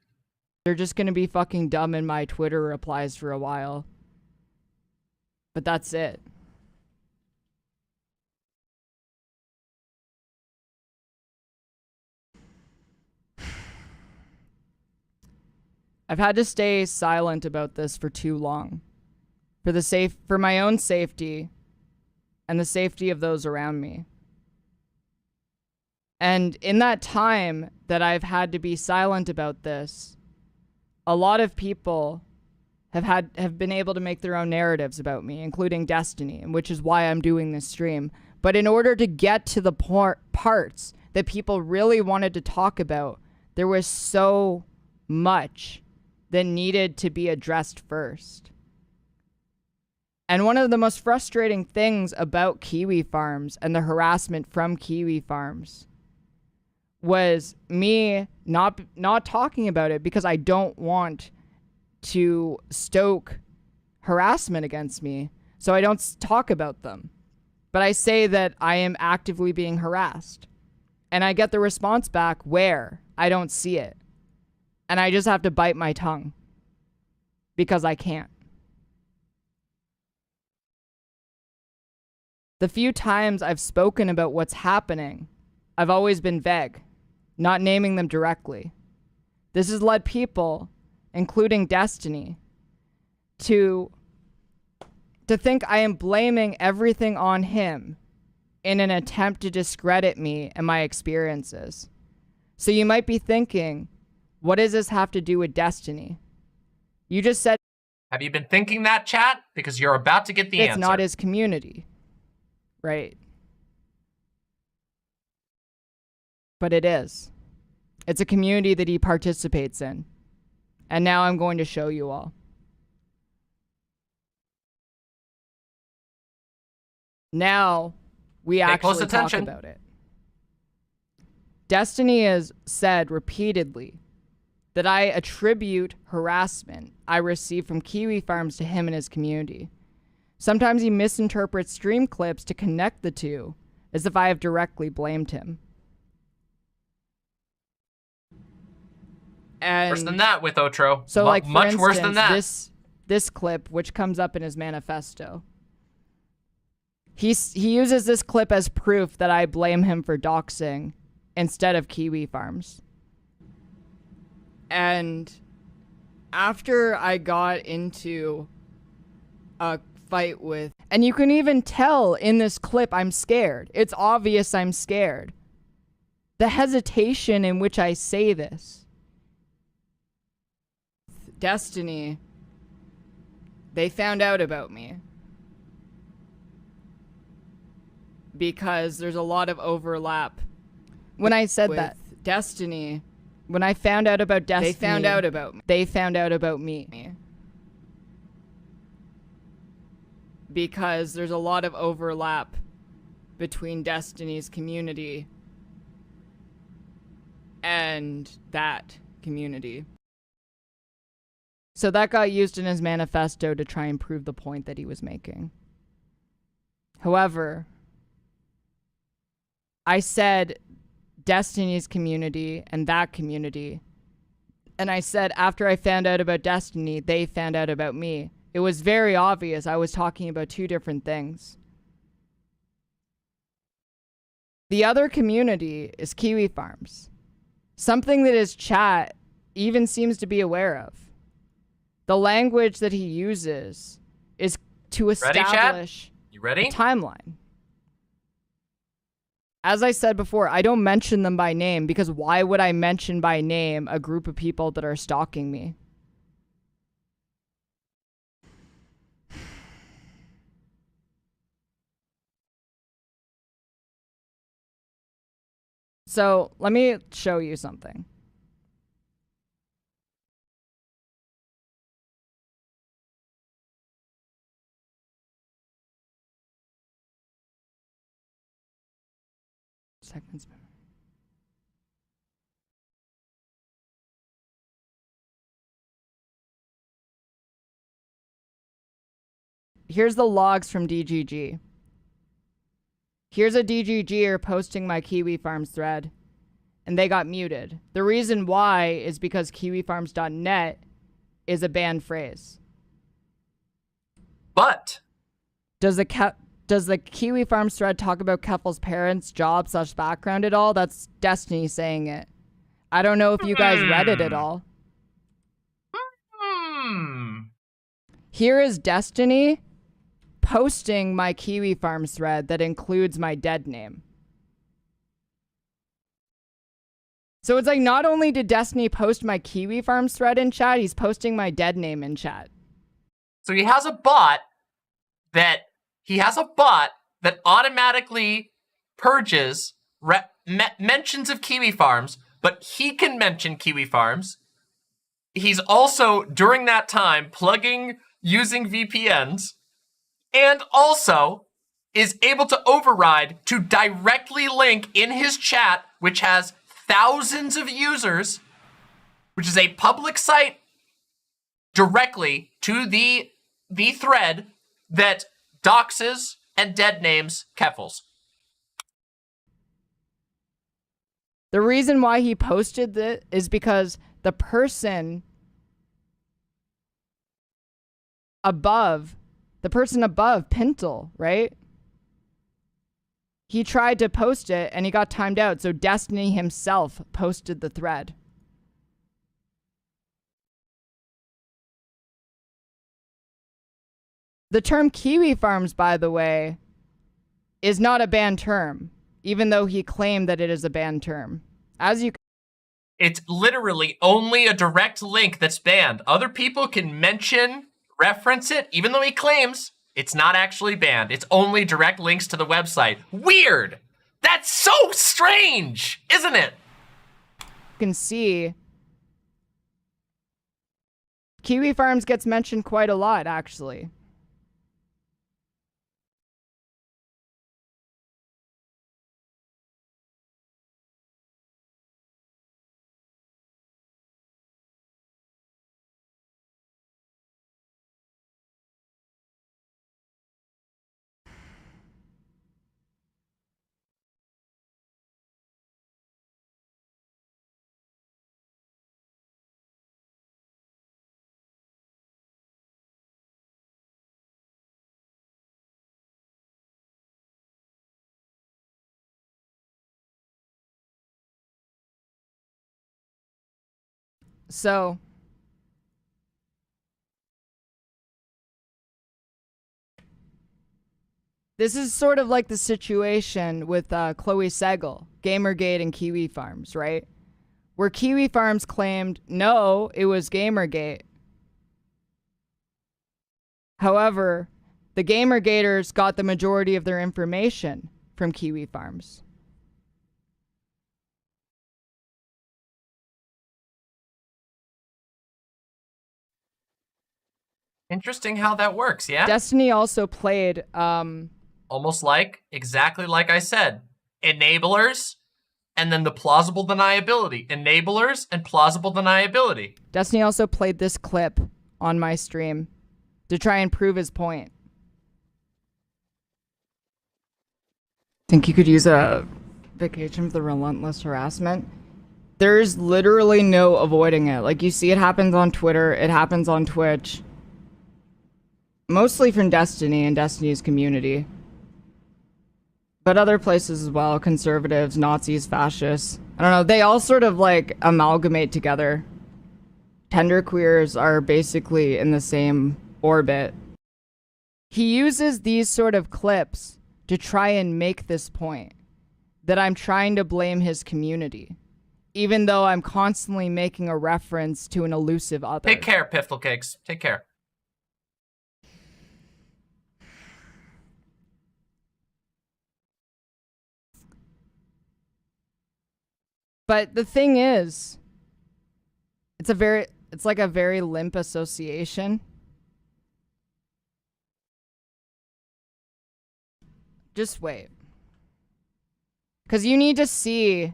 They're just gonna be fucking dumb in my Twitter replies for a while. But that's it. I've had to stay silent about this for too long. For my own safety and the safety of those around me. And in that time that I've had to be silent about this, a lot of people have been able to make their own narratives about me, including Destiny, and which is why I'm doing this stream. But in order to get to the parts that people really wanted to talk about, there was so much that needed to be addressed first. And one of the most frustrating things about Kiwi Farms and the harassment from Kiwi Farms was me not talking about it because I don't want to stoke harassment against me, so I don't talk about them. But I say that I am actively being harassed. And I get the response back, where? I don't see it. And I just have to bite my tongue. because I can't. The few times I've spoken about what's happening, I've always been vague, not naming them directly. This has led people, including Destiny, to think I am blaming everything on him in an attempt to discredit me and my experiences. So you might be thinking, what does this have to do with Destiny? You just said... Have you been thinking that, chat? Because you're about to get the it's answer. not his community. Right. But it is. It's a community that he participates in. And now I'm going to show you all. Now, we actually talk about it. Destiny has said repeatedly that I attribute harassment I receive from Kiwi Farms to him and his community. Sometimes he misinterprets stream clips to connect the two, as if I have directly blamed him. And worse than that with Otro. so, like, for much instance, worse than that. This clip, which comes up in his manifesto, he uses this clip as proof that I blame him for doxing instead of Kiwi Farms. And after I got into a fight with, and you can even tell in this clip I'm scared. It's obvious I'm scared. The hesitation in which I say this. Destiny, they found out about me. Because there's a lot of overlap. When I said that, Destiny, when I found out about Destiny, they found out about me. They found out about me. Because there's a lot of overlap between Destiny's community and that community. So that got used in his manifesto to try and prove the point that he was making. However, I said Destiny's community and that community. And I said after I found out about Destiny, they found out about me. It was very obvious I was talking about two different things. The other community is Kiwi Farms. Something that his chat even seems to be aware of. The language that he uses is to establish You ready? a timeline. As I said before, I don't mention them by name because why would I mention by name a group of people that are stalking me? So let me show you something. Seconds. Here's the logs from DGG. Here's a DGGer posting my Kiwi Farms thread, and they got muted. The reason why is because kiwifarms.net is a banned phrase. But does the Kiwi Farms thread talk about Keffals' parents, job / background at all? That's Destiny saying it. I don't know if you guys read it at all. Here is Destiny posting my Kiwi Farms thread that includes my dead name. So it's like not only did Destiny post my Kiwi Farms thread in chat, he's posting my dead name in chat. So he has a bot that automatically purges mentions of Kiwi Farms, but he can mention Kiwi Farms. He's also, during that time, plugging using VPNs, and also is able to override to directly link in his chat, which has thousands of users, which is a public site, directly to the thread that doxes and dead names Keffals. The reason why he posted this is because the person above, the person above Pintle, right? He tried to post it and he got timed out, so Destiny himself posted the thread. The term Kiwi Farms, by the way, is not a banned term, even though he claimed that it is a banned term. As you It's literally only a direct link that's banned. Other people can mention, reference it, even though he claims it's not actually banned. It's only direct links to the website. Weird! That's so strange, isn't it? can see, Kiwi Farms gets mentioned quite a lot, actually. So, this is sort of like the situation with Chloe Segal, Gamergate and Kiwi Farms, right? Where Kiwi Farms claimed, no, it was Gamergate. However, the Gamergaters got the majority of their information from Kiwi Farms. Interesting how that works, yeah? Destiny also played, almost like, exactly like I said, enablers, and then the plausible deniability. Enablers and plausible deniability. Destiny also played this clip on my stream to try and prove his point. Think you could use a vacation for the relentless harassment? There's literally no avoiding it. Like, you see it happens on Twitter, it happens on Twitch. Mostly from Destiny and Destiny's community. But other places as well, conservatives, Nazis, fascists. I don't know, they all sort of like amalgamate together. Genderqueers are basically in the same orbit. He uses these sort of clips to try and make this point, that I'm trying to blame his community, even though I'm constantly making a reference to an elusive other. Take care, Piffle Cakes. Take care. But the thing is, it's like a very limp association. Just wait. Because you need to see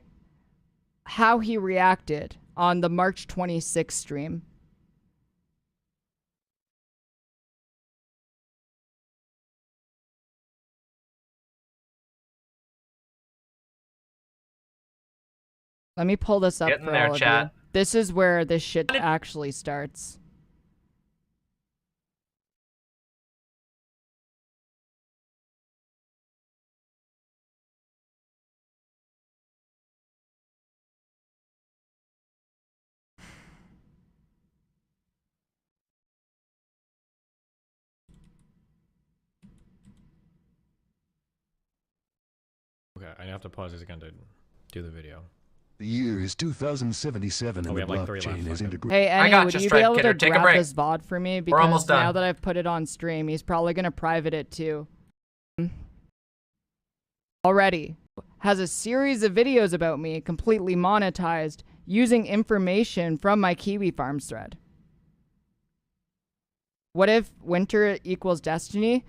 how he reacted on the March 26th stream. Let me pull this up for all of you. This is where this shit actually starts. Okay, I have to pause this again to do the video. The year is 2077 and we the have like 3 blockchain left. is integrated. Hey, Annie, would you be able to grab this VOD for me? Because almost done. now that I've put it on stream, he's probably going to private it too. Already has a series of videos about me completely monetized using information from my Kiwi Farms thread. What if winter equals Destiny?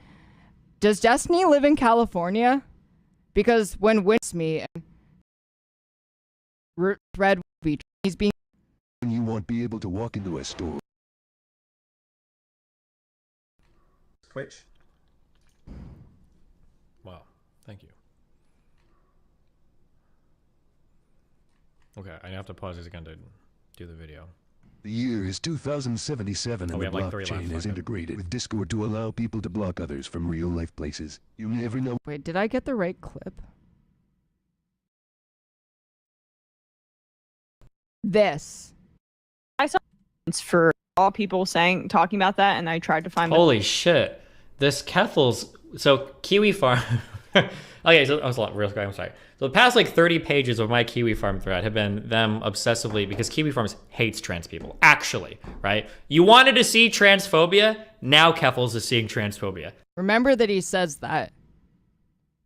Does Destiny live in California? Because when winter's me, thread will be he's being. You won't be able to walk into a store. Twitch. Wow, thank you. Okay, I have to pause this again to do the video. The year is 2077 and we the have like 3 blockchain left, is fuck it. integrated with Discord to allow people to block others from real-life places. You never know. Wait, did I get the right clip? This. I saw for all people talking about that, and I tried to find. Holy shit. This Keffals, so Kiwi Farm. Okay, so I was real quick, I'm sorry. So the past like 30 pages of my Kiwi Farm thread have been them obsessively, because Kiwi Farms hates trans people, actually, right? You wanted to see transphobia, now Keffals is seeing transphobia. Remember that he says that.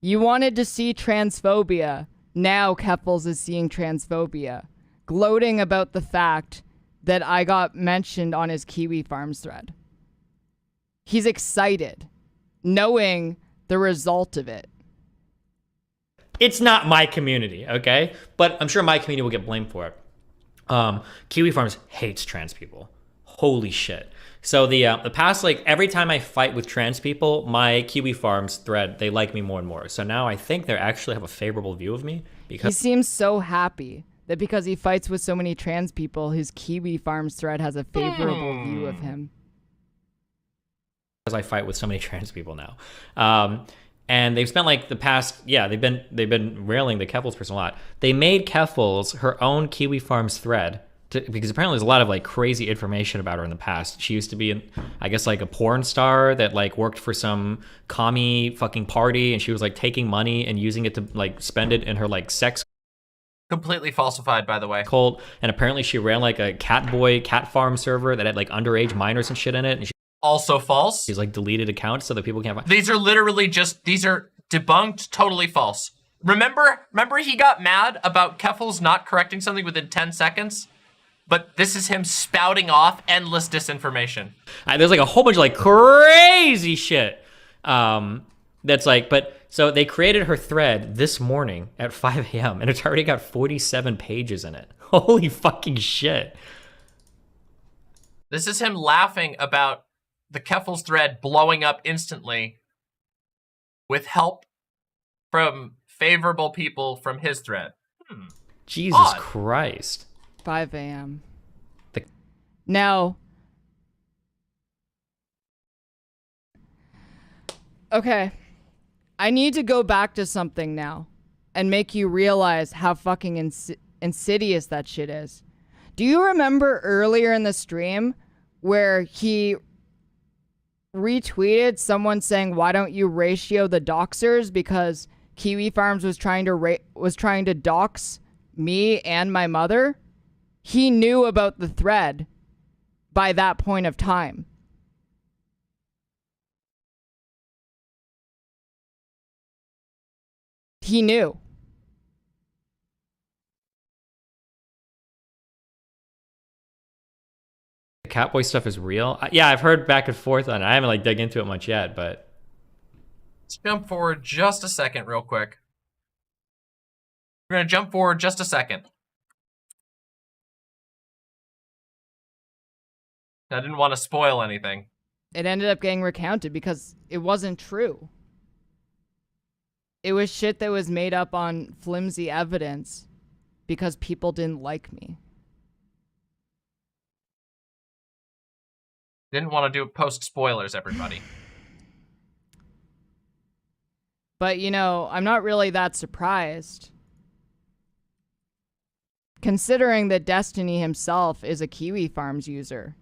You wanted to see transphobia, now Keffals is seeing transphobia. Gloating about the fact that I got mentioned on his Kiwi Farms thread. He's excited, knowing the result of it. It's not my community, okay? But I'm sure my community will get blamed for it. Kiwi Farms hates trans people. Holy shit. So the past, like, every time I fight with trans people, my Kiwi Farms thread, they like me more and more. So now I think they actually have a favorable view of me, He because seems so happy that because he fights with so many trans people, his Kiwi Farms thread has a favorable view of him. I fight with so many trans people now. And they've spent like the past, they've been railing the Keffals person a lot. They made Keffals her own Kiwi Farms thread because apparently there's a lot of like crazy information about her in the past. She used to be, I guess, like a porn star that like worked for some commie fucking party, and she was like taking money and using it to like spend it in her like sex Completely falsified, by the way. cult. And apparently she ran like a cat farm server that had like underage minors and shit in it. And also false. She's like deleted accounts so that people can't find. These are literally these are debunked, totally false. Remember he got mad about Keffals not correcting something within 10 seconds? But this is him spouting off endless disinformation. There's like a whole bunch of like crazy shit. That's like, but so they created her thread this morning at 5 a.m. and it's already got 47 pages in it. Holy fucking shit. This is him laughing about the Keffals thread blowing up instantly with help from favorable people from his thread. Jesus Odd. Christ. 5 a.m. Now, okay, I need to go back to something now and make you realize how fucking insidious that shit is. Do you remember earlier in the stream where he retweeted someone saying, "Why don't you ratio the doxers?" because Kiwi Farms was trying to dox me and my mother? He knew about the thread by that point of time. He knew. The Catboy stuff is real. Yeah, I've heard back and forth on it. I haven't like dug into it much yet, but Let's jump forward just a second real quick. We're going to jump forward just a second. I didn't want to spoil anything. It ended up getting recounted because it wasn't true. It was shit that was made up on flimsy evidence because people didn't like me. Didn't want to do post spoilers, everybody. But, you know, I'm not really that surprised. Considering that Destiny himself is a Kiwi Farms user.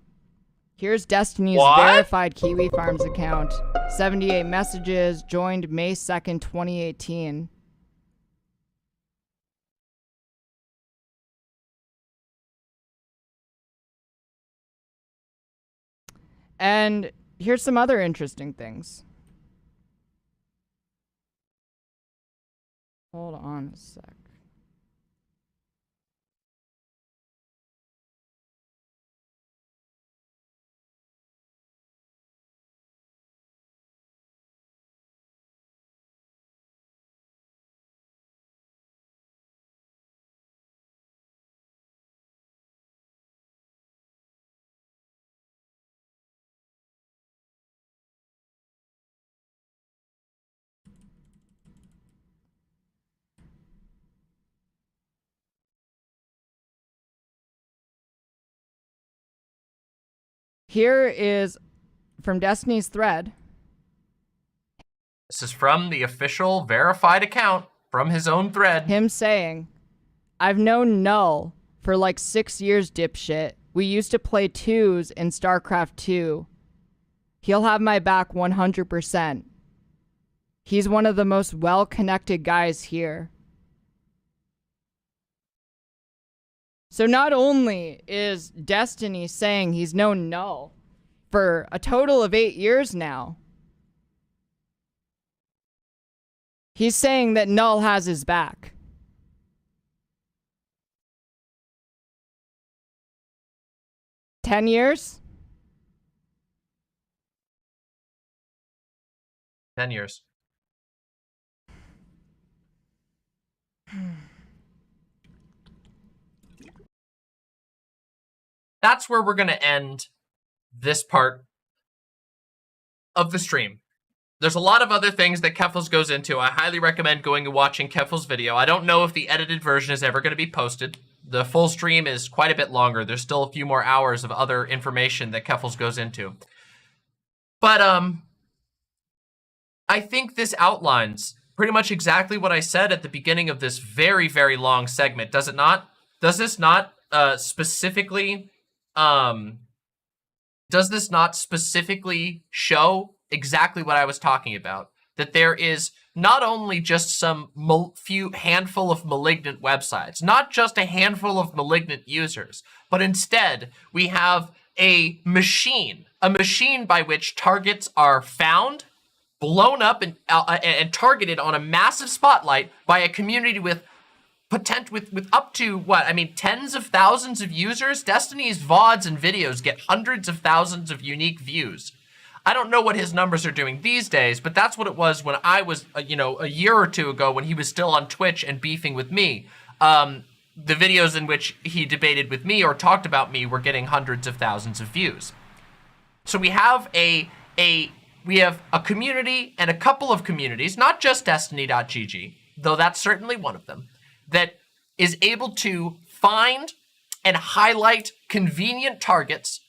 Here's Destiny's verified Kiwi Farms account. 78 messages, joined May 2nd, 2018. And here's some other interesting things. Hold on a sec. Here is from Destiny's thread. This is from the official verified account from his own thread. Him saying, I've known Null for like 6 years, dipshit. We used to play twos in StarCraft 2. He'll have my back 100%. He's one of the most well-connected guys here. So not only is Destiny saying he's known Null for a total of 8 years now, he's saying that Null has his back. $10 years? 10 years. That's where we're going to end this part of the stream. There's a lot of other things that Keffals goes into. I highly recommend going and watching Keffals' video. I don't know if the edited version is ever going to be posted. The full stream is quite a bit longer. There's still a few more hours of other information that Keffals goes into. But I think this outlines pretty much exactly what I said at the beginning of this very, very long segment. Does it not? Does this not specifically show exactly what I was talking about? That there is not only just some few handful of malignant websites, not just a handful of malignant users, but instead we have a machine by which targets are found, blown up, and targeted on a massive spotlight by a community with up to, what, I mean, tens of thousands of users. Destiny's VODs and videos get hundreds of thousands of unique views. I don't know what his numbers are doing these days, but that's what it was when I was, you know, a year or two ago when he was still on Twitch and beefing with me. The videos in which he debated with me or talked about me were getting hundreds of thousands of views. So we have a community and a couple of communities, not just Destiny.gg, though that's certainly one of them, that is able to find and highlight convenient targets.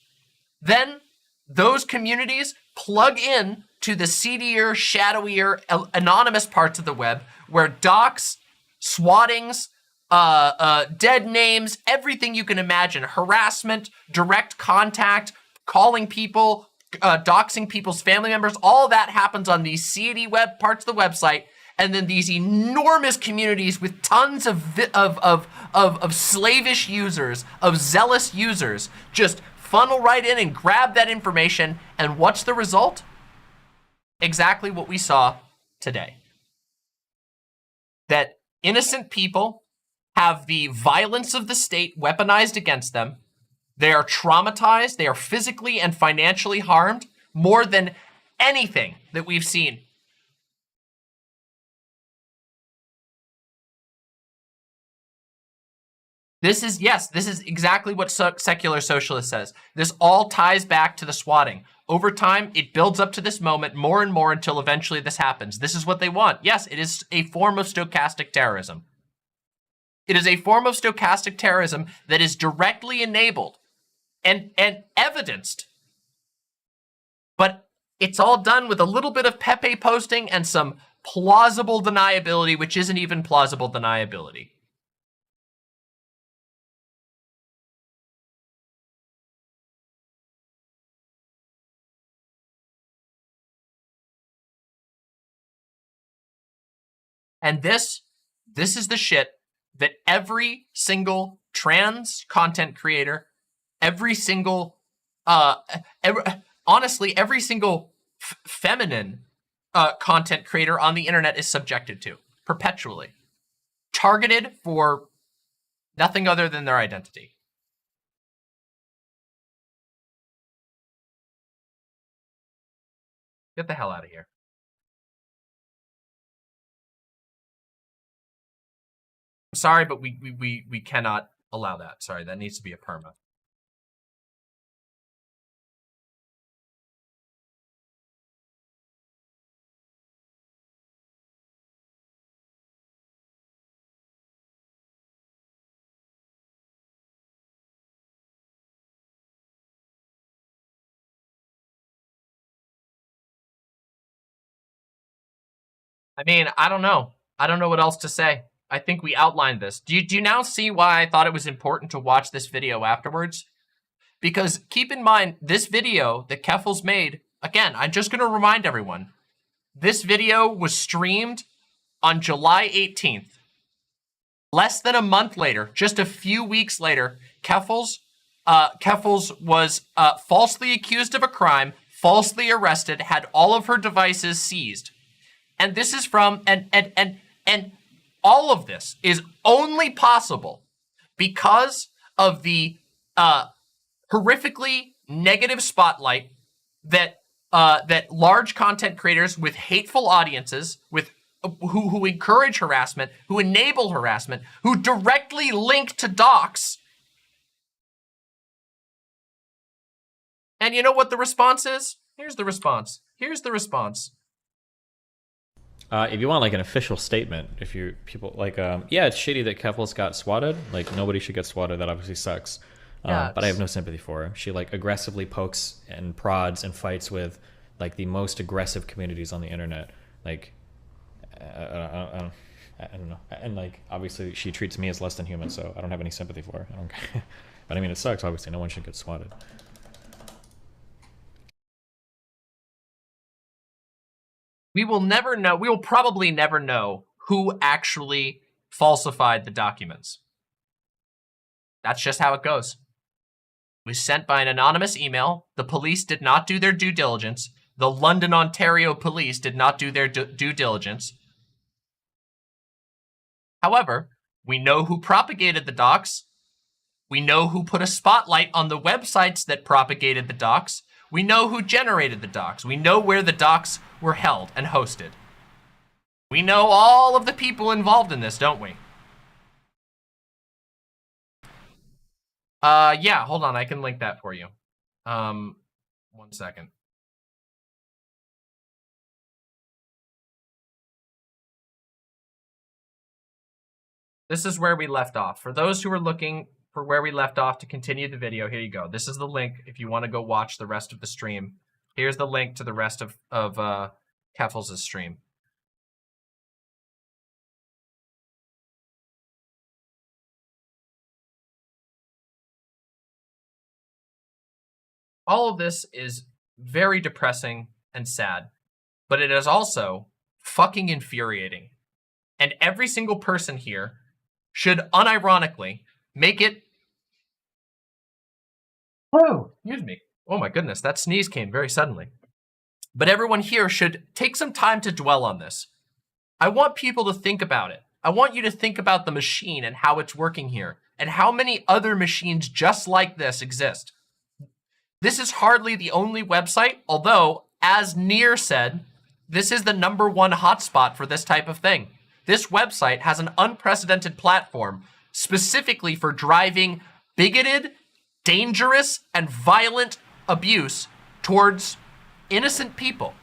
Then those communities plug in to the seedier, shadowier, anonymous parts of the web where docs, swattings, dead names, everything you can imagine, harassment, direct contact, calling people, doxing people's family members, all that happens on these seedy web parts of the website. And then these enormous communities with tons of slavish users, of zealous users, just funnel right in and grab that information. And what's the result? Exactly what we saw today. That innocent people have the violence of the state weaponized against them. They are traumatized. They are physically and financially harmed more than anything that we've seen. This is exactly what secular socialist says. This all ties back to the swatting. Over time, it builds up to this moment more and more until eventually this happens. This is what they want. Yes, it is a form of stochastic terrorism. It is a form of stochastic terrorism that is directly enabled and evidenced. But it's all done with a little bit of Pepe posting and some plausible deniability, which isn't even plausible deniability. And this is the shit that every single trans content creator, every single, honestly, every single feminine content creator on the internet is subjected to, perpetually. Targeted for nothing other than their identity. Get the hell out of here. I'm sorry, but we cannot allow that. Sorry, that needs to be a perma. I mean, I don't know. I don't know what else to say. I think we outlined this. Do you now see why I thought it was important to watch this video afterwards? Because keep in mind, this video that Keffals made, again, I'm just going to remind everyone, this video was streamed on July 18th. Less than a month later, just a few weeks later, Keffals was falsely accused of a crime, falsely arrested, had all of her devices seized. And this is from, and all of this is only possible because of the horrifically negative spotlight that that large content creators with hateful audiences, with who encourage harassment, who enable harassment, who directly link to docs. And you know what the response is? Here's the response. Here's the response. If you want like an official statement, if you people like, yeah, it's shitty that Keffals got swatted. Like nobody should get swatted. That obviously sucks. Yeah, but I have no sympathy for her. She like aggressively pokes and prods and fights with like the most aggressive communities on the internet. Like, I don't know. And like, obviously she treats me as less than human, so I don't have any sympathy for her. I don't care. But I mean, it sucks. Obviously, no one should get swatted. We will never know. We will probably never know who actually falsified the documents. That's just how it goes. It was sent by an anonymous email. The police did not do their due diligence. The London, Ontario police did not do their due diligence. However, we know who propagated the docs. We know who put a spotlight on the websites that propagated the docs. We know who generated the docs. We know where the docs were held and hosted. We know all of the people involved in this, don't we? Yeah, hold on. I can link that for you. 1 second. This is where we left off. For those who are looking for where we left off to continue the video, here you go. This is the link if you want to go watch the rest of the stream. Here's the link to the rest of Keffals' stream. All of this is very depressing and sad, but it is also fucking infuriating. And every single person here should unironically make it... Oh, excuse me. Oh my goodness, that sneeze came very suddenly. But everyone here should take some time to dwell on this. I want people to think about it. I want you to think about the machine and how it's working here, and how many other machines just like this exist. This is hardly the only website, although, as Near said, this is the #1 hotspot for this type of thing. This website has an unprecedented platform specifically for driving bigoted, dangerous, and violent abuse towards innocent people.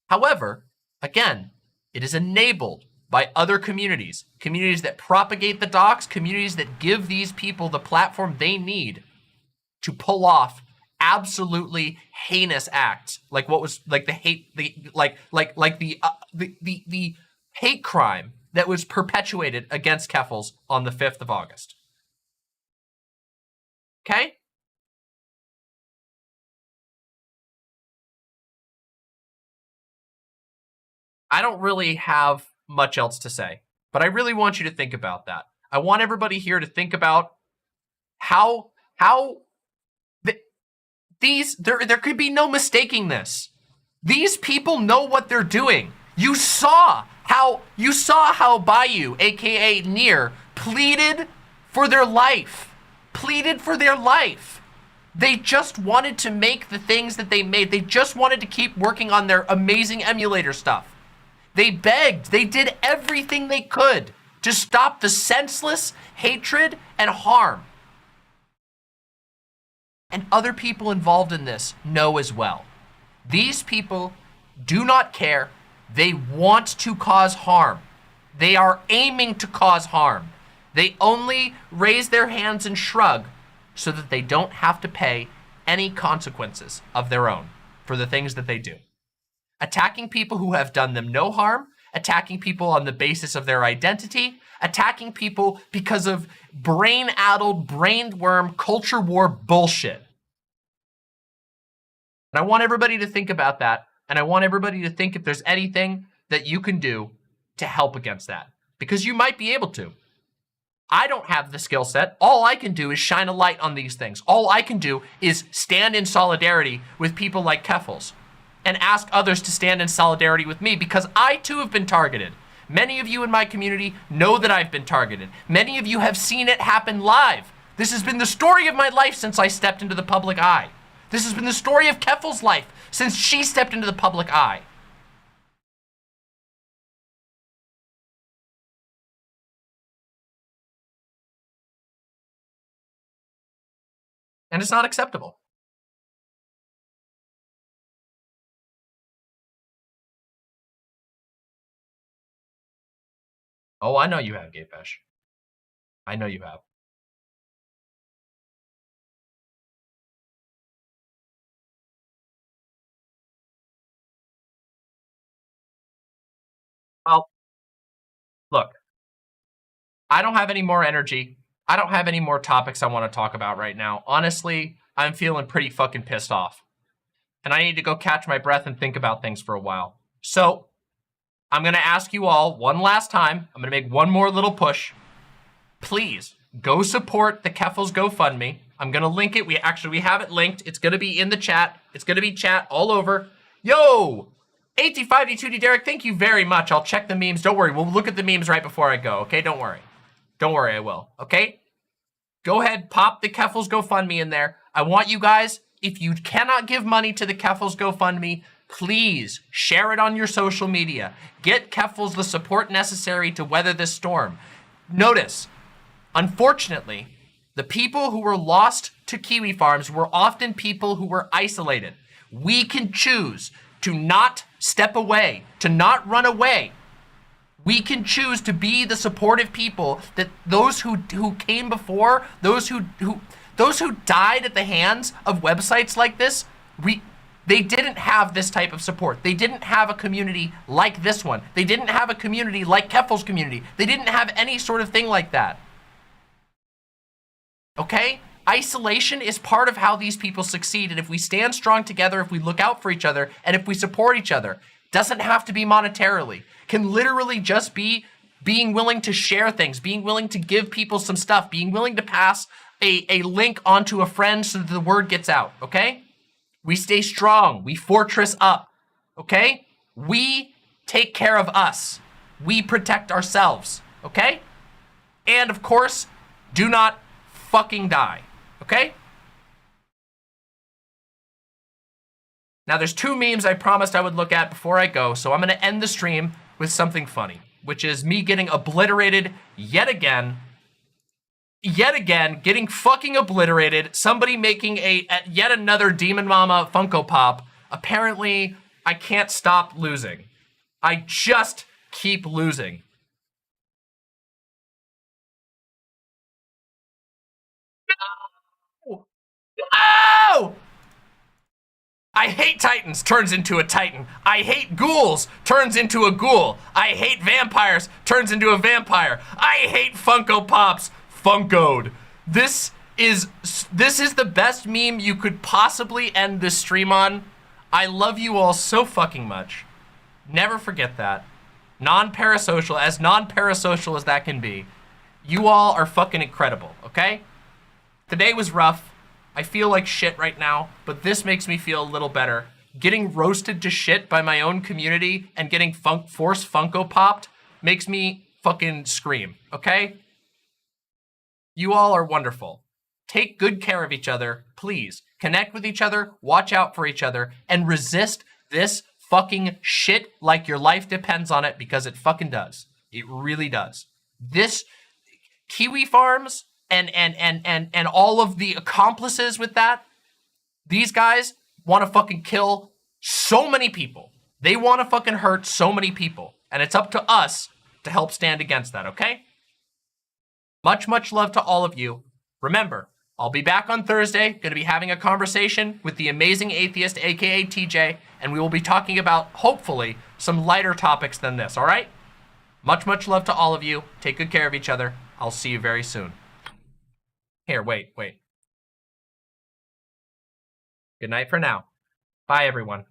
However, again, it is enabled by other communities, communities that propagate the docs, communities that give these people the platform they need to pull off absolutely heinous acts, like what was like the hate, the hate crime that was perpetuated against Keffals on the 5th of August. Okay? I don't really have much else to say, but I really want you to think about that. I want everybody here to think about how there could be no mistaking this. These people know what they're doing. You saw how Bayou, aka Near, pleaded for their life. They just wanted to make the things that they made. They just wanted to keep working on their amazing emulator stuff. They begged, they did everything they could to stop the senseless hatred and harm. And other people involved in this know as well. These people do not care. They want to cause harm. They are aiming to cause harm. They only raise their hands and shrug so that they don't have to pay any consequences of their own for the things that they do. Attacking people who have done them no harm, attacking people on the basis of their identity, attacking people because of brain-addled, brain-worm, culture war bullshit. And I want everybody to think about that, and I want everybody to think if there's anything that you can do to help against that, because you might be able to. I don't have the skill set. All I can do is shine a light on these things. All I can do is stand in solidarity with people like Keffals and ask others to stand in solidarity with me, because I too have been targeted. Many of you in my community know that I've been targeted. Many of you have seen it happen live. This has been the story of my life since I stepped into the public eye. This has been the story of Keffals' life since she stepped into the public eye. And it's not acceptable. Oh, I know you have, Gay Pesh. I know you have. Well, look, I don't have any more energy. I don't have any more topics I want to talk about right now. Honestly, I'm feeling pretty fucking pissed off. And I need to go catch my breath and think about things for a while. So, I'm going to ask you all one last time. I'm going to make one more little push. Please, go support the Keffals GoFundMe. I'm going to link it. We have it linked. It's going to be in the chat. It's going to be chat all over. Yo! 85D2D Derek, thank you very much. I'll check the memes. Don't worry. We'll look at the memes right before I go, okay? Don't worry. Don't worry, I will, okay? Go ahead, pop the Keffals GoFundMe in there. I want you guys, if you cannot give money to the Keffals GoFundMe, please share it on your social media. Get Keffals the support necessary to weather this storm. Notice, unfortunately, the people who were lost to kiwi farms were often people who were isolated. We can choose to not step away, to not run away. We can choose to be the supportive people that those who came before, those who died at the hands of websites like this, they didn't have this type of support. They didn't have a community like this one. They didn't have a community like Keffals' community. They didn't have any sort of thing like that. Okay? Isolation is part of how these people succeed, and if we stand strong together, if we look out for each other, and if we support each other, doesn't have to be monetarily, can literally just be being willing to share things, being willing to give people some stuff, being willing to pass a link onto a friend so that the word gets out, okay? We stay strong, we fortress up, okay? We take care of us. We protect ourselves, okay? And of course, do not fucking die. Okay? Now there's two memes I promised I would look at before I go, so I'm gonna end the stream with something funny, which is me getting obliterated yet again, getting fucking obliterated, somebody making yet another Demon Mama Funko Pop. Apparently, I can't stop losing. I just keep losing. Oh! I hate Titans turns into a Titan. I hate ghouls turns into a ghoul. I hate vampires turns into a vampire. I hate Funko Pops Funkoed. This is the best meme you could possibly end this stream on. I love you all so fucking much. Never forget that. Non-parasocial as that can be. You all are fucking incredible, okay? Today was rough. I feel like shit right now, but this makes me feel a little better. Getting roasted to shit by my own community and getting force Funko popped makes me fucking scream, okay? You all are wonderful. Take good care of each other, please. Connect with each other, watch out for each other, and resist this fucking shit like your life depends on it, because it fucking does. It really does. This Kiwi Farms and all of the accomplices with that, these guys want to fucking kill so many people. They want to fucking hurt so many people. And it's up to us to help stand against that, okay? Much, much love to all of you. Remember, I'll be back on Thursday, going to be having a conversation with the amazing atheist, aka TJ, and we will be talking about, hopefully, some lighter topics than this, all right? Much, much love to all of you. Take good care of each other. I'll see you very soon. Here, wait. Good night for now. Bye, everyone.